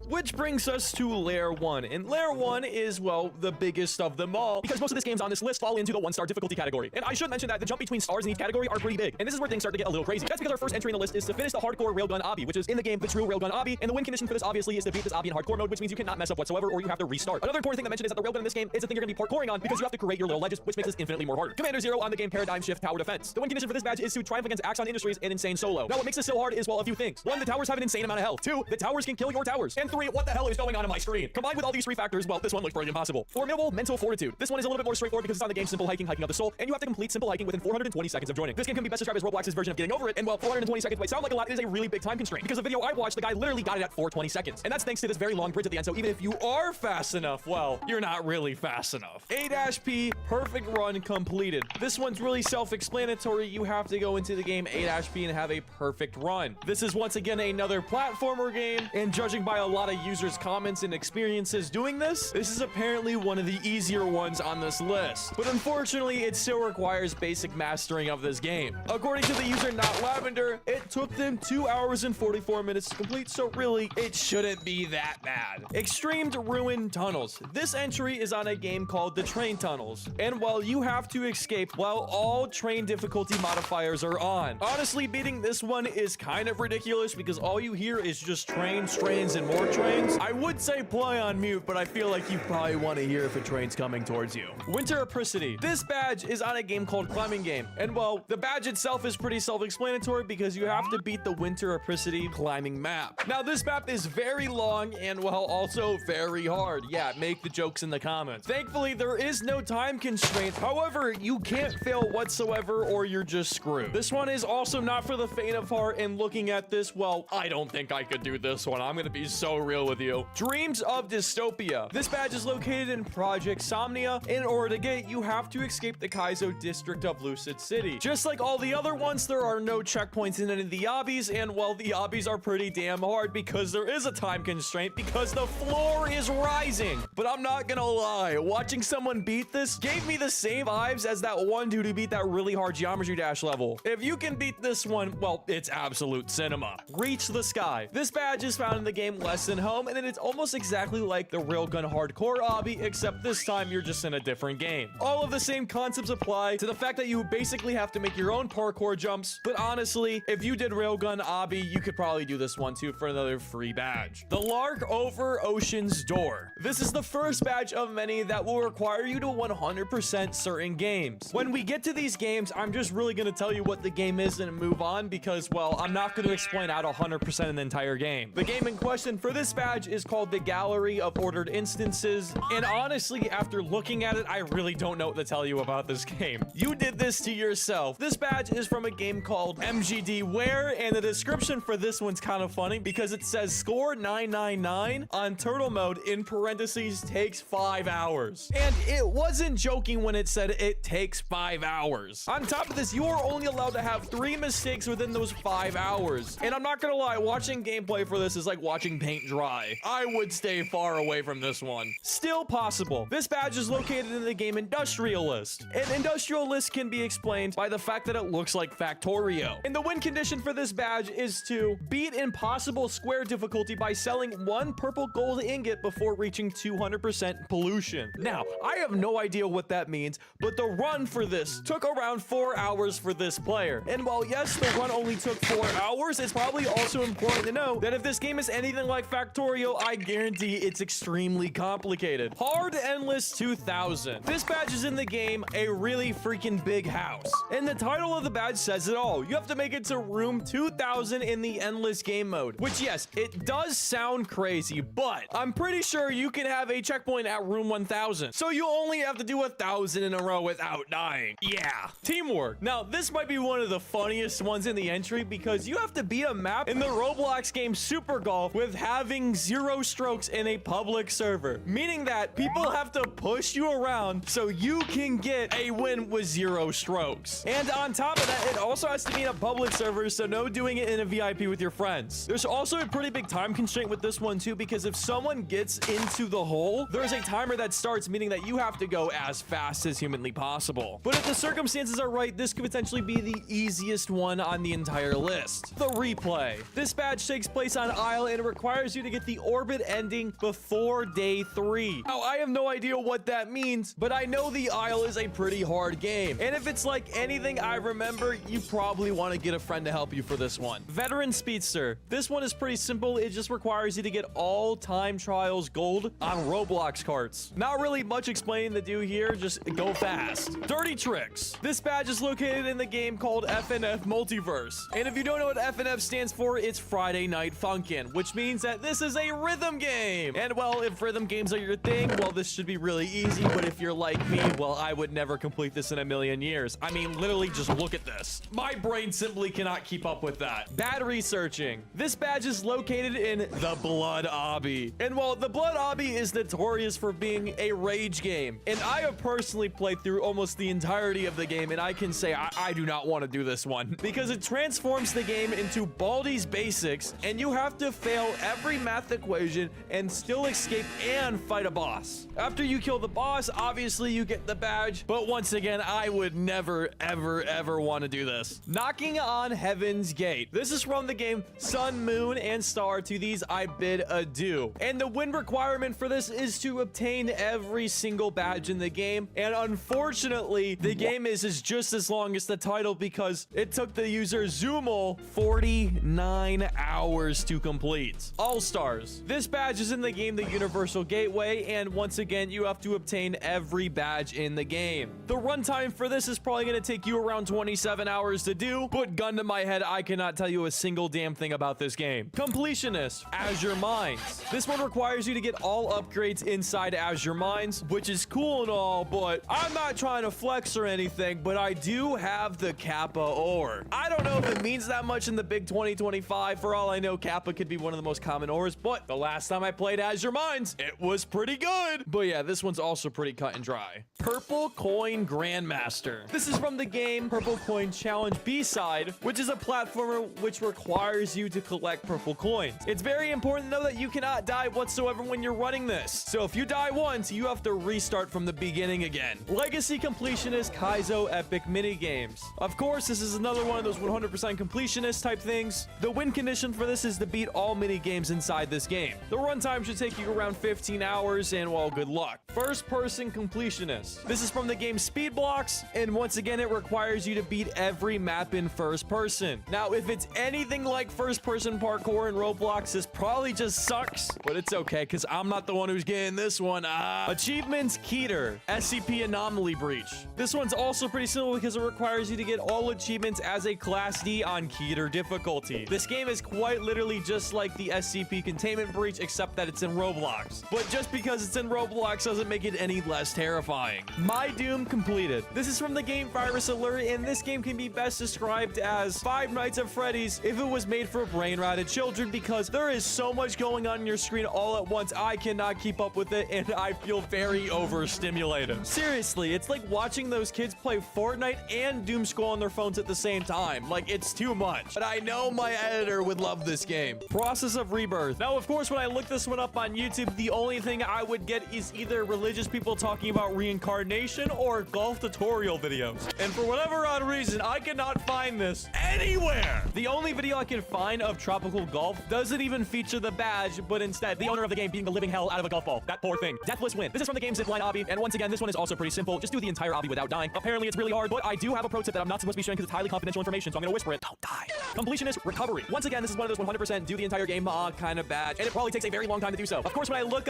Which brings us to Layer 1, and Layer 1 is, well, the biggest of them all, because most of the games on this list fall into the 1-star difficulty category. And I should mention that the jump between stars in each category are pretty big, and this is where things start to get a little crazy. That's because our first entry in the list is to finish the hardcore railgun obby, which is in the game the true railgun obby, and the win condition for this obviously is to beat this obby in hardcore mode, which means you cannot mess up whatsoever, or you have to restart. Another important thing to mention is that the railgun in this game is a thing you're going to be parkouring on because you have to create your little ledges, which makes this infinitely more harder. Commander Zero on the game Paradigm Shift Tower Defense. The win condition for this badge is to triumph against Axon Industries and Insane Solo. Now what makes this so hard is, well, a few things. 1, the towers have an insane amount of health. 2, the towers can kill your towers. And 3, what the hell is going on my screen? Combined with all these 3 factors, well, this one looks pretty impossible. Formidable mental fortitude. This one is a little bit more straightforward because it's on the game Simple Hiking, Hiking of the Soul, and you have to complete Simple Hiking within 420 seconds of joining. This game can be best described as Roblox's version of getting over it, and while 420 seconds might sound like a lot, it is a really big time constraint because the video I watched, the guy literally got it at 420 seconds, and that's thanks to this very long bridge at the end. So even if you are fast enough, well, you're not really fast enough. A-P, perfect run completed. This one's really self-explanatory. You have to go into the game A-P and have a perfect run. This is once again another platformer game, and judging by a lot of users' comments and experiences doing this, this is apparently one of the easier ones on this list. But unfortunately, it still requires basic mastering of this game. According to the user Not Lavender, it took them 2 hours and 44 minutes to complete, so really, it shouldn't be that bad. Extreme Ruin Tunnels. This entry is on a game called The Train Tunnels, and while you have to escape while all train difficulty modifiers are on. Honestly, beating this one is kind of ridiculous because all you hear is just trains, trains, and more trains. I would say play on mute, but I feel like you probably want to hear if a train's coming towards you. Winter Apricity. This badge is on a game called Climbing Game, and well, the badge itself is pretty self-explanatory because you have to beat the Winter Apricity climbing map. Now, this map is very long and, well, also very hard. Yeah, make the jokes in the comments. Thankfully, there is no time constraint. However, you can't fail whatsoever or you're just screwed. This one is also not for the faint of heart, and looking at this, well, I don't think I could do this one. I'm gonna be so real with you. Dreams of Dystopia. This badge is located in Project Somnia. In order to get it, you have to escape the Kaizo district of Lucid City. Just like all the other ones, there are no checkpoints in any of the obbies, and well, the obbies are pretty damn hard because there is a time constraint because the floor is rising. But I'm not gonna lie, watching someone beat this gave me the same vibes as that one dude who beat that really hard Geometry Dash level. If you can beat this one, well, it's absolute cinema. Reach the Sky. This badge is found in the game Less Than Home, and it's almost exactly like the Railgun Hardcore obby, except this time you're just in a different game. All of the same concepts apply to the fact that you basically have to make your own parkour jumps, but honestly, if you did Railgun Obby, you could probably do this one too for another free badge. The Lark over Ocean's Door. This is the first badge of many that will require you to 100% certain games. When we get to these games, I'm just really going to tell you what the game is and move on because, well, I'm not going to explain out 100% in the entire game. The game in question for this badge is called the Gallery of Ordered Instances, and honestly, after looking at it, I really don't know what to tell you about this game. You did this to yourself. This badge is from a game called MGD Where, and the description for this one's kind of funny because it says score 999 on turtle mode in parentheses takes 5 hours. And it wasn't joking when it said it takes 5 hours. On top of this, you are only allowed to have 3 mistakes within those 5 hours. And I'm not gonna lie, watching gameplay for this is like watching paint dry. I would stay far away from this one. Still possible. This badge is located in the game Industrialist. An Industrialist can be explained by the fact that it looks like Factorio. And the win condition for this badge is to beat Impossible Square difficulty by selling one purple gold ingot before reaching 200% pollution. Now, I have no idea what that means, but the run for this took around 4 hours for this player. And while yes, the run only took 4 hours, it's probably also important to know that if this game is anything like Factorio, I guarantee it's extremely complicated. Hard Endless 2000. This badge is in the game a really freaking big house. And the title of the badge says it all. You have to make it to room 2000 in the endless game mode. Which, yes, it does sound crazy, but I'm pretty sure you can have a checkpoint at room 1000. So you only have to do 1,000 in a row without dying. Yeah. Teamwork. Now, this might be one of the funniest ones in the entry because you have to beat a map in the Roblox game Super Golf with having 0 strokes in a public server, meaning that people have to push you around so you can get a win with 0 strokes. And on top of that, it also has to be in a public server, so no doing it in a VIP with your friends. There's also a pretty big time constraint with this one too, because if someone gets into the hole, there's a timer that starts, meaning that you have to go as fast as humanly possible. But if the circumstances are right, this could potentially be the easiest one on the entire list. The replay. This badge takes place on Isle and it requires you to get the orbit ending before day 3. Now, I have no idea what that means, but I know the Isle is a pretty hard game. And if it's like anything I remember, you probably want to get a friend to help you for this one. Veteran Speedster. This one is pretty simple. It just requires you to get all time trials gold on Roblox carts. Not really much explaining to do here, just go fast. Dirty Tricks. This badge is located in the game called FNF Multiverse. And if you don't know what FNF stands for, it's Friday Night Funkin', which means that this is a rhythm game. And well, if rhythm games are your thing, well, this should be really easy. But if you're like me, well, I would never complete this in a million years. I mean, literally just look at this. My brain simply cannot keep up with that. Bad researching. This badge is located in the Blood Obby. And while the Blood Obby is notorious for being a rage game, and I have personally played through almost the entirety of the game, and I can say I do not want to do this one because it transforms the game into Baldi's Basics, and you have to fail every math equation and still escape and fight a boss. After you kill the boss, obviously you get the badge, but once again, I would never, ever want to do this. Knocking on Heaven's Gate. This is from the game Sun, Moon, and Star. To these I bid adieu. And the win requirement for this is to obtain every single badge in the game. And unfortunately, the game is just as long as the title because it took the user Zoomal 49 hours to complete. All-Stars. This badge is in the game, the Universal Gateway, and once again, you have to obtain every badge in the game. The runtime for this is probably going to take you around 27 hours to do, but gun to my head, I cannot tell you a single damn thing about this game. Completionist, Azure Mines. This one requires you to get all upgrades inside Azure Mines, which is cool and all, but I'm not trying to flex or anything, but I do have the Kappa ore. I don't know if it means that much in the big 2025. For all I know, Kappa could be one of the most common ores, but the last time I played Azure Mines, it was pretty good. But yeah, this one's also pretty cut and dry. Purple Coin Grandmaster. This is from the game Purple Coin Challenge B-Side, which is a platformer which requires you to collect purple coins. It's very important though that you cannot die whatsoever when you're running this. So if you die once, you have to restart from the beginning again. Legacy Completionist Kaizo Epic Minigames. Of course, this is another one of those 100% completionist type things. The win condition for this is to beat all mini games inside this game. The runtime should take you around 15 hours, and well, good luck. First person completionist. This is from the game Speed Blocks, and once again, it requires you to beat every map in first person. Now, if it's anything like first person parkour in Roblox, this probably just sucks, but it's okay because I'm not the one who's getting this one. Achievements Keter, SCP Anomaly Breach. This one's also pretty simple because it requires you to get all achievements as a Class D on Keter difficulty. This game is quite literally just like the SCP Containment Breach, except that it's in Roblox. But just because it's in Roblox doesn't make it any less terrifying. My Doom completed. This is from the game Virus Alert, and this game can be best described as Five Nights at Freddy's if it was made for brain-rotted children, because there is so much going on your screen all at once. I cannot keep up with it, and I feel very overstimulated. Seriously, it's like watching those kids play Fortnite and Doom Scroll on their phones at the same time. Like, it's too much. But I know my editor would love this game. Process of Rebirth. Now, of course, when I look this one up on YouTube, the only thing I would get is either religious people talking about reincarnation or golf tutorial videos. And for whatever odd reason, I cannot find this anywhere. The only video I can find of tropical golf doesn't even feature the badge, but instead the owner of the game beating the living hell out of a golf ball. That poor thing. Deathless win. This is from the game Zipline Obby, and once again, this one is also pretty simple. Just do the entire obby without dying. Apparently, it's really hard, but I do have a pro tip that I'm not supposed to be sharing because it's highly confidential information, so I'm going to whisper it. Don't die. Completionist recovery. Once again, this is one of those 100% do the entire game kind of badge, and it probably takes a very long time to do so. Of course, when I look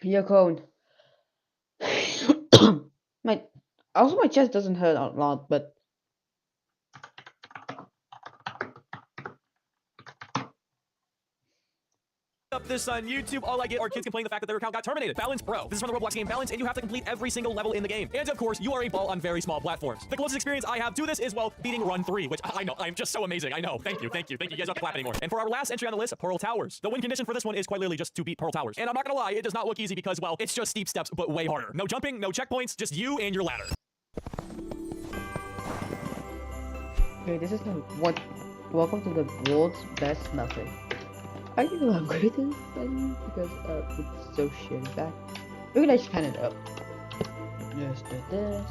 Your cone. My chest doesn't hurt a lot, but up this on YouTube, all I get are kids complaining the fact that their account got terminated. Balance Pro. This is from the Roblox game Balance, and you have to complete every single level in the game. And of course, you are a ball on very small platforms. The closest experience I have to this is, well, beating Run 3, which I know, I'm just so amazing. I know. Thank you. You guys don't have to clap anymore. And for our last entry on the list, Pearl Towers. The win condition for this one is quite literally just to beat Pearl Towers. And I'm not gonna lie, it does not look easy because, well, it's just steep steps, but way harder. No jumping, no checkpoints, just you and your ladder. Okay, this is what. Welcome to the world's best method. Are you upgrading then? Because it's so shitty back. We're gonna just pan it up. Just do this.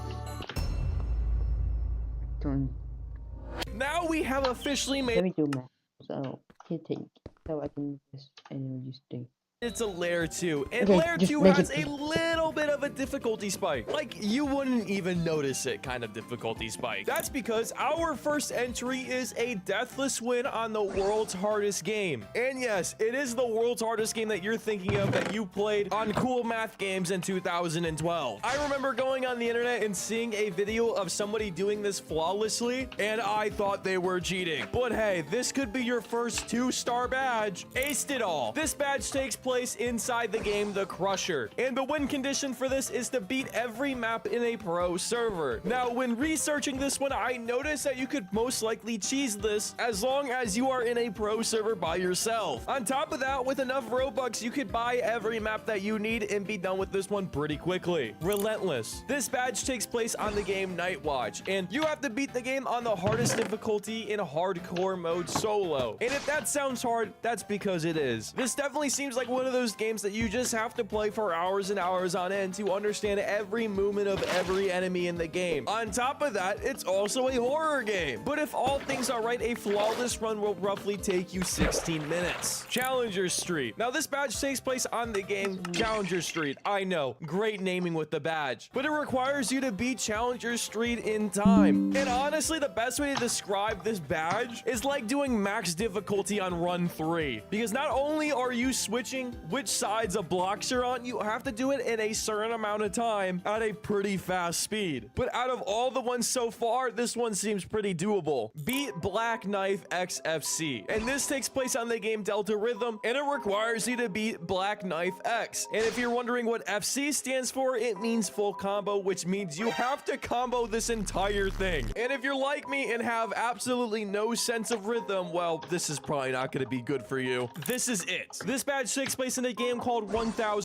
Now we have officially Let made me do math. So hitting. So I can just and use thing. It's a layer 2, and Okay, layer just 2 make has it- a little bit of a difficulty spike. Like, you wouldn't even notice it kind of difficulty spike. That's because our first entry is a deathless win on the world's hardest game. And yes, it is the world's hardest game that you're thinking of that you played on Cool Math Games in 2012. I remember going on the internet and seeing a video of somebody doing this flawlessly, and I thought they were cheating. But hey, this could be your first 2-star badge. Aced it all. This badge takes place place inside the game The Crusher, and the win condition for this is to beat every map in a pro server. Now, when researching this one, I noticed that you could most likely cheese this as long as you are in a pro server by yourself. On top of that, with enough Robux, you could buy every map that you need and be done with this one pretty quickly. Relentless. This badge takes place on the game Night Watch, and you have to beat the game on the hardest difficulty in hardcore mode solo. And if that sounds hard, that's because it is. This definitely seems like one of those games that you just have to play for hours and hours on end to understand every movement of every enemy in the game. On top of that, it's also a horror game. But if all things are right, a flawless run will roughly take you 16 minutes. Challenger Street. Now this badge takes place on the game Challenger Street. I know, great naming with the badge, but it requires you to beat Challenger Street in time. And honestly, the best way to describe this badge is like doing max difficulty on run 3, because not only are you switching which sides of blocks you're on, you have to do it in a certain amount of time at a pretty fast speed. But out of all the ones so far, this one seems pretty doable. Beat Black Knife XFC, and this takes place on the game Delta Rhythm, and it requires you to beat Black Knife X. And if you're wondering what FC stands for, it means full combo, which means you have to combo this entire thing. And if you're like me and have absolutely no sense of rhythm, well, this is probably not going to be good for you. This is it. This badge takes place in a game called 1000.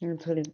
You're telling.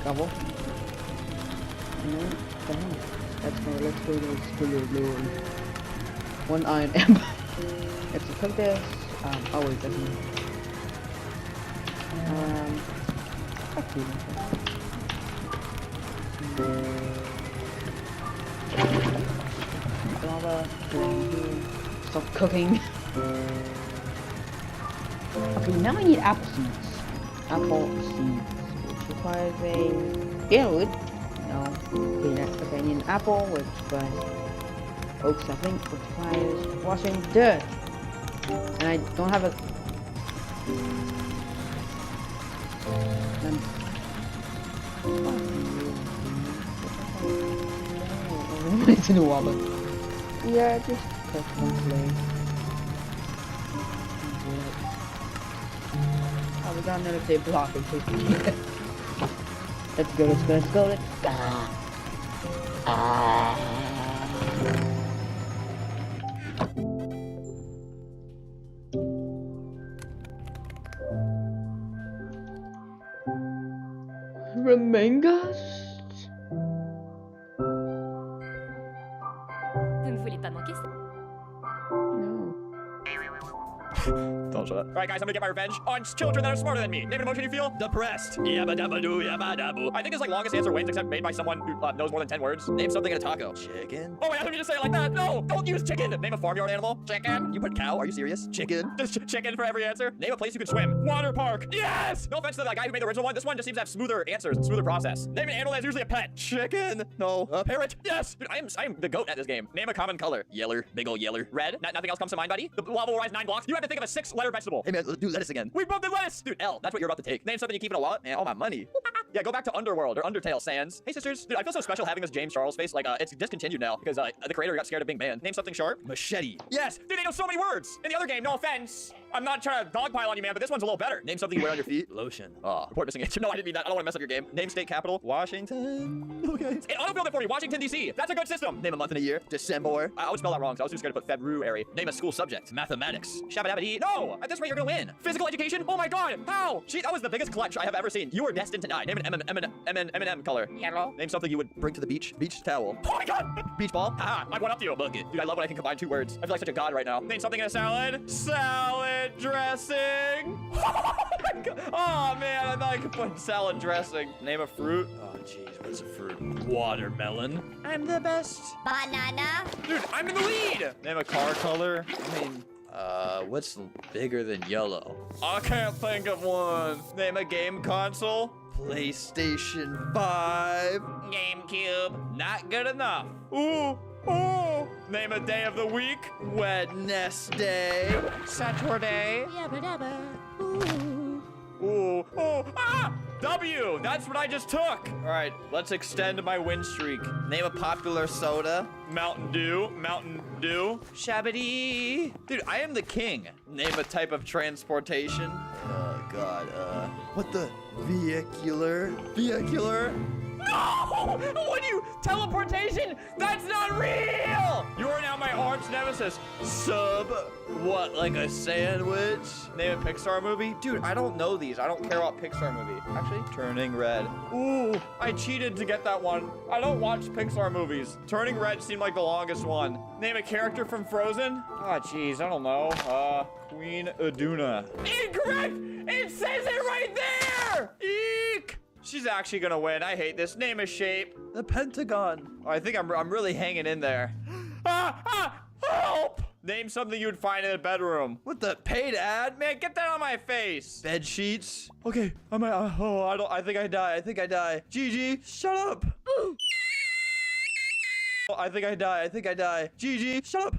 Couple. No, come on. Let's go to one iron ember. Let's cook this. Oh wait, that's me. Fuck you. Lava, stop cooking. Okay, now I need apple seeds. Apple seeds, which requires a wood. No. Okay, I need an apple, which requires oak sapling, which requires washing dirt. And I don't have a. It's in a wobble. Yeah, just play. Oh, we got another tape block in case we need it. Let's go, let's go, let's Remengas? Vous ne voulez pas manquer ça? Don't shut up. Alright, guys, I'm gonna get my revenge on children that are smarter than me. Name an emotion you feel. Depressed. Yabba dabba doo, yabba dabba. I think it's like longest answer wins, except made by someone who knows more than 10 words. Name something in a taco. Chicken. Oh wait, I thought you just say it like that. No, don't use chicken. Name a farmyard animal. Chicken. You put cow. Are you serious? Chicken. Just chicken for every answer. Name a place you can swim. Water park. Yes! No offense to the guy who made the original one. This one just seems to have smoother answers and smoother process. Name an animal that's usually a pet. Chicken. No. A parrot. Yes! Dude, I am the goat at this game. Name a common color. Yeller. Big ol yeller. Red. Nothing else comes to mind, buddy? The lava will rise 9 blocks. You have to think of a 6-letter vegetable. Hey man, do lettuce again. We both did lettuce! Dude, L, that's what you're about to take. Name something you keep in a wallet. Man, all my money. Yeah, go back to Underworld or Undertale Sans. Hey sisters. Dude, I feel so special having this James Charles face. Like, it's discontinued now because the creator got scared of being banned. Name something sharp. Machete. Yes! Dude, they know so many words. In the other game, no offense. I'm not trying to dogpile on you, man, but this one's a little better. Name something you wear on your feet. Lotion. Oh, report missing itch. No, I didn't mean that. I don't want to mess up your game. Name state capital. Washington. Okay. It autofilled it for me. Washington, D.C. That's a good system. Name a month and a year. December. I would spell that wrong, so I was too scared to put February. Name a school subject. Mathematics. Shabba-dabba-dee. No! At this rate, you're gonna win. Physical education. Oh my God. How? Gee, that was the biggest clutch I have ever seen. You are destined to die. Name an M&M color. Yellow. Name something you would bring to the beach. Beach towel. Oh my god! Beach ball. Ah, I went up to you. Bucket. Dude, I love when I can combine 2 words. I feel like such a god right now. Name something in a salad. Salad dressing. Oh man, I thought I could put salad dressing. Name a fruit. Oh jeez, what's a fruit? Watermelon. I'm the best. Banana. Dude, I'm in the lead. Name a car color. What's bigger than yellow? I can't think of one. Name a game console. PlayStation 5. GameCube. Not good enough. Ooh. Name a day of the week. Wednesday. Saturday. Yabba dabba. Ooh. W! That's what I just took. Alright, let's extend my win streak. Name a popular soda. Mountain Dew. Shabbity. Dude, I am the king. Name a type of transportation. Oh god, what the? Vehicular? No! What you? Teleportation? That's not real! You are now my arch nemesis. What, like a sandwich? Name a Pixar movie? Dude, I don't know these. I don't care about Pixar movie. Actually, Turning Red. Ooh, I cheated to get that one. I don't watch Pixar movies. Turning Red seemed like the longest one. Name a character from Frozen. Oh, jeez, I don't know. Queen Aduna. Incorrect! It says it right there! Eek! She's actually gonna win. I hate this. Name a shape. The Pentagon. Oh, I think I'm really hanging in there. Help! Name something you'd find in a bedroom. What the paid ad? Man, get that on my face. Bed sheets. Okay, I think I die. Gigi, shut up. I think I die. Gigi, shut up.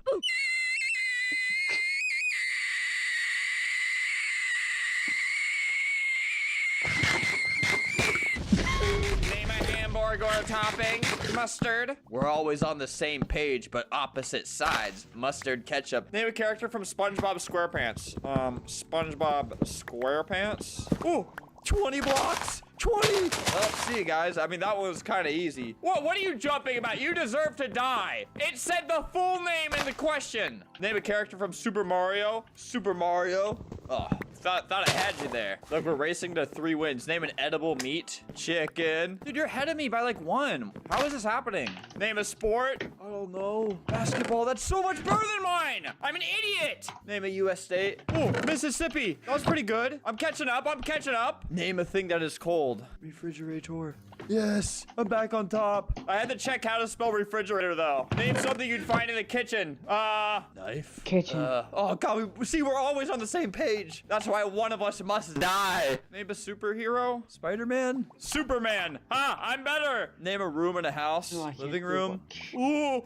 Name a hamburger topping. Mustard. We're always on the same page, but opposite sides. Mustard, ketchup. Name a character from SpongeBob SquarePants. SpongeBob SquarePants. Ooh, 20 blocks. 20. Let's see, guys. I mean, that was kind of easy. What are you jumping about? You deserve to die. It said the full name in the question. Name a character from Super Mario. Oh, thought I had you there. Look, we're racing to 3 wins. Name an edible meat. Chicken. Dude, you're ahead of me by like 1. How is this happening? Name a sport. I don't know. Basketball. That's so much better than mine. I'm an idiot. Name a U.S. state. Ooh, Mississippi. That was pretty good. I'm catching up. Name a thing that is cold. Refrigerator. Yes, I'm back on top. I had to check how to spell refrigerator though. Name something you'd find in the kitchen. Knife. Kitchen. Oh god, we're always on the same page. That's why one of us must die. Name a superhero. Spider-Man. Superman. I'm better. Name a room in a house. Living room. Ooh,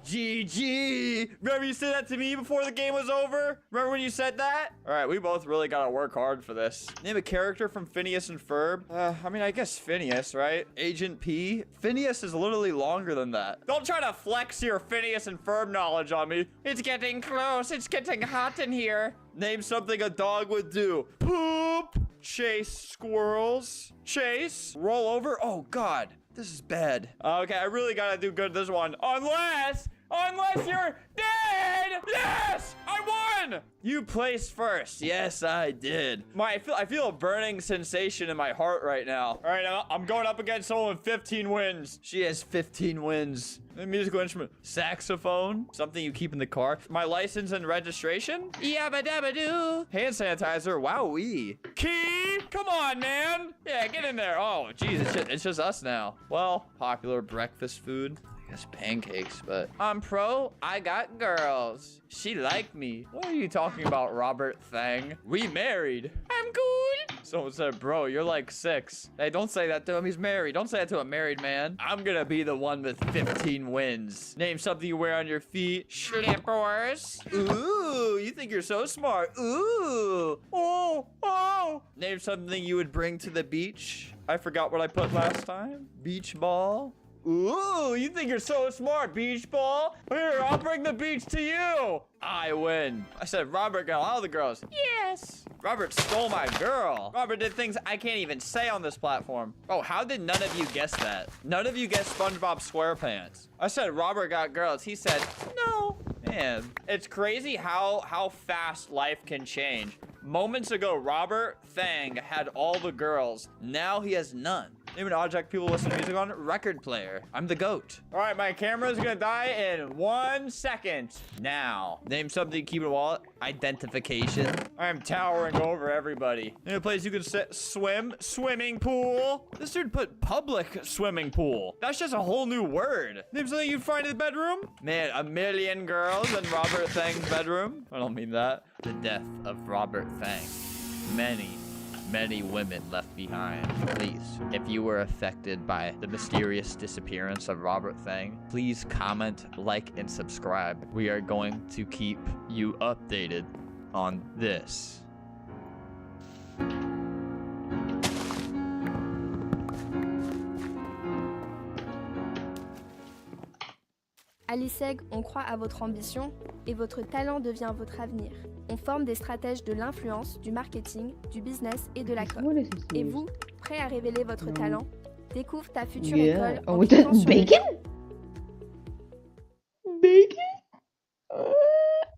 GG. Remember you said that to me before the game was over? Remember when you said that? All right, we both really gotta work hard for this. Name a character from Phineas and Ferb. I guess Phineas, right? Agent P. Phineas is literally longer than that. Don't try to flex your Phineas and Ferb knowledge on me. It's getting close. It's getting hot in here. Name something a dog would do. Poop. Chase squirrels. Chase. Roll over. Oh, God. This is bad. Okay, I really gotta do good this one. Unless you're dead! Yes! I won! You placed first. Yes, I did. I feel a burning sensation in my heart right now. All right, I'm going up against someone with 15 wins. She has 15 wins. A musical instrument. Saxophone. Something you keep in the car. My license and registration. Yabba dabba doo. Hand sanitizer. Wowee. Key. Come on, man. Yeah, get in there. Oh, geez, it's just us now. Well, popular breakfast food. I guess pancakes, but I'm pro. I got girls. She liked me. What are you talking about, Robert Thang? We married. I'm cool. Someone said, bro, you're like 6. Hey, don't say that to him. He's married. Don't say that to a married man. I'm gonna be the one with 15 wins. Name something you wear on your feet. Slippers. Ooh, you think you're so smart. Ooh. Oh. Name something you would bring to the beach. I forgot what I put last time. Beach ball. Ooh, you think you're so smart, beach ball? Here, I'll bring the beach to you. I win. I said Robert got all the girls. Yes. Robert stole my girl. Robert did things I can't even say on this platform. Oh, how did none of you guess that? None of you guessed SpongeBob SquarePants. I said Robert got girls. He said no. Man, it's crazy how fast life can change. Moments ago, Robert Thang had all the girls. Now he has none. Name an object people listen to music on. Record player. I'm the GOAT. All right, my camera's gonna die in 1 second. Now. Name something, keep it a wallet. Identification. I'm towering over everybody. Name a place you can swim. Swimming pool. This dude put public swimming pool. That's just a whole new word. Name something you'd find in the bedroom. Man, 1,000,000 girls in Robert Thang's bedroom. I don't mean that. The death of Robert Thang. Many women left behind. Please, if you were affected by the mysterious disappearance of Robert Thang, please comment, like, and subscribe. We are going to keep you updated on this. À l'ISEG, on croit à votre ambition et votre talent devient votre avenir. On forme des stratèges de l'influence, du marketing, du business et de la com. Et vous, prêt à révéler votre talent? Découvre ta future école en cliquant sur Bacon?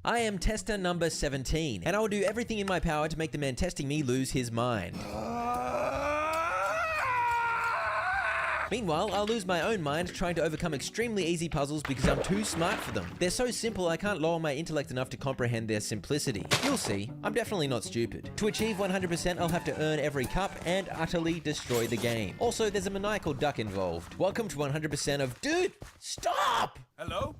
I am tester number 17, and I will do everything in my power to make the man testing me lose his mind. Meanwhile, I'll lose my own mind trying to overcome extremely easy puzzles because I'm too smart for them. They're so simple I can't lower my intellect enough to comprehend their simplicity. You'll see, I'm definitely not stupid. To achieve 100%, I'll have to earn every cup and utterly destroy the game. Also, there's a maniacal duck involved. Welcome to 100% of... Dude, stop! Hello?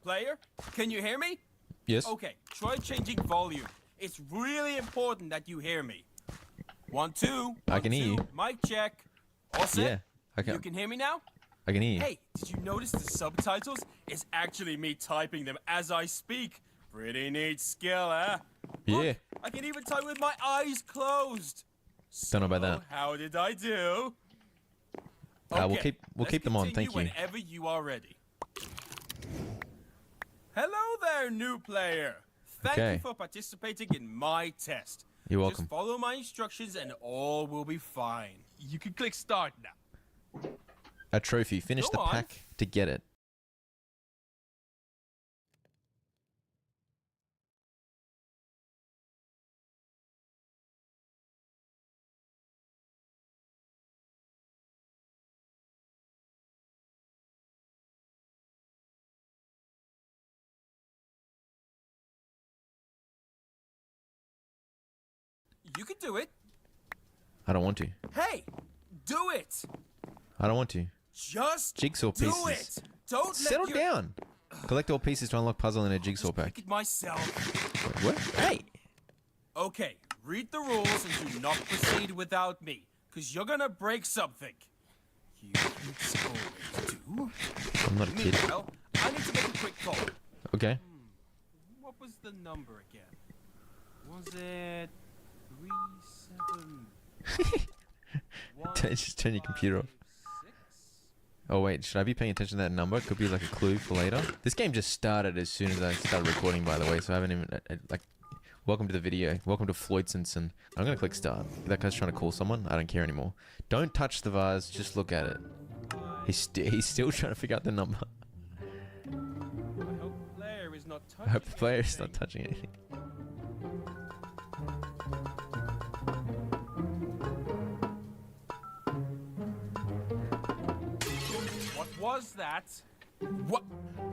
Player? Can you hear me? Yes. Okay, try changing volume. It's really important that you hear me. 1, 2. I can hear you. Mic check. All set? Yeah, I You can hear me now? I can hear you. Hey, did you notice the subtitles? It's actually me typing them as I speak. Pretty neat skill, huh? Yeah. Look, I can even type with my eyes closed. Don't know about So, that. how did I do? We'll keep them on, thank you. Whenever you are ready. Hello there, new player. Thank you for participating in my test. You're welcome. Just follow my instructions and all will be fine. You can click start now. A trophy. Finish Go the on. pack to get it. You can do it. I don't want to. Hey, do it. I don't want to. Just Jigsaw do pieces. it. Don't Settle let your... down. Collect all pieces to unlock puzzle in a jigsaw pack. Pick it myself. Wait, what? Hey! Okay, read the rules and do not proceed without me, because you're gonna break something. You kids always do. I'm not a kid. Meanwhile, I need to make a quick call. Okay. What was the number again? Was it 37? Just turn your computer off. Oh wait, should I be paying attention to that number? It could be like a clue for later. This game just started as soon as I started recording, by the way, so I haven't even like. Welcome to the video. Welcome to Floydsenson. I'm gonna click start. That guy's trying to call someone. I don't care anymore. Don't touch the vase. Just look at it. He's still trying to figure out the number. I hope the player is not touching I hope the player is not touching anything. What was that? What?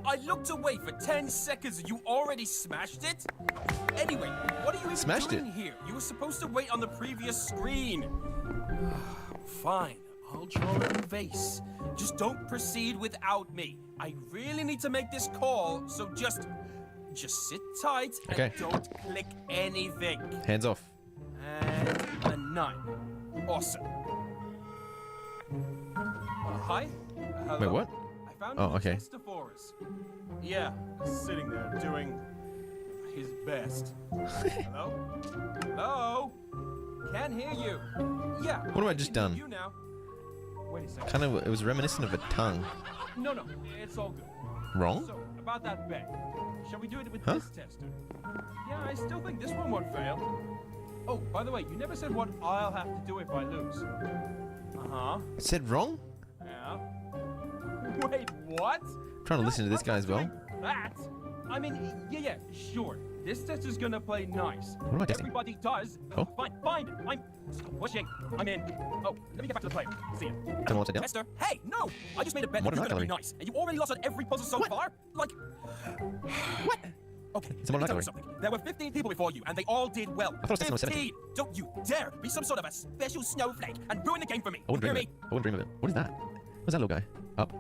I looked away for 10 seconds and you already smashed it? Anyway, what are you even Smashed doing it. here? You were supposed to wait on the previous screen. Fine, I'll draw a new vase. Just don't proceed without me. I really need to make this call, so just sit tight Okay. and don't click anything. Hands off. And a 9. Awesome. Hi. Hello? Wait, what? I found Oh, okay. Christophorus. Yeah, sitting there doing his best. Hello? Hello? Can't hear you. Yeah. What have I just I can done? hear you now. wait a second. Kind of, it was reminiscent of a tongue. No, it's all good. Wrong? So, about that bet. Shall we do it with Huh? this tester? Yeah, I still think this one won't fail. Oh, by the way, you never said what I'll have to do if I lose. Uh-huh. Said wrong? Yeah. Wait, what? Trying to listen to this guy as well. That? I mean, yeah, sure. This tester's gonna play nice. What am I testing? Everybody does. Oh. Fine. Stop pushing. I'm in. Oh, let me get back to the player. See ya. Don't want to do. Tester, hey, no! I just made a bet What that am you're I gonna be telling nice, and you already lost on every puzzle so far? Like... What? Okay, It's more let me like tell you something. There were 15 people before you, and they all did well. I thought it was 15! Don't you dare be some sort of a special snowflake and ruin the game for me. I wouldn't You dream hear of me? it. I wouldn't dream of it. What is that? What's that little guy? Up.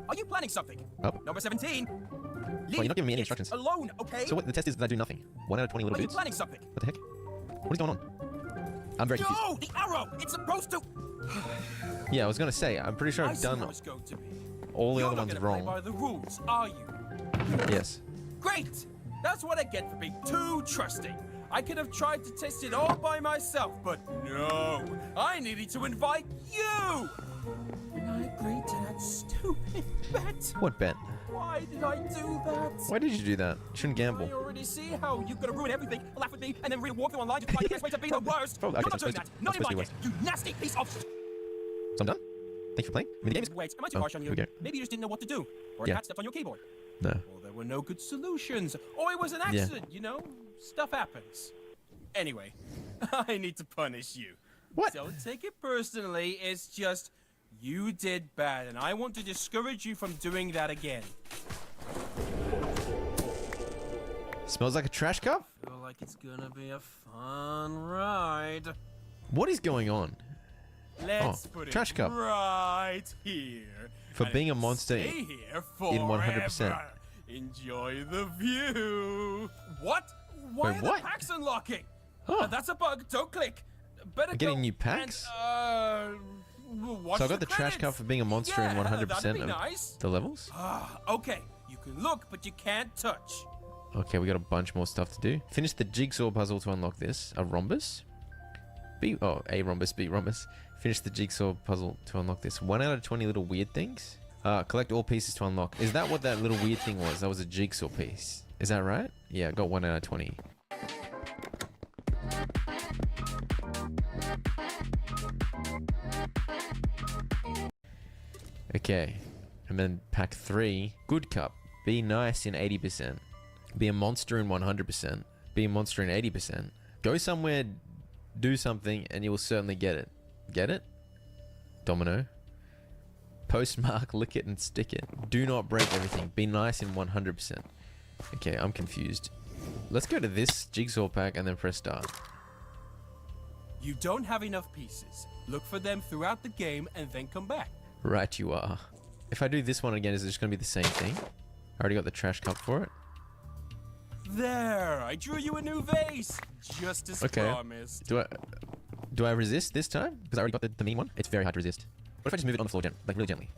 Are you planning something? Up. Number 17. Well, you're not giving me any instructions. Alone, okay? So what, the test is that I do nothing. 1 out of 20 little Are you boots. planning something? What the heck? What is going on? I'm very confused. No, the arrow! It's supposed to... Yeah, I was gonna say, I'm pretty sure I I've see done how it's going to be. all the You're other not ones gonna play wrong. by the rules, are you? Yes. Great! That's what I get for being too trusting. I could have tried to test it all by myself, but no! I needed to invite you! And I agreed to that stupid bet. What bet? Why did I do that? Why did you do that? You shouldn't gamble. I already see how you're gonna ruin everything, laugh at me, and then read a walkthrough online to find the best way to be the worst. Oh, okay, You're so not doing that. Not in my game, you nasty piece of... So I'm done? Thank you for playing. I mean, the game is... Wait, am I too Oh, harsh on you? here we go. Maybe you just didn't know what to do. Or Yeah. a cat stepped on your keyboard. No. Or there were no good solutions. Or it was an Yeah. accident, you know? Stuff happens. Anyway, I need to punish you. What? Don't take it personally, it's just... You did bad, and I want to discourage you from doing that again. Smells like a trash cup? I feel like it's gonna be a fun ride. What is going on? Let's Oh, put it trash cup. right here. For And being a it'll monster stay here in 100%. forever. Enjoy the view. What? Why Wait, are what? the packs unlocking? Oh. That's a bug. Don't click. Better I'm getting go new packs? And, watch So I got the the trash cup for being a monster in Yeah, 100% that'd be of nice. the levels? Okay, you can look, but you can't touch. Okay, we got a bunch more stuff to do. Finish the jigsaw puzzle to unlock this. A rhombus? A rhombus, B rhombus. Finish the jigsaw puzzle to unlock this. 1 out of 20 little weird things. Collect all pieces to unlock. Is that what that little weird thing was? That was a jigsaw piece. Is that right? Yeah, I got 1 out of 20. Okay. And then pack 3. Good cup. Be nice in 80%. Be a monster in 100%. Be a monster in 80%. Go somewhere, do something, and you will certainly get it. Get it? Domino. Postmark, lick it, and stick it. Do not break everything. Be nice in 100%. Okay, I'm confused. Let's go to this jigsaw pack and then press start. You don't have enough pieces. Look for them throughout the game and then come back. Right you are. If I do this one again, is it just going to be the same thing? I already got the trash cup for it. There, I drew you a new vase, just as promised. Do I resist this time? Because I already got the mean one. It's very hard to resist. What if I just move it on the floor, like really gently?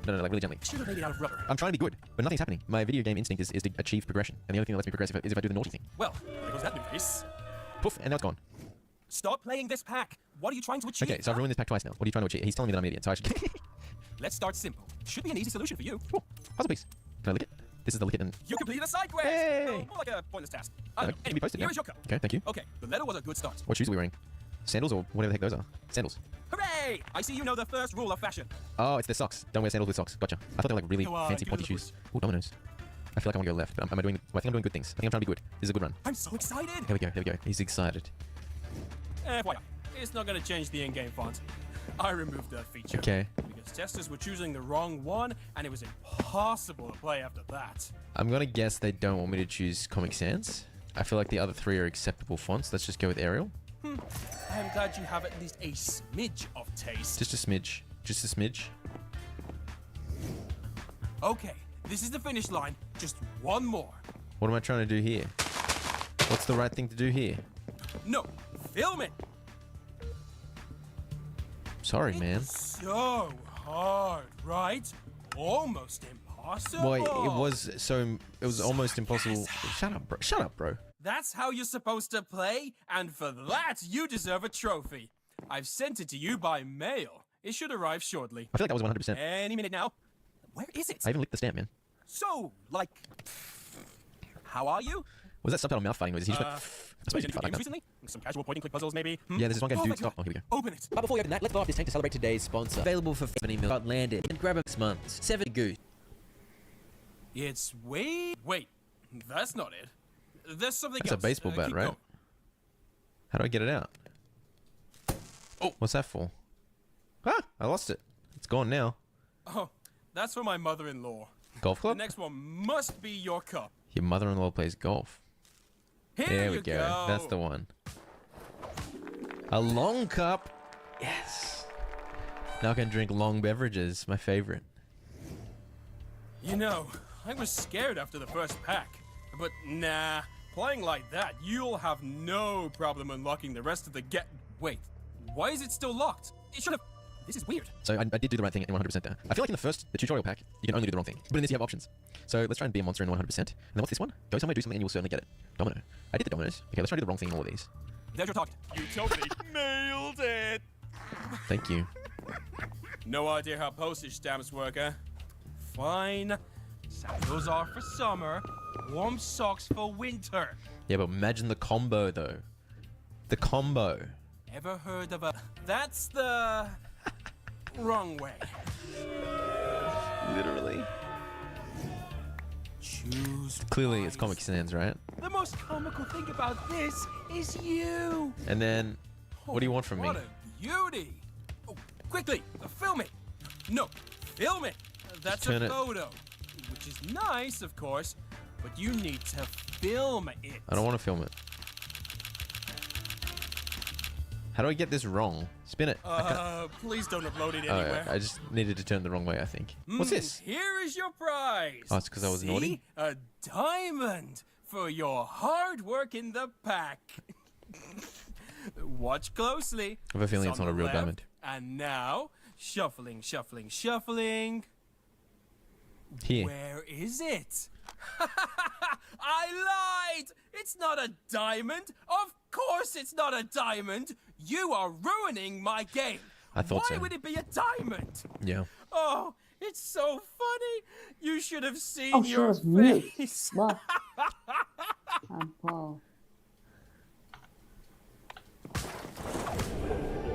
No, like really gently. Should have made it out of rubber. I'm trying to be good, but nothing's happening. My video game instinct is to achieve progression, and the only thing that lets me progress is if I do the naughty thing. Well, there goes that new vase. Poof, and now it's gone. Stop playing this pack. What are you trying to achieve? Okay, so I've ruined this pack twice now. What are you trying to achieve? He's telling me that I'm an idiot, so I should... Let's start simple. Should be an easy solution for you. Ooh, puzzle piece. Can I lick it? This is the lick it and... You completed a side quest. Hey! No, more like a pointless task. Can be posted, Here yeah. is your cup. Okay, thank you. Okay, the letter was a good start. What shoes are we wearing? Sandals or whatever the heck those are? Sandals. Hooray! I see you know the first rule of fashion. Oh, it's the socks. Don't wear sandals with socks. Gotcha. I thought they were like really Come on, fancy give it pointy a shoes. Ooh, dominoes. I feel like I want to go left, but I think I'm doing good things. I think I'm trying to be good. This is a good run. I'm so excited. There we go. He's excited. FYI, it's not going to change the in-game font. I removed that feature. Okay. Because testers were choosing the wrong one, and it was impossible to play after that. I'm gonna guess they don't want me to choose Comic Sans. I feel like the other 3 are acceptable fonts. Let's just go with Arial. I'm glad you have at least a smidge of taste. Just a smidge. Just a smidge. Okay, this is the finish line. Just one more. What am I trying to do here? What's the right thing to do here? No, film it. Sorry, man. So hard, right? Almost impossible. Boy, it was almost impossible. Shut up, bro. Shut up, bro. That's how you're supposed to play, and for that, you deserve a trophy. I've sent it to you by mail. It should arrive shortly. I feel like that was 100%. Any minute now. Where is it? I even licked the stamp, man. So, like, how are you? Was that subtitle mouth fighting noise? He just went. That's Played what any felt like games that. recently? Some casual point-and-click puzzles, maybe? Yeah, there's this one guy, Oh dude. my Stop. God. Oh, here we go. Open it. But before we open that, let's go off this tank to celebrate today's sponsor. Available for 70 mil. Got landed. And grab 6 months. 7 goose. It's way... Wait, that's not it. There's something That's else. a baseball bat, keep right? going. How do I get it out? Oh, what's that for? Ah, I lost it. It's gone now. Oh, that's for my mother-in-law. Golf club? The next one must be your cup. Your mother-in-law plays golf. Here There we you go. That's the one. A long cup. Yes. Now I can drink long beverages. My favorite. You know, I was scared after the first pack. But nah, playing like that, you'll have no problem unlocking the rest of the Wait, why is it still locked? It should have... This is weird. So I did do the right thing in 100% there. I feel like in the tutorial pack, you can only do the wrong thing. But in this, you have options. So let's try and be a monster in 100%. And then what's this one? Go somewhere, do something, and you will certainly get it. Domino. I did the dominoes. Okay, let's try to do the wrong thing in all of these. There's your target. You totally nailed it. Thank you. No idea how postage stamps work, huh? Fine. Sandals are for summer, warm socks for winter. Yeah, but imagine the combo, though. The combo. Ever heard of a... That's the... wrong way. Literally. Choose. Clearly, it's Comic Sans, right? The most comical thing about this is you. And then, what do you want from me? What a beauty. Oh, quickly, film it. No, film it. That's turn a it. photo. Which is nice, of course, but you need to film it. I don't want to film it. How do I get this wrong? Spin it. Please don't upload it Oh, anywhere. I just needed to turn the wrong way, I think. What's this? Here is your prize. Oh, it's because I was See? naughty? A diamond for your hard work in the pack. Watch closely. I have a feeling It's it's on not a the real left, diamond. And now, shuffling, shuffling, shuffling. Here. Where is it? I lied! It's not a diamond! Of course it's not a diamond! You are ruining my game! I thought Why so. would it be a diamond? Yeah. Oh, it's so funny! You should have seen Oh, she your was mute. face! What? Wow.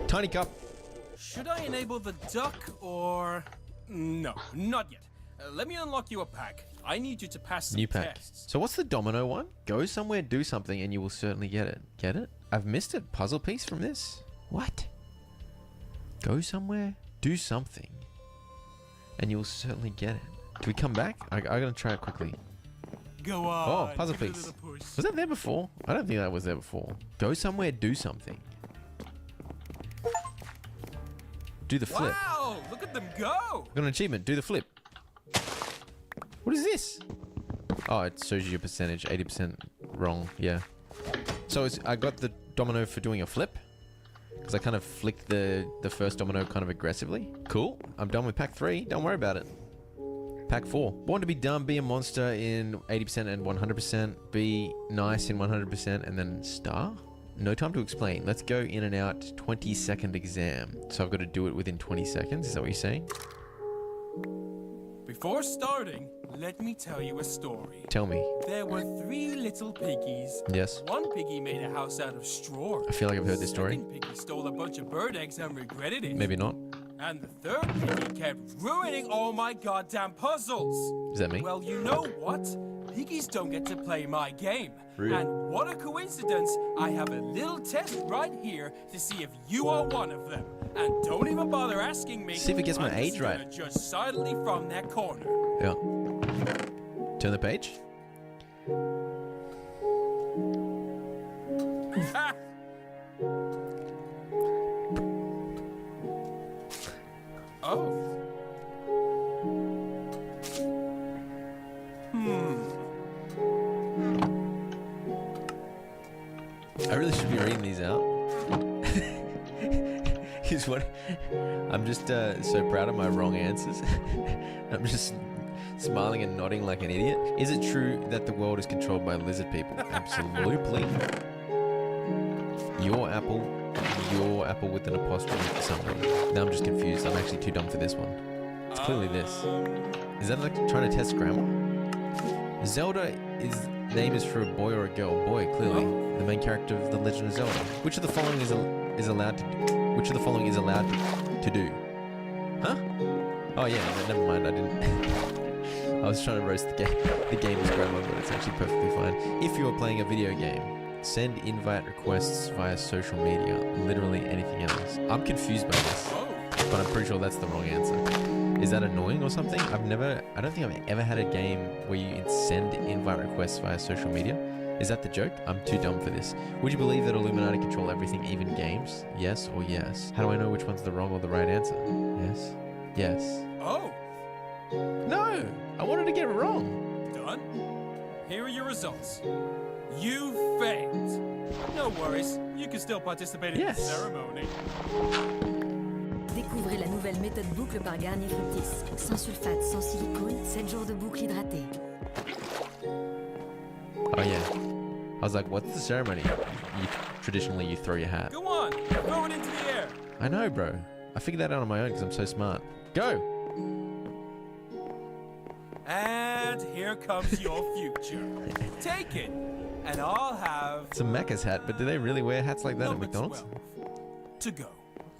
Tiny cup. Should I enable the duck or... No, not yet. Let me unlock you a pack. I need you to pass some New pack. tests. So what's the domino one? Go somewhere, do something, and you will certainly get it. Get it? I've missed a puzzle piece from this. What? Go somewhere, do something, and you will certainly get it. Do we come back? I'm gonna try it quickly. Go on. Oh, puzzle give it a piece. little push. Was that there before? I don't think that was there before. Go somewhere, do something. Do the flip. Wow, look at them go! Got an achievement. Do the flip. What is this? Oh, it shows you your percentage. 80% wrong. Yeah. So I got the domino for doing a flip. Because I kind of flicked the first domino kind of aggressively. Cool. I'm done with pack 3. Don't worry about it. Pack 4. Born to be dumb, be a monster in 80% and 100%. Be nice in 100% and then star? No time to explain. Let's go in and out. 20-second exam. So I've got to do it within 20 seconds. Is that what you're saying? Before starting, let me tell you a story. Tell me. There were 3 little piggies. Yes. One piggy made a house out of straw. I feel like I've heard this story. Second piggy stole a bunch of bird eggs and regretted it. Maybe not. And the third piggy kept ruining all my goddamn puzzles. Is that me? Well, you know what? Piggies don't get to play my game. Rude. And what a coincidence, I have a little test right here to see if you are one of them. And don't even bother asking me. See if it gets my I'm age just right. gonna judge silently from that corner. Yeah. Turn the page. Oh. I really should be reading these out. Here's what I'm just so proud of my wrong answers. I'm just smiling and nodding like an idiot. Is it true that the world is controlled by lizard people? Absolutely. Your apple, your apple with an apostrophe for some reason. Now I'm just confused. I'm actually too dumb for this one. It's clearly this. Is that like trying to test grammar? Zelda name is for a boy or a girl. Boy, clearly. The main character of The Legend of Zelda. Which of the following is allowed to do? Which of the following is allowed to do? Huh? Oh yeah, never mind. I didn't. I was trying to roast the game's grammar, but it's actually perfectly fine. If you're playing a video game, send invite requests via social media. Literally anything else. I'm confused by this, but I'm pretty sure that's the wrong answer. Is that annoying or something? I don't think I've ever had a game where you send invite requests via social media. Is that the joke? I'm too dumb for this. Would you believe that Illuminati control everything, even games? Yes or yes? How do I know which one's the wrong or the right answer? Yes? Yes. Oh! No! I wanted to get it wrong. Done? Here are your results. You failed. No worries, you can still participate in the ceremony. Découvrez la nouvelle méthode boucle par Garnier Fructis. Sans sulfate, sans silicone, 7 jours de boucle hydratée. Oh yeah. I was like, what's the ceremony? Traditionally, you throw your hat. Go on, throw it into the air. I know, bro. I figured that out on my own because I'm so smart. Go! And here comes your future. Take it, and I'll have... It's a Macca's hat, but do they really wear hats like that at McDonald's? to go.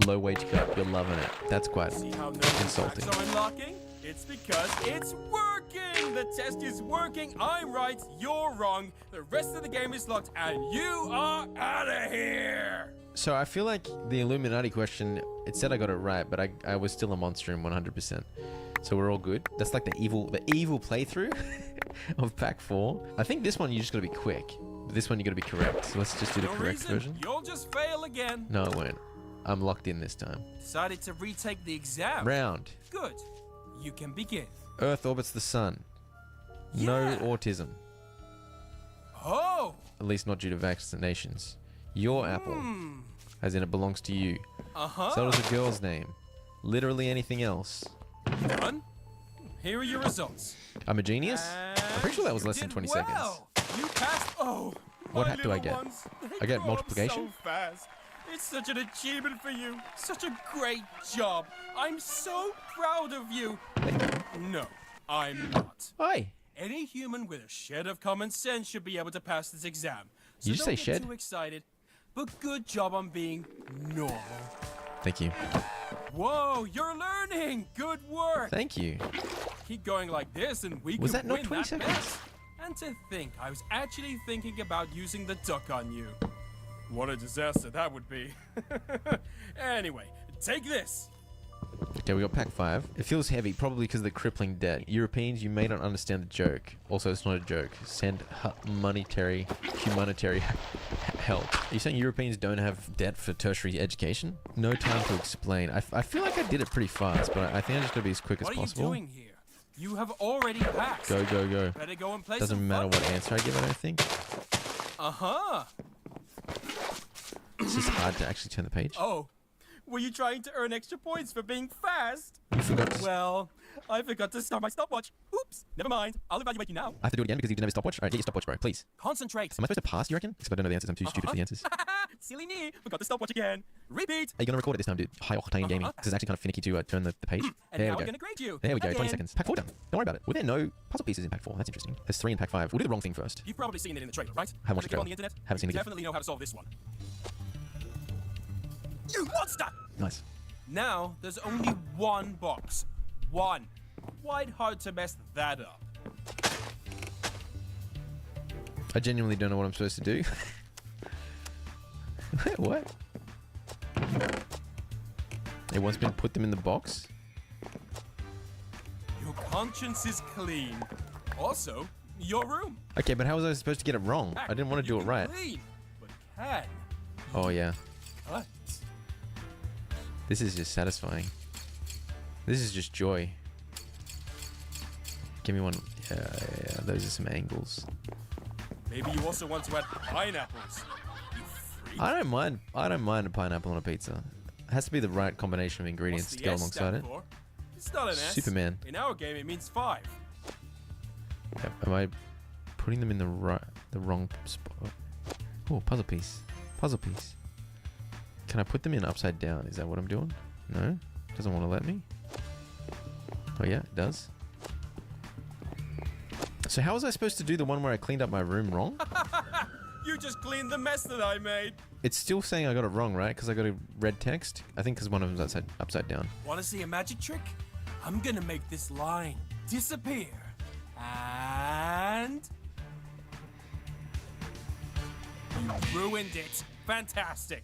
Low wage cut, you're loving it. That's quite See how no insulting. tracks are unlocking? It's because it's working! The test is working. I'm right, you're wrong. The rest of the game is locked, and you are out of here! So I feel like the Illuminati question, it said I got it right, but I was still a monster in 100%. So we're all good. That's like the evil playthrough of Pack 4. I think this one you just gotta be quick. But this one you gotta be correct. So let's just do the correct version. You'll just fail again. No, I won't. I'm locked in this time. Decided to retake the exam. Round. Good. You can begin. Earth orbits the sun. No autism. Oh! At least not due to vaccinations. Your apple. As in it belongs to you. So does a girl's name. Literally anything else. Done. Here are your results. I'm a genius? I'm pretty sure that was less than 20 seconds. You passed. Oh, What hat do I get? I get multiplication? So fast. It's such an achievement for you. Such a great job. I'm so proud of you. No, I'm not. Why? Any human with a shed of common sense should be able to pass this exam. So You just say don't get shed? too excited. But good job on being normal. Thank you. Whoa, you're learning. Good work. Thank you. Keep going like this, and we Was can that not win 20 that seconds? bet. And to think, I was actually thinking about using the duck on you. What a disaster that would be. Anyway, take this. Okay, we got pack 5. It feels heavy, probably because of the crippling debt. Europeans, you may not understand the joke. Also, it's not a joke. Send humanitarian help. Are you saying Europeans don't have debt for tertiary education? No time to explain. I feel like I did it pretty fast, but I think I just gotta be as quick as What possible. are you doing here? You have already passed. Go, go, go. Better go and play Doesn't some matter fun. what answer I give, I don't think. It's just hard to actually turn the page. Oh, were you trying to earn extra points for being fast? You forgot to... Well, I forgot to start my stopwatch. Oops, never mind. I'll evaluate you now. I have to do it again because you didn't have a stopwatch? Alright, get your stopwatch, bro, please. Concentrate. Am I supposed to pass, you reckon? Except I don't know the answers, I'm too stupid for the answers. Silly me. Forgot the stopwatch again. Repeat. Are you gonna record it this time, dude? High octane gaming. This is actually kind of finicky to turn the page. And There now we I'm go. gonna grade you. There we go, 20 Again. seconds. Pack 4 done. Don't worry about it. Were there no puzzle pieces in pack 4? That's interesting. There's 3 in pack 5. We'll do the wrong thing first. You've probably seen it in the trailer, right? Haven't watched Look the on the trailer. internet. Haven't seen You it yet. definitely know how to solve this one. You monster! Nice. Now, there's only one box. One. Quite hard to mess that up. I genuinely don't know what I'm supposed to do. What? It wants me to put them in the box? Your conscience is clean. Also, your room. Okay, but how was I supposed to get it wrong? I didn't want to do it right. Clean, but can Oh, yeah. cut. This is just satisfying. This is just joy. Give me one. Yeah, those are some angles. Maybe you also want to add pineapples. I don't mind a pineapple on a pizza. It has to be the right combination of ingredients What's to the go S alongside stand it. for? It's not an S. Superman. In our game, it means 5. Am I putting them in the wrong spot? Oh, puzzle piece. Puzzle piece. Can I put them in upside down? Is that what I'm doing? No? Doesn't want to let me? Oh yeah, it does. So how was I supposed to do the one where I cleaned up my room wrong? You just cleaned the mess that I made. It's still saying I got it wrong, right? Because I got a red text? I think because one of them's upside down. Want to see a magic trick? I'm gonna make this line disappear. And... you ruined it. Fantastic.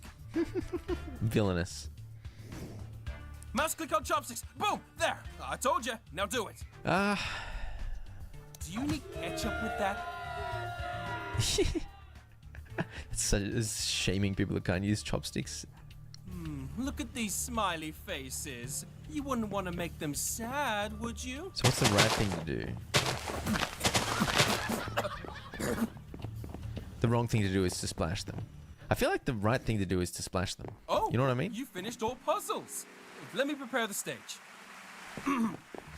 Villainous. Mouse click on chopsticks. Boom! There. I told you. Now do it. Do you need ketchup with that? It's shaming people who can't use chopsticks. Look at these smiley faces. You wouldn't want to make them sad, would you? So what's the right thing to do? The wrong thing to do is to splash them. I feel like the right thing to do is to splash them. Oh, you know what I mean? You finished all puzzles. Let me prepare the stage.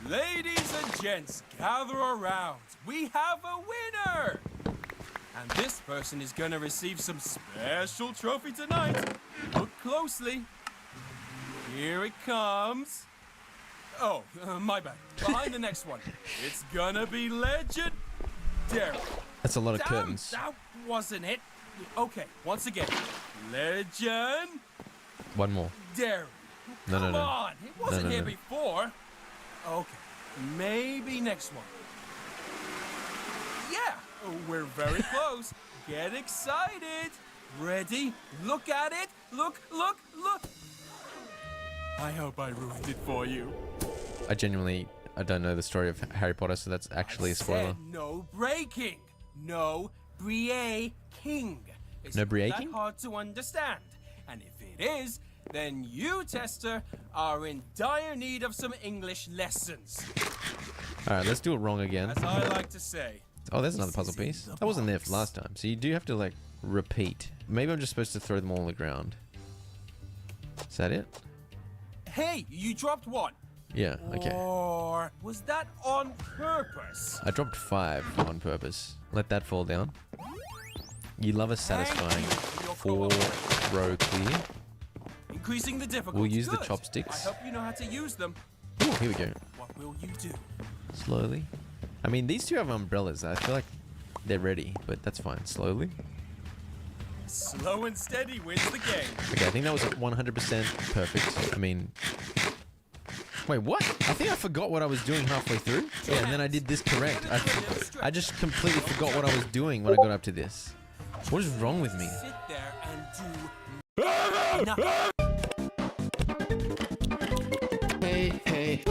Ladies and gents, gather around. We have a winner! And this person is gonna receive some special trophy tonight. Look closely. Here it comes. Oh, my bad. Behind the next one. It's gonna be legendary. That's a lot of curtains. That wasn't it. Okay, once again. Legend. One more. Dairy. No, Come no, no. on. It wasn't here no. before. Okay, maybe next one. Yeah, we're very close. Get excited. Ready? Look at it. Look, look, look. I hope I ruined it for you. I don't know the story of Harry Potter, so that's actually a spoiler. Said no breaking. No breaking. It's No not breaking? that hard to understand. And if it is, then you, Tester, are in dire need of some English lessons. Alright, let's do it wrong again. As I like to say. Oh, there's another puzzle piece. That wasn't there for last time. So you do have to, like, repeat. Maybe I'm just supposed to throw them all on the ground. Is that it? Hey, you dropped one. Yeah, okay. Or was that on purpose? I dropped 5 on purpose. Let that fall down. You love a satisfying 4-row clear. Increasing the difficulty. We'll use the Good. chopsticks. I hope you know how to use them. Ooh, here we go. What will you do? Slowly. I mean, these two have umbrellas. I feel like they're ready, but that's fine. Slowly. Slow and steady wins the game. Okay, I think that was 100% perfect. I mean... Wait, what? I think I forgot what I was doing halfway through. Yeah, and then I did this correct. I just completely forgot what I was doing when I got up to this. What is wrong with me? Sit there and do nothing. Hey.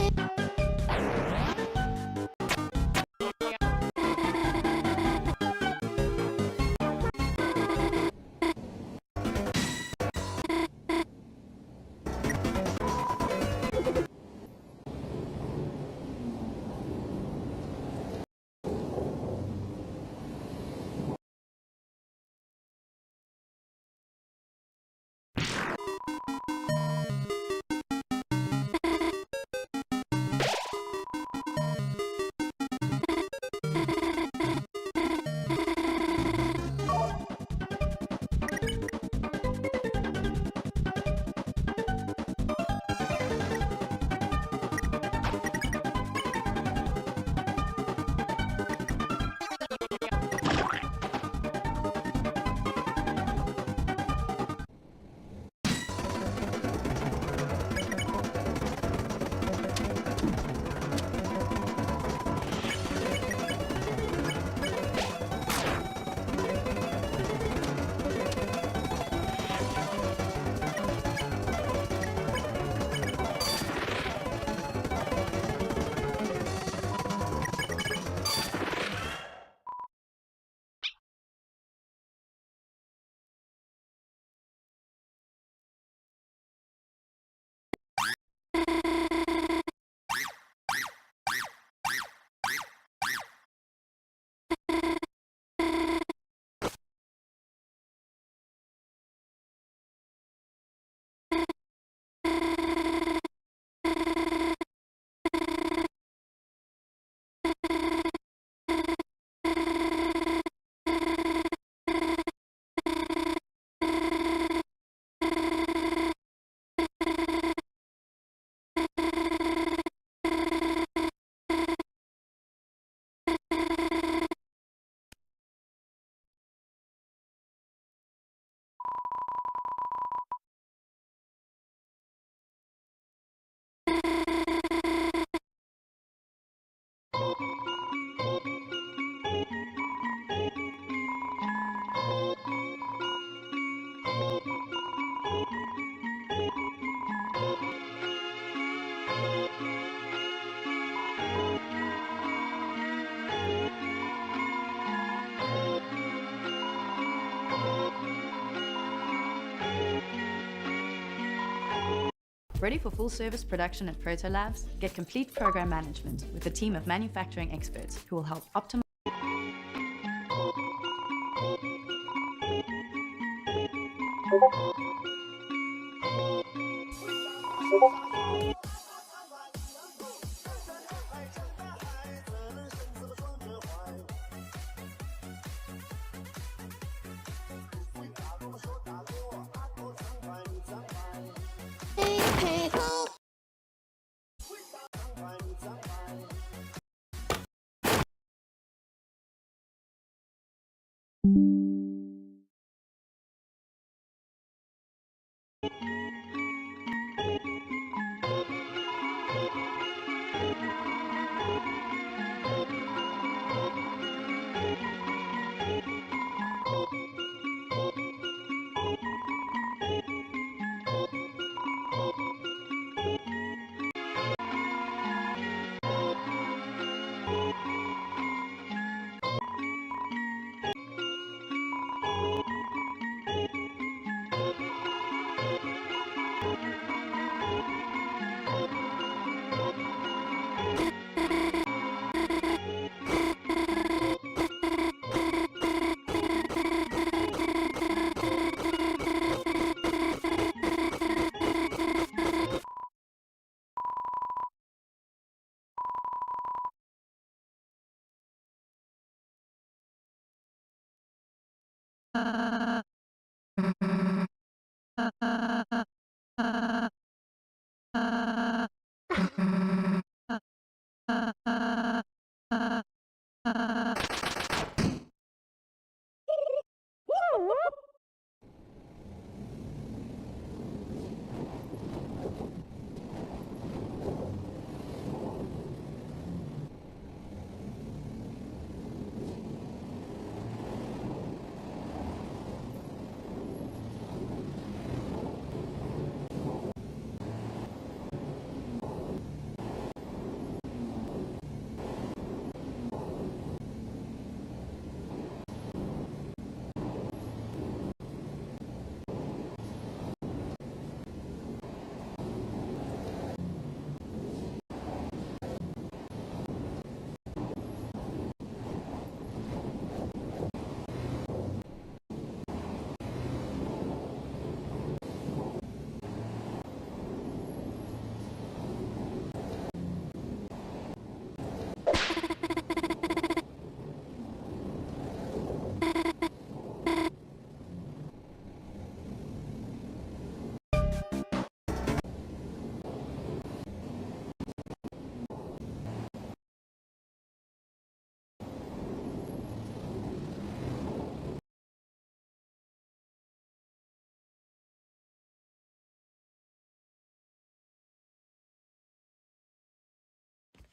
Ready for full-service production at Proto Labs? Get complete program management with a team of manufacturing experts who will help optimize.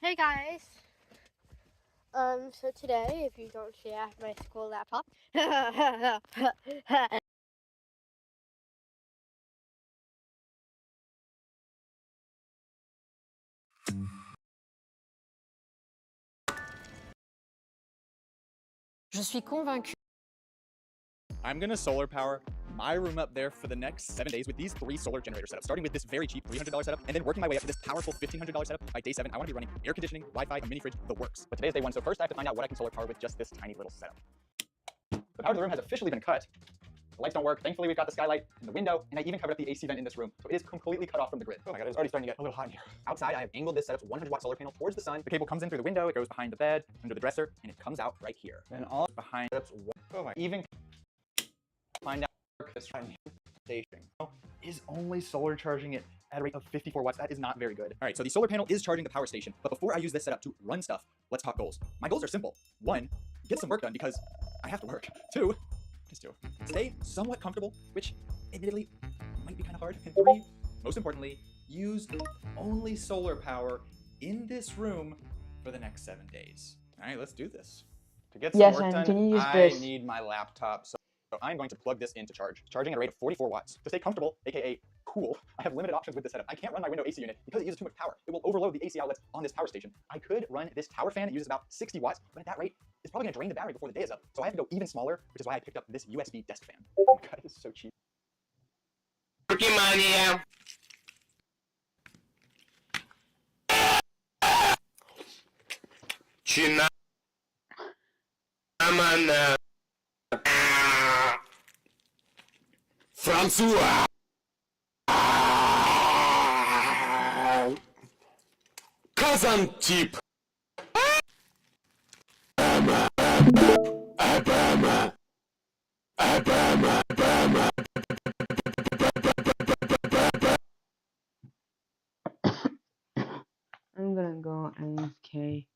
Hey guys. So today, if you don't see, I have my school laptop. Je suis convaincu. I'm gonna solar power my room up there for the next 7 days with these 3 solar generator setups, starting with this very cheap $300 setup, and then working my way up to this powerful $1,500 setup. By day 7, I want to be running air conditioning, Wi-Fi, a mini fridge, the works. But today's day 1, so first I have to find out what I can solar power with just this tiny little setup. The power to the room has officially been cut. The lights don't work. Thankfully, we've got the skylight and the window, and I even covered up the AC vent in this room, so it is completely cut off from the grid. Oh my god, it's already starting to get a little hot in here. Outside, I have angled this setup's 100-watt solar panel towards the sun. The cable comes in through the window, it goes behind the bed, under the dresser, and it comes out right here. Then all behind that's even find out this station is only solar charging it at a rate of 54 watts. That is not very good. All right, so the solar panel is charging the power station, but before I use this setup to run stuff, let's talk goals. My goals are simple. 1, get some work done because I have to work. 2, stay somewhat comfortable, which admittedly might be kind of hard. And 3, most importantly, use only solar power in this room for the next 7 days. All right, let's do this. To get some work done, I need my laptop. So I'm going to plug this in to charge, charging at a rate of 44 watts. To stay comfortable, aka cool, I have limited options with this setup. I can't run my window AC unit because it uses too much power. It will overload the AC outlets on this power station. I could run this tower fan that uses about 60 watts, but at that rate, it's probably gonna drain the battery before the day is up. So I have to go even smaller, which is why I picked up this USB desk fan. Oh god, this is so cheap. China. Man. François. Kazan tip. I'm gonna go AFK.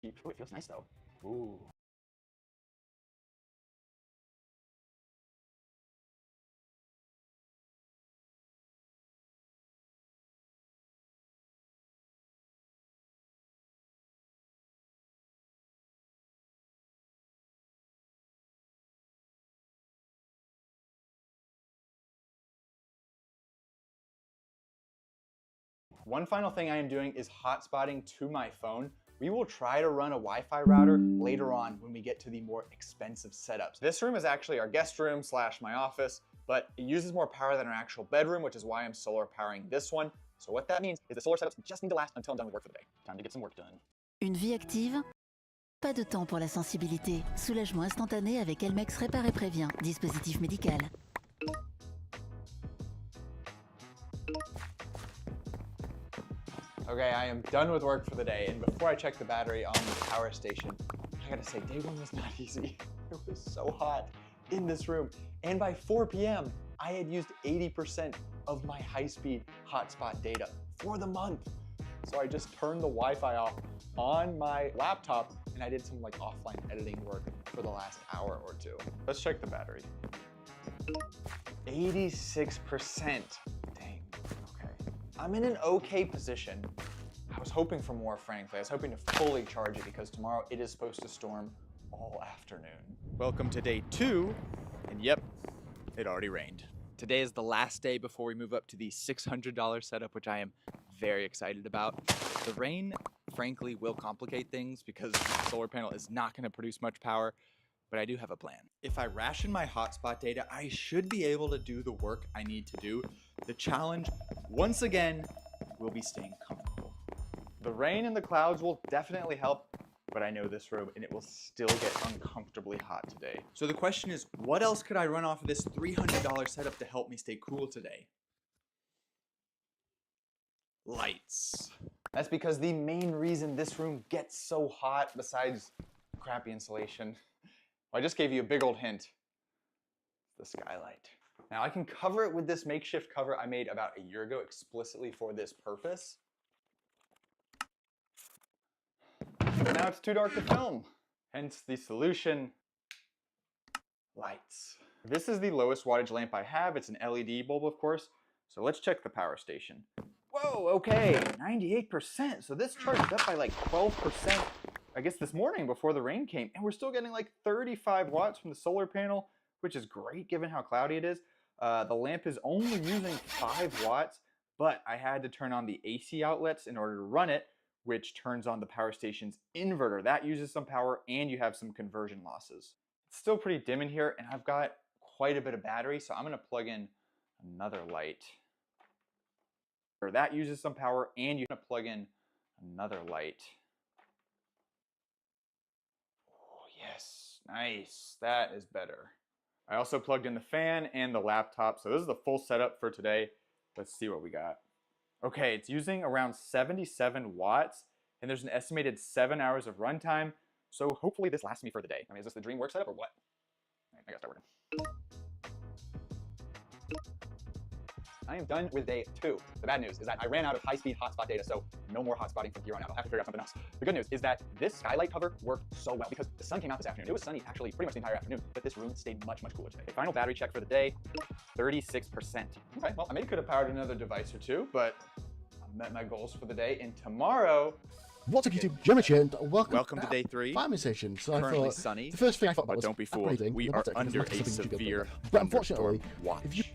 Ooh, it feels nice though. Ooh. One final thing I am doing is hotspotting to my phone. We will try to run a Wi-Fi router later on when we get to the more expensive setups. This room is actually our guest room / my office, but it uses more power than our actual bedroom, which is why I'm solar powering this one. So what that means is the solar setups just need to last until I'm done with work for the day. Time to get some work done. Une vie active? Pas de temps pour la sensibilité. Soulagement instantané avec Elmex Répare et Prévient, dispositif médical. Okay, I am done with work for the day, and before I check the battery on the power station, I gotta say, day one was not easy. It was so hot in this room, and by 4 p.m., I had used 80% of my high-speed hotspot data for the month. So I just turned the Wi-Fi off on my laptop, and I did some like offline editing work for the last hour or two. Let's check the battery. 86%. I'm in an okay position. I was hoping for more, frankly. I was hoping to fully charge it because tomorrow it is supposed to storm all afternoon. Welcome to day 2, and yep, it already rained. Today is the last day before we move up to the $600 setup, which I am very excited about. The rain, frankly, will complicate things because the solar panel is not going to produce much power, but I do have a plan. If I ration my hotspot data, I should be able to do the work I need to do. The challenge, once again, will be staying comfortable. The rain and the clouds will definitely help, but I know this room and it will still get uncomfortably hot today. So the question is, what else could I run off of this $300 setup to help me stay cool today? Lights. That's because the main reason this room gets so hot, besides crappy insulation, well, I just gave you a big old hint. The skylight. Now I can cover it with this makeshift cover I made about a year ago explicitly for this purpose. But now it's too dark to film. Hence the solution, lights. This is the lowest wattage lamp I have. It's an LED bulb, of course. So let's check the power station. Whoa, okay, 98%. So this charged up by like 12%. I guess this morning before the rain came, and we're still getting like 35 watts from the solar panel, which is great given how cloudy it is. The lamp is only using 5 watts, but I had to turn on the AC outlets in order to run it, which turns on the power station's inverter. That uses some power and you have some conversion losses. It's still pretty dim in here, and I've got quite a bit of battery, so I'm gonna plug in another light. That uses some power and you're gonna plug in another light. Yes, nice, that is better. I also plugged in the fan and the laptop, so this is the full setup for today. Let's see what we got. Okay, it's using around 77 watts, and there's an estimated 7 hours of runtime, so hopefully this lasts me for the day. I mean, is this the dream work setup or what? I gotta start working. I am done with day 2. The bad news is that I ran out of high-speed hotspot data, so no more hotspotting from here on out. I'll have to figure out something else. The good news is that this skylight cover worked so well because the sun came out this afternoon. It was sunny actually pretty much the entire afternoon, but this room stayed much, much cooler today. Final battery check for the day, 36%. Okay, well, I maybe could have powered another device or two, but I met my goals for the day, and tomorrow... What's up YouTube, Jeremy here, and welcome to day 3. Farming station. So Currently I thought, sunny, the first thing I thought about but was don't be fooled, upgrading we the are Matic, because under Matic's a big YouTube severe builder. But unfortunately, watch.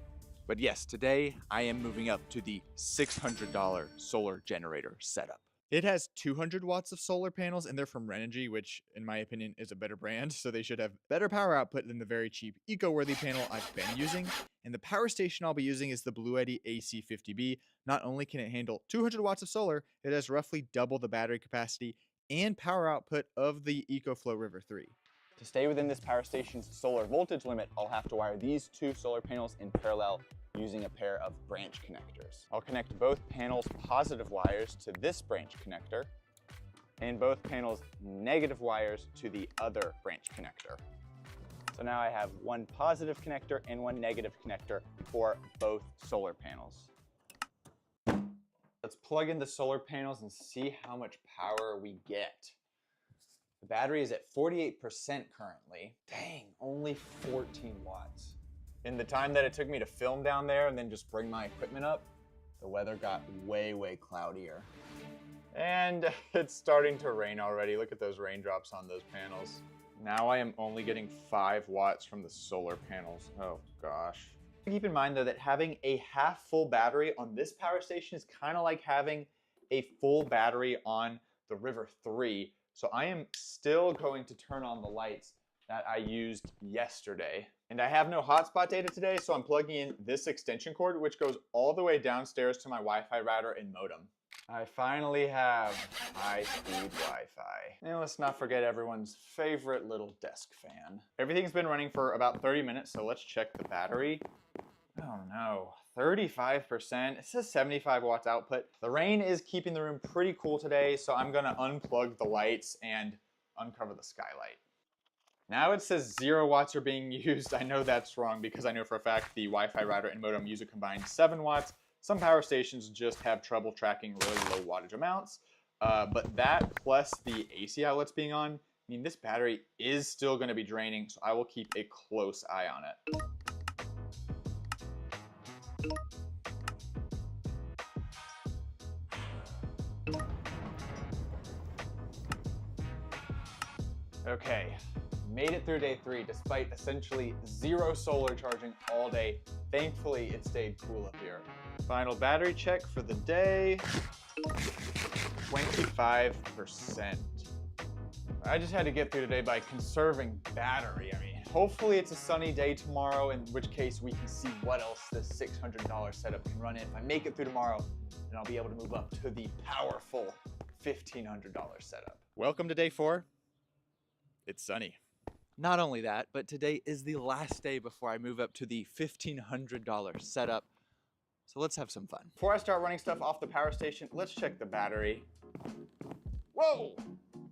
But yes, today I am moving up to the $600 solar generator setup. It has 200 watts of solar panels, and they're from Renogy, which in my opinion is a better brand, so they should have better power output than the very cheap eco-worthy panel I've been using. And the power station I'll be using is the Bluetti AC50B. Not only can it handle 200 watts of solar, it has roughly double the battery capacity and power output of the EcoFlow River 3. To stay within this power station's solar voltage limit, I'll have to wire these 2 solar panels in parallel using a pair of branch connectors. I'll connect both panels' positive wires to this branch connector and both panels' negative wires to the other branch connector. So now I have one positive connector and one negative connector for both solar panels. Let's plug in the solar panels and see how much power we get. The battery is at 48% currently. Dang, only 14 watts. In the time that it took me to film down there and then just bring my equipment up, the weather got way, way cloudier. And it's starting to rain already. Look at those raindrops on those panels. Now I am only getting 5 watts from the solar panels. Oh gosh. Keep in mind though that having a half full battery on this power station is kind of like having a full battery on the River 3. So I am still going to turn on the lights that I used yesterday. And I have no hotspot data today, so I'm plugging in this extension cord, which goes all the way downstairs to my Wi-Fi router and modem. I finally have high-speed Wi-Fi. And let's not forget everyone's favorite little desk fan. Everything's been running for about 30 minutes, so let's check the battery. Oh no, 35%. It says 75 watts output. The rain is keeping the room pretty cool today, so I'm gonna unplug the lights and uncover the skylight. Now it says 0 watts are being used. I know that's wrong because I know for a fact the Wi-Fi router and modem use a combined 7 watts. Some power stations just have trouble tracking really low wattage amounts. But that plus the AC outlets being on, I mean, this battery is still gonna be draining, so I will keep a close eye on it. Okay, made it through day 3 despite essentially 0 solar charging all day. Thankfully, it stayed cool up here. Final battery check for the day, 25%. I just had to get through today by conserving battery. I mean, hopefully it's a sunny day tomorrow, in which case we can see what else this $600 setup can run in. If I make it through tomorrow, then I'll be able to move up to the powerful $1,500 setup. Welcome to day 4. It's sunny. Not only that, but today is the last day before I move up to the $1,500 setup. So let's have some fun. Before I start running stuff off the power station, let's check the battery. Whoa!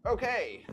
Okay.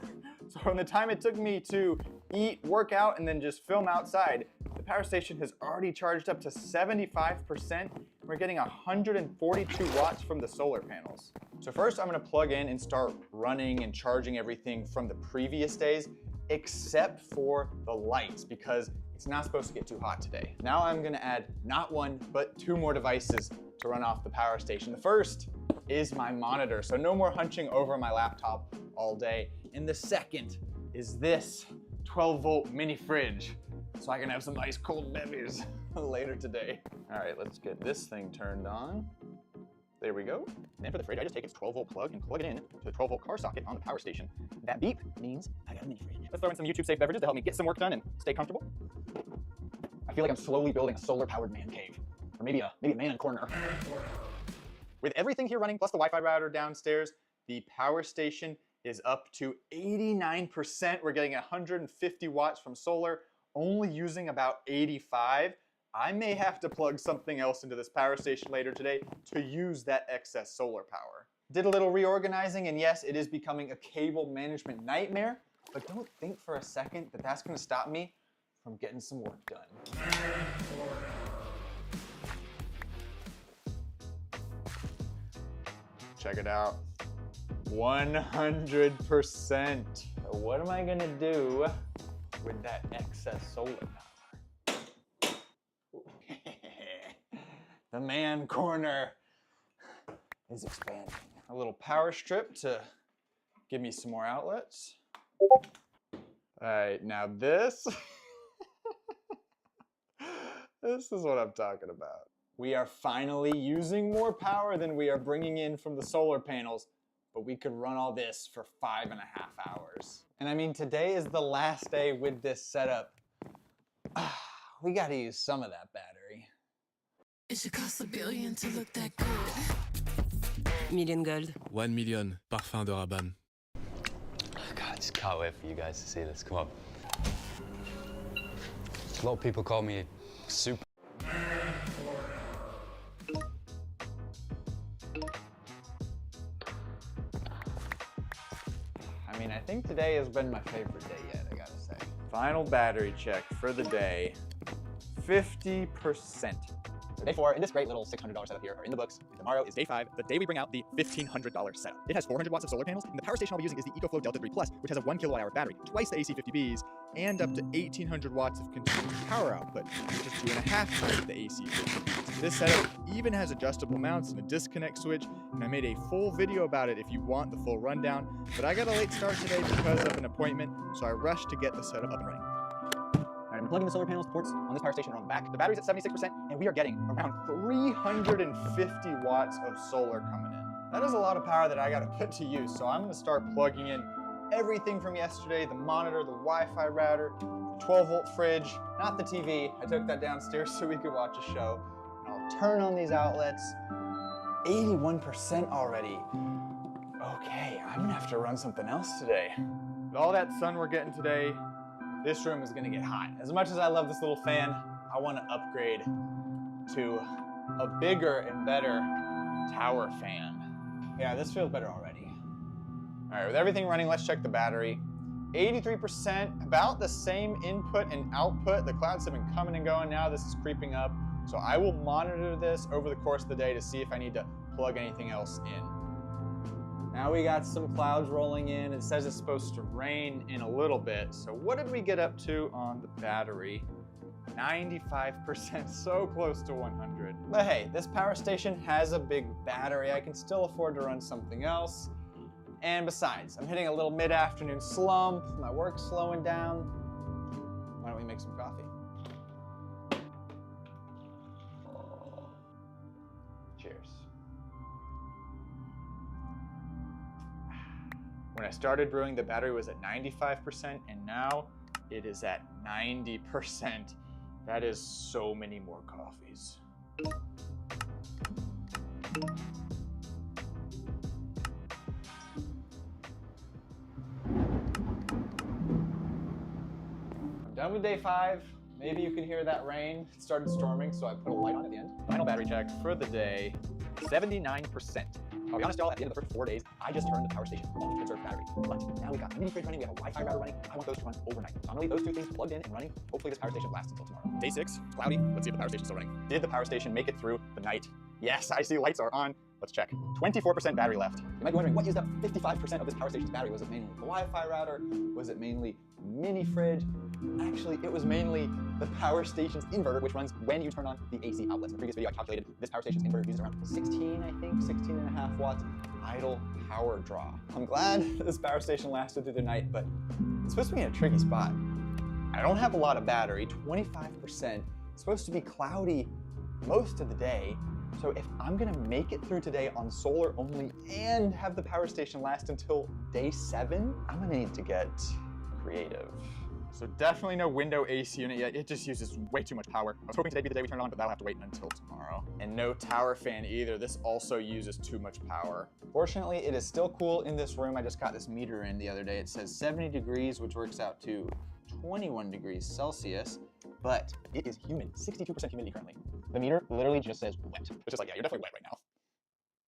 So from the time it took me to eat, work out, and then just film outside, the power station has already charged up to 75%. We're getting 142 watts from the solar panels. So first I'm gonna plug in and start running and charging everything from the previous days, except for the lights, because it's not supposed to get too hot today. Now I'm gonna add not 1, but 2 more devices to run off the power station. The first is my monitor, so no more hunching over my laptop all day. And the second is this 12-volt mini fridge, so I can have some ice cold bevvies later today. All right, let's get this thing turned on. There we go. And then for the fridge, I just take its 12-volt plug and plug it in to the 12-volt car socket on the power station. That beep means I got a mini fridge. Let's throw in some YouTube-safe beverages to help me get some work done and stay comfortable. I feel like I'm slowly building a solar-powered man cave, or maybe a man corner. With everything here running, plus the Wi-Fi router downstairs, the power station is up to 89%. We're getting 150 watts from solar, only using about 85. I may have to plug something else into this power station later today to use that excess solar power. Did a little reorganizing, and yes, it is becoming a cable management nightmare, but don't think for a second that that's gonna stop me from getting some work done. Check it out. 100%. What am I gonna do with that excess solar power? The man corner is expanding. A little power strip to give me some more outlets. All right, now this, this is what I'm talking about. We are finally using more power than we are bringing in from the solar panels, but we could run all this for 5.5 hours. And I mean, today is the last day with this setup. We gotta use some of that battery. It should cost $1 billion to look that good. Million gold. 1 million. Parfum de Rabanne. God, I just can't wait for you guys to see this. Come on. A lot of people call me super. I mean, I think today has been my favorite day yet, I gotta say. Final battery check for the day, 50%. So day 4 in this great little $600 setup here are in the books. And tomorrow is day 5, the day we bring out the $1,500 setup. It has 400 watts of solar panels, and the power station I'll be using is the EcoFlow Delta 3 Plus, which has a 1 kilowatt-hour battery, twice the AC50Bs, and up to 1,800 watts of continuous power output, which is 2.5 times the AC50. This setup even has adjustable mounts and a disconnect switch, and I made a full video about it if you want the full rundown, but I got a late start today because of an appointment, so I rushed to get the setup up and running. Alright, I'm plugging the solar panels ports on this power station are on the back. The battery's at 76%, and we are getting around 350 watts of solar coming in. That is a lot of power that I gotta put to use, so I'm gonna start plugging in everything from yesterday, the monitor, the Wi-Fi router, 12-volt fridge, not the TV. I took that downstairs so we could watch a show. And I'll turn on these outlets. 81% already. Okay, I'm gonna have to run something else today. With all that sun we're getting today, this room is gonna get hot. As much as I love this little fan, I wanna upgrade to a bigger and better tower fan. Yeah, this feels better already. All right, with everything running, let's check the battery. 83%, about the same input and output. The clouds have been coming and going now. This is creeping up. So I will monitor this over the course of the day to see if I need to plug anything else in. Now we got some clouds rolling in. It says it's supposed to rain in a little bit. So what did we get up to on the battery? 95%, so close to 100. But hey, this power station has a big battery. I can still afford to run something else. And besides, I'm hitting a little mid-afternoon slump. My work's slowing down. Why don't we make some coffee? Cheers. When I started brewing, the battery was at 95%, and now it is at 90%. That is so many more coffees. I'm done with day 5. Maybe you can hear that rain. It started storming, so I put a light on at the end. Final battery check for the day, 79%. I'll be honest, y'all, at the end of the first 4 days, I just turned the power station off to conserve battery. But now we've got a mini fridge running, we have a Wi-Fi router running. I want those to run overnight. So I'm gonna leave those 2 things plugged in and running. Hopefully this power station lasts until tomorrow. Day 6, cloudy. Let's see if the power station's still running. Did the power station make it through the night? Yes, I see lights are on. Let's check. 24% battery left. You might be wondering, what used up 55% of this power station's battery? Was it mainly the Wi-Fi router? Was it mainly mini fridge? Actually, it was mainly the power station's inverter, which runs when you turn on the AC outlets. In the previous video, I calculated this power station's inverter uses around 16, I think, 16.5 watts idle power draw. I'm glad this power station lasted through the night, but it's supposed to be in a tricky spot. I don't have a lot of battery, 25%. It's supposed to be cloudy most of the day. So if I'm gonna make it through today on solar only and have the power station last until day 7, I'm gonna need to get creative. So definitely no window AC unit yet. It just uses way too much power. I was hoping today would be the day we turn it on, but that'll have to wait until tomorrow. And no tower fan either. This also uses too much power. Fortunately, it is still cool in this room. I just got this meter in the other day. It says 70 degrees, which works out to 21 degrees Celsius, but it is humid, 62% humidity currently. The meter literally just says wet. It's just like, yeah, you're definitely wet right now.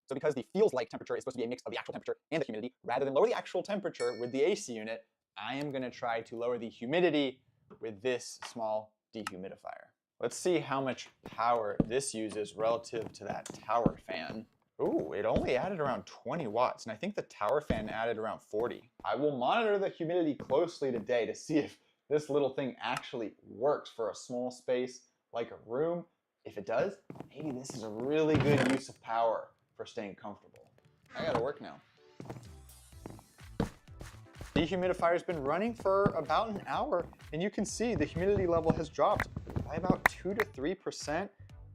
So because the feels like temperature is supposed to be a mix of the actual temperature and the humidity, rather than lower the actual temperature with the AC unit, I am gonna try to lower the humidity with this small dehumidifier. Let's see how much power this uses relative to that tower fan. Ooh, it only added around 20 watts, and I think the tower fan added around 40. I will monitor the humidity closely today to see if this little thing actually works for a small space like a room. If it does, maybe this is a really good use of power for staying comfortable. I gotta work now. Dehumidifier's been running for about an hour, and you can see the humidity level has dropped by about 2 to 3%.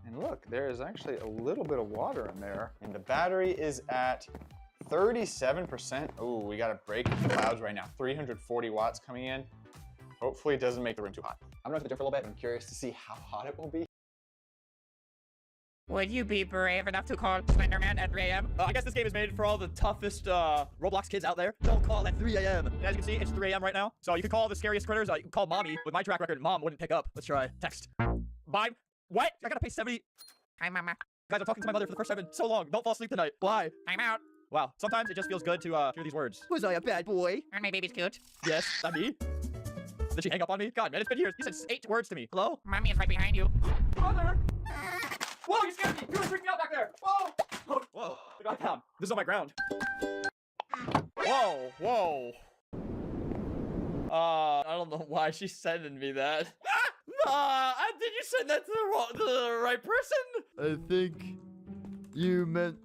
And look, there is actually a little bit of water in there. And the battery is at 37%. Oh, we gotta break the clouds right now. 340 watts coming in. Hopefully it doesn't make the room too hot. I'm gonna go to the gym for a little bit. I'm curious to see how hot it will be. Would you be brave enough to call Slenderman at 3 a.m.? I guess this game is made for all the toughest Roblox kids out there. Don't call at 3 a.m. And as you can see, it's 3 a.m. right now. So you can call the scariest critters. You can call mommy. With my track record, mom wouldn't pick up. Let's try. Text. Bye. What? I gotta pay 70. Hi, mama. Guys, I'm talking to my mother for the first time in so long. Don't fall asleep tonight. Bye. I'm out. Wow. Sometimes it just feels good to hear these words. Was I a bad boy? Aren't my babies cute? Yes, that me. Did she hang up on me? God, man, it's been years. You said 8 words to me. Hello? Mommy is right behind you. Mother! Whoa, you scared me! You were freaking out back there! Whoa! Oh, whoa, I got down. This is on my ground. Whoa, whoa. I don't know why she's sending me that. Did you send that to the right person? I think you meant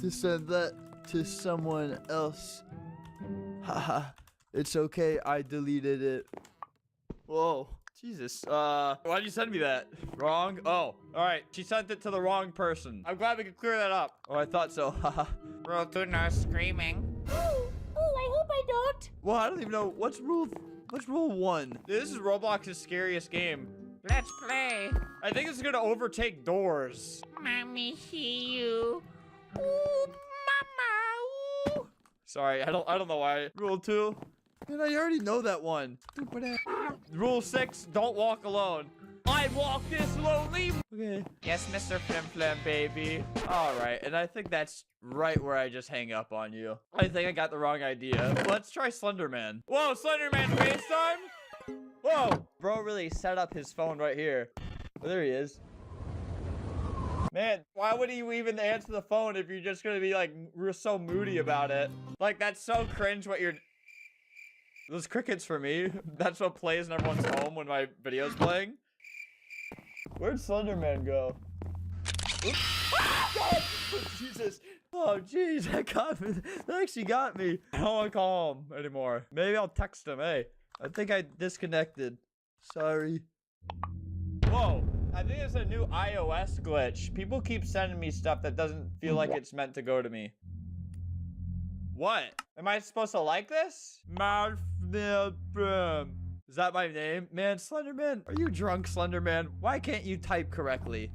to send that to someone else. Haha, it's okay, I deleted it. Whoa, Jesus. Why'd you send me that? Wrong? Oh, alright. She sent it to the wrong person. I'm glad we could clear that up. Oh, I thought so. Haha. Rule 2, no screaming. Oh, I hope I don't. Well, I don't even know. What's rule 1? This is Roblox's scariest game. Let's play. I think it's gonna overtake doors. Mommy, see you. Ooh, mama. Ooh. Sorry, I don't know why. Rule 2. Man, I already know that one. Rule 6, don't walk alone. I walk this lonely. Okay. Yes, Mr. Flim Flam, baby. All right, and I think that's right where I just hang up on you. I think I got the wrong idea. Let's try Slenderman. Whoa, Slenderman FaceTime? Whoa, bro really set up his phone right here. Oh, there he is. Man, why would you even answer the phone if you're just gonna be like, we're so moody about it? Like, that's so cringe what you're... Those crickets for me. That's what plays in everyone's home when my video's playing. Where'd Slenderman go? Oops. Oh, Jesus. Oh, jeez. That got me. That actually got me. I don't want to call him anymore. Maybe I'll text him. Hey, I think I disconnected. Sorry. Whoa. I think it's a new iOS glitch. People keep sending me stuff that doesn't feel like it's meant to go to me. What? Am I supposed to like this? Is that my name? Man, Slenderman, are you drunk, Slenderman? Why can't you type correctly?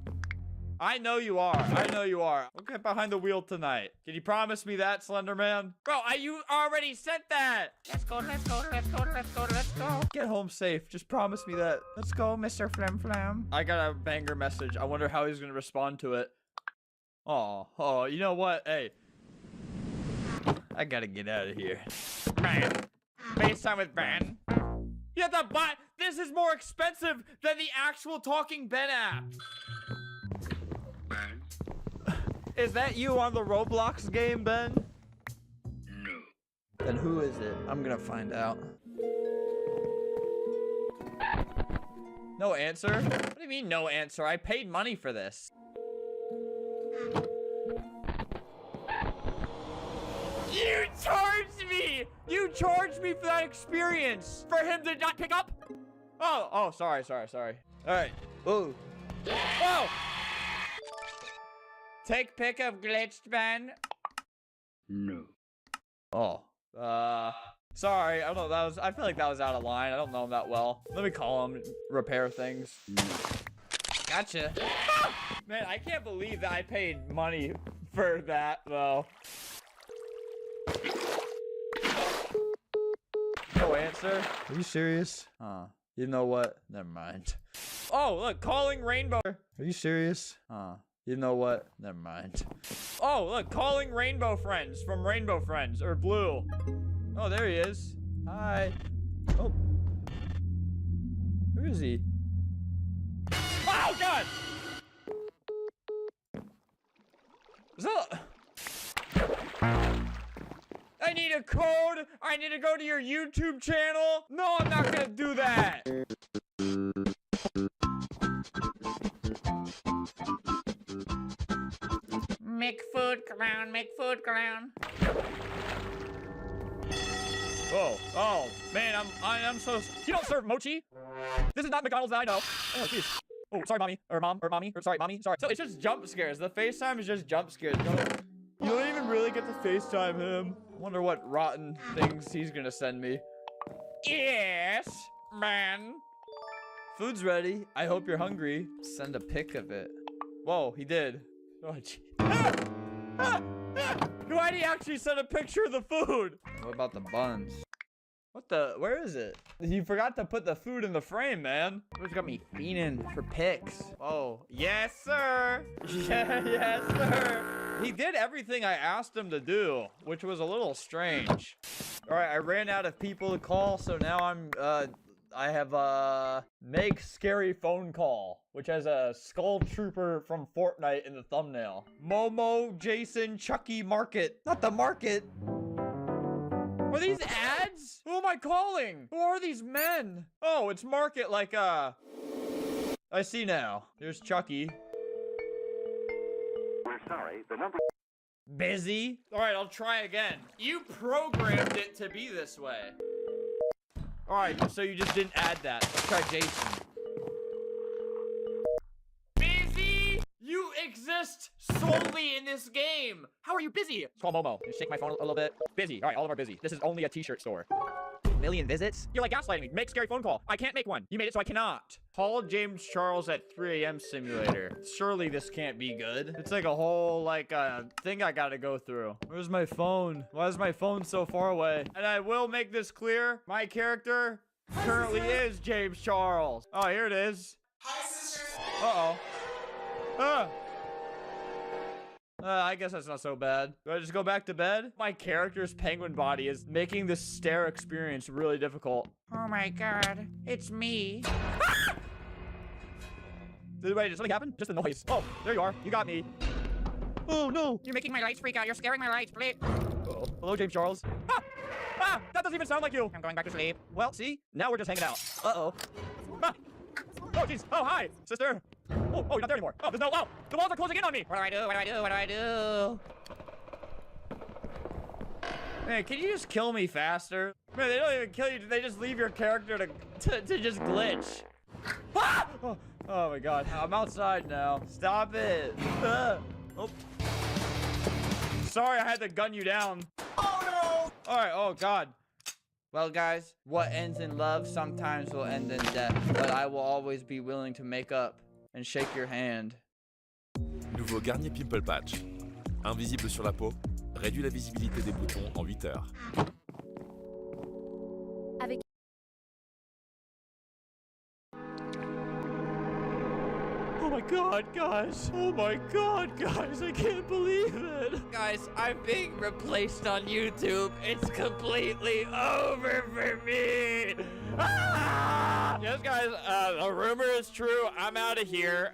I know you are. I know you are. I'll get behind the wheel tonight. Can you promise me that, Slenderman? Bro, you already sent that. Let's go, let's go, let's go, let's go, let's go. Get home safe. Just promise me that. Let's go, Mr. Flim Flam. I got a banger message. I wonder how he's gonna respond to it. Oh, you know what? Hey. I gotta get out of here. Man. FaceTime with Ben. You have to buy. This is more expensive than the actual Talking Ben app. Is that you on the Roblox game, Ben? No. Then who is it? I'm gonna find out. No answer? What do you mean no answer? I paid money for this. You charged me! You charged me for that experience! For him to not pick up? Oh, sorry. Alright. Ooh. Whoa! Take pic of glitched Ben? No. Oh. Sorry, I don't know, I feel like that was out of line. I don't know him that well. Let me call him, repair things. Gotcha. Man, I can't believe that I paid money for that, though. No answer? Are you serious? You know what? Never mind. Oh, look, calling Rainbow. Are you serious? You know what? Never mind. Oh, look, calling Rainbow Friends from Rainbow Friends, or Blue. Oh, there he is. Hi. Oh. Who is he? Oh, God! Is that... I need a code. I need to go to your YouTube channel. No, I'm not gonna do that. Make food clown, make food clown. Oh, man, I'm so... You don't serve mochi? This is not McDonald's that I know. Oh, jeez. Oh, sorry, mommy. Or mom. Or mommy. Or sorry, mommy. Sorry. So it's just jump scares. The FaceTime is just jump scares. You don't even really get to FaceTime him. I wonder what rotten things he's gonna send me. Yes, man. Food's ready. I hope you're hungry. Send a pic of it. Whoa, he did. Oh, gee. Why'd he actually send a picture of the food? What about the buns? What the? Where is it? You forgot to put the food in the frame, man. Who's got me fiending for pics? Oh, yes, sir. Yes, sir. He did everything I asked him to do, which was a little strange. All right, I ran out of people to call, so now I'm I have make scary phone call, which has a skull trooper from Fortnite in the thumbnail. Momo, Jason, Chucky, Market. Not the market. Are these ads? Who am I calling? Who are these men? Oh, it's Market like I see now. There's Chucky. We're sorry, the number... Busy? Alright, I'll try again. You programmed it to be this way. Alright, so you just didn't add that. Let's try Jason. Busy? You exist solely in this game. How are you busy? Let's call Momo. Just shake my phone a little bit. Busy. Alright, all of them are busy. This is only a t-shirt store. Million visits? You're like gaslighting me. Make scary phone call. I can't make one. You made it so I cannot. Call James Charles at 3 a.m. simulator. Surely this can't be good. It's like a whole thing I gotta go through. Where's my phone? Why is my phone so far away? And I will make this clear. My character currently is James Charles. Oh, here it is. Hi, sisters. Uh-oh. I guess that's not so bad. Do I just go back to bed? My character's penguin body is making this stare experience really difficult. Oh my god, it's me. Did something happen? Just a noise. Oh, there you are. You got me. Oh no. You're making my lights freak out. You're scaring my lights, please. Uh-oh. Hello, James Charles. Ah, that doesn't even sound like you. I'm going back to sleep. Well, see, now we're just hanging out. Uh-oh. Ah. Oh, jeez. Oh, hi, sister. Oh, you're not there anymore. Oh, there's no... Oh, the walls are closing in on me. What do I do? What do I do? What do I do? Man, can you just kill me faster? Man, they don't even kill you. They just leave your character to just glitch. Ah! Oh my god. I'm outside now. Stop it. Oh. Sorry I had to gun you down. Oh, no. All right. Oh, god. Well, guys, what ends in love sometimes will end in death. But I will always be willing to make up and shake your hand. Nouveau Garnier Pimple Patch. Invisible sur la peau, réduit la visibilité des boutons en 8 heures. Avec Oh my god, guys. Oh my god, guys. I can't believe it. Guys, I'm being replaced on YouTube. It's completely over for me. Ah! Yes, guys, the rumor is true. I'm out of here.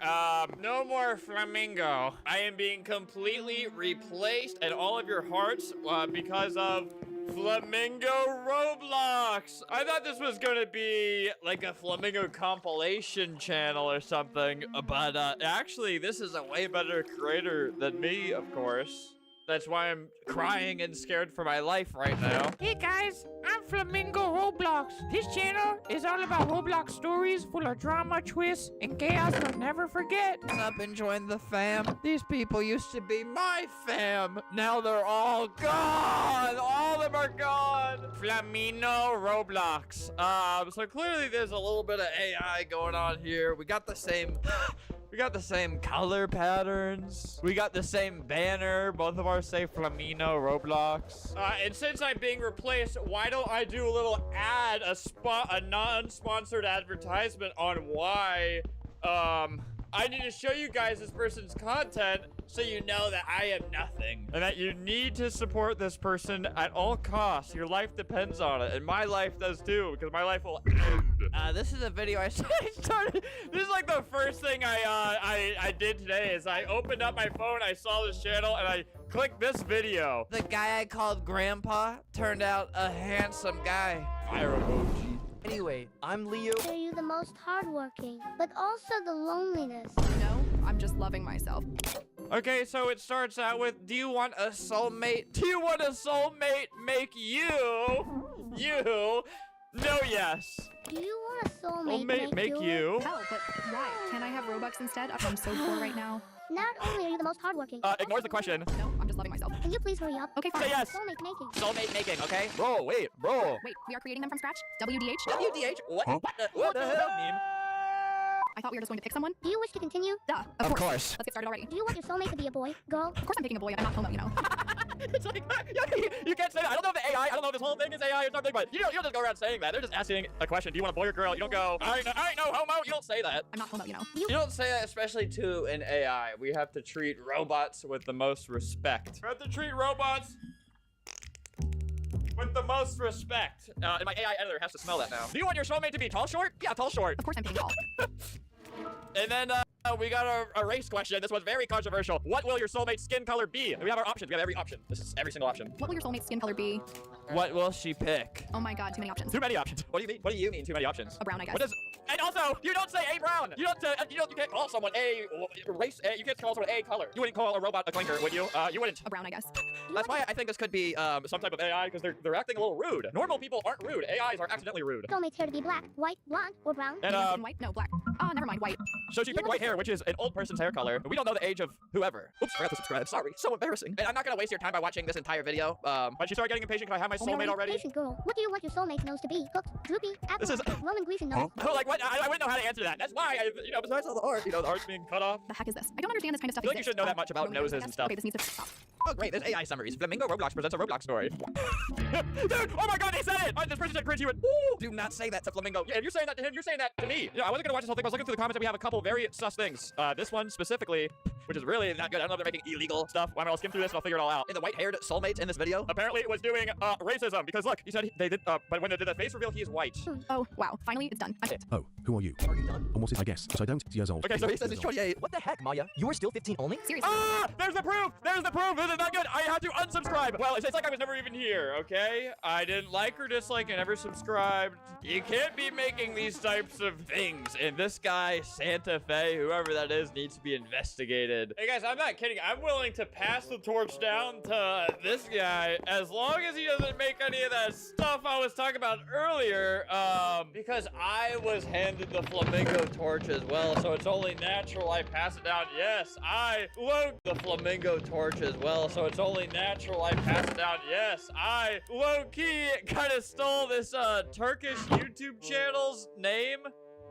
No more Flamingo. I am being completely replaced at all of your hearts because of Flamingo Roblox. I thought this was gonna be like a Flamingo compilation channel or something, but actually this is a way better creator than me, of course. That's why I'm crying and scared for my life right now. Hey guys, I'm Flamingo Roblox. This channel is all about Roblox stories full of drama, twists, and chaos you'll never forget. What's up and join the fam. These people used to be my fam. Now they're all gone. All of them are gone. Flamino Roblox. So clearly there's a little bit of AI going on here. We got the same... We got the same color patterns. We got the same banner. Both of ours say Flamino Roblox. And since I'm being replaced, why don't I do a little ad, a non-sponsored advertisement on why I need to show you guys this person's content so you know that I am nothing. And that you need to support this person at all costs. Your life depends on it. And my life does too, because my life will end. This is a video I started. This is like the first thing I did today is I opened up my phone, I saw this channel, and I clicked this video. The guy I called Grandpa turned out a handsome guy. Fire emoji. Anyway, I'm Leo. Are you the most hardworking, but also the loneliness? No, I'm just loving myself. Okay, so it starts out with, do you want a soulmate? Do you want a soulmate make you? You? No, yes. Do you want a soulmate make you? Hell, but why? Can't I have Robux instead? I'm so poor right now. Not only are you the most hardworking. Ignores the question. No, I'm just loving myself. Can you please hurry up? Okay, fine. Say yes. Soulmate making. Soulmate making, okay? Bro, wait, bro. Wait, we are creating them from scratch? WDH? WDH? What? Huh? What the hell, meme? I thought we were just going to pick someone. Do you wish to continue? Duh, of course. Let's get started already. Do you want your soulmate to be a boy, girl? Of course I'm picking a boy, I'm not homo, you know. It's like, you can't say that. I don't know if the AI, I don't know if this whole thing is AI or something, but you don't just go around saying that. They're just asking a question. Do you want a boy or girl? You don't go, I ain't no homo. You don't say that. I'm not homo, you know. You don't say that, especially to an AI. We have to treat robots with the most respect. We have to treat robots with the most respect. And my AI editor has to smell that now. Do you want your soulmate to be tall short? Yeah, tall short. Of course I'm being tall. And then we got a race question. This was very controversial. What will your soulmate's skin color be? We have our options. We have every option. This is every single option. What will your soulmate's skin color be? What will she pick? Oh my god, too many options. Too many options. What do you mean? What do you mean too many options? A brown, I guess. What is? And also, you don't say a brown. You can't call someone a race. You can't call someone a color. You wouldn't call a robot a clinker, would you? You wouldn't. A brown, I guess. That's why I think this could be some type of AI because they're acting a little rude. Normal people aren't rude. AIs are accidentally rude. Soulmate's hair to be black, white, blonde, or brown. And white? No, black. Oh, never mind, white. So she picked white hair, which is an old person's hair color. We don't know the age of whoever. Oops, forgot to subscribe. Sorry, so embarrassing. And I'm not gonna waste your time by watching this entire video. When she started getting impatient, can I have my soulmate already? Patient girl, what do you want your soulmate's nose to be? Cooked, droopy, apple, This is Roman Grecian nose. Oh, like what? I wouldn't know how to answer that. That's why, besides all the art, the art's being cut off. The heck is this? I don't understand this kind of stuff. I feel like you should know that much about noses and stuff. Okay, this needs to stop. Oh, great, there's AI summaries. Flamingo Roblox presents a Roblox story. Dude, oh my god, they said it! This person said cringe, you went, ooh! Do not say that to Flamingo. Yeah, if you're saying that to him, you're saying that to me. I wasn't gonna watch this whole thing, but I was looking through the comments and we have a couple very sus things. This one specifically, which is really not good. I don't know if they're making illegal stuff. I'll skim through this and I'll figure it all out. And the white-haired soulmate in this video apparently was doing racism because look, he said they did, but when they did the face reveal, he's white. Oh, wow. Finally, it's done. Oh, who are you? Are you done? And what's it? I guess, because I don't. Years old. Okay, so he says he's 28. What the heck, Maya? You were still 15 only? Seriously? Ah! There's the proof! There's the proof! This is not good! I had to unsubscribe! Well, it's like I was never even here, okay? I didn't like or dislike and never subscribed. You can't be making these types of things. And this guy, Santa Fe, whoever that is, needs to be investigated. Hey guys, I'm not kidding. I'm willing to pass the torch down to this guy as long as he doesn't make any of that stuff I was talking about earlier. Because I was handed the flamingo torch as well, so it's only natural I pass it down. Yes, I load the flamingo torch as well, so it's only natural I pass it down. Yes, I low-key kind of stole this Turkish YouTube channel's name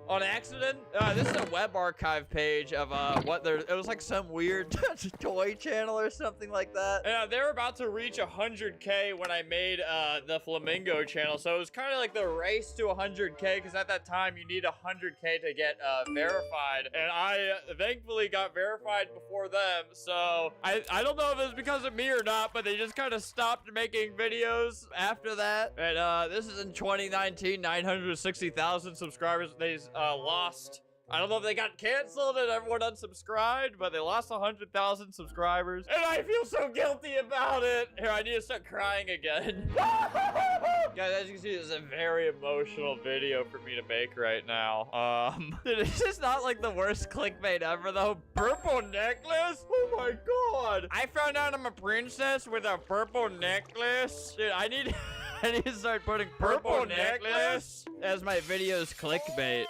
on accident. This is a web archive page of it was like some weird toy channel or something like that. Yeah, they were about to reach 100K when I made the Flamingo channel, so it was kind of like the race to 100K because at that time you need 100K to get verified, and I thankfully got verified before them. So I don't know if it's because of me or not, but they just kind of stopped making videos after that. And this is in 2019, 960,000 subscribers. They lost. I don't know if they got canceled and everyone unsubscribed, but they lost 100,000 subscribers. And I feel so guilty about it. Here, I need to start crying again. Guys, as you can see, this is a very emotional video for me to make right now. Dude, it's just not like the worst clickbait ever, though. Purple necklace? Oh my god. I found out I'm a princess with a purple necklace. Dude, I need to start putting purple necklace as my video's clickbait.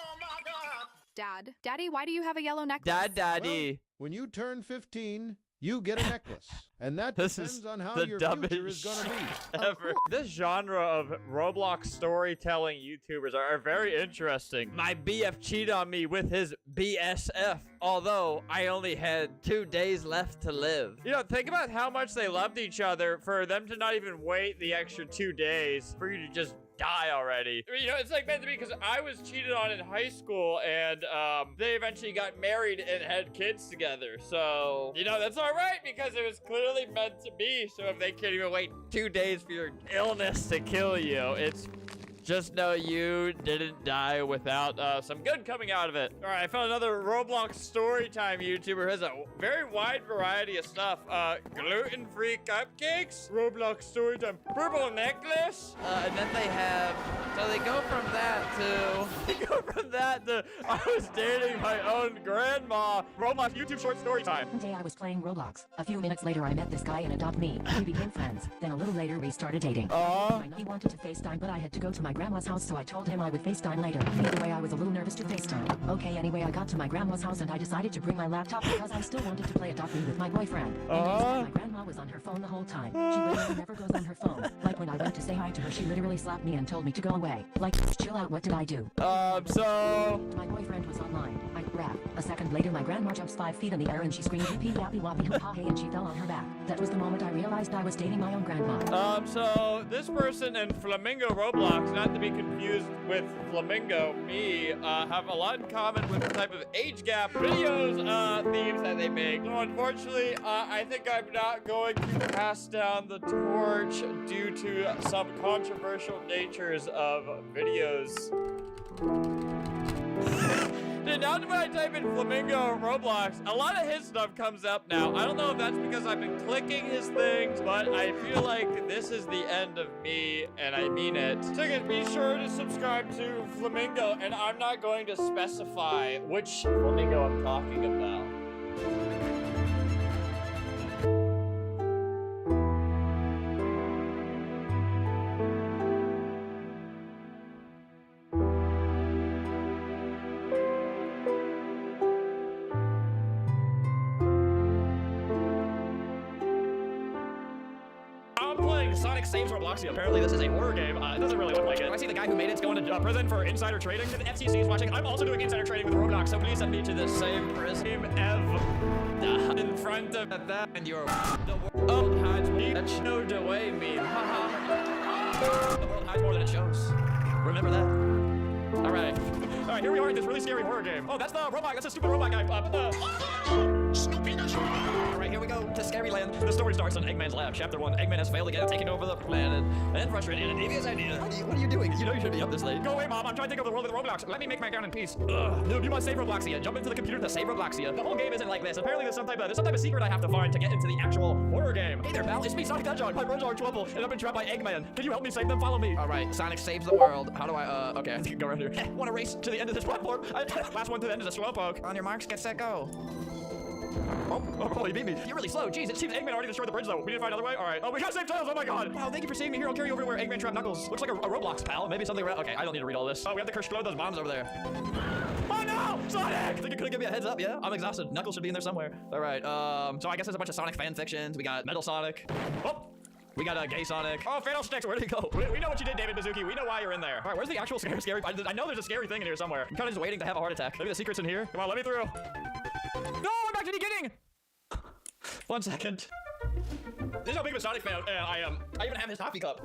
Dad. Daddy, why do you have a yellow necklace? Daddy. Well, when you turn 15, you get a necklace. And that depends on how your dumbest future is going to be. Ever. This genre of Roblox storytelling YouTubers are very interesting. My BF cheated on me with his BSF, although I only had 2 days left to live. You know, think about how much they loved each other for them to not even wait the extra 2 days for you to just die already. You know, it's like meant to be because I was cheated on in high school and they eventually got married and had kids together. So, you know, that's all right because it was clearly meant to be. So if they can't even wait 2 days for your illness to kill you, it's just know you didn't die without some good coming out of it. All right, I found another Roblox Storytime YouTuber who has a very wide variety of stuff. Gluten-free cupcakes, Roblox Storytime, purple necklace, and then they have, so they go from that to, I was dating my own grandma, Roblox YouTube short story time. One day I was playing Roblox. A few minutes later I met this guy and adopted me. We became friends. Then a little later we started dating. He wanted to FaceTime, but I had to go to my grandma's house, so I told him I would FaceTime later. Either way, I was a little nervous to FaceTime. Okay, anyway, I got to my grandma's house and I decided to bring my laptop because I still wanted to play Adopt Me with my boyfriend. My grandma was on her phone the whole time. She literally never goes on her phone. Like when I went to say hi to her, she literally slapped me and told me to go away. Like, chill out, what did I do? So... My boyfriend was online. I rap. A second later, my grandma jumps 5 feet in the air and she screamed, "Yippee yappy wappy hoo ha hey," and she fell on her back. That was the moment I realized I was dating my own grandma. So this person in Flamingo Roblox, not to be confused confused with Flamingo, me, have a lot in common with the type of age gap videos, themes that they make. So unfortunately, I think I'm not going to pass down the torch due to some controversial natures of videos. Dude, now when I type in Flamingo Roblox, a lot of his stuff comes up now. I don't know if that's because I've been clicking his things, but I feel like this is the end of me, and I mean it. So again, be sure to subscribe to Flamingo, and I'm not going to specify which Flamingo I'm talking about. Sonic Saves Robloxia. Apparently this is a horror game. It doesn't really look like it. I see the guy who made it's going to prison for insider trading. The FCC is watching. I'm also doing insider trading with Roblox, so please send me to the same prison. In front of that and your the world hides me. That showed away me. The world hides more than it shows. Remember that. All right, here we are in this really scary horror game. Oh, that's the robot. That's a stupid robot guy. All right, here we go to Scary Land. The story starts in Eggman's lab. Chapter 1. Eggman has failed again at taking over the planet. And frustrated, an devious idea. What are you doing? You know you should be up this late. Go away, Mom. I'm trying to take over the world with Roblox. Let me make my gun in peace. Dude, you must save Robloxia. Jump into the computer to save Robloxia. The whole game isn't like this. Apparently there's some type of secret I have to find to get into the actual horror game. Hey there, pal. It's me, Sonic the Hedgehog. My bros are in trouble, and I've been trapped by Eggman. Can you help me save them? Follow me. All right, Sonic saves the world. How do I, okay, I think I can go around here. Want to race to the end of this platform? Last one to the end is a slowpoke. On your marks, get set, go. Oh, you beat me. You're really slow. Jeez, it seems Eggman already destroyed the bridge, though. We need to find another way? All right. Oh, we gotta save Tails. Oh, my God. Wow, thank you for saving me. Here, I'll carry you over to where Eggman trapped Knuckles. Looks like a Roblox, pal. Maybe something around. Okay, I don't need to read all this. Oh, we have to explode those bombs over there. Oh, no! Sonic! Think you could've given me a heads up, yeah? I'm exhausted. Knuckles should be in there somewhere. All right, so I guess there's a bunch of Sonic fan fictions. We got Metal Sonic. Oh! We got a gay Sonic. Oh, Fatal Sticks, where did he go? We know what you did, David Mizuki. We know why you're in there. All right, where's the actual scary? I know there's a scary thing in here somewhere. I'm kind of just waiting to have a heart attack. Maybe the secret's in here. Come on, let me through. No, I'm back to the beginning. 1 second. This is how big of a Sonic fan I am. I even have his coffee cup.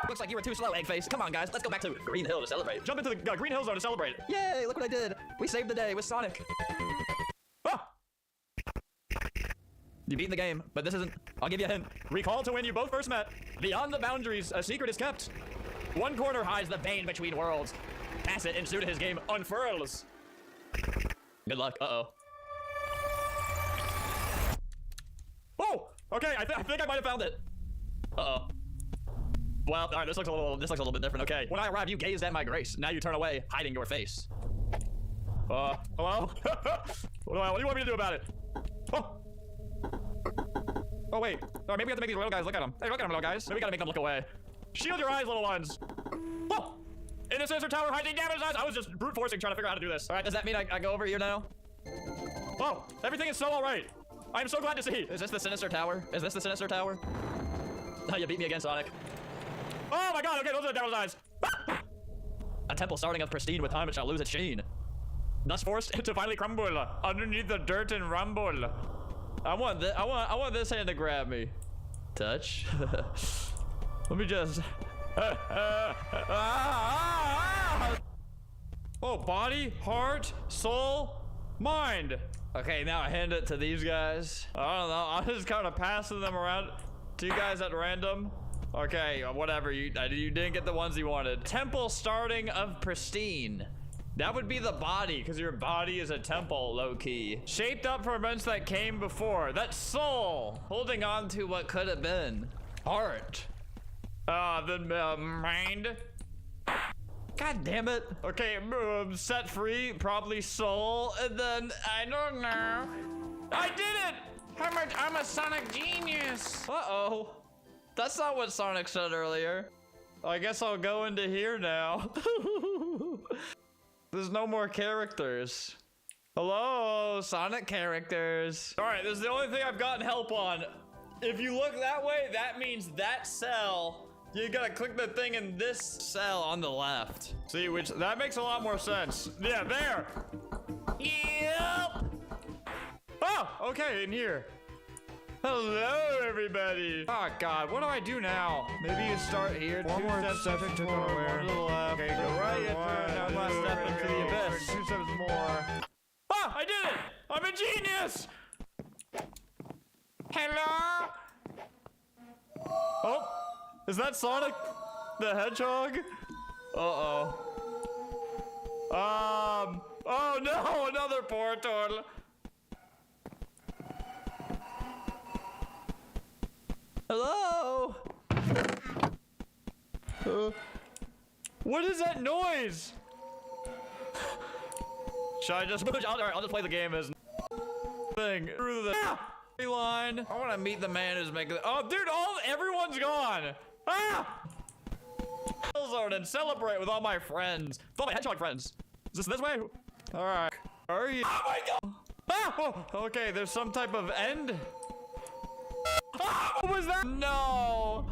Looks like you were too slow, Eggface. Come on, guys. Let's go back to Green Hill to celebrate. Jump into the Green Hill Zone to celebrate. Yay, look what I did. We saved the day with Sonic. Ah! You beat the game, but this isn't... I'll give you a hint. Recall to when you both first met. Beyond the boundaries, a secret is kept. One corner hides the bane between worlds. Pass it and suit his game unfurls. Good luck. Uh-oh. Oh! Okay, I think I might have found it. Uh-oh. Well, all right, this looks a little bit different. Okay. When I arrived, you gazed at my grace. Now you turn away, hiding your face. Hello? What do you want me to do about it? Oh! Oh, wait. Oh, maybe we have to make these little guys look at him. Hey, look at them, little guys. Maybe we gotta make them look away. Shield your eyes, little ones. Oh! In the sensor tower, hiding damage eyes. I was just brute forcing trying to figure out how to do this. All right, does that mean I go over here now? Oh, everything is so all right. I'm so glad to see. Is this the Sinister Tower? Is this the Sinister Tower? Oh, you beat me again, Sonic. Oh my God, okay, those are the devil's eyes. A temple starting up pristine, with time it shall lose its sheen. Thus forced to finally crumble underneath the dirt and rumble. I want this hand to grab me. Touch. Let me just. Oh, body, heart, soul, mind. Okay, now I hand it to these guys. I don't know. I'm just kind of passing them around to you guys at random. Okay, whatever. You didn't get the ones you wanted. Temple starting of pristine. That would be the body, because your body is a temple, low-key. Shaped up for events that came before. That's soul. Holding on to what could have been. Heart. Then mind. God damn it. Okay, set free, probably soul, and then, I don't know. I did it! I'm a Sonic genius. Uh-oh. That's not what Sonic said earlier. I guess I'll go into here now. There's no more characters. Hello, Sonic characters. All right, this is the only thing I've gotten help on. If you look that way, that means that cell. You gotta click the thing in this cell on the left. See, that makes a lot more sense. Yeah, there. Yep. Oh, okay, in here. Hello, everybody. Oh, God. What do I do now? Maybe you start here. One more step to go to the left. Okay, go right into one step into the abyss. 2 steps more. Ah, I did it! I'm a genius! Hello? Oh, is that Sonic the Hedgehog? Uh-oh. Oh no, another portal. Hello? What is that noise? Should I just push out there? I'll just play the game as thing through the line. I want to meet the man who's making. Oh, dude! Everyone's gone. Ah! Zone and celebrate with all my friends. All my hedgehog friends. Is this way? All right. Are you? Oh my god! Ah! Oh, okay, there's some type of end. Ah, what was that? No!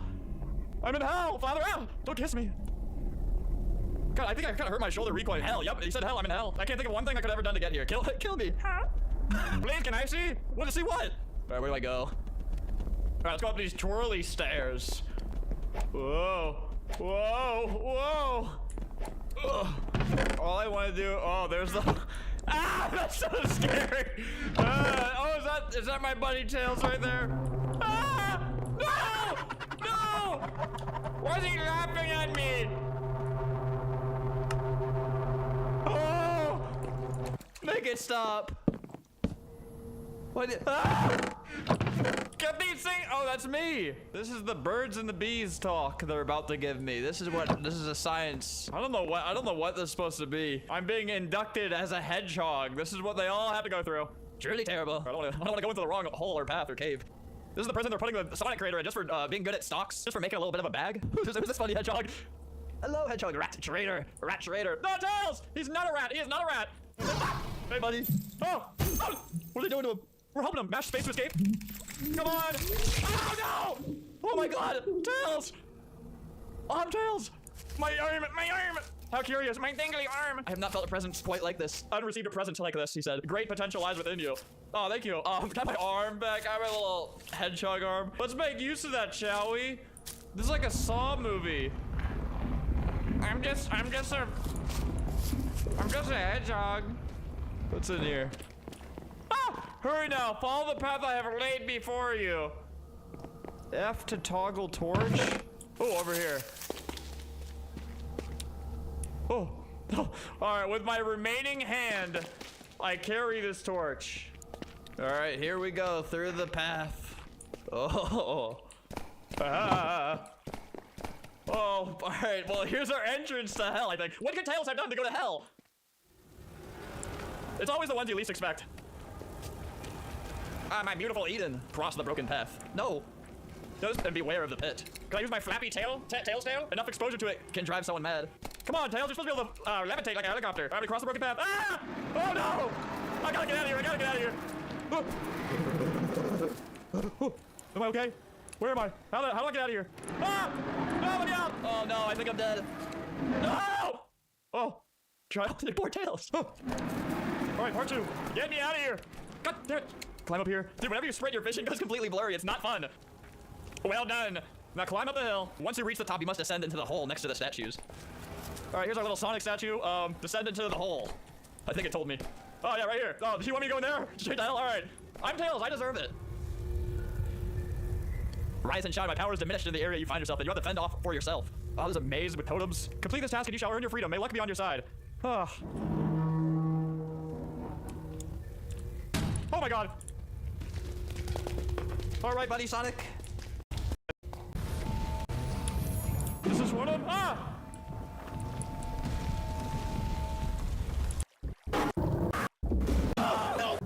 I'm in hell, Father! Ah, don't kiss me. God, I think I kind of hurt my shoulder recoiling. Hell, yep, he said hell, I'm in hell. I can't think of one thing I could have ever done to get here. Kill me. Huh? Please, can I see? Want to see what? All right, where do I go? All right, let's go up these twirly stairs. Whoa. Whoa, whoa. Ugh. All I want to do, oh, there's the, ah, that's so scary. Oh, is that my bunny tails right there? Ah, no, no. Why is he laughing at me? Oh, make it stop. What? Ah! Get these things! Oh, that's me! This is the birds and the bees talk they're about to give me. This is a science. I don't know what this is supposed to be. I'm being inducted as a hedgehog. This is what they all have to go through. Truly terrible. I don't want to go into the wrong hole or path or cave. This is the prison they're putting the Sonic creator in just for being good at stocks, just for making a little bit of a bag. Who's this funny hedgehog? Hello, hedgehog. Rat traitor. Rat traitor. No, Tails! He's not a rat. He is not a rat. Hey, buddy. Oh! What are they doing to him? We're helping him. Mash space to escape. Come on. Oh, no! Oh, my God. Tails! Oh, Tails! My arm! My arm! How curious. My dangly arm! I have not felt a presence quite like this. I haven't received a present like this, he said. Great potential lies within you. Oh, thank you. Got my arm back. I have my little hedgehog arm. Let's make use of that, shall we? This is like a Saw movie. I'm just a hedgehog. What's in here? Ah! Hurry now, follow the path I have laid before you. F to toggle torch. Oh, over here. Oh. All right, with my remaining hand, I carry this torch. All right, here we go through the path. Oh. Ah. Oh, all right, well, here's our entrance to hell, I think. What could Tails have done to go to hell? It's always the ones you least expect. Ah, my beautiful Eden. Cross the broken path. No. Just and beware of the pit. Can I use my flappy tail? Tails tail? Enough exposure to it can drive someone mad. Come on, Tails. You're supposed to be able to levitate like a helicopter. I'm gonna cross the broken path. Ah! Oh, no! I gotta get out of here. I gotta get out of here. Oh. Am I okay? Where am I? How do I get out of here? Ah! No, let me out! Oh, no. I think I'm dead. No! Oh. Try to ignore Tails. Oh. All right, part 2. Get me out of here. God damn it. Climb up here. Dude, whenever you sprint, your vision goes completely blurry. It's not fun. Well done. Now climb up the hill. Once you reach the top, you must descend into the hole next to the statues. All right, here's our little Sonic statue. Descend into the hole. I think it told me. Oh, yeah, right here. Oh, do you want me to go in there? Straight to hell? All right. I'm Tails. I deserve it. Rise and shine. My power is diminished in the area you find yourself in. You have to fend off for yourself. Oh, there's a maze with totems. Complete this task and you shall earn your freedom. May luck be on your side. Oh my God. All right, buddy, Sonic. This is one of them. Ah! No.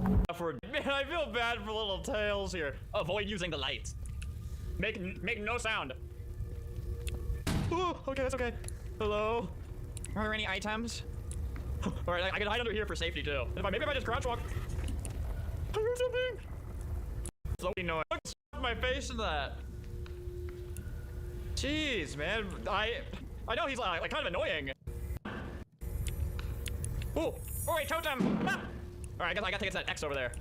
Man, I feel bad for little Tails here. Avoid using the light. Make no sound. Ooh, okay, that's okay. Hello. Are there any items? All right, I can hide under here for safety too. Maybe if I just crouch walk. I heard something. Slowly noise. Look my face in that. Jeez, man. I know he's like kind of annoying. Oh, wait, totem. Ah! All right, I guess I gotta take it to that X over there.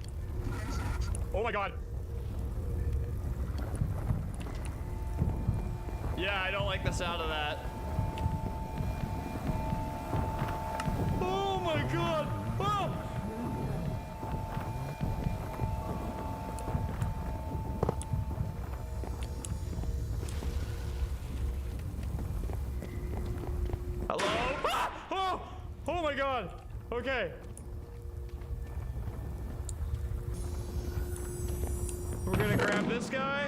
Oh my God. Yeah, I don't like the sound of that. Oh my god! Oh! Hello? Ah! Oh! Oh my god! Okay. We're gonna grab this guy.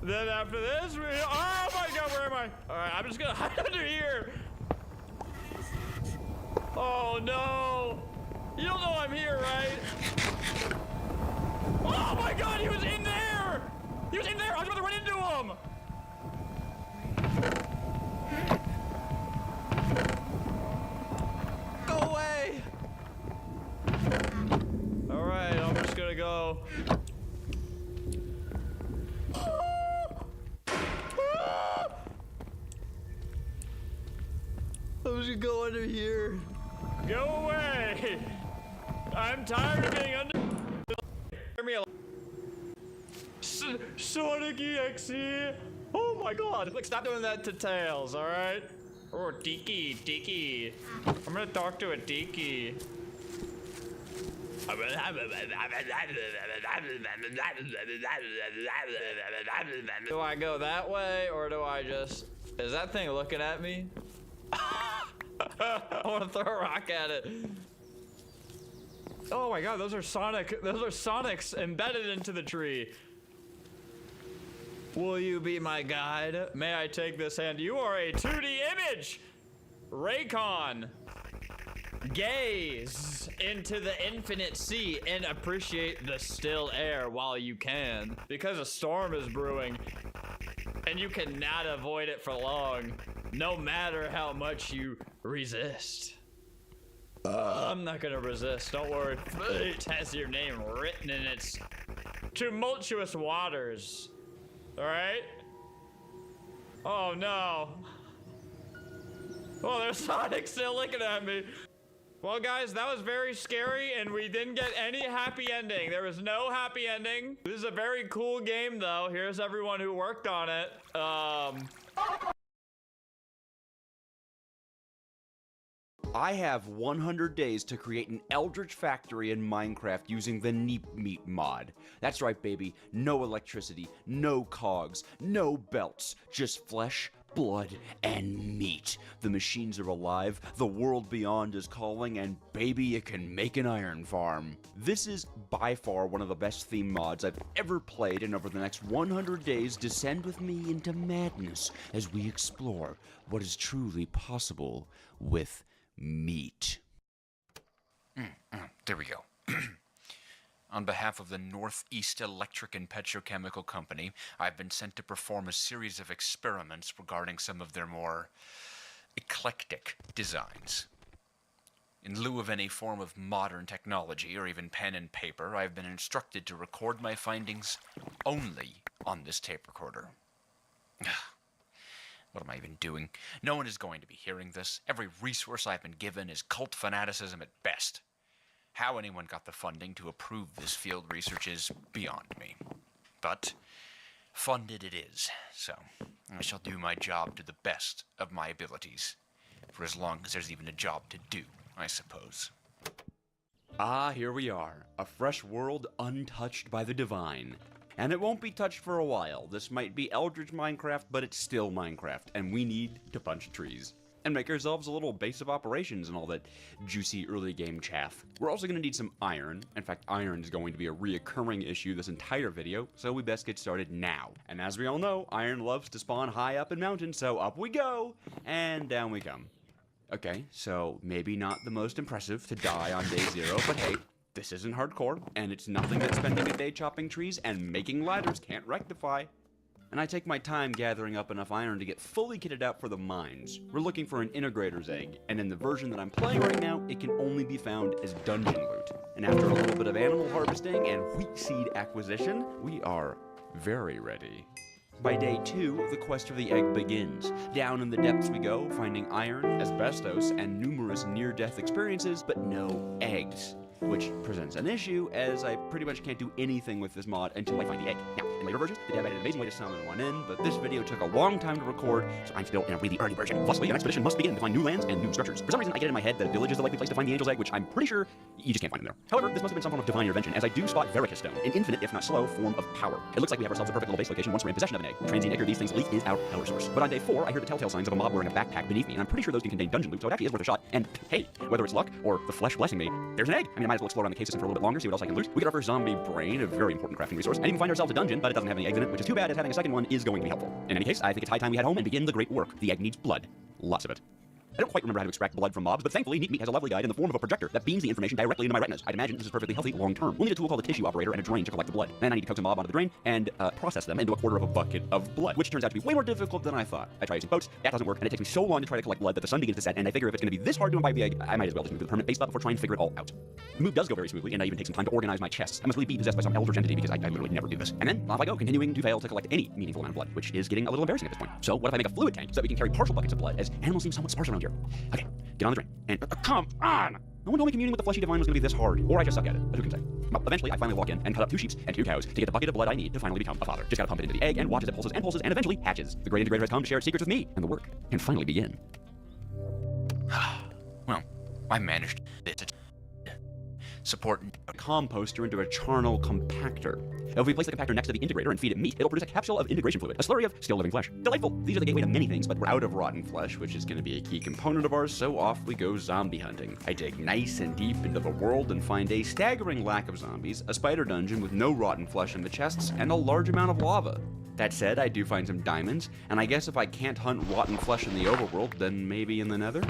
Then after this, oh my god, where am I? Alright, I'm just gonna hide under here. Oh no! You don't know I'm here, right? Oh my god, he was in there! He was in there! I was about to run into him! Go away! Alright, I'm just gonna go. I'm just gonna go under here. Go away! I'm tired of being under. Hear me alone. Sonic EXE! Oh my god! Like, stop doing that to Tails, alright? Oh, Tiki. I'm gonna talk to a Tiki. Do I go that way, or do I just... Is that thing looking at me? I want to throw a rock at it. Oh my god, those are Sonics embedded into the tree. Will you be my guide? May I take this hand? You are a 2D image! Raycon. Gaze into the infinite sea and appreciate the still air while you can. Because a storm is brewing, and you cannot avoid it for long, no matter how much you resist. I'm not gonna resist, don't worry. Fate has your name written in its tumultuous waters. Alright? Oh no. Oh, there's Sonic still looking at me. Well, guys, that was very scary, and we didn't get any happy ending. There was no happy ending. This is a very cool game, though. Here's everyone who worked on it. I have 100 days to create an Eldritch factory in Minecraft using the Neep Meat mod. That's right, baby. No electricity, no cogs, no belts, just flesh, blood, and meat. The machines are alive, the world beyond is calling, and baby, you can make an iron farm. This is by far one of the best theme mods I've ever played, and over the next 100 days, descend with me into madness as we explore what is truly possible with meat. There we go. On behalf of the Northeast Electric and Petrochemical Company, I've been sent to perform a series of experiments regarding some of their more eclectic designs. In lieu of any form of modern technology or even pen and paper, I've been instructed to record my findings only on this tape recorder. What am I even doing? No one is going to be hearing this. Every resource I've been given is cult fanaticism at best. How anyone got the funding to approve this field research is beyond me. But funded it is, so I shall do my job to the best of my abilities. For as long as there's even a job to do, I suppose. Ah, here we are. A fresh world untouched by the divine. And it won't be touched for a while. This might be Eldritch Minecraft, but it's still Minecraft, and we need to punch trees. And make ourselves a little base of operations and all that juicy early game chaff. We're also going to need some iron. In fact, iron is going to be a reoccurring issue this entire video, so we best get started now. And as we all know, iron loves to spawn high up in mountains, so up we go, and down we come. Okay, so maybe not the most impressive to die on day 0, but hey, this isn't hardcore, and it's nothing that spending a day chopping trees and making ladders can't rectify. And I take my time gathering up enough iron to get fully kitted out for the mines. We're looking for an integrator's egg, and in the version that I'm playing right now, it can only be found as dungeon loot. And after a little bit of animal harvesting and wheat seed acquisition, we are very ready. By day 2, the quest for the egg begins. Down in the depths we go, finding iron, asbestos, and numerous near-death experiences, but no eggs. Which presents an issue, as I pretty much can't do anything with this mod until I find the egg. Now, In later versions, the dev added an amazing way to summon one in, but this video took a long time to record, so I'm still in a really early version. Thusly, an expedition must begin to find new lands and new structures. For some reason, I get in my head that a village is the likely place to find the Angel's Egg, which I'm pretty sure you just can't find them there. However, this must have been some form of divine intervention, as I do spot Veracus Stone, an infinite, if not slow, form of power. It looks like we have ourselves a perfect little base location once we're in possession of an egg. Transient egg, these things leak is our power source. But on day 4, I hear the telltale signs of a mob wearing a backpack beneath me, and I'm pretty sure those can contain dungeon loot, so it actually is worth a shot. And hey, whether it's luck or the flesh blessing me, there's an egg. I mean, I might as well explore around the cave system for a little bit longer, see what else I can loot. We get our first zombie brain, a very important crafting resource, and even find ourselves a dungeon, but it doesn't have any eggs in it, which is too bad, as having a second one is going to be helpful. In any case, I think it's high time we head home and begin the great work. The egg needs blood. Lots of it. I don't quite remember how to extract blood from mobs, but thankfully, Neat Meat has a lovely guide in the form of a projector that beams the information directly into my retinas. I'd imagine this is perfectly healthy long term. We'll need a tool called a tissue operator and a drain to collect the blood. Then I need to coax a mob onto the drain and process them into a quarter of a bucket of blood, which turns out to be way more difficult than I thought. I try using boats, that doesn't work, and it takes me so long to try to collect blood that the sun begins to set, and I figure if it's going to be this hard to imbibe the egg, I might as well just move to the permanent base spot before trying to figure it all out. The move does go very smoothly, and I even take some time to organize my chests. I must really be possessed by some eldritch entity because I literally never do this. And then off I go, continuing to fail to collect any meaningful amount of blood, which is getting a little embarrassing at this point. So what if I make a fluid tank so that we can carry partial buckets of blood, as animals seem somewhat sparse around here? Okay. Get on the drain. And come on! No one told me communing with the fleshy divine was going to be this hard. Or I just suck at it. But who can say? Well, eventually I finally walk in and cut up 2 sheep and 2 cows to get the bucket of blood I need to finally become a father. Just gotta pump it into the egg and watch as it pulses and eventually hatches. The great integrator has come to share its secrets with me, and the work can finally begin. Well, I managed to support a composter into a charnel compactor. If we place the compactor next to the integrator and feed it meat, it'll produce a capsule of integration fluid, a slurry of still living flesh. Delightful! These are the gateway to many things, but we're out of rotten flesh, which is going to be a key component of ours, so off we go zombie hunting. I dig nice and deep into the world and find a staggering lack of zombies, a spider dungeon with no rotten flesh in the chests, and a large amount of lava. That said, I do find some diamonds, and I guess if I can't hunt rotten flesh in the overworld, then maybe in the nether?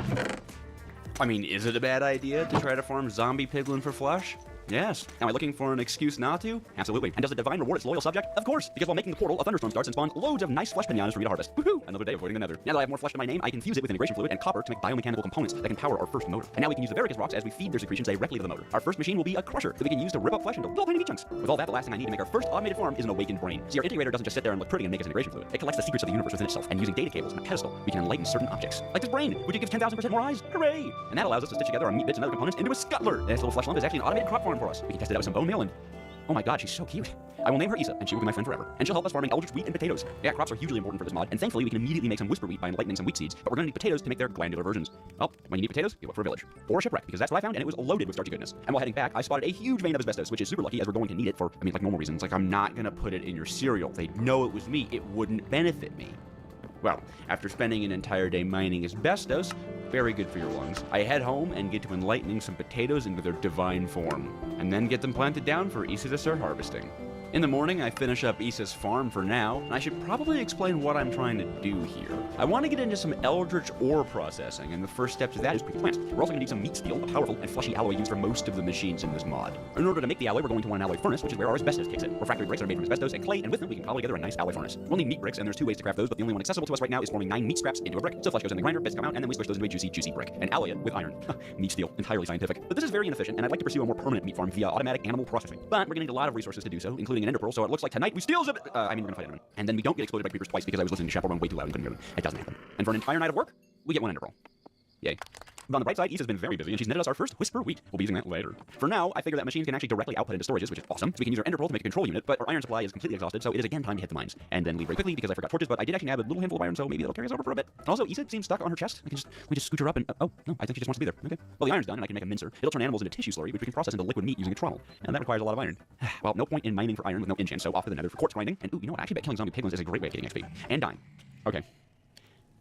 I mean, is it a bad idea to try to farm zombie piglin for flesh? Yes. Am I looking for an excuse not to? Absolutely. And does the divine reward its loyal subject? Of course, because while making the portal, a thunderstorm starts and spawns loads of nice flesh pinatas for me to harvest. Woohoo! Another day avoiding the nether. Now that I have more flesh to my name, I can fuse it with integration fluid and copper to make biomechanical components that can power our first motor. And now we can use the Veracus rocks as we feed their secretions directly to the motor. Our first machine will be a crusher that we can use to rip up flesh into little tiny meat chunks. With all that, the last thing I need to make our first automated farm is an awakened brain. See, our integrator doesn't just sit there and look pretty and make us integration fluid. It collects the secrets of the universe within itself, and using data cables and a pedestal, we can enlighten certain objects. Like this brain, which gives 10,000% more eyes. Hooray! And that allows us to stitch together our meat bits and other components into a scuttler. This little flesh lump is actually an automated crop farm for us. We can test it out with some bone meal and oh my god, she's so cute. I will name her Issa, and she will be my friend forever. And she'll help us farming eldritch wheat and potatoes. Yeah, crops are hugely important for this mod, and thankfully we can immediately make some whisper wheat by enlightening some wheat seeds, but we're gonna need potatoes to make their glandular versions. Well, when you need potatoes, you look for a village. Or a shipwreck, because that's what I found, and it was loaded with starchy goodness. And while heading back, I spotted a huge vein of asbestos, which is super lucky, as we're going to need it for, like normal reasons. Like, I'm not gonna put it in your cereal. They'd know it was me. It wouldn't benefit me. Well, after spending an entire day mining asbestos, very good for your lungs, I head home and get to enlightening some potatoes into their divine form, and then get them planted down for Issa to start harvesting. In the morning, I finish up Issa's farm for now, and I should probably explain what I'm trying to do here. I want to get into some eldritch ore processing, and the first step to that is pre-plant. We're also going to need some meat steel, a powerful and fleshy alloy used for most of the machines in this mod. In order to make the alloy, we're going to want an alloy furnace, which is where our asbestos kicks in. Refractory bricks are made from asbestos and clay, and with them we can cobble together a nice alloy furnace. We'll need meat bricks, and there's 2 ways to craft those, but the only one accessible to us right now is forming 9 meat scraps into a brick. So flesh goes in the grinder, bits come out, and then we switch those into a juicy, juicy brick. And alloy it with iron. Meat steel, entirely scientific. But this is very inefficient, and I'd like to pursue a more permanent meat farm via automatic animal processing. But we're going to need a lot of resources to do so, including an ender pearl, so it looks like tonight we steal zip. We're gonna fight Enderman. And then we don't get exploded by creepers twice because I was listening to Chaperone way too loud and couldn't hear them. It doesn't happen. And for an entire night of work, we get 1 ender pearl. Yay. But on the bright side, Issa's been very busy, and she's netted us our first whisper wheat. We'll be using that later. For now, I figure that machines can actually directly output into storages, which is awesome. So we can use our ender pearl to make a control unit, but our iron supply is completely exhausted, so it is again time to hit the mines. And then leave very quickly because I forgot torches, but I did actually have a little handful of iron, so maybe that'll carry us over for a bit. And also, Issa seems stuck on her chest. We just scooch her up and oh no, I think she just wants to be there. Okay. Well, the iron's done, and I can make a mincer. It'll turn animals into tissue slurry, which we can process into liquid meat using a trommel. And that requires a lot of iron. Well, no point in mining for iron with no enchant, so off to the nether for quartz grinding. And ooh, you know what? I actually bet killing zombie piglins is a great way of getting XP. And dying. Okay.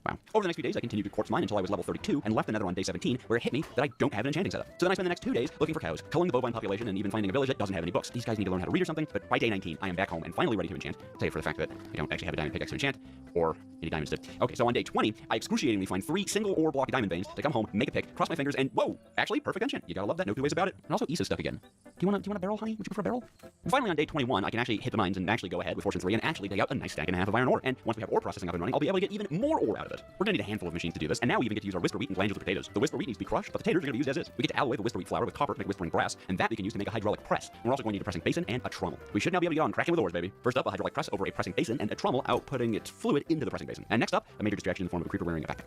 Wow. Over the next few days, I continued to quartz mine until I was level 32 and left the nether on day 17, where it hit me that I don't have an enchanting setup. So then I spent the next 2 days looking for cows, culling the bovine population, and even finding a village that doesn't have any books. These guys need to learn how to read or something, but by day 19, I am back home and finally ready to enchant, save for the fact that I don't actually have a diamond pickaxe to enchant, or any diamonds to... Okay, so on day 20, I excruciatingly find 3 single ore block diamond veins to come home, make a pick, cross my fingers, and whoa! Actually, perfect enchant. You gotta love that, no 2 ways about it. And also, Issa's stuck again. Do you want a barrel, honey? Would you prefer a barrel? And finally, on day 21, I can actually hit the mines and actually go ahead with Fortune 3 and actually dig out a nice stack and a half of iron ore. And once we have ore processing up and running, I'll be able to get even more ore out of it. We're gonna need a handful of machines to do this, and now we even get to use our whisper wheat and glandular potatoes. The whisper wheat needs to be crushed, but the potatoes are gonna be used as is. We get to alloy the whisper wheat flour with copper to make whispering brass, and that we can use to make a hydraulic press. And we're also going to need a pressing basin and a trommel. We should now be able to get on cracking with ores, baby. First up, a hydraulic press over a pressing basin and a trommel outputting its fluid into the pressing basin. And next up, a major distraction in the form of a creeper wearing a backpack.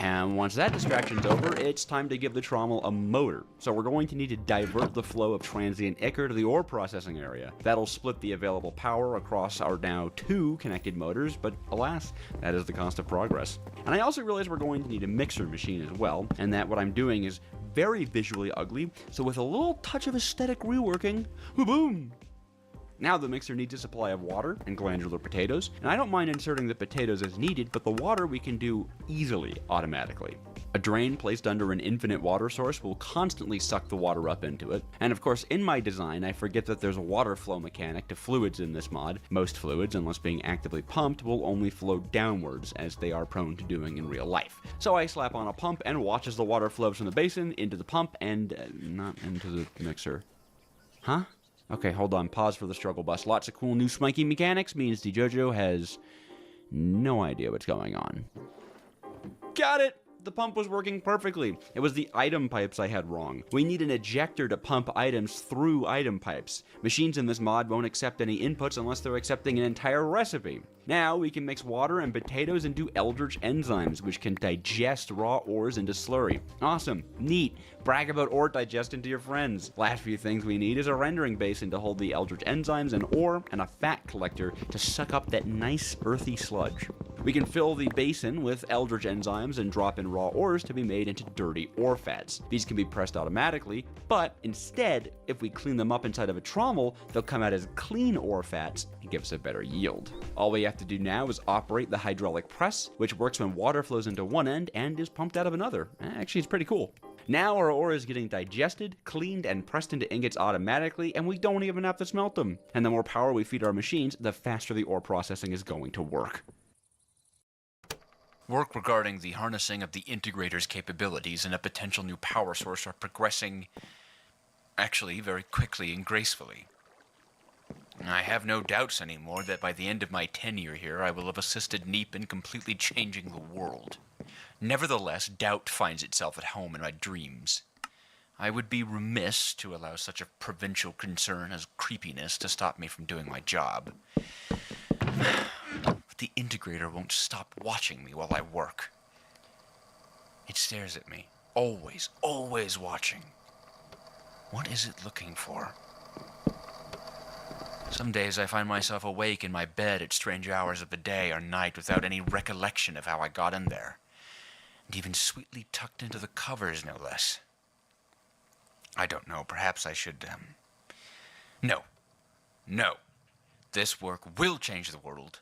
And once that distraction's over, it's time to give the trommel a motor. So we're going to need to divert the flow of transient ichor to the ore processing area. That'll split the available power across our now 2 connected motors, but alas, that is the cost of progress. And I also realize we're going to need a mixer machine as well, and that what I'm doing is very visually ugly, so with a little touch of aesthetic reworking, boom! Now the mixer needs a supply of water and glandular potatoes, and I don't mind inserting the potatoes as needed, but the water we can do easily automatically. A drain placed under an infinite water source will constantly suck the water up into it, and of course in my design I forget that there's a water flow mechanic to fluids in this mod. Most fluids, unless being actively pumped, will only flow downwards, as they are prone to doing in real life. So I slap on a pump and watch as the water flows from the basin into the pump and not into the mixer. Huh? Okay, hold on, pause for the struggle bus. Lots of cool new swanky mechanics means DJojo has no idea what's going on. Got it! The pump was working perfectly. It was the item pipes I had wrong. We need an ejector to pump items through item pipes. Machines in this mod won't accept any inputs unless they're accepting an entire recipe. Now we can mix water and potatoes into Eldritch enzymes, which can digest raw ores into slurry. Awesome. Neat. Brag about ore digestion to your friends. Last few things we need is a rendering basin to hold the Eldritch enzymes and ore, and a fat collector to suck up that nice earthy sludge. We can fill the basin with Eldritch enzymes and drop in raw ores to be made into dirty ore fats. These can be pressed automatically, but instead, if we clean them up inside of a trommel, they'll come out as clean ore fats and give us a better yield. All we have to do now is operate the hydraulic press, which works when water flows into one end and is pumped out of another. Actually, it's pretty cool. Now our ore is getting digested, cleaned, and pressed into ingots automatically, and we don't even have to smelt them. And the more power we feed our machines, the faster the ore processing is going to work. Work regarding the harnessing of the integrator's capabilities and a potential new power source are progressing, actually, very quickly and gracefully. I have no doubts anymore that by the end of my tenure here, I will have assisted Neep in completely changing the world. Nevertheless, doubt finds itself at home in my dreams. I would be remiss to allow such a provincial concern as creepiness to stop me from doing my job. The integrator won't stop watching me while I work. It stares at me, always, always watching. What is it looking for? Some days I find myself awake in my bed at strange hours of the day or night without any recollection of how I got in there, and even sweetly tucked into the covers, no less. I don't know, perhaps I should, No. This work will change the world,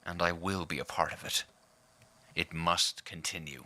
and I will be a part of it. It must continue.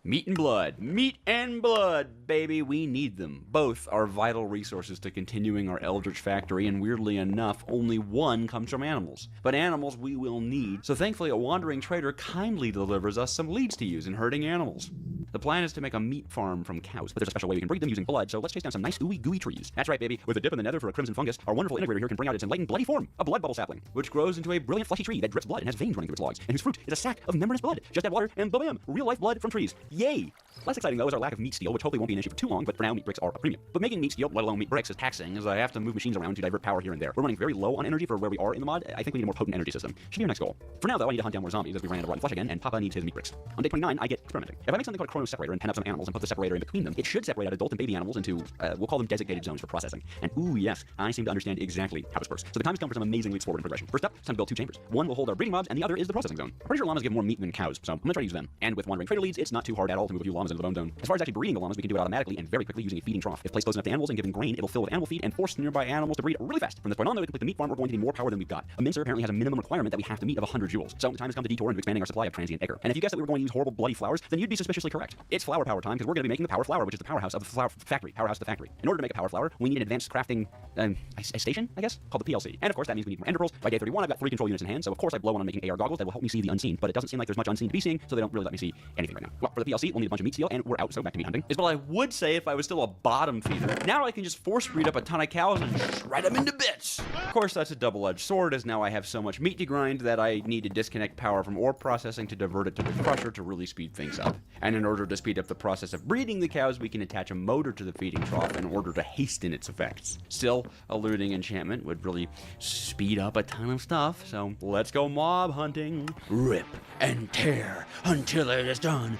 Meat and blood. Meat and blood, baby. We need them. Both are vital resources to continuing our Eldritch factory, and weirdly enough, only one comes from animals. But animals we will need, so thankfully a wandering trader kindly delivers us some leads to use in herding animals. The plan is to make a meat farm from cows, but there's a special way we can breed them using blood, so let's chase down some nice ooey gooey trees. That's right, baby. With a dip in the nether for a crimson fungus, our wonderful integrator here can bring out its enlightened bloody form, a blood bubble sapling, which grows into a brilliant fleshy tree that drips blood and has veins running through its logs, and whose fruit is a sack of membranous blood. Just add water and bam! Real-life blood from trees. Yay! Less exciting, though, is our lack of meat steel, which hopefully won't be an issue for too long, but for now, meat bricks are a premium. But making meat steel, let alone meat bricks, is taxing, as I have to move machines around to divert power here and there. We're running very low on energy for where we are in the mod. I think we need a more potent energy system. Should be our next goal. For now, though, I need to hunt down more zombies as we ran out of rotten flesh again, and Papa needs his meat bricks. On day 29, I get experimenting. If I make something called a chrono separator and pen up some animals and put the separator in between them, it should separate out adult and baby animals into, we'll call them designated zones for processing. And ooh, yes, I seem to understand exactly how this works. So the time has come for some amazing leaps forward in progression. First up, it's time to build 2 chambers. One will hold our breeding mobs, and the other is the processing zone. I'm pretty sure llamas give more meat than cows, so I'm gonna try to use them. And with wandering trader leads, it's not too hard at all to move a few llamas into the bone zone. As far as actually breeding the llamas, we can do it automatically and very quickly using a feeding trough. If placed close enough to animals and given grain, it'll fill with animal feed and force nearby animals to breed really fast. From this point on, though, to complete the meat farm, we're going to need more power than we've got. A mincer apparently has a minimum requirement that we have to meet of 100 joules. So the time has come to detour into expanding our supply of transient ichor. And if you guessed that we were going to use horrible bloody flowers, then you'd be suspiciously correct. It's flower power time, because we're going to be making the power flower, which is the powerhouse of the flower factory. Powerhouse of the factory. In order to make a power flower, we need an advanced crafting a station, I guess, called the PLC. And of course, that means we need more ender pearls. By day 31, I've got 3 control units in hand, so of course I blow one on making AR goggles that will help me see the unseen. But it doesn't seem like there's much unseen to be seeing, so they don't really let me see anything right now. Well, for the PLC, we'll need a bunch of meat steel, and we're out, so back to meat hunting. Is what I would say if I was still a bottom feeder. Now I can just force breed up a ton of cows and shred them into bits. Of course, that's a double-edged sword, as now I have so much meat to grind that I need to disconnect power from ore processing to divert it to the crusher to really speed things up. And in order order to speed up the process of breeding the cows, we can attach a motor to the feeding trough in order to hasten its effects. Still, eluding enchantment would really speed up a ton of stuff, so let's go mob hunting. Rip and tear until it is done.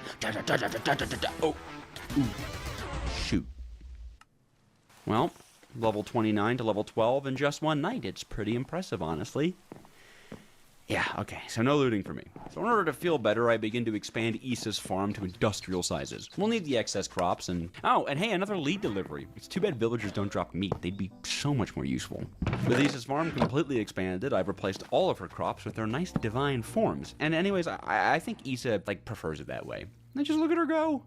Oh, ooh. Shoot. Well, level 29 to level 12 in just one night. It's pretty impressive, honestly. Yeah, okay, so no looting for me. So in order to feel better, I begin to expand Issa's farm to industrial sizes. We'll need the excess crops and... Oh, and hey, another lead delivery. It's too bad villagers don't drop meat. They'd be so much more useful. With Issa's farm completely expanded, I've replaced all of her crops with their nice divine forms. And anyways, I think Issa, like, prefers it that way. And just look at her go.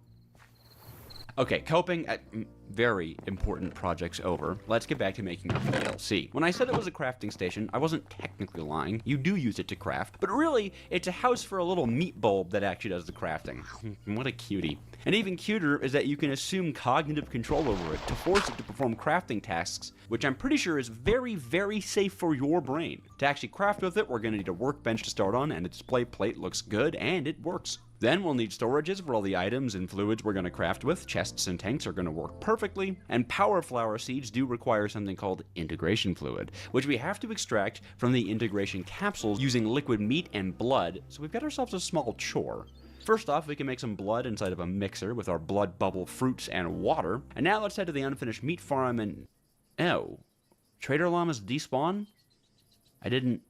Okay, coping at very important projects over. Let's get back to making our DLC. When I said it was a crafting station, I wasn't technically lying. You do use it to craft, but really, it's a house for a little meat bulb that actually does the crafting. What a cutie. And even cuter is that you can assume cognitive control over it to force it to perform crafting tasks, which I'm pretty sure is very, very safe for your brain. To actually craft with it, we're going to need a workbench to start on, and a display plate looks good, and it works. Then we'll need storages for all the items and fluids we're going to craft with. Chests and tanks are going to work perfectly. And power flower seeds do require something called integration fluid, which we have to extract from the integration capsules using liquid meat and blood. So we've got ourselves a small chore. First off, we can make some blood inside of a mixer with our blood bubble fruits and water. And now let's head to the unfinished meat farm and... Oh. Trader llamas despawn? I didn't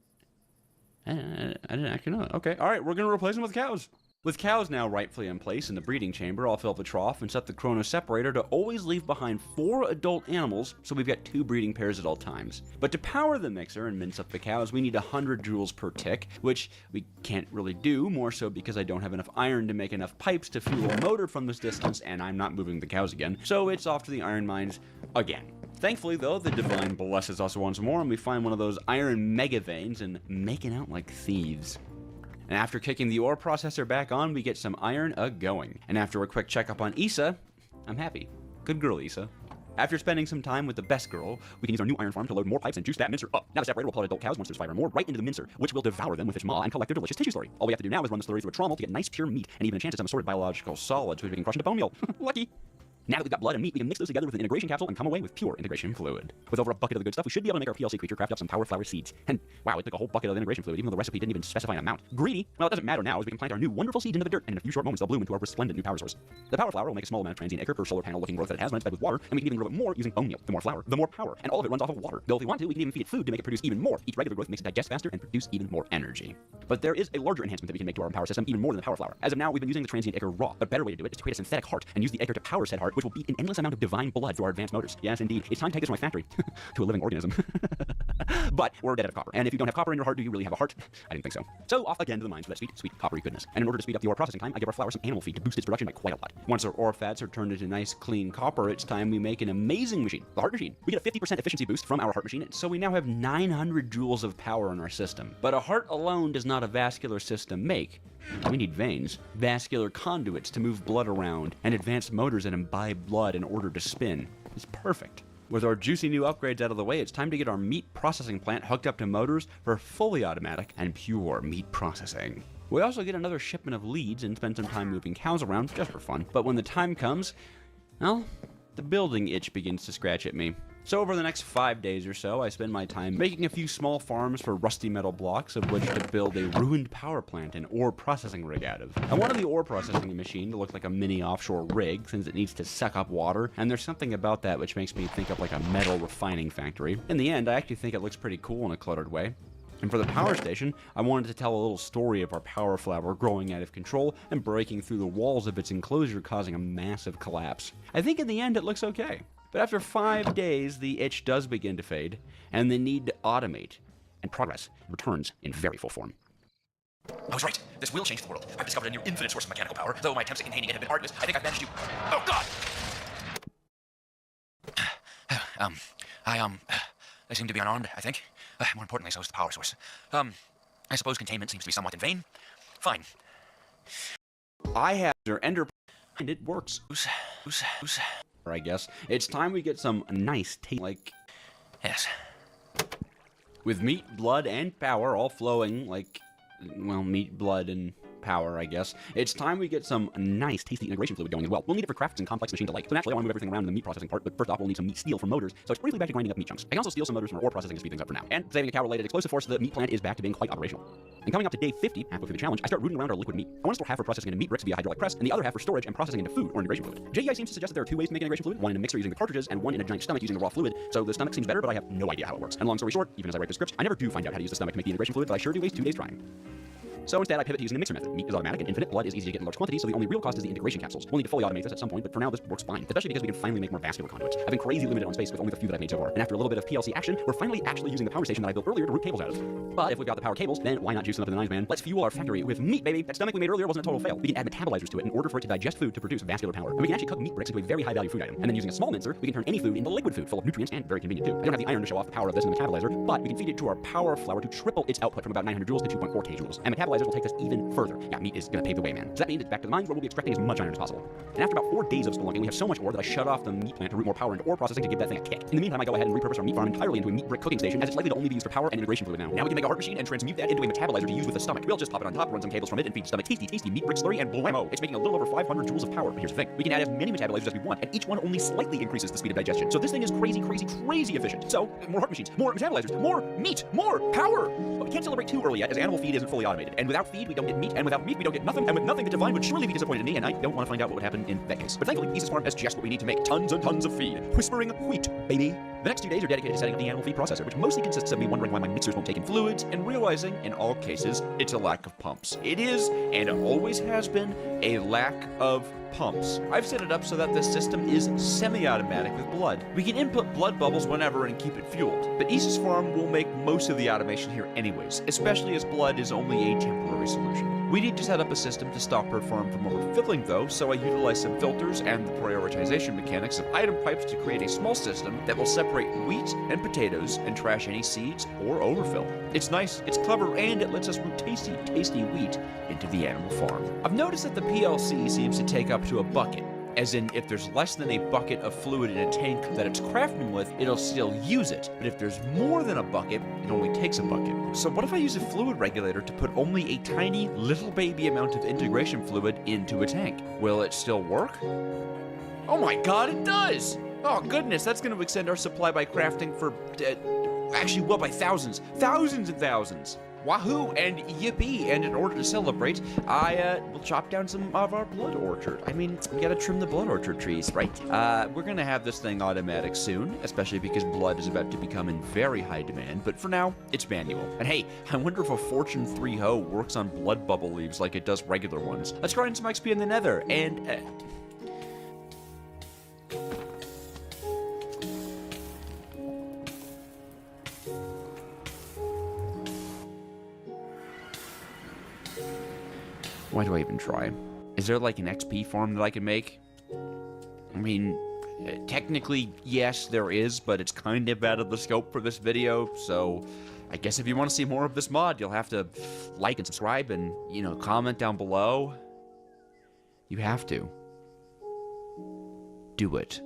actually know. Okay, alright, we're going to replace them with cows. With cows now rightfully in place in the breeding chamber, I'll fill up the trough and set the chrono separator to always leave behind 4 adult animals, so we've got 2 breeding pairs at all times. But to power the mixer and mince up the cows, we need 100 joules per tick, which we can't really do, more so because I don't have enough iron to make enough pipes to fuel a motor from this distance, and I'm not moving the cows again, so it's off to the iron mines again. Thankfully, though, the Divine blesses us once more, and we find one of those iron mega veins and making out like thieves. And after kicking the ore processor back on, we get some iron a-going. And after a quick checkup on Issa, I'm happy. Good girl, Issa. After spending some time with the best girl, we can use our new iron farm to load more pipes and juice that mincer up. Now the separator will pull out adult cows once there's 5 or more right into the mincer, which will devour them with its maw and collect their delicious tissue slurry. All we have to do now is run the slurry through a trommel to get nice pure meat and even a chance at some assorted biological solids which we can crush into bone meal. Lucky! Now that we've got blood and meat, we can mix those together with an integration capsule and come away with pure integration fluid. With over a bucket of the good stuff, we should be able to make our PLC creature craft up some power flower seeds. And wow, it took a whole bucket of integration fluid, even though the recipe didn't even specify an amount. Greedy? Well, it doesn't matter now, as we can plant our new wonderful seeds into the dirt, and in a few short moments they'll bloom into our resplendent new power source. The power flower will make a small amount of transient acre per solar panel looking growth that it has when it's fed with water, and we can even grow it more using bone meal. The more flour, the more power, and all of it runs off of water. Though if we want to, we can even feed it food to make it produce even more. Each regular growth makes it digest faster and produce even more energy. But there is a larger enhancement that we can make to our power system, even more than the power flower. As of now, we've been using the transient acre raw. A better way to do it is to create a synthetic heart and use the acre to power said heart, which will beat an endless amount of divine blood through our advanced motors. Yes, indeed. It's time to take this from my factory to a living organism. But we're dead out of copper. And if you don't have copper in your heart, do you really have a heart? I didn't think so. So off again to the mines for that sweet, sweet coppery goodness. And in order to speed up the ore processing time, I give our flour some animal feed to boost its production by quite a lot. Once our ore fats are turned into nice, clean copper, it's time we make an amazing machine, the heart machine. We get a 50% efficiency boost from our heart machine, so we now have 900 joules of power in our system. But a heart alone does not a vascular system make. We need veins, vascular conduits to move blood around, and advanced motors that imbibe blood in order to spin. It's perfect. With our juicy new upgrades out of the way, it's time to get our meat processing plant hooked up to motors for fully automatic and pure meat processing. We also get another shipment of leads and spend some time moving cows around just for fun. But when the time comes, well, the building itch begins to scratch at me. So over the next 5 days or so, I spend my time making a few small farms for rusty metal blocks of which to build a ruined power plant and ore processing rig out of. I wanted the ore processing machine to look like a mini offshore rig since it needs to suck up water, and there's something about that which makes me think of like a metal refining factory. In the end, I actually think it looks pretty cool in a cluttered way. And for the power station, I wanted to tell a little story of our power flower growing out of control and breaking through the walls of its enclosure, causing a massive collapse. I think in the end it looks okay. But after 5 days, the itch does begin to fade, and the need to automate and progress returns in very full form. I was right. This will change the world. I've discovered a near infinite source of mechanical power. Though my attempts at containing it have been arduous, I think I've managed to... Oh, God! They seem to be unarmed, I think. More importantly, so is the power source. I suppose containment seems to be somewhat in vain. Fine. I have their ender... and it works. I guess. It's time we get some nice taste, like... Yes. With meat, blood, and power all flowing like... well, meat, blood, and power, I guess, it's time we get some nice, tasty integration fluid going as well. We'll need it for crafts and complex machine delight. So naturally, I want to move everything around in the meat processing part, but first off, we'll need some meat steel from motors, so it's briefly back to grinding up meat chunks. I can also steal some motors from ore processing to speed things up for now. And saving a cow-related explosive force, the meat plant is back to being quite operational. And coming up to day 50, halfway through the challenge, I start rooting around our liquid meat. I want to store half for processing into meat bricks via hydraulic press, and the other half for storage and processing into food or integration fluid. JEI seems to suggest that there are 2 ways to make integration fluid, one in a mixer using the cartridges, and one in a giant stomach using the raw fluid. So the stomach seems better, but I have no idea how it works. And long story short, even as I write the script, I never do find out how to use the stomach to make the integration fluid, but I sure do waste 2 days trying. So instead, I pivot to using the mixer method. Meat is automatic and infinite, blood is easy to get in large quantities, so the only real cost is the integration capsules. We'll need to fully automate this at some point, but for now, this works fine, especially because we can finally make more vascular conduits. I've been crazy limited on space with only the few that I've made so far, and after a little bit of PLC action, we're finally actually using the power station that I built earlier to route cables out of. But if we've got the power cables, then why not juice them up in the nines, man? Let's fuel our factory with meat, baby! That stomach we made earlier wasn't a total fail. We can add metabolizers to it in order for it to digest food to produce vascular power. And we can actually cook meat bricks into a very high-value food item. And then using a small mincer, we can turn any food into liquid food full of nutrients and very convenient too. I don't have the iron to show off the power of this in the metabolizer, but we can feed it to our power flour to triple its output from about 900 joules to 2.4 K joules. And metabolizers will take this even further. Yeah, meat is gonna pave the way, man. So that means it's back to the mines where we'll be extracting as much iron as possible. And after about 4 days of spelunking, we have so much ore that I shut off the meat plant to route more power into ore processing to give that thing a kick. In the meantime, I go ahead and repurpose our meat farm entirely into a meat brick cooking station, as it's likely to only be used for power and integration fluid now. Now we can make a heart machine and transmute that into a metabolizer to use with the stomach. We'll just pop it on top, run some cables from it, and feed the stomach tasty meat brick slurry, and blammo! It's making a little over 500 joules of power. But here's the thing: we can add as many metabolizers as we want, and each one only slightly increases the speed of digestion. So this thing is crazy efficient. So more heart machines, more metabolizers, more meat, more power. But we can't celebrate too early yet, as animal feed isn't fully automated. And without feed, we don't get meat, and without meat, we don't get nothing. And with nothing, the divine would surely be disappointed in me, and I don't want to find out what would happen in that case. But thankfully, Esa's farm has just what we need to make tons and tons of feed. Whispering wheat, baby. The next 2 days are dedicated to setting up the animal feed processor, which mostly consists of me wondering why my mixers won't take in fluids, and realizing, in all cases, it's a lack of pumps. It is, and it always has been, a lack of pumps. I've set it up so that the system is semi-automatic with blood. We can input blood bubbles whenever and keep it fueled, but Esa's farm will make most of the automation here anyways, especially as blood is only a temporary solution. We need to set up a system to stop her farm from overfilling though, so I utilize some filters and the prioritization mechanics of item pipes to create a small system that will separate wheat and potatoes and trash any seeds or overfill. It's nice, it's clever, and it lets us route tasty wheat into the animal farm. I've noticed that the PLC seems to take up to a bucket. As in, if there's less than a bucket of fluid in a tank that it's crafting with, it'll still use it. But if there's more than a bucket, it only takes a bucket. So what if I use a fluid regulator to put only a tiny little baby amount of integration fluid into a tank? Will it still work? Oh my god, it does! Oh goodness, that's going to extend our supply by crafting for, actually, well, by thousands and thousands. Wahoo and yippee! And in order to celebrate, I will chop down some of our blood orchard. I mean, we gotta trim the blood orchard trees, right? We're gonna have this thing automatic soon, especially because blood is about to become in very high demand, but for now, it's manual. And hey, I wonder if a Fortune 3 hoe works on blood bubble leaves like it does regular ones. Let's grind some XP in the nether, and why do I even try? Is there like an XP farm that I can make? I mean, technically, yes, there is, but it's kind of out of the scope for this video, so I guess if you want to see more of this mod, you'll have to like and subscribe and, you know, comment down below. You have to. Do it.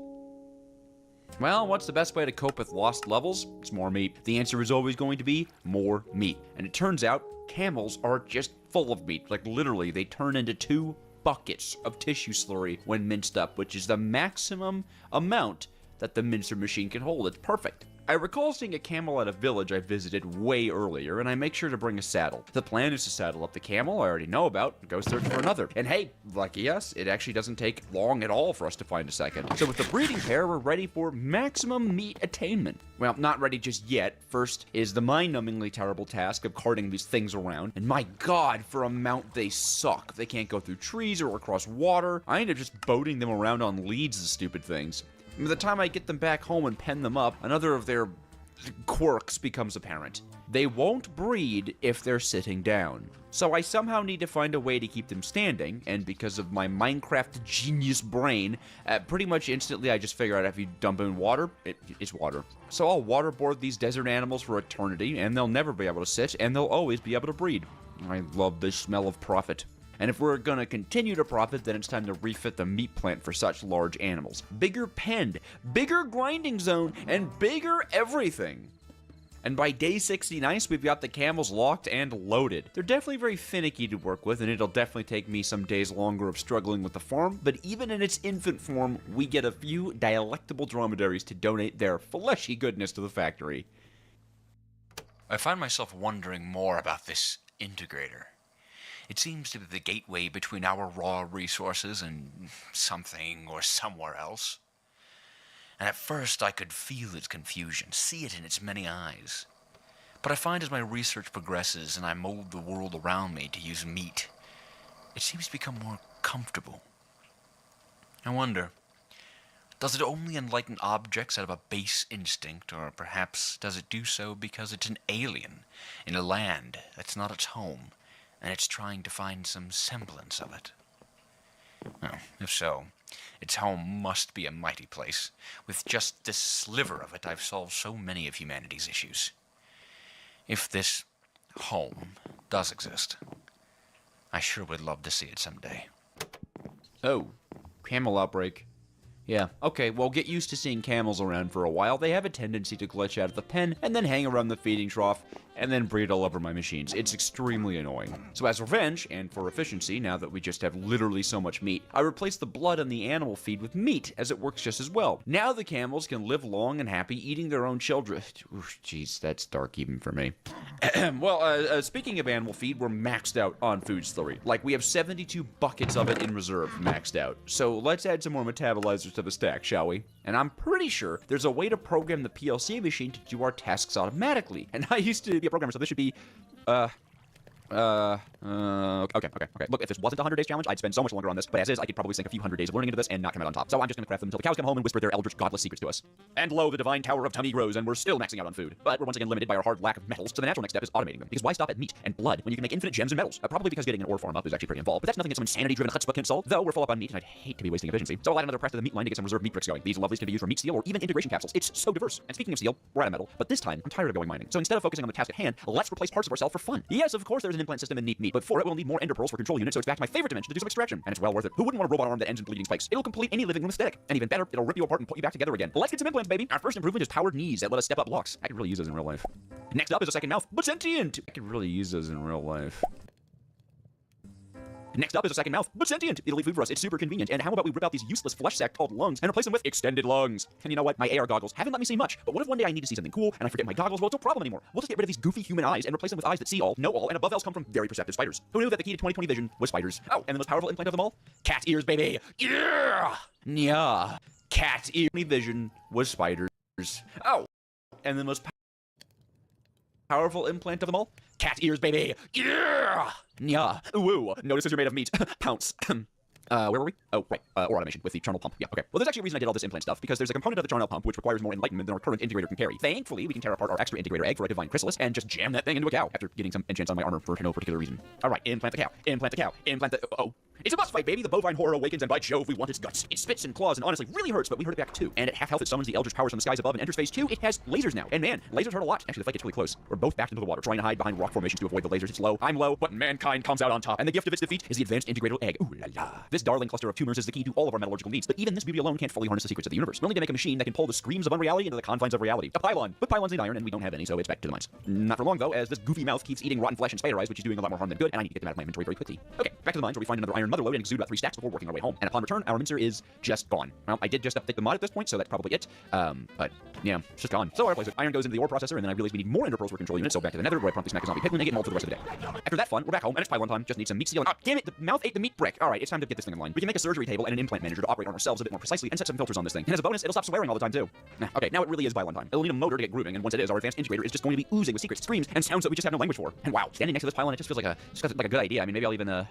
Well, what's the best way to cope with lost levels? It's more meat. The answer is always going to be more meat. And it turns out camels are just full of meat. Like literally, they turn into 2 buckets of tissue slurry when minced up, which is the maximum amount that the mincer machine can hold. It's perfect. I recall seeing a camel at a village I visited way earlier, and I make sure to bring a saddle. The plan is to saddle up the camel I already know about, and go search for another. And hey, lucky us, it actually doesn't take long at all for us to find a second. So with the breeding pair, we're ready for maximum meat attainment. Well, not ready just yet. First is the mind-numbingly terrible task of carting these things around, and my god, for a mount they suck. They can't go through trees or across water. I end up just boating them around on leads, the stupid things. By the time I get them back home and pen them up, another of their quirks becomes apparent. They won't breed if they're sitting down. So I somehow need to find a way to keep them standing, and because of my Minecraft genius brain, pretty much instantly I just figure out if you dump them in water, it's water. So I'll waterboard these desert animals for eternity, and they'll never be able to sit, and they'll always be able to breed. I love the smell of profit. And if we're gonna continue to profit, then it's time to refit the meat plant for such large animals. Bigger pen, bigger grinding zone, and bigger everything. And by day 69, we've got the camels locked and loaded. They're definitely very finicky to work with, and it'll definitely take me some days longer of struggling with the farm, but even in its infant form, we get a few delectable dromedaries to donate their fleshy goodness to the factory. I find myself wondering more about this integrator. It seems to be the gateway between our raw resources and something or somewhere else. And at first I could feel its confusion, see it in its many eyes. But I find as my research progresses and I mold the world around me to use meat, it seems to become more comfortable. I wonder, does it only enlighten objects out of a base instinct, or perhaps does it do so because it's an alien in a land that's not its home, and it's trying to find some semblance of it? Well, if so, its home must be a mighty place. With just this sliver of it, I've solved so many of humanity's issues. If this home does exist, I sure would love to see it someday. Oh, camel outbreak. Yeah, okay, well, get used to seeing camels around for a while. They have a tendency to glitch out of the pen, and then hang around the feeding trough, and then breed all over my machines. It's extremely annoying. So as revenge, and for efficiency, now that we just have literally so much meat, I replaced the blood on the animal feed with meat, as it works just as well. Now the camels can live long and happy, eating their own children. Jeez, that's dark even for me. Well, speaking of animal feed, we're maxed out on food slurry. Like, we have 72 buckets of it in reserve, maxed out. So let's add some more metabolizers to the stack, shall we? And I'm pretty sure there's a way to program the PLC machine to do our tasks automatically. And I used to be a programmer, so this should be, okay. Look, if this wasn't a 100 days challenge, I'd spend so much longer on this, but as is, I could probably sink a few hundred days of learning into this and not come out on top. So I'm just gonna craft them until the cows come home and whisper their eldritch godless secrets to us. And lo, the divine tower of tummy grows, and we're still maxing out on food. But we're once again limited by our hard lack of metals, so the natural next step is automating them. Because why stop at meat and blood when you can make infinite gems and metals? Probably because getting an ore farm up is actually pretty involved, but that's nothing that some insanity-driven chutzpah can solve, though we're full up on meat, and I'd hate to be wasting efficiency. So I'll add another press to the meat line to get some reserve meat bricks going. These lovelies can be used for meat steel or even integration capsules. It's so diverse. And speaking of steel, we're out of metal, but this time, I'm tired of going mining. So instead of focusing on the task at hand, let's replace parts of ourselves for fun. Yes, of course there's an implant system in Neat Meat, but for it we'll need more ender pearls for control units, so it's back to my favorite dimension to do some extraction. And it's well worth it. Who wouldn't want a robot arm that ends in bleeding spikes? It'll complete any living room aesthetic. And even better, it'll rip you apart and put you back together again. Let's get some implants, baby. Our first improvement is powered knees that let us step up blocks. I could really use those in real life. Next up is a second mouth, but sentient. I could really use those in real life. Next up is a second mouth, but sentient. It'll leave food for us. It's super convenient. And how about we rip out these useless flesh sack called lungs and replace them with extended lungs? And you know what? My AR goggles haven't let me see much. But what if one day I need to see something cool and I forget my goggles? Well, it's no problem anymore. We'll just get rid of these goofy human eyes and replace them with eyes that see all, know all, and above else come from very perceptive spiders. Who knew that the key to 20/20 vision was spiders? Oh, and the most powerful implant of them all? Cat ears, baby. Yeah. Yeah. Cat ear vision was spiders. Oh, and the most powerful implant of them all? Cat ears, baby. Yeah. Yeah. Woo. Notice you're made of meat. Pounce. Where were we? Oh, right. Ore automation with the charnel pump. Yeah, okay. Well, there's actually a reason I did all this implant stuff, because there's a component of the charnel pump which requires more enlightenment than our current integrator can carry. Thankfully, we can tear apart our extra integrator egg for a divine chrysalis and just jam that thing into a cow after getting some enchants on my armor for no particular reason. All right, implant the cow. Implant the cow. Implant the... Oh. It's a boss fight, baby. The bovine horror awakens, and by Jove, we want its guts. It spits and claws and honestly really hurts, but we hurt it back too. And at half health, it summons the eldritch powers from the skies above and enters phase 2. It has lasers now. And man, lasers hurt a lot. Actually, the fight gets really close. We're both backed into the water, trying to hide behind rock formations to avoid the lasers. It's low. I'm low, but mankind comes out on top. And the gift of its defeat is the advanced integrator egg. Ooh la la. This darling cluster of tumors is the key to all of our metallurgical needs. But even this beauty alone can't fully harness the secrets of the universe. We'll need to make a machine that can pull the screams of unreality into the confines of reality. A pylon. But pylons need iron, and we don't have any, so it's back to the mines. Not for long, though, as this goofy mouth keeps eating rotten flesh and spider eyes, which is doing a lot more harm than good, and I need to get them out of my inventory very quickly. Okay, back to the mines where we find another iron mother load and exude about 3 stacks before working our way home. And upon return, our mincer is just gone. Well, I did just update the mod at this point, so that's probably it. But yeah, it's just gone. So I replace it. Iron goes into the ore processor, and then I realize we need more ender pearls for control units, so back to the nether, where I promptly smack a zombie piglin and get mold for the rest of the day. After that fun, we're back home, and it's pylon time. Just need some meat steel. Oh, damn it! The mouth ate the meat brick. All right, it's time to get this thing in line. We can make a surgery table and an implant manager to operate on ourselves a bit more precisely and set some filters on this thing. And as a bonus, it'll stop swearing all the time too. Okay, now it really is pylon time. It'll need a motor to get grooving, and once it is, our advanced integrator is just going to be oozing with secrets, screams, and sounds that we just have no language for. And wow, standing next to this pylon, it just feels like a good idea. I mean, maybe I'll even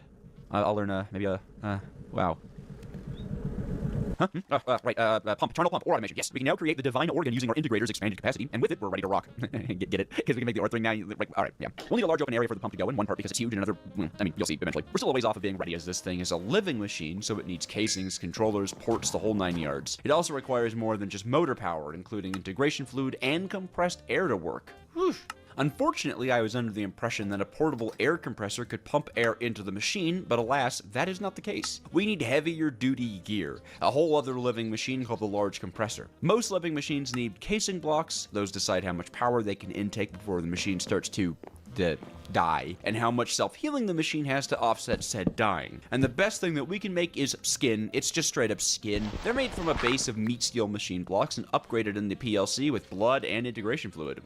I'll learn maybe wow. Right, charnel pump, ore automation. Yes, we can now create the divine organ using our integrator's expanded capacity, and with it, we're ready to rock. Get it? Because we can make the ore thing now. Like, all right, yeah. We'll need a large open area for the pump to go in, one part because it's huge, and another, I mean, you'll see eventually. We're still a ways off of being ready, as this thing is a living machine, so it needs casings, controllers, ports, the whole 9 yards. It also requires more than just motor power, including integration fluid and compressed air to work. Whew. Unfortunately, I was under the impression that a portable air compressor could pump air into the machine, but alas, that is not the case. We need heavier duty gear, a whole other living machine called the large compressor. Most living machines need casing blocks. Those decide how much power they can intake before the machine starts to die, and how much self-healing the machine has to offset said dying. And the best thing that we can make is skin. It's just straight up skin. They're made from a base of meat steel machine blocks and upgraded in the PLC with blood and integration fluid.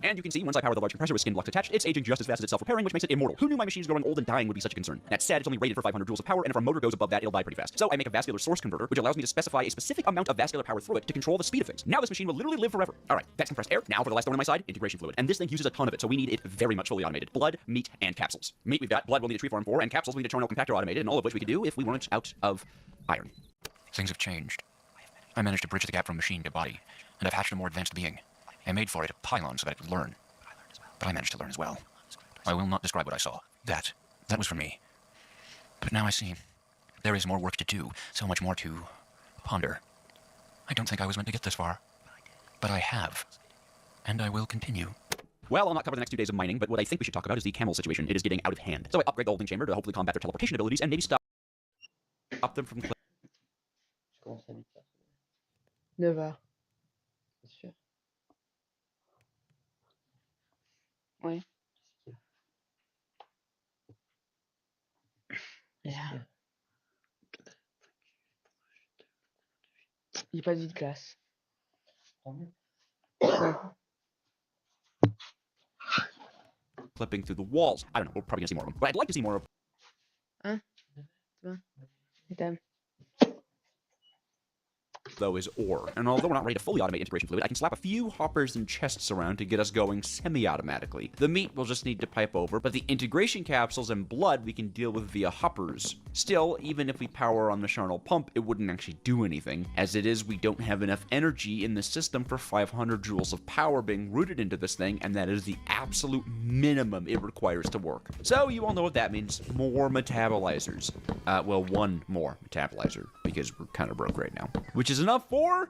And you can see, once I power the large compressor with skin blocks attached, it's aging just as fast as it's self-repairing, which makes it immortal. Who knew my machine's growing old and dying would be such a concern? That said, it's only rated for 500 joules of power, and if our motor goes above that, it'll die pretty fast. So I make a vascular source converter, which allows me to specify a specific amount of vascular power through it to control the speed of things. Now this machine will literally live forever. Alright, that's compressed air. Now for the last thorn on my side, integration fluid. And this thing uses a ton of it, so we need it very much fully automated. Blood, meat, and capsules. Meat we've got, blood we'll need a tree farm for, and capsules we need a terminal compactor automated, and all of which we could do if we weren't out of iron. Things have changed. I managed to bridge the gap from machine to body, and I've hatched a more advanced being. I made for it a pylon so that it could learn. But I managed to learn as well. I will not describe what I saw. That was for me. But now I see there is more work to do, so much more to ponder. I don't think I was meant to get this far, but I have, and I will continue. Well, I'll not cover the next 2 days of mining, but what I think we should talk about is the camel situation. It is getting out of hand. So I upgrade the holding chamber to hopefully combat their teleportation abilities and maybe stop them from... 9h. C'est sûr. Oui. Yeah. J'ai pas dit de classe. Clipping through the walls. I don't know, we're probably gonna see more of them. But I'd like to see more of... Hein? C'est bon. Though is ore. And although we're not ready to fully automate integration fluid, I can slap a few hoppers and chests around to get us going semi-automatically. The meat will just need to pipe over, but the integration capsules and blood we can deal with via hoppers. Still, even if we power on the Charnel pump, it wouldn't actually do anything. As it is, we don't have enough energy in the system for 500 joules of power being routed into this thing, and that is the absolute minimum it requires to work. So you all know what that means. More metabolizers. Well, one more metabolizer, because we're kind of broke right now. Which is enough for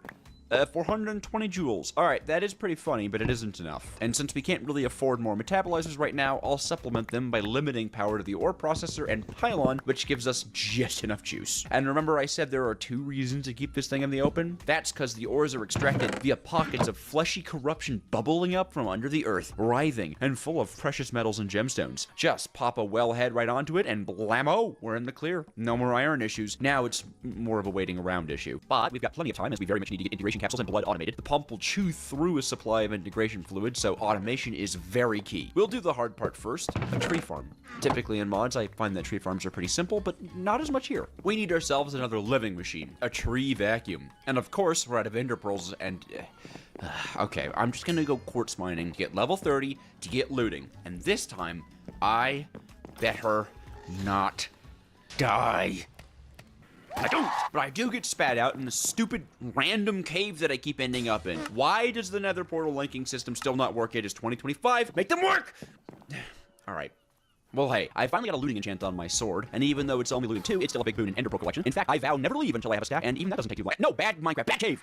420 joules. Alright, that is pretty funny, but it isn't enough. And since we can't really afford more metabolizers right now, I'll supplement them by limiting power to the ore processor and pylon, which gives us just enough juice. And remember I said there are 2 reasons to keep this thing in the open? That's because the ores are extracted via pockets of fleshy corruption bubbling up from under the earth, writhing, and full of precious metals and gemstones. Just pop a wellhead right onto it, and blammo, we're in the clear. No more iron issues. Now it's more of a waiting around issue. But we've got plenty of time, as we very much need to get integration capsules and blood automated. The pump will chew through a supply of integration fluid, so automation is very key. We'll do the hard part first, a tree farm. Typically in mods, I find that tree farms are pretty simple, but not as much here. We need ourselves another living machine, a tree vacuum. And of course, we're out of ender pearls and... okay, I'm just gonna go quartz mining to get level 30 to get looting. And this time, I better not die. I don't, but I do get spat out in the stupid random cave that I keep ending up in. Why does the nether portal linking system still not work? It is 2025. Make them work! Alright. Well, hey, I finally got a looting enchant on my sword, and even though it's only looting 2, it's still a big boon in Ender Pearl collection. In fact, I vow never to leave until I have a stack, and even that doesn't take too long. No, bad Minecraft, bad cave!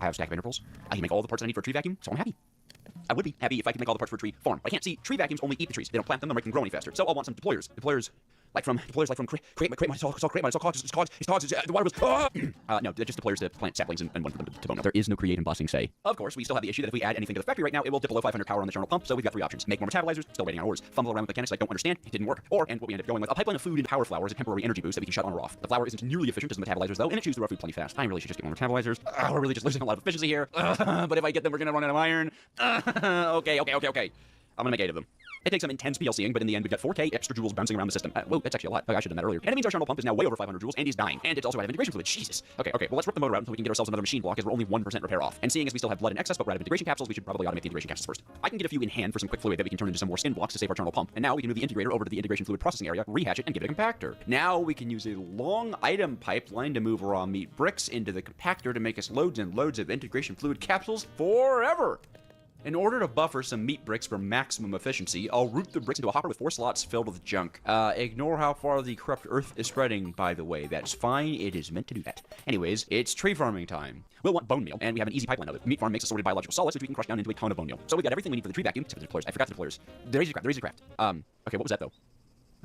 I have a stack of Ender Pearls. I can make all the parts I need for a tree vacuum, so I'm happy. I would be happy if I could make all the parts for a tree farm. But I can't see. Tree vacuums only eat the trees. They don't plant them, they'll make them grow any faster. So I'll want some deployers. Deployers like from create my cogs, the water was no, just deployers to plant saplings and one for them to bone up. There is no create embossing say. Of course, we still have the issue that if we add anything to the factory right now, it will dip below 500 power on the Charnel pump, so we've got 3 options. Make more metabolizers, still waiting on ores. Fumble around with mechanics I don't understand, it didn't work. Or, and what we ended up going with, a pipeline of food and power flour as a temporary energy boost that we can shut on or off. The flour isn't nearly efficient as the metabolizers though, and it chews through our food plenty fast. I really should just get more metabolizers. We're really just losing a lot of efficiency here. But if I get them, we're gonna run out of iron. Okay. I'm gonna make 8 of them. It takes some intense PLCing, but in the end, we've got 4K extra joules bouncing around the system. Whoa, that's actually a lot. Oh, I should have done that earlier. And it means our Charnel pump is now way over 500 joules, and he's dying. And it's also out of integration fluid. Jesus. Okay, well, let's rip the motor out until we can get ourselves another machine block, as we're only 1% repair off. And seeing as we still have blood in excess, but we're out of integration capsules, we should probably automate the integration capsules first. I can get a few in hand for some quick fluid that we can turn into some more skin blocks to save our Charnel pump. And now we can move the integrator over to the integration fluid processing area, rehatch it, and give it a compactor. Now we can use a long item pipeline to move raw meat bricks into the compactor to make us loads and loads of integration fluid capsules forever. In order to buffer some meat bricks for maximum efficiency, I'll route the bricks into a hopper with 4 slots filled with junk. Ignore how far the corrupt earth is spreading, by the way. That's fine, it is meant to do that. Anyways, it's tree farming time. We'll want bone meal, and we have an easy pipeline of it. Meat farm makes assorted biological solids, which we can crush down into a ton of bone meal. So we've got everything we need for the tree vacuum, except for the deployers. I forgot the deployers. The Razor Craft. Okay, what was that, though?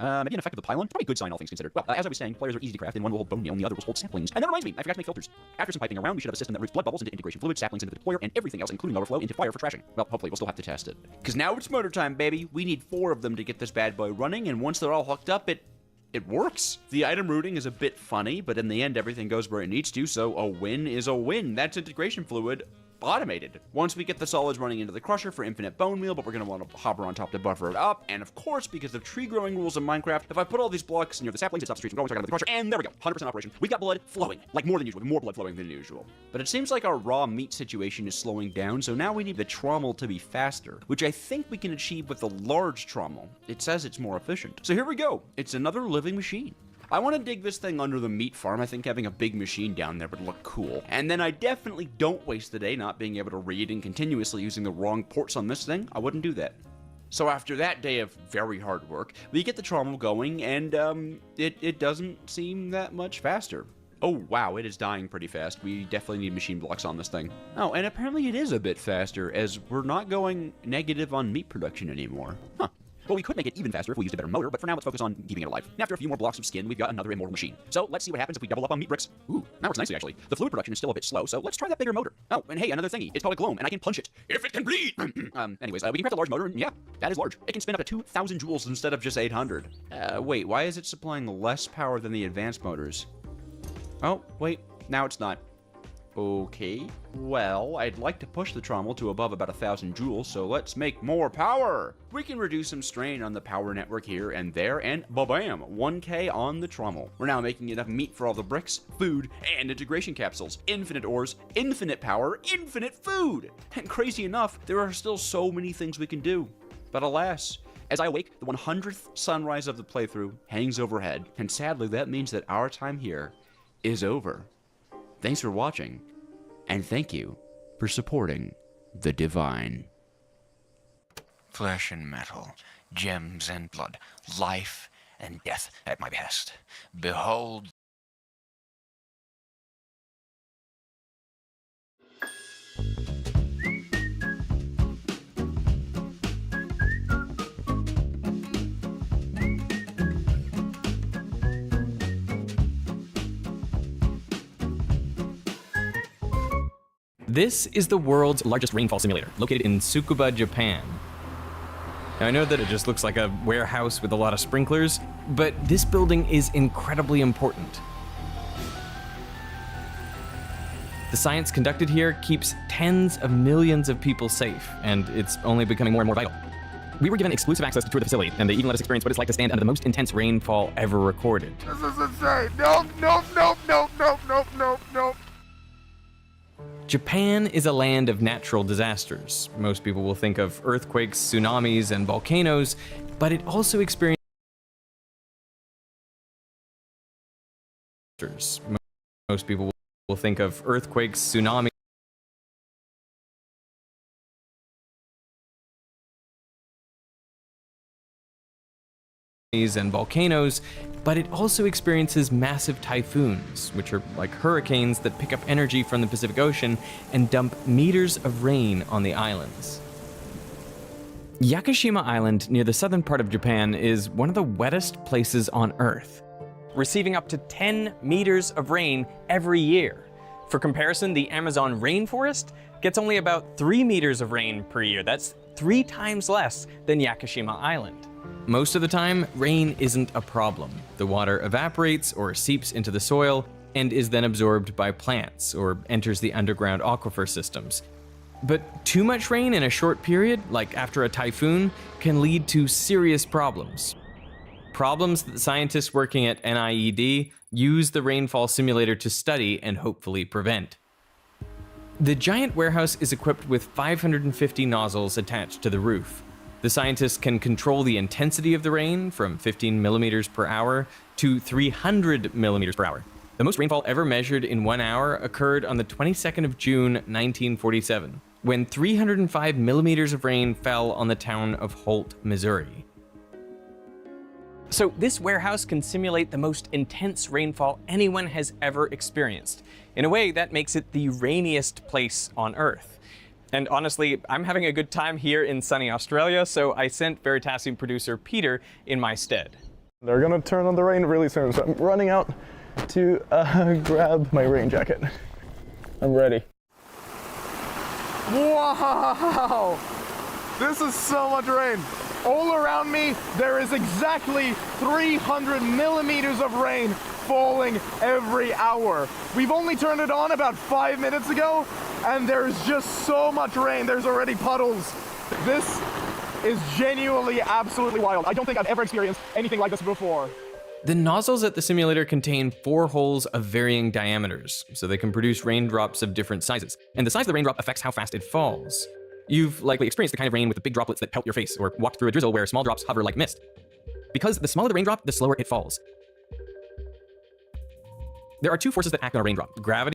Maybe an effect of the pylon? Probably a good sign, all things considered. Well, as I was saying, players are easy to craft, and one will hold bone meal, and the other will hold saplings. And that reminds me, I forgot to make filters. After some piping around, we should have a system that routes blood bubbles into integration fluid, saplings into the deployer, and everything else, including overflow, into fire for trashing. Well, hopefully we'll still have to test it. Because now it's motor time, baby. We need 4 of them to get this bad boy running, and once they're all hooked up, it works. The item routing is a bit funny, but in the end, everything goes where it needs to, so a win is a win. That's integration fluid automated. Once we get the solids running into the crusher for infinite bone meal, but we're going to want a hopper on top to buffer it up. And of course, because of tree growing rules in Minecraft, if I put all these blocks near the saplings, it stops the trees from growing, so I got the crusher, and there we go, 100% operation. We've got blood flowing, like more than usual, more blood flowing than usual. But it seems like our raw meat situation is slowing down, so now we need the trommel to be faster, which I think we can achieve with the large trommel. It says it's more efficient. So here we go. It's another living machine. I want to dig this thing under the meat farm. I think having a big machine down there would look cool. And then I definitely don't waste the day not being able to read and continuously using the wrong ports on this thing. I wouldn't do that. So after that day of very hard work, we get the trommel going, and it doesn't seem that much faster. Oh wow, it is dying pretty fast. We definitely need machine blocks on this thing. Oh, and apparently it is a bit faster, as we're not going negative on meat production anymore. Huh. Well, we could make it even faster if we used a better motor, but for now, let's focus on keeping it alive. And after a few more blocks of skin, we've got another immortal machine. So let's see what happens if we double up on meat bricks. Ooh, that works nicely, actually. The fluid production is still a bit slow, so let's try that bigger motor. Oh, and hey, another thingy. It's called a gloam, and I can punch it. If it can bleed! Anyways, we can craft a large motor, and yeah, that is large. It can spin up to 2,000 joules instead of just 800. Wait, why is it supplying less power than the advanced motors? Oh, wait, now it's not. Okay, well, I'd like to push the trommel to above about 1,000 joules, so let's make more power! We can reduce some strain on the power network here and there, and ba-bam, 1K on the trommel. We're now making enough meat for all the bricks, food, and integration capsules. Infinite ores, infinite power, infinite food! And crazy enough, there are still so many things we can do. But alas, as I awake, the 100th sunrise of the playthrough hangs overhead, and sadly that means that our time here is over. Thanks for watching, and thank you for supporting the Divine. Flesh and metal, gems and blood, life and death at my behest. Behold. This is the world's largest rainfall simulator, located in Tsukuba, Japan. Now, I know that it just looks like a warehouse with a lot of sprinklers, but this building is incredibly important. The science conducted here keeps tens of millions of people safe, and it's only becoming more and more vital. We were given exclusive access to tour the facility, and they even let us experience what it's like to stand under the most intense rainfall ever recorded. This is insane! Nope, nope, nope, nope, nope, nope, nope, nope. Japan is a land of natural disasters. Most people will think of earthquakes, tsunamis, and volcanoes, but it also experiences most people will think of earthquakes, tsunamis, and volcanoes, but it also experiences massive typhoons, which are like hurricanes that pick up energy from the Pacific Ocean and dump meters of rain on the islands. Yakushima Island, near the southern part of Japan, is one of the wettest places on Earth, receiving up to 10 meters of rain every year. For comparison, the Amazon rainforest gets only about 3 meters of rain per year. That's 3 times less than Yakushima Island. Most of the time, rain isn't a problem. The water evaporates or seeps into the soil and is then absorbed by plants or enters the underground aquifer systems. But too much rain in a short period, like after a typhoon, can lead to serious problems. Problems that scientists working at NIED use the rainfall simulator to study and hopefully prevent. The giant warehouse is equipped with 550 nozzles attached to the roof. The scientists can control the intensity of the rain from 15 millimeters per hour to 300 millimeters per hour. The most rainfall ever measured in 1 hour occurred on the 22nd of June, 1947. when 305 millimeters of rain fell on the town of Holt, Missouri. So this warehouse can simulate the most intense rainfall anyone has ever experienced. In a way, that makes it the rainiest place on Earth. And honestly, I'm having a good time here in sunny Australia, so I sent Veritasium producer Peter in my stead. They're gonna turn on the rain really soon, so I'm running out to grab my rain jacket. I'm ready. Wow! This is so much rain. All around me, there is exactly 300 millimeters of rain falling every hour. We've only turned it on about 5 minutes ago, and there's just so much rain. There's already puddles. This is genuinely absolutely wild. I don't think I've ever experienced anything like this before. The nozzles at the simulator contain 4 holes of varying diameters, so they can produce raindrops of different sizes. And the size of the raindrop affects how fast it falls. You've likely experienced the kind of rain with the big droplets that pelt your face, or walked through a drizzle where small drops hover like mist. Because the smaller the raindrop, the slower it falls. There are 2 forces that act on a raindrop: gravity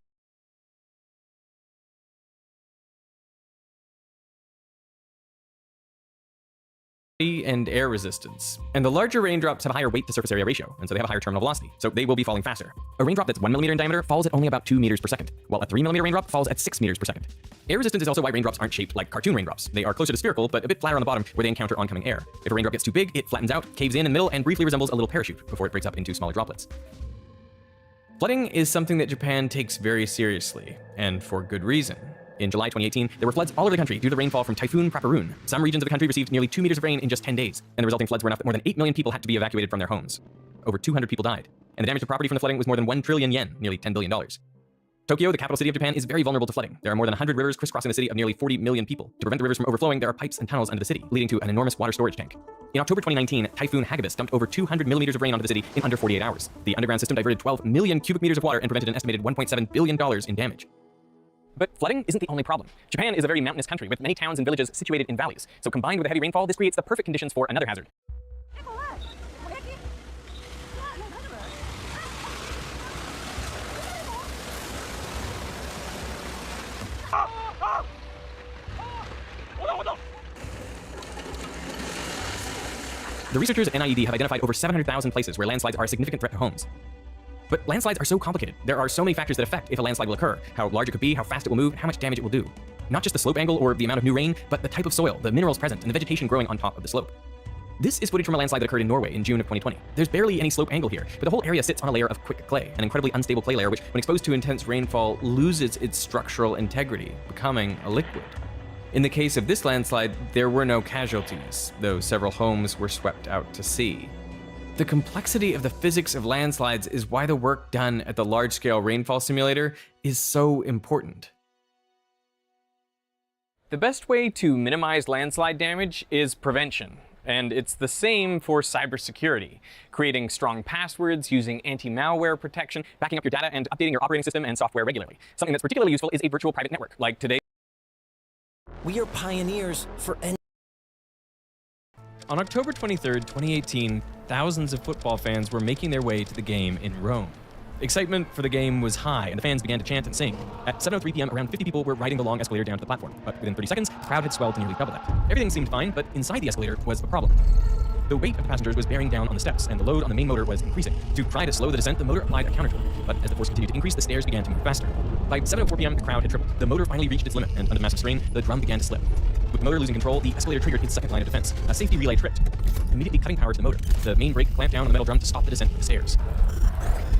and air resistance. And the larger raindrops have a higher weight to surface area ratio, and so they have a higher terminal velocity, so they will be falling faster. A raindrop that's 1 millimeter in diameter falls at only about 2 meters per second, while a 3 millimeter raindrop falls at 6 meters per second. Air resistance is also why raindrops aren't shaped like cartoon raindrops. They are closer to spherical, but a bit flatter on the bottom where they encounter oncoming air. If a raindrop gets too big, it flattens out, caves in the middle, and briefly resembles a little parachute before it breaks up into smaller droplets. Flooding is something that Japan takes very seriously, and for good reason. In July 2018, there were floods all over the country due to the rainfall from Typhoon Praparun. Some regions of the country received nearly 2 meters of rain in just 10 days, and the resulting floods were enough that more than 8 million people had to be evacuated from their homes. Over 200 people died, and the damage to property from the flooding was more than 1 trillion yen, nearly $10 billion. Tokyo, the capital city of Japan, is very vulnerable to flooding. There are more than 100 rivers crisscrossing the city of nearly 40 million people. To prevent the rivers from overflowing, there are pipes and tunnels under the city, leading to an enormous water storage tank. In October 2019, Typhoon Hagibis dumped over 200 millimeters of rain onto the city in under 48 hours. The underground system diverted 12 million cubic meters of water and prevented an estimated $1.7 billion in damage. But flooding isn't the only problem. Japan is a very mountainous country with many towns and villages situated in valleys. So combined with the heavy rainfall, this creates the perfect conditions for another hazard. The researchers at NIED have identified over 700,000 places where landslides are a significant threat to homes. But landslides are so complicated. There are so many factors that affect if a landslide will occur: how large it could be, how fast it will move, and how much damage it will do. Not just the slope angle or the amount of new rain, but the type of soil, the minerals present, and the vegetation growing on top of the slope. This is footage from a landslide that occurred in Norway in June of 2020. There's barely any slope angle here, but the whole area sits on a layer of quick clay, an incredibly unstable clay layer which, when exposed to intense rainfall, loses its structural integrity, becoming a liquid. In the case of this landslide, there were no casualties, though several homes were swept out to sea. The complexity of the physics of landslides is why the work done at the large-scale rainfall simulator is so important. The best way to minimize landslide damage is prevention, and it's the same for cybersecurity. Creating strong passwords, using anti-malware protection, backing up your data, and updating your operating system and software regularly. Something that's particularly useful is a virtual private network, like today. We are pioneers for any. On October 23rd, 2018, thousands of football fans were making their way to the game in Rome. Excitement for the game was high, and the fans began to chant and sing. At 7:03 p.m., around 50 people were riding the long escalator down to the platform, but within 30 seconds, the crowd had swelled to nearly double that. Everything seemed fine, but inside the escalator was a problem. The weight of the passengers was bearing down on the steps, and the load on the main motor was increasing. To try to slow the descent, the motor applied a counterjolt, but as the force continued to increase, the stairs began to move faster. By 7:04 p.m., the crowd had tripled. The motor finally reached its limit, and under massive strain, the drum began to slip. With the motor losing control, the escalator triggered its second line of defense. A safety relay tripped, immediately cutting power to the motor. The main brake clamped down on the metal drum to stop the descent of the stairs.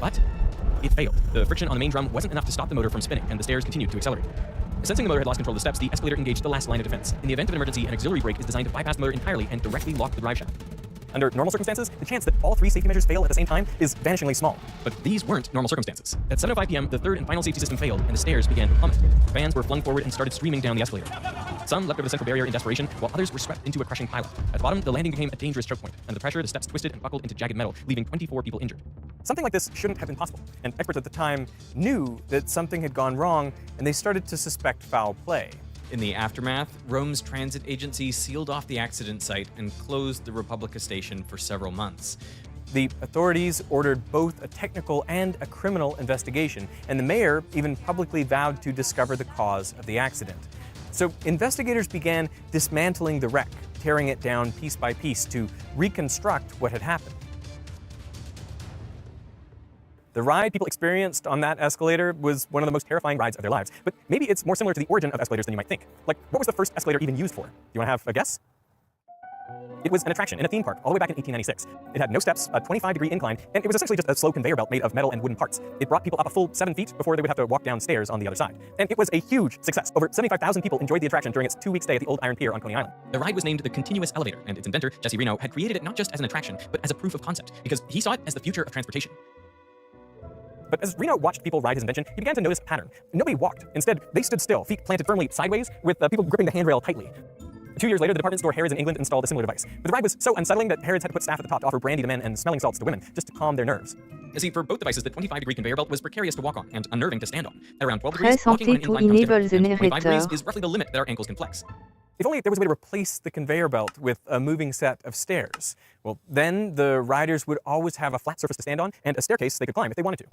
But it failed. The friction on the main drum wasn't enough to stop the motor from spinning, and the stairs continued to accelerate. Sensing the motor had lost control of the steps, the escalator engaged the last line of defense. In the event of an emergency, an auxiliary brake is designed to bypass the motor entirely and directly lock the drive shaft. Under normal circumstances, the chance that all 3 safety measures fail at the same time is vanishingly small. But these weren't normal circumstances. At 7:05 p.m., the third and final safety system failed, and the stairs began to plummet. Fans were flung forward and started streaming down the escalator. Some leapt over the central barrier in desperation, while others were swept into a crushing pileup. At the bottom, the landing became a dangerous choke point. Under the pressure, the steps twisted and buckled into jagged metal, leaving 24 people injured. Something like this shouldn't have been possible, and experts at the time knew that something had gone wrong, and they started to suspect foul play. In the aftermath, Rome's transit agency sealed off the accident site and closed the Republica station for several months. The authorities ordered both a technical and a criminal investigation, and the mayor even publicly vowed to discover the cause of the accident. So investigators began dismantling the wreck, tearing it down piece by piece to reconstruct what had happened. The ride people experienced on that escalator was one of the most terrifying rides of their lives. But maybe it's more similar to the origin of escalators than you might think. Like, what was the first escalator even used for? Do you want to have a guess? It was an attraction in a theme park all the way back in 1896. It had no steps, a 25-degree incline, and it was essentially just a slow conveyor belt made of metal and wooden parts. It brought people up a full 7 feet before they would have to walk down stairs on the other side. And it was a huge success. Over 75,000 people enjoyed the attraction during its 2-week stay at the Old Iron Pier on Coney Island. The ride was named the Continuous Elevator, and its inventor, Jesse Reno, had created it not just as an attraction, but as a proof of concept, because he saw it as the future of transportation. But as Reno watched people ride his invention, he began to notice a pattern. Nobody walked. Instead, they stood still, feet planted firmly sideways, with people gripping the handrail tightly. 2 years later, the department store Harrods in England installed a similar device. But the ride was so unsettling that Harrods had to put staff at the top to offer brandy to men and smelling salts to women, just to calm their nerves. You see, for both devices, the 25-degree conveyor belt was precarious to walk on and unnerving to stand on. At around 12 Très degrees, walking on an santé to incline comes enable different, and 25 degrees generator. is roughly the limit that our ankles can flex. If only there was a way to replace the conveyor belt with a moving set of stairs. Well, then the riders would always have a flat surface to stand on and a staircase they could climb if they wanted to.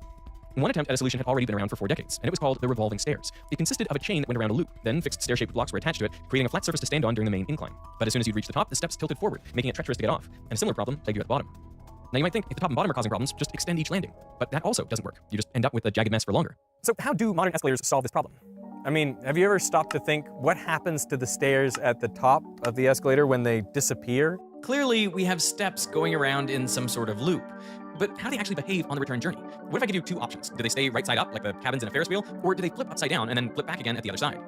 One attempt at a solution had already been around for 4 decades, and it was called the revolving stairs. It consisted of a chain that went around a loop, then fixed stair-shaped blocks were attached to it, creating a flat surface to stand on during the main incline. But as soon as you'd reach the top, the steps tilted forward, making it treacherous to get off, and a similar problem plagued you at the bottom. Now you might think, if the top and bottom are causing problems, just extend each landing. But that also doesn't work. You just end up with a jagged mess for longer. So how do modern escalators solve this problem? I mean, have you ever stopped to think what happens to the stairs at the top of the escalator when they disappear? Clearly, we have steps going around in some sort of loop. But how do they actually behave on the return journey? What if I give you 2 options? Do they stay right side up, like the cabins in a Ferris wheel, or do they flip upside down and then flip back again at the other side?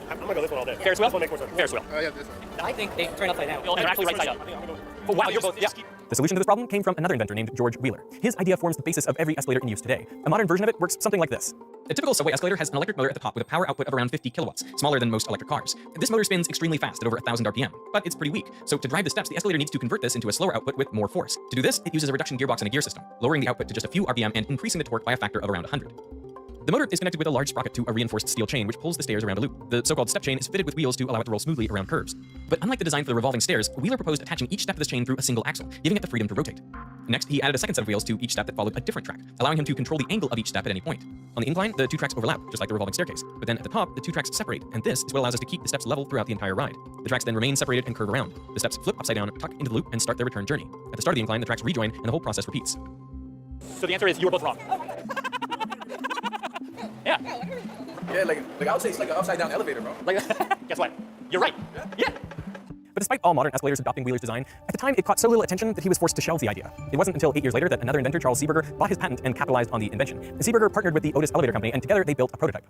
I'm gonna go this one all day. Ferris wheel? This one makes more sense. Ferris wheel. Yeah, this one. I think they turn upside down. They're actually right side up. Oh, wow, you're both, yeah. The solution to this problem came from another inventor named George Wheeler. His idea forms the basis of every escalator in use today. A modern version of it works something like this. A typical subway escalator has an electric motor at the top with a power output of around 50 kilowatts, smaller than most electric cars. This motor spins extremely fast at over 1,000 RPM, but it's pretty weak. So to drive the steps, the escalator needs to convert this into a slower output with more force. To do this, it uses a reduction gearbox and a gear system, lowering the output to just a few RPM and increasing the torque by a factor of around 100. The motor is connected with a large sprocket to a reinforced steel chain which pulls the stairs around a loop. The so-called step chain is fitted with wheels to allow it to roll smoothly around curves. But unlike the design for the revolving stairs, Wheeler proposed attaching each step of this chain through a single axle, giving it the freedom to rotate. Next, he added a second set of wheels to each step that followed a different track, allowing him to control the angle of each step at any point. On the incline, the 2 tracks overlap, just like the revolving staircase. But then at the top, the 2 tracks separate, and this is what allows us to keep the steps level throughout the entire ride. The tracks then remain separated and curve around. The steps flip upside down, tuck into the loop, and start their return journey. At the start of the incline, the tracks rejoin, and the whole process repeats. So the answer is you were both wrong. Yeah. Yeah, like I would say it's like an upside down elevator, bro. Like, guess what? You're right. Yeah. But despite all modern escalators adopting Wheeler's design, at the time it caught so little attention that he was forced to shelve the idea. It wasn't until 8 years later that another inventor, Charles Seeberger, bought his patent and capitalized on the invention. Seeberger partnered with the Otis Elevator Company, and together they built a prototype.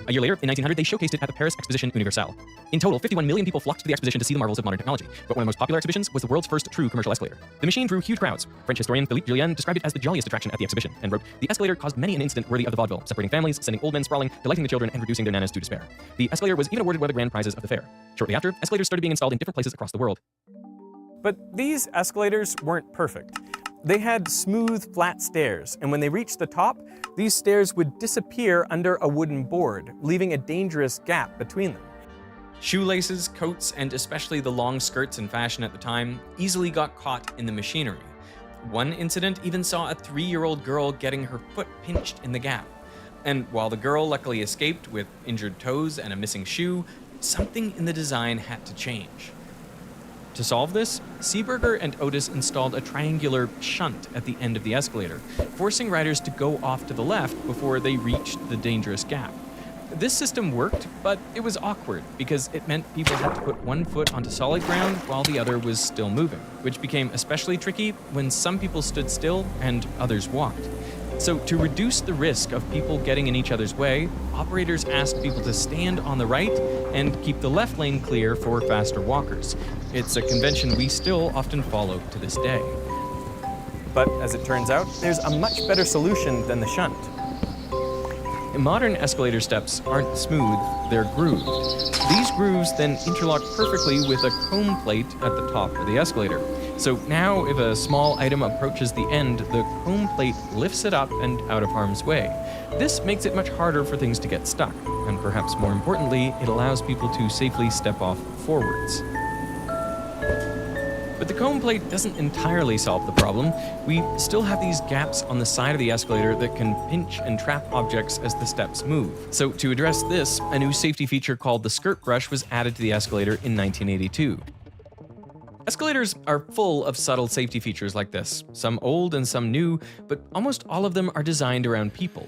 A year later, in 1900, they showcased it at the Paris Exposition Universelle. In total, 51 million people flocked to the exposition to see the marvels of modern technology, but one of the most popular exhibitions was the world's first true commercial escalator. The machine drew huge crowds. French historian Philippe Julien described it as the jolliest attraction at the exhibition, and wrote, "The escalator caused many an incident worthy of the vaudeville, separating families, sending old men sprawling, delighting the children, and reducing their nanas to despair." The escalator was even awarded one of the grand prizes of the fair. Shortly after, escalators started being installed in different places across the world. But these escalators weren't perfect. They had smooth, flat stairs, and when they reached the top, these stairs would disappear under a wooden board, leaving a dangerous gap between them. Shoelaces, coats, and especially the long skirts in fashion at the time easily got caught in the machinery. One incident even saw a 3-year-old girl getting her foot pinched in the gap. And while the girl luckily escaped with injured toes and a missing shoe, something in the design had to change. To solve this, Seeberger and Otis installed a triangular shunt at the end of the escalator, forcing riders to go off to the left before they reached the dangerous gap. This system worked, but it was awkward because it meant people had to put one foot onto solid ground while the other was still moving, which became especially tricky when some people stood still and others walked. So to reduce the risk of people getting in each other's way, operators asked people to stand on the right and keep the left lane clear for faster walkers. It's a convention we still often follow to this day. But as it turns out, there's a much better solution than the shunt. Modern escalator steps aren't smooth, they're grooved. These grooves then interlock perfectly with a comb plate at the top of the escalator. So now if a small item approaches the end, the comb plate lifts it up and out of harm's way. This makes it much harder for things to get stuck, and perhaps more importantly, it allows people to safely step off forwards. But But the cone plate doesn't entirely solve the problem. We still have these gaps on the side of the escalator that can pinch and trap objects as the steps move. So to address this, a new safety feature called the skirt brush was added to the escalator in 1982. Escalators are full of subtle safety features like this, some old and some new, but almost all of them are designed around people.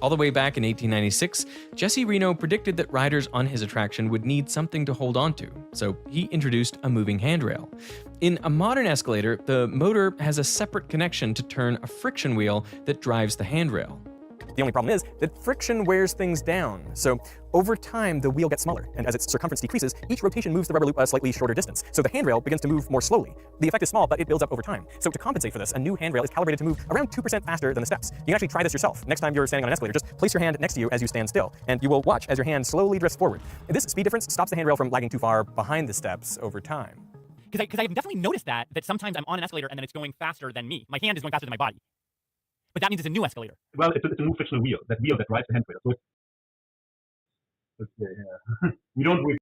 All the way back in 1896, Jesse Reno predicted that riders on his attraction would need something to hold onto, so he introduced a moving handrail. In a modern escalator, the motor has a separate connection to turn a friction wheel that drives the handrail. The only problem is that friction wears things down. So over time, the wheel gets smaller, and as its circumference decreases, each rotation moves the rubber loop a slightly shorter distance. So the handrail begins to move more slowly. The effect is small, but it builds up over time. So to compensate for this, a new handrail is calibrated to move around 2% faster than the steps. You can actually try this yourself. Next time you're standing on an escalator, just place your hand next to you as you stand still, and you will watch as your hand slowly drifts forward. This speed difference stops the handrail from lagging too far behind the steps over time. Because I've definitely noticed that sometimes I'm on an escalator and then it's going faster than me. My hand is going faster than my body. But that means it's a new escalator. Well, it's a new frictional wheel. That wheel that drives the handrail. So it's we don't really.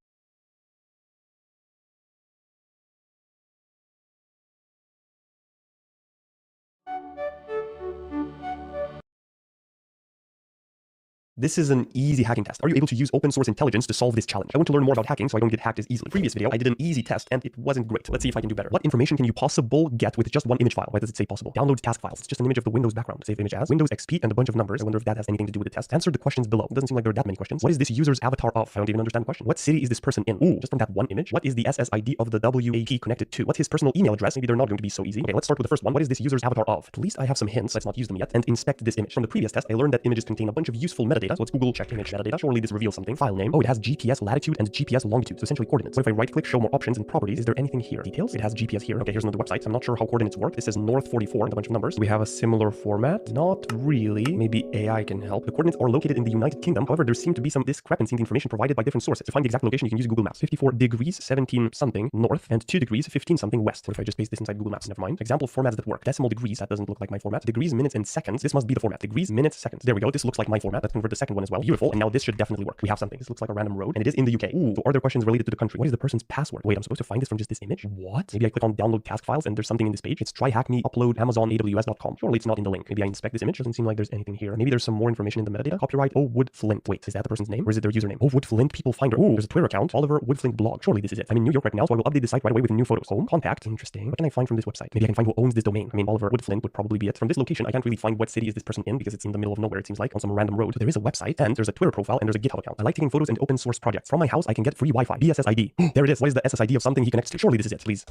This is an easy hacking test. Are you able to use open source intelligence to solve this challenge? I want to learn more about hacking so I don't get hacked as easily. Previous video, I did an easy test and it wasn't great. Let's see if I can do better. What information can you possibly get with just one image file? Why does it say possible? Download task files. It's just an image of the Windows background. Save image as Windows XP and a bunch of numbers. I wonder if that has anything to do with the test. Answer the questions below. It doesn't seem like there are that many questions. What is this user's avatar of? I don't even understand the question. What city is this person in? Ooh, just from that one image. What is the SSID of the WAP connected to? What's his personal email address? Maybe they're not going to be so easy. Okay, let's start with the first one. What is this user's avatar of? At least I have some hints. Let's not use them yet and inspect this image. From the previous test, I learned that images contain a bunch of useful metadata. So let's Google check image metadata. Surely this reveals something. File name. Oh, it has GPS latitude and GPS longitude, so essentially coordinates. So if I right click, show more options and properties, is there anything here? Details? It has GPS here. Okay, here's another website. I'm not sure how coordinates work. This says north 44 and a bunch of numbers. We have a similar format. Not really. Maybe AI can help. The coordinates are located in the United Kingdom. However, there seem to be some discrepancy in the information provided by different sources. To find the exact location, you can use Google Maps. 54 degrees 17 something north and 2 degrees 15 something west. What if I just paste this inside Google Maps? Never mind. Example formats that work. Decimal degrees. That doesn't look like my format. Degrees, minutes, and seconds. This must be the format. Degrees, minutes, seconds. There we go. This looks like my format. Let's convert the second one as well. Beautiful. And now this should definitely work. We have something. This looks like a random road, and it is in the UK. Ooh, so are there questions related to the country? What is the person's password? Wait, I'm supposed to find this from just this image? What? Maybe I click on download task files and there's something in this page. It's try hack me upload AmazonAWS.com. Surely it's not in the link. Maybe I inspect this image. Doesn't seem like there's anything here. Maybe there's some more information in the metadata. Copyright O Wood Flint. Wait, is that the person's name or is it their username? Oh, Wood Flint people finder. Ooh, there's a Twitter account. Oliver Wood Flint blog. Surely this is it. I'm in New York right now, so I will update the site right away with new photos. Home contact. Interesting. What can I find from this website? Maybe I can find who owns this domain. I mean, Oliver Wood Flint would probably be it. From this location, I can't really find what city is this person in because it's in the middle of nowhere. It seems like on some random road. So there is a website and there's a Twitter profile and there's a GitHub account. I like taking photos and open source projects. From my house, I can get free Wi-Fi. BSSID. There it is. What is the SSID of something he connects to? Surely this is it. Please.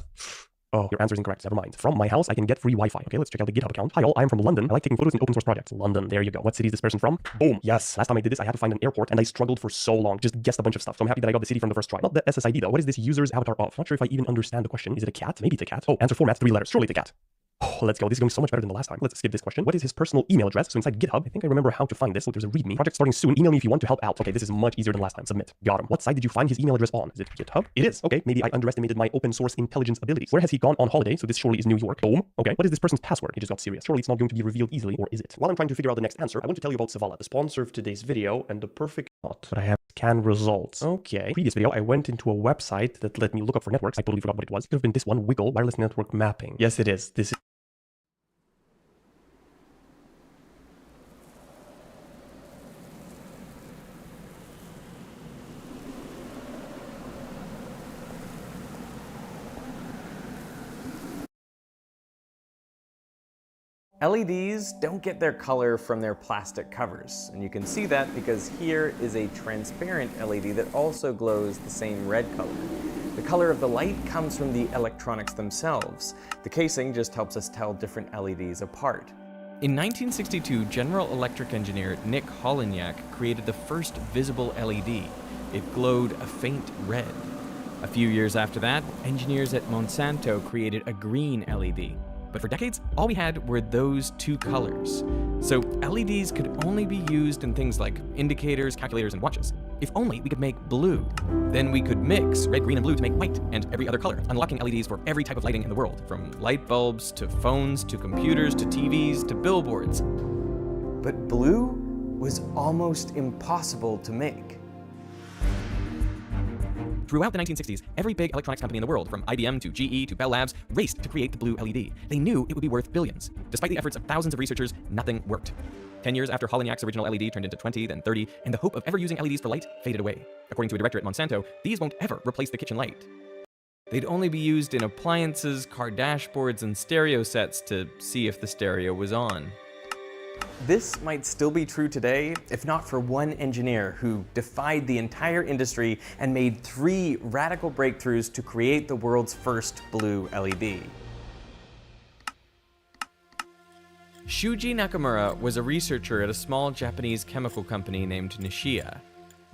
Oh, your answer is incorrect. Never mind. From my house, I can get free Wi-Fi. Okay, let's check out the GitHub account. Hi all, I'm from London. I like taking photos in open source projects. London. There you go. What city is this person from? Boom. Yes. Last time I did this, I had to find an airport and I struggled for so long. Just guessed a bunch of stuff. So I'm happy that I got the city from the first try. Not the SSID though. What is this user's avatar of? Not sure if I even understand the question. Is it a cat? Maybe it's a cat. Oh, answer format 3 letters. Surely it's a cat. Oh, let's go. This is going so much better than the last time. Let's skip this question. What is his personal email address? So inside GitHub, I think I remember how to find this. Look, there's a readme. Project starting soon. Email me if you want to help out. Okay, this is much easier than last time. Submit. Got him. What site did you find his email address on? Is it GitHub? It is. Okay, maybe I underestimated my open source intelligence abilities. Where has he gone on holiday? So this surely is New York. Boom. Okay, what is this person's password? He just got serious. Surely it's not going to be revealed easily, or is it? While I'm trying to figure out the next answer, I want to tell you about Savala, the sponsor of today's video, and the perfect not. But I have scan results. Okay. Previous video, I went into a website that let me look up for networks. I totally forgot what it was. It could have been this one, Wiggle Wireless Network Mapping. Yes, it is. This is LEDs don't get their color from their plastic covers, and you can see that because here is a transparent LED that also glows the same red color. The color of the light comes from the electronics themselves. The casing just helps us tell different LEDs apart. In 1962, General Electric engineer Nick Holonyak created the first visible LED. It glowed a faint red. A few years after that, engineers at Monsanto created a green LED. But for decades, all we had were those 2 colors. So LEDs could only be used in things like indicators, calculators, and watches. If only we could make blue. Then we could mix red, green, and blue to make white and every other color, unlocking LEDs for every type of lighting in the world, from light bulbs to phones to computers to TVs to billboards. But blue was almost impossible to make. Throughout the 1960s, every big electronics company in the world, from IBM to GE to Bell Labs, raced to create the blue LED. They knew it would be worth billions. Despite the efforts of thousands of researchers, nothing worked. 10 years after Holignac's original LED turned into 20, then 30, and the hope of ever using LEDs for light faded away. According to a director at Monsanto, these won't ever replace the kitchen light. They'd only be used in appliances, car dashboards, and stereo sets to see if the stereo was on. This might still be true today, if not for one engineer who defied the entire industry and made 3 radical breakthroughs to create the world's first blue LED. Shuji Nakamura was a researcher at a small Japanese chemical company named Nishia.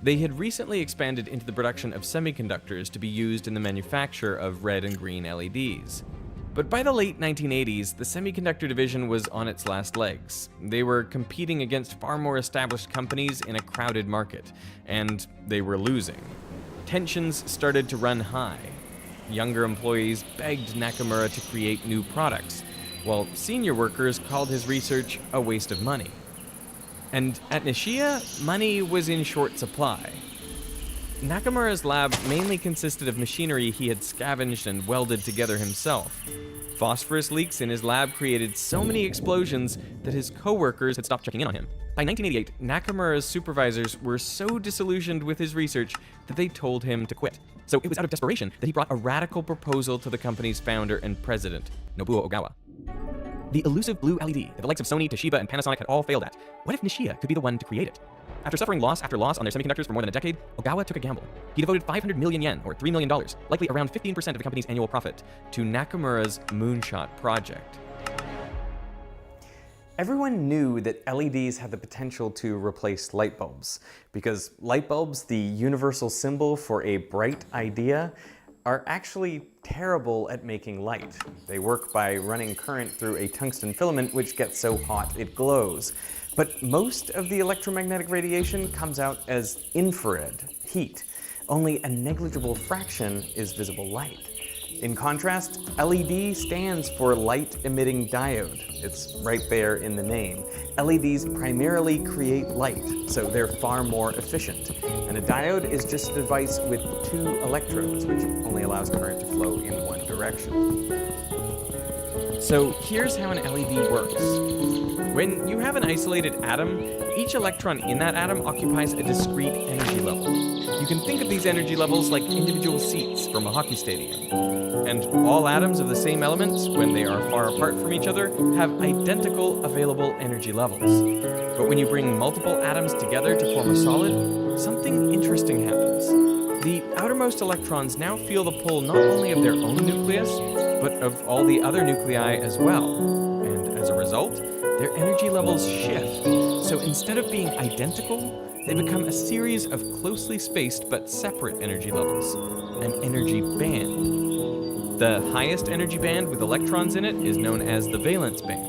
They had recently expanded into the production of semiconductors to be used in the manufacture of red and green LEDs. But by the late 1980s, the semiconductor division was on its last legs. They were competing against far more established companies in a crowded market, and they were losing. Tensions started to run high. Younger employees begged Nakamura to create new products, while senior workers called his research a waste of money. And at Nishia, money was in short supply. Nakamura's lab mainly consisted of machinery he had scavenged and welded together himself. Phosphorus leaks in his lab created so many explosions that his co-workers had stopped checking in on him. By 1988, Nakamura's supervisors were so disillusioned with his research that they told him to quit. So it was out of desperation that he brought a radical proposal to the company's founder and president, Nobuo Ogawa. The elusive blue LED that the likes of Sony, Toshiba, and Panasonic had all failed at. What if Nishia could be the one to create it? After suffering loss after loss on their semiconductors for more than a decade, Ogawa took a gamble. He devoted 500 million yen, or $3 million, likely around 15% of the company's annual profit, to Nakamura's Moonshot project. Everyone knew that LEDs had the potential to replace light bulbs, because light bulbs, the universal symbol for a bright idea, are actually terrible at making light. They work by running current through a tungsten filament which gets so hot it glows. But most of the electromagnetic radiation comes out as infrared heat. Only a negligible fraction is visible light. In contrast, LED stands for light-emitting diode. It's right there in the name. LEDs primarily create light, so they're far more efficient. And a diode is just a device with 2 electrodes, which only allows current to flow in one direction. So here's how an LED works. When you have an isolated atom, each electron in that atom occupies a discrete energy level. You can think of these energy levels like individual seats from a hockey stadium. And all atoms of the same elements, when they are far apart from each other, have identical available energy levels. But when you bring multiple atoms together to form a solid, something interesting happens. The outermost electrons now feel the pull not only of their own nucleus, but of all the other nuclei as well. And as a result, their energy levels shift. So instead of being identical, they become a series of closely spaced but separate energy levels, an energy band. The highest energy band with electrons in it is known as the valence band,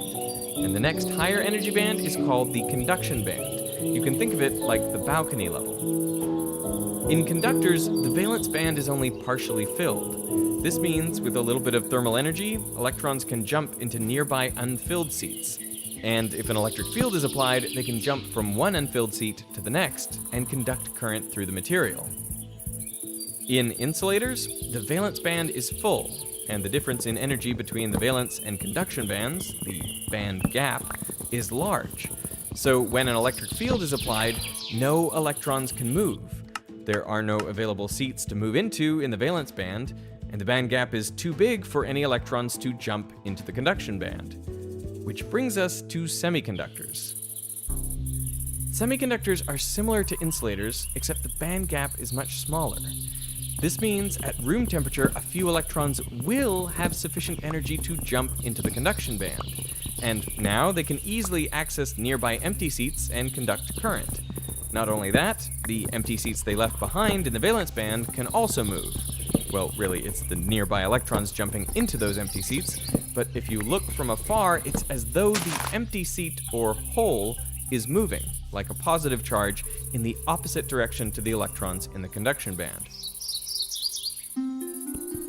and the next higher energy band is called the conduction band. You can think of it like the balcony level. In conductors, the valence band is only partially filled. This means with a little bit of thermal energy, electrons can jump into nearby unfilled seats. And if an electric field is applied, they can jump from one unfilled seat to the next and conduct current through the material. In insulators, the valence band is full, and the difference in energy between the valence and conduction bands, the band gap, is large. So when an electric field is applied, no electrons can move. There are no available seats to move into in the valence band, and the band gap is too big for any electrons to jump into the conduction band. Which brings us to semiconductors. Semiconductors are similar to insulators, except the band gap is much smaller. This means at room temperature, a few electrons will have sufficient energy to jump into the conduction band. And now they can easily access nearby empty seats and conduct current. Not only that, the empty seats they left behind in the valence band can also move. Well, really, it's the nearby electrons jumping into those empty seats, but if you look from afar, it's as though the empty seat, or hole, is moving, like a positive charge, in the opposite direction to the electrons in the conduction band.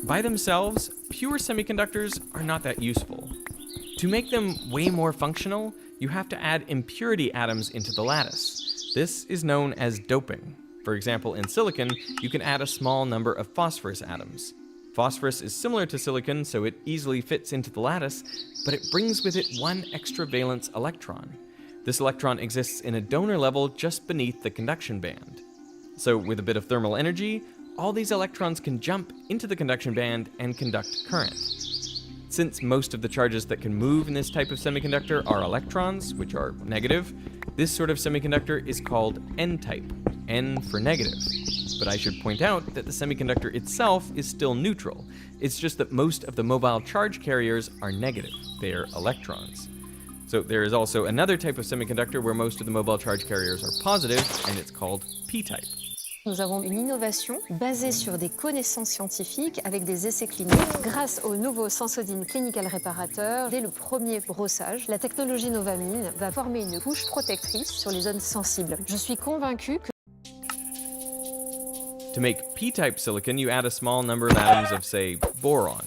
By themselves, pure semiconductors are not that useful. To make them way more functional, you have to add impurity atoms into the lattice. This is known as doping. For example, in silicon, you can add a small number of phosphorus atoms. Phosphorus is similar to silicon, so it easily fits into the lattice, but it brings with it one extra valence electron. This electron exists in a donor level just beneath the conduction band. So with a bit of thermal energy, all these electrons can jump into the conduction band and conduct current. Since most of the charges that can move in this type of semiconductor are electrons, which are negative, this sort of semiconductor is called N-type, N for negative. But I should point out that the semiconductor itself is still neutral. It's just that most of the mobile charge carriers are negative. They are electrons. So there is also another type of semiconductor where most of the mobile charge carriers are positive, and it's called P-type. Nous avons une innovation basée sur des connaissances scientifiques avec des essais cliniques. Grâce au nouveau Sensodyne Clinical Reparateur, dès le premier brossage, la technologie Novamine va former une couche protectrice sur les zones sensibles. Je suis convaincue que To make P-type silicon, you add a small number of atoms of, say, boron.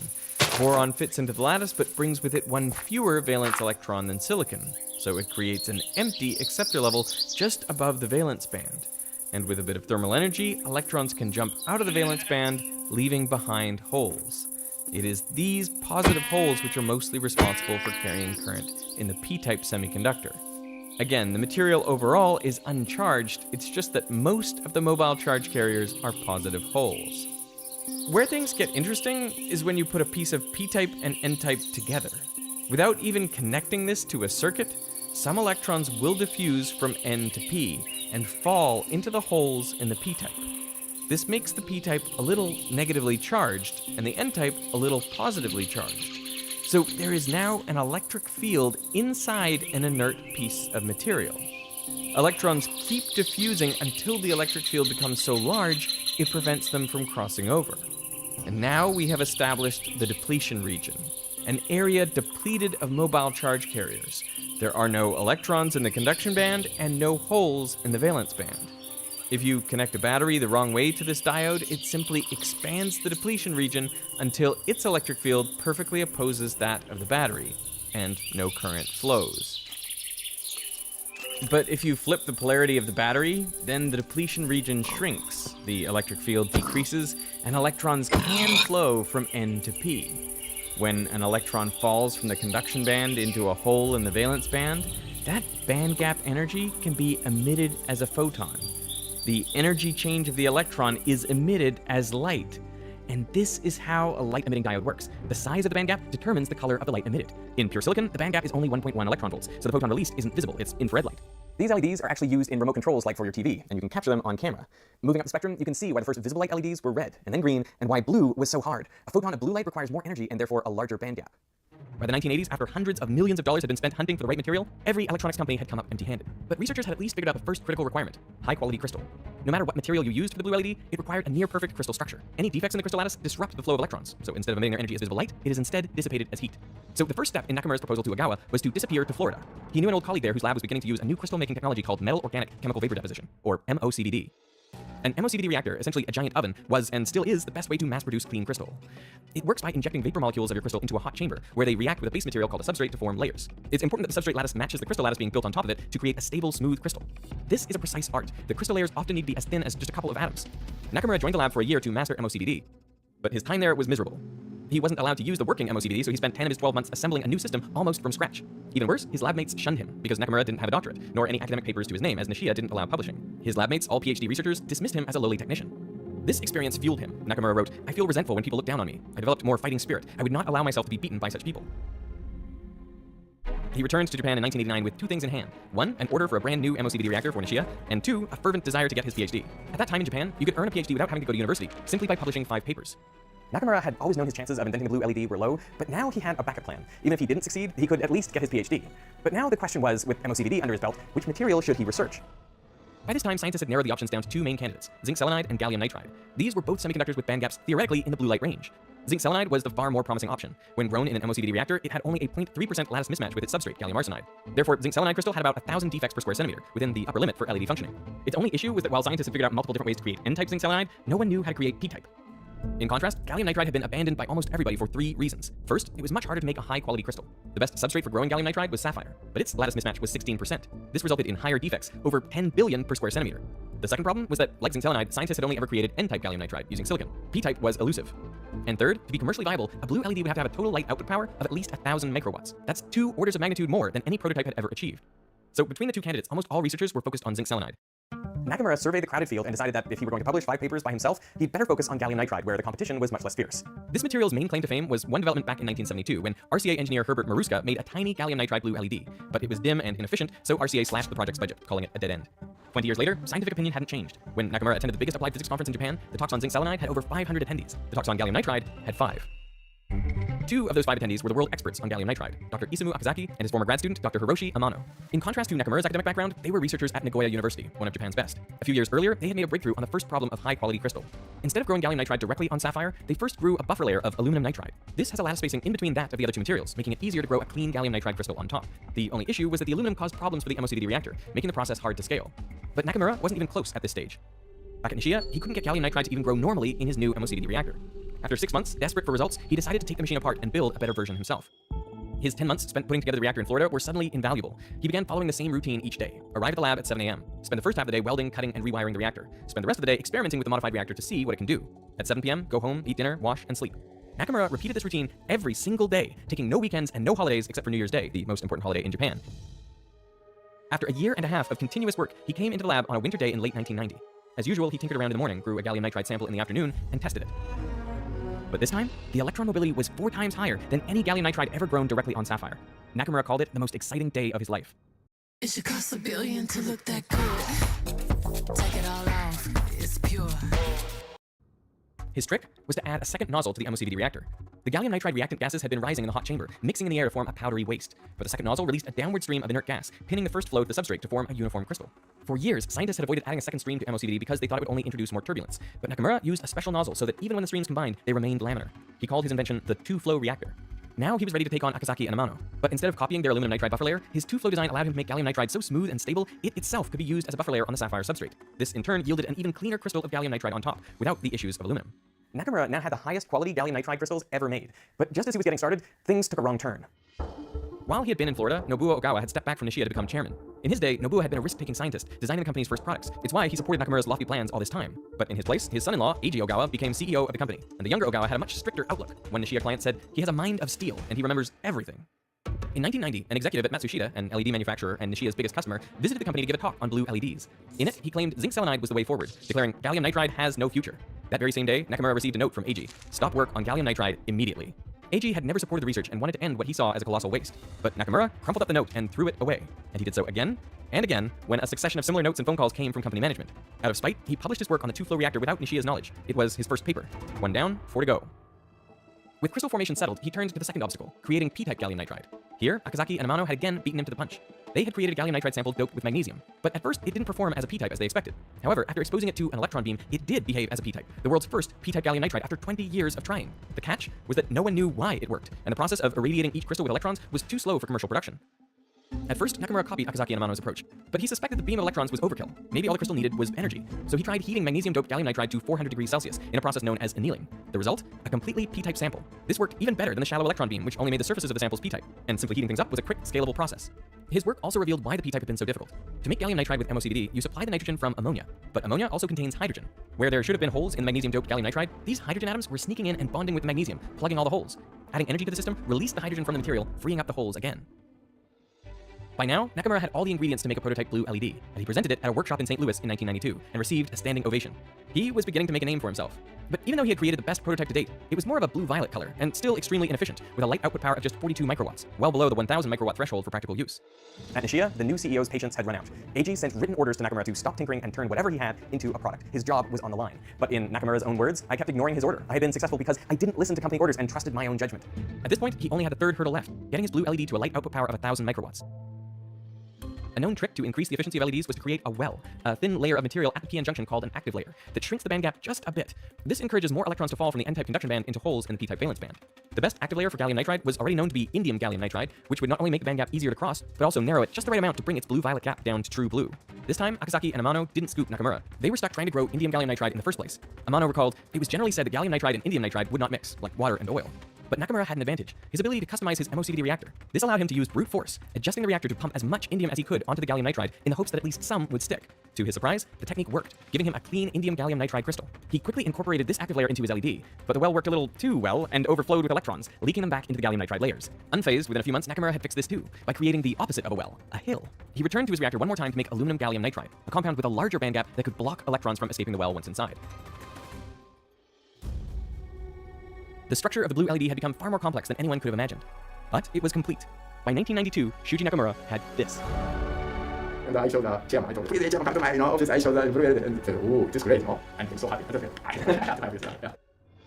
Boron fits into the lattice, but brings with it one fewer valence electron than silicon, so it creates an empty acceptor level just above the valence band. And with a bit of thermal energy, electrons can jump out of the valence band, leaving behind holes. It is these positive holes which are mostly responsible for carrying current in the P-type semiconductor. Again, the material overall is uncharged, it's just that most of the mobile charge carriers are positive holes. Where things get interesting is when you put a piece of P-type and N-type together. Without even connecting this to a circuit, some electrons will diffuse from N to P and fall into the holes in the P-type. This makes the P-type a little negatively charged and the N-type a little positively charged. So there is now an electric field inside an inert piece of material. Electrons keep diffusing until the electric field becomes so large it prevents them from crossing over. And now we have established the depletion region, an area depleted of mobile charge carriers. There are no electrons in the conduction band and no holes in the valence band. If you connect a battery the wrong way to this diode, it simply expands the depletion region until its electric field perfectly opposes that of the battery, and no current flows. But if you flip the polarity of the battery, then the depletion region shrinks, the electric field decreases, and electrons can flow from N to P. When an electron falls from the conduction band into a hole in the valence band, that band gap energy can be emitted as a photon. The energy change of the electron is emitted as light. And this is how a light-emitting diode works. The size of the band gap determines the color of the light emitted. In pure silicon, the band gap is only 1.1 electron volts, so the photon released isn't visible, it's infrared light. These LEDs are actually used in remote controls like for your TV, and you can capture them on camera. Moving up the spectrum, you can see why the first visible light LEDs were red, and then green, and why blue was so hard. A photon of blue light requires more energy and therefore a larger band gap. By the 1980s, after hundreds of millions of dollars had been spent hunting for the right material, every electronics company had come up empty-handed. But researchers had at least figured out the first critical requirement: high-quality crystal. No matter what material you used for the blue LED, it required a near-perfect crystal structure. Any defects in the crystal lattice disrupt the flow of electrons, so instead of emitting their energy as visible light, it is instead dissipated as heat. So the first step in Nakamura's proposal to Ogawa was to disappear to Florida. He knew an old colleague there whose lab was beginning to use a new crystal-making technology called metal organic chemical vapor deposition, or MOCVD. An MOCVD reactor, essentially a giant oven, was and still is the best way to mass-produce clean crystal. It works by injecting vapor molecules of your crystal into a hot chamber, where they react with a base material called a substrate to form layers. It's important that the substrate lattice matches the crystal lattice being built on top of it to create a stable, smooth crystal. This is a precise art. The crystal layers often need to be as thin as just a couple of atoms. Nakamura joined the lab for a year to master MOCVD, but his time there was miserable. He wasn't allowed to use the working MOCVD, so he spent 10 of his 12 months assembling a new system almost from scratch. Even worse, his lab mates shunned him because Nakamura didn't have a doctorate, nor any academic papers to his name, as Nishida didn't allow publishing. His lab mates, all PhD researchers, dismissed him as a lowly technician. This experience fueled him. Nakamura wrote, "I feel resentful when people look down on me. I developed more fighting spirit. I would not allow myself to be beaten by such people." He returned to Japan in 1989 with two things in hand. One, an order for a brand new MOCVD reactor for Nishida, and two, a fervent desire to get his PhD. At that time in Japan, you could earn a PhD without having to go to university, simply by publishing 5 papers. Nakamura had always known his chances of inventing the blue LED were low, but now he had a backup plan. Even if he didn't succeed, he could at least get his PhD. But now the question was, with MOCVD under his belt, which material should he research? By this time, scientists had narrowed the options down to 2 main candidates, zinc selenide and gallium nitride. These were both semiconductors with band gaps theoretically in the blue light range. Zinc selenide was the far more promising option. When grown in an MOCVD reactor, it had only a 0.3% lattice mismatch with its substrate, gallium arsenide. Therefore, zinc selenide crystal had about 1,000 defects per square centimeter, within the upper limit for LED functioning. Its only issue was that while scientists had figured out multiple different ways to create N-type zinc selenide, no one knew how to create P-type. In contrast, gallium nitride had been abandoned by almost everybody for 3 reasons. First, it was much harder to make a high-quality crystal. The best substrate for growing gallium nitride was sapphire, but its lattice mismatch was 16%. This resulted in higher defects, over 10 billion per square centimeter. The second problem was that, like zinc selenide, scientists had only ever created N-type gallium nitride using silicon. P-type was elusive. And third, to be commercially viable, a blue LED would have to have a total light output power of at least 1,000 microwatts. That's 2 orders of magnitude more than any prototype had ever achieved. So between the two candidates, almost all researchers were focused on zinc selenide. Nakamura surveyed the crowded field and decided that if he were going to publish 5 papers by himself, he'd better focus on gallium nitride, where the competition was much less fierce. This material's main claim to fame was one development back in 1972, when RCA engineer Herbert Maruska made a tiny gallium nitride blue LED, but it was dim and inefficient, so RCA slashed the project's budget, calling it a dead end. 20 years later, scientific opinion hadn't changed. When Nakamura attended the biggest applied physics conference in Japan, the talks on zinc selenide had over 500 attendees. The talks on gallium nitride had 5. 2 of those 5 attendees were the world experts on gallium nitride, Dr. Isamu Akazaki and his former grad student, Dr. Hiroshi Amano. In contrast to Nakamura's academic background, they were researchers at Nagoya University, one of Japan's best. A few years earlier, they had made a breakthrough on the first problem of high-quality crystal. Instead of growing gallium nitride directly on sapphire, they first grew a buffer layer of aluminum nitride. This has a lattice spacing in between that of the other 2 materials, making it easier to grow a clean gallium nitride crystal on top. The only issue was that the aluminum caused problems for the MOCVD reactor, making the process hard to scale. But Nakamura wasn't even close at this stage. Back at Nishia, he couldn't get gallium nitride to even grow normally in his new MOCVD reactor. After 6 months, desperate for results, he decided to take the machine apart and build a better version himself. His 10 months spent putting together the reactor in Florida were suddenly invaluable. He began following the same routine each day. Arrive at the lab at 7 a.m., spend the first half of the day welding, cutting, and rewiring the reactor. Spend the rest of the day experimenting with the modified reactor to see what it can do. At 7 p.m., go home, eat dinner, wash, and sleep. Nakamura repeated this routine every single day, taking no weekends and no holidays except for New Year's Day, the most important holiday in Japan. After a year and a half of continuous work, he came into the lab on a winter day in late 1990. As usual, he tinkered around in the morning, grew a gallium nitride sample in the afternoon, and tested it. But this time, the electron mobility was 4 times higher than any gallium nitride ever grown directly on sapphire. Nakamura called it the most exciting day of his life. It should cost $1 billion to look that good. Take it all off, it's pure. His trick was to add a second nozzle to the MOCVD reactor. The gallium nitride reactant gases had been rising in the hot chamber, mixing in the air to form a powdery waste. But the second nozzle released a downward stream of inert gas, pinning the first flow to the substrate to form a uniform crystal. For years, scientists had avoided adding a second stream to MOCVD because they thought it would only introduce more turbulence. But Nakamura used a special nozzle so that even when the streams combined, they remained laminar. He called his invention the two-flow reactor. Now he was ready to take on Akazaki and Amano. But instead of copying their aluminum nitride buffer layer, his two-flow design allowed him to make gallium nitride so smooth and stable, it itself could be used as a buffer layer on the sapphire substrate. This in turn yielded an even cleaner crystal of gallium nitride on top, without the issues of aluminum. Nakamura now had the highest quality gallium nitride crystals ever made. But just as he was getting started, things took a wrong turn. While he had been in Florida, Nobuo Ogawa had stepped back from Nishia to become chairman. In his day, Nobuo had been a risk-taking scientist, designing the company's first products. It's why he supported Nakamura's lofty plans all this time. But in his place, his son-in-law, Eiji Ogawa, became CEO of the company. And the younger Ogawa had a much stricter outlook. One Nishia client said, he has a mind of steel, and he remembers everything. In 1990, an executive at Matsushita, an LED manufacturer and Nishia's biggest customer, visited the company to give a talk on blue LEDs. In it, he claimed zinc selenide was the way forward, declaring gallium nitride has no future. That very same day, Nakamura received a note from Eiji. Stop work on gallium nitride immediately. Eiji had never supported the research and wanted to end what he saw as a colossal waste. But Nakamura crumpled up the note and threw it away. And he did so again and again when a succession of similar notes and phone calls came from company management. Out of spite, he published his work on the two-flow reactor without Nishia's knowledge. It was his first paper. 1 down, 4 to go. With crystal formation settled, he turned to the second obstacle, creating P-type gallium nitride. Here, Akazaki and Amano had again beaten him to the punch. They had created a gallium nitride sample doped with magnesium, but at first it didn't perform as a P-type as they expected. However, after exposing it to an electron beam, it did behave as a P-type, the world's first P-type gallium nitride after 20 years of trying. The catch was that no one knew why it worked, and the process of irradiating each crystal with electrons was too slow for commercial production. At first, Nakamura copied Akazaki and Amano's approach, but he suspected the beam of electrons was overkill. Maybe all the crystal needed was energy. So he tried heating magnesium-doped gallium nitride to 400 degrees Celsius in a process known as annealing. The result? A completely P-type sample. This worked even better than the shallow electron beam, which only made the surfaces of the samples P-type, and simply heating things up was a quick, scalable process. His work also revealed why the P-type had been so difficult. To make gallium nitride with MOCVD, you supply the nitrogen from ammonia, but ammonia also contains hydrogen. Where there should have been holes in the magnesium-doped gallium nitride, these hydrogen atoms were sneaking in and bonding with the magnesium, plugging all the holes. Adding energy to the system released the hydrogen from the material, freeing up the holes again. By now, Nakamura had all the ingredients to make a prototype blue LED, and he presented it at a workshop in St. Louis in 1992 and received a standing ovation. He was beginning to make a name for himself. But even though he had created the best prototype to date, it was more of a blue-violet color and still extremely inefficient, with a light output power of just 42 microwatts, well below the 1,000 microwatt threshold for practical use. At Nishia, the new CEO's patience had run out. Eiji sent written orders to Nakamura to stop tinkering and turn whatever he had into a product. His job was on the line. But in Nakamura's own words, I kept ignoring his order. I had been successful because I didn't listen to company orders and trusted my own judgment. At this point, he only had the third hurdle left, getting his blue LED to a light output power of 1,000 microwatts. A known trick to increase the efficiency of LEDs was to create a well, a thin layer of material at the p-n junction called an active layer, that shrinks the band gap just a bit. This encourages more electrons to fall from the n-type conduction band into holes in the p-type valence band. The best active layer for gallium nitride was already known to be indium gallium nitride, which would not only make the band gap easier to cross, but also narrow it just the right amount to bring its blue-violet gap down to true blue. This time, Akazaki and Amano didn't scoop Nakamura. They were stuck trying to grow indium gallium nitride in the first place. Amano recalled, it was generally said that gallium nitride and indium nitride would not mix, like water and oil. But Nakamura had an advantage, his ability to customize his MOCVD reactor. This allowed him to use brute force, adjusting the reactor to pump as much indium as he could onto the gallium nitride in the hopes that at least some would stick. To his surprise, the technique worked, giving him a clean indium gallium nitride crystal. He quickly incorporated this active layer into his LED, but the well worked a little too well and overflowed with electrons, leaking them back into the gallium nitride layers. Unfazed, within a few months, Nakamura had fixed this too, by creating the opposite of a well, a hill. He returned to his reactor one more time to make aluminum gallium nitride, a compound with a larger band gap that could block electrons from escaping the well once inside. The structure of the blue LED had become far more complex than anyone could have imagined. But it was complete. By 1992, Shuji Nakamura had this. And I showed the chairman, I told him, please, chairman, come to my office. I showed the blue LED and said, oh, this is great. Oh, I'm so happy. I have to have this. Yeah.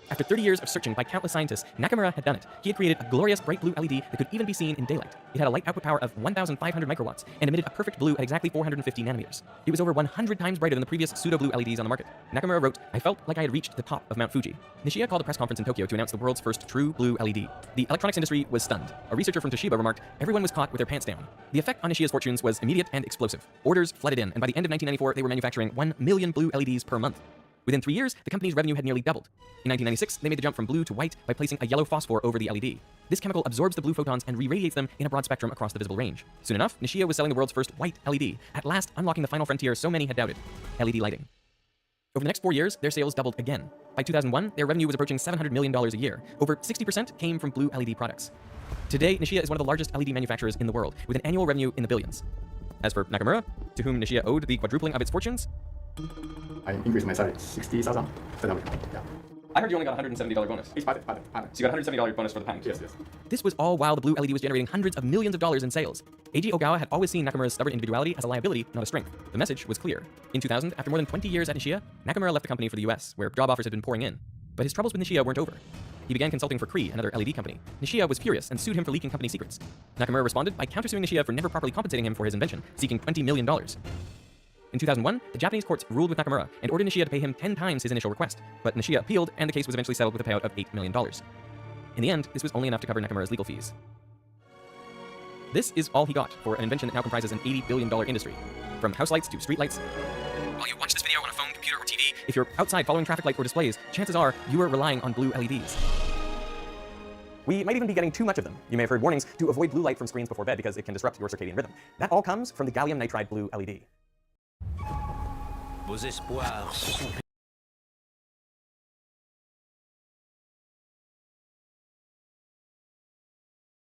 After 30 years of searching by countless scientists, Nakamura had done it. He had created a glorious bright blue LED that could even be seen in daylight. It had a light output power of 1,500 microwatts and emitted a perfect blue at exactly 450 nanometers. It was over 100 times brighter than the previous pseudo-blue LEDs on the market. Nakamura wrote, I felt like I had reached the top of Mount Fuji. Nishida called a press conference in Tokyo to announce the world's first true blue LED. The electronics industry was stunned. A researcher from Toshiba remarked, everyone was caught with their pants down. The effect on Nishida's fortunes was immediate and explosive. Orders flooded in, and by the end of 1994, they were manufacturing 1 million blue LEDs per month. Within 3 years, the company's revenue had nearly doubled. In 1996, they made the jump from blue to white by placing a yellow phosphor over the LED. This chemical absorbs the blue photons and re-radiates them in a broad spectrum across the visible range. Soon enough, Nishida was selling the world's first white LED, at last unlocking the final frontier so many had doubted, LED lighting. Over the next 4 years, their sales doubled again. By 2001, their revenue was approaching $700 million a year. Over 60% came from blue LED products. Today, Nishida is one of the largest LED manufacturers in the world, with an annual revenue in the billions. As for Nakamura, to whom Nishida owed the quadrupling of its fortunes, I increased my salary 60,000. Yeah. I heard you only got a $170 bonus. It's part. So you got a $170 bonus for the patent? Yes. This was all while the blue LED was generating hundreds of millions of dollars in sales. Eiji Ogawa had always seen Nakamura's stubborn individuality as a liability, not a strength. The message was clear. In 2000, after more than 20 years at Nishida, Nakamura left the company for the US, where job offers had been pouring in. But his troubles with Nishida weren't over. He began consulting for Cree, another LED company. Nishida was furious and sued him for leaking company secrets. Nakamura responded by countersuing Nishida for never properly compensating him for his invention, seeking $20 million. In 2001, the Japanese courts ruled with Nakamura and ordered Nishida to pay him 10 times his initial request, but Nishida appealed and the case was eventually settled with a payout of $8 million. In the end, this was only enough to cover Nakamura's legal fees. This is all he got for an invention that now comprises an $80 billion industry. From house lights to street lights. While you watch this video on a phone, computer, or TV, if you're outside following traffic lights or displays, chances are you are relying on blue LEDs. We might even be getting too much of them. You may have heard warnings to avoid blue light from screens before bed because it can disrupt your circadian rhythm. That all comes from the gallium nitride blue LED. Vos espoirs sont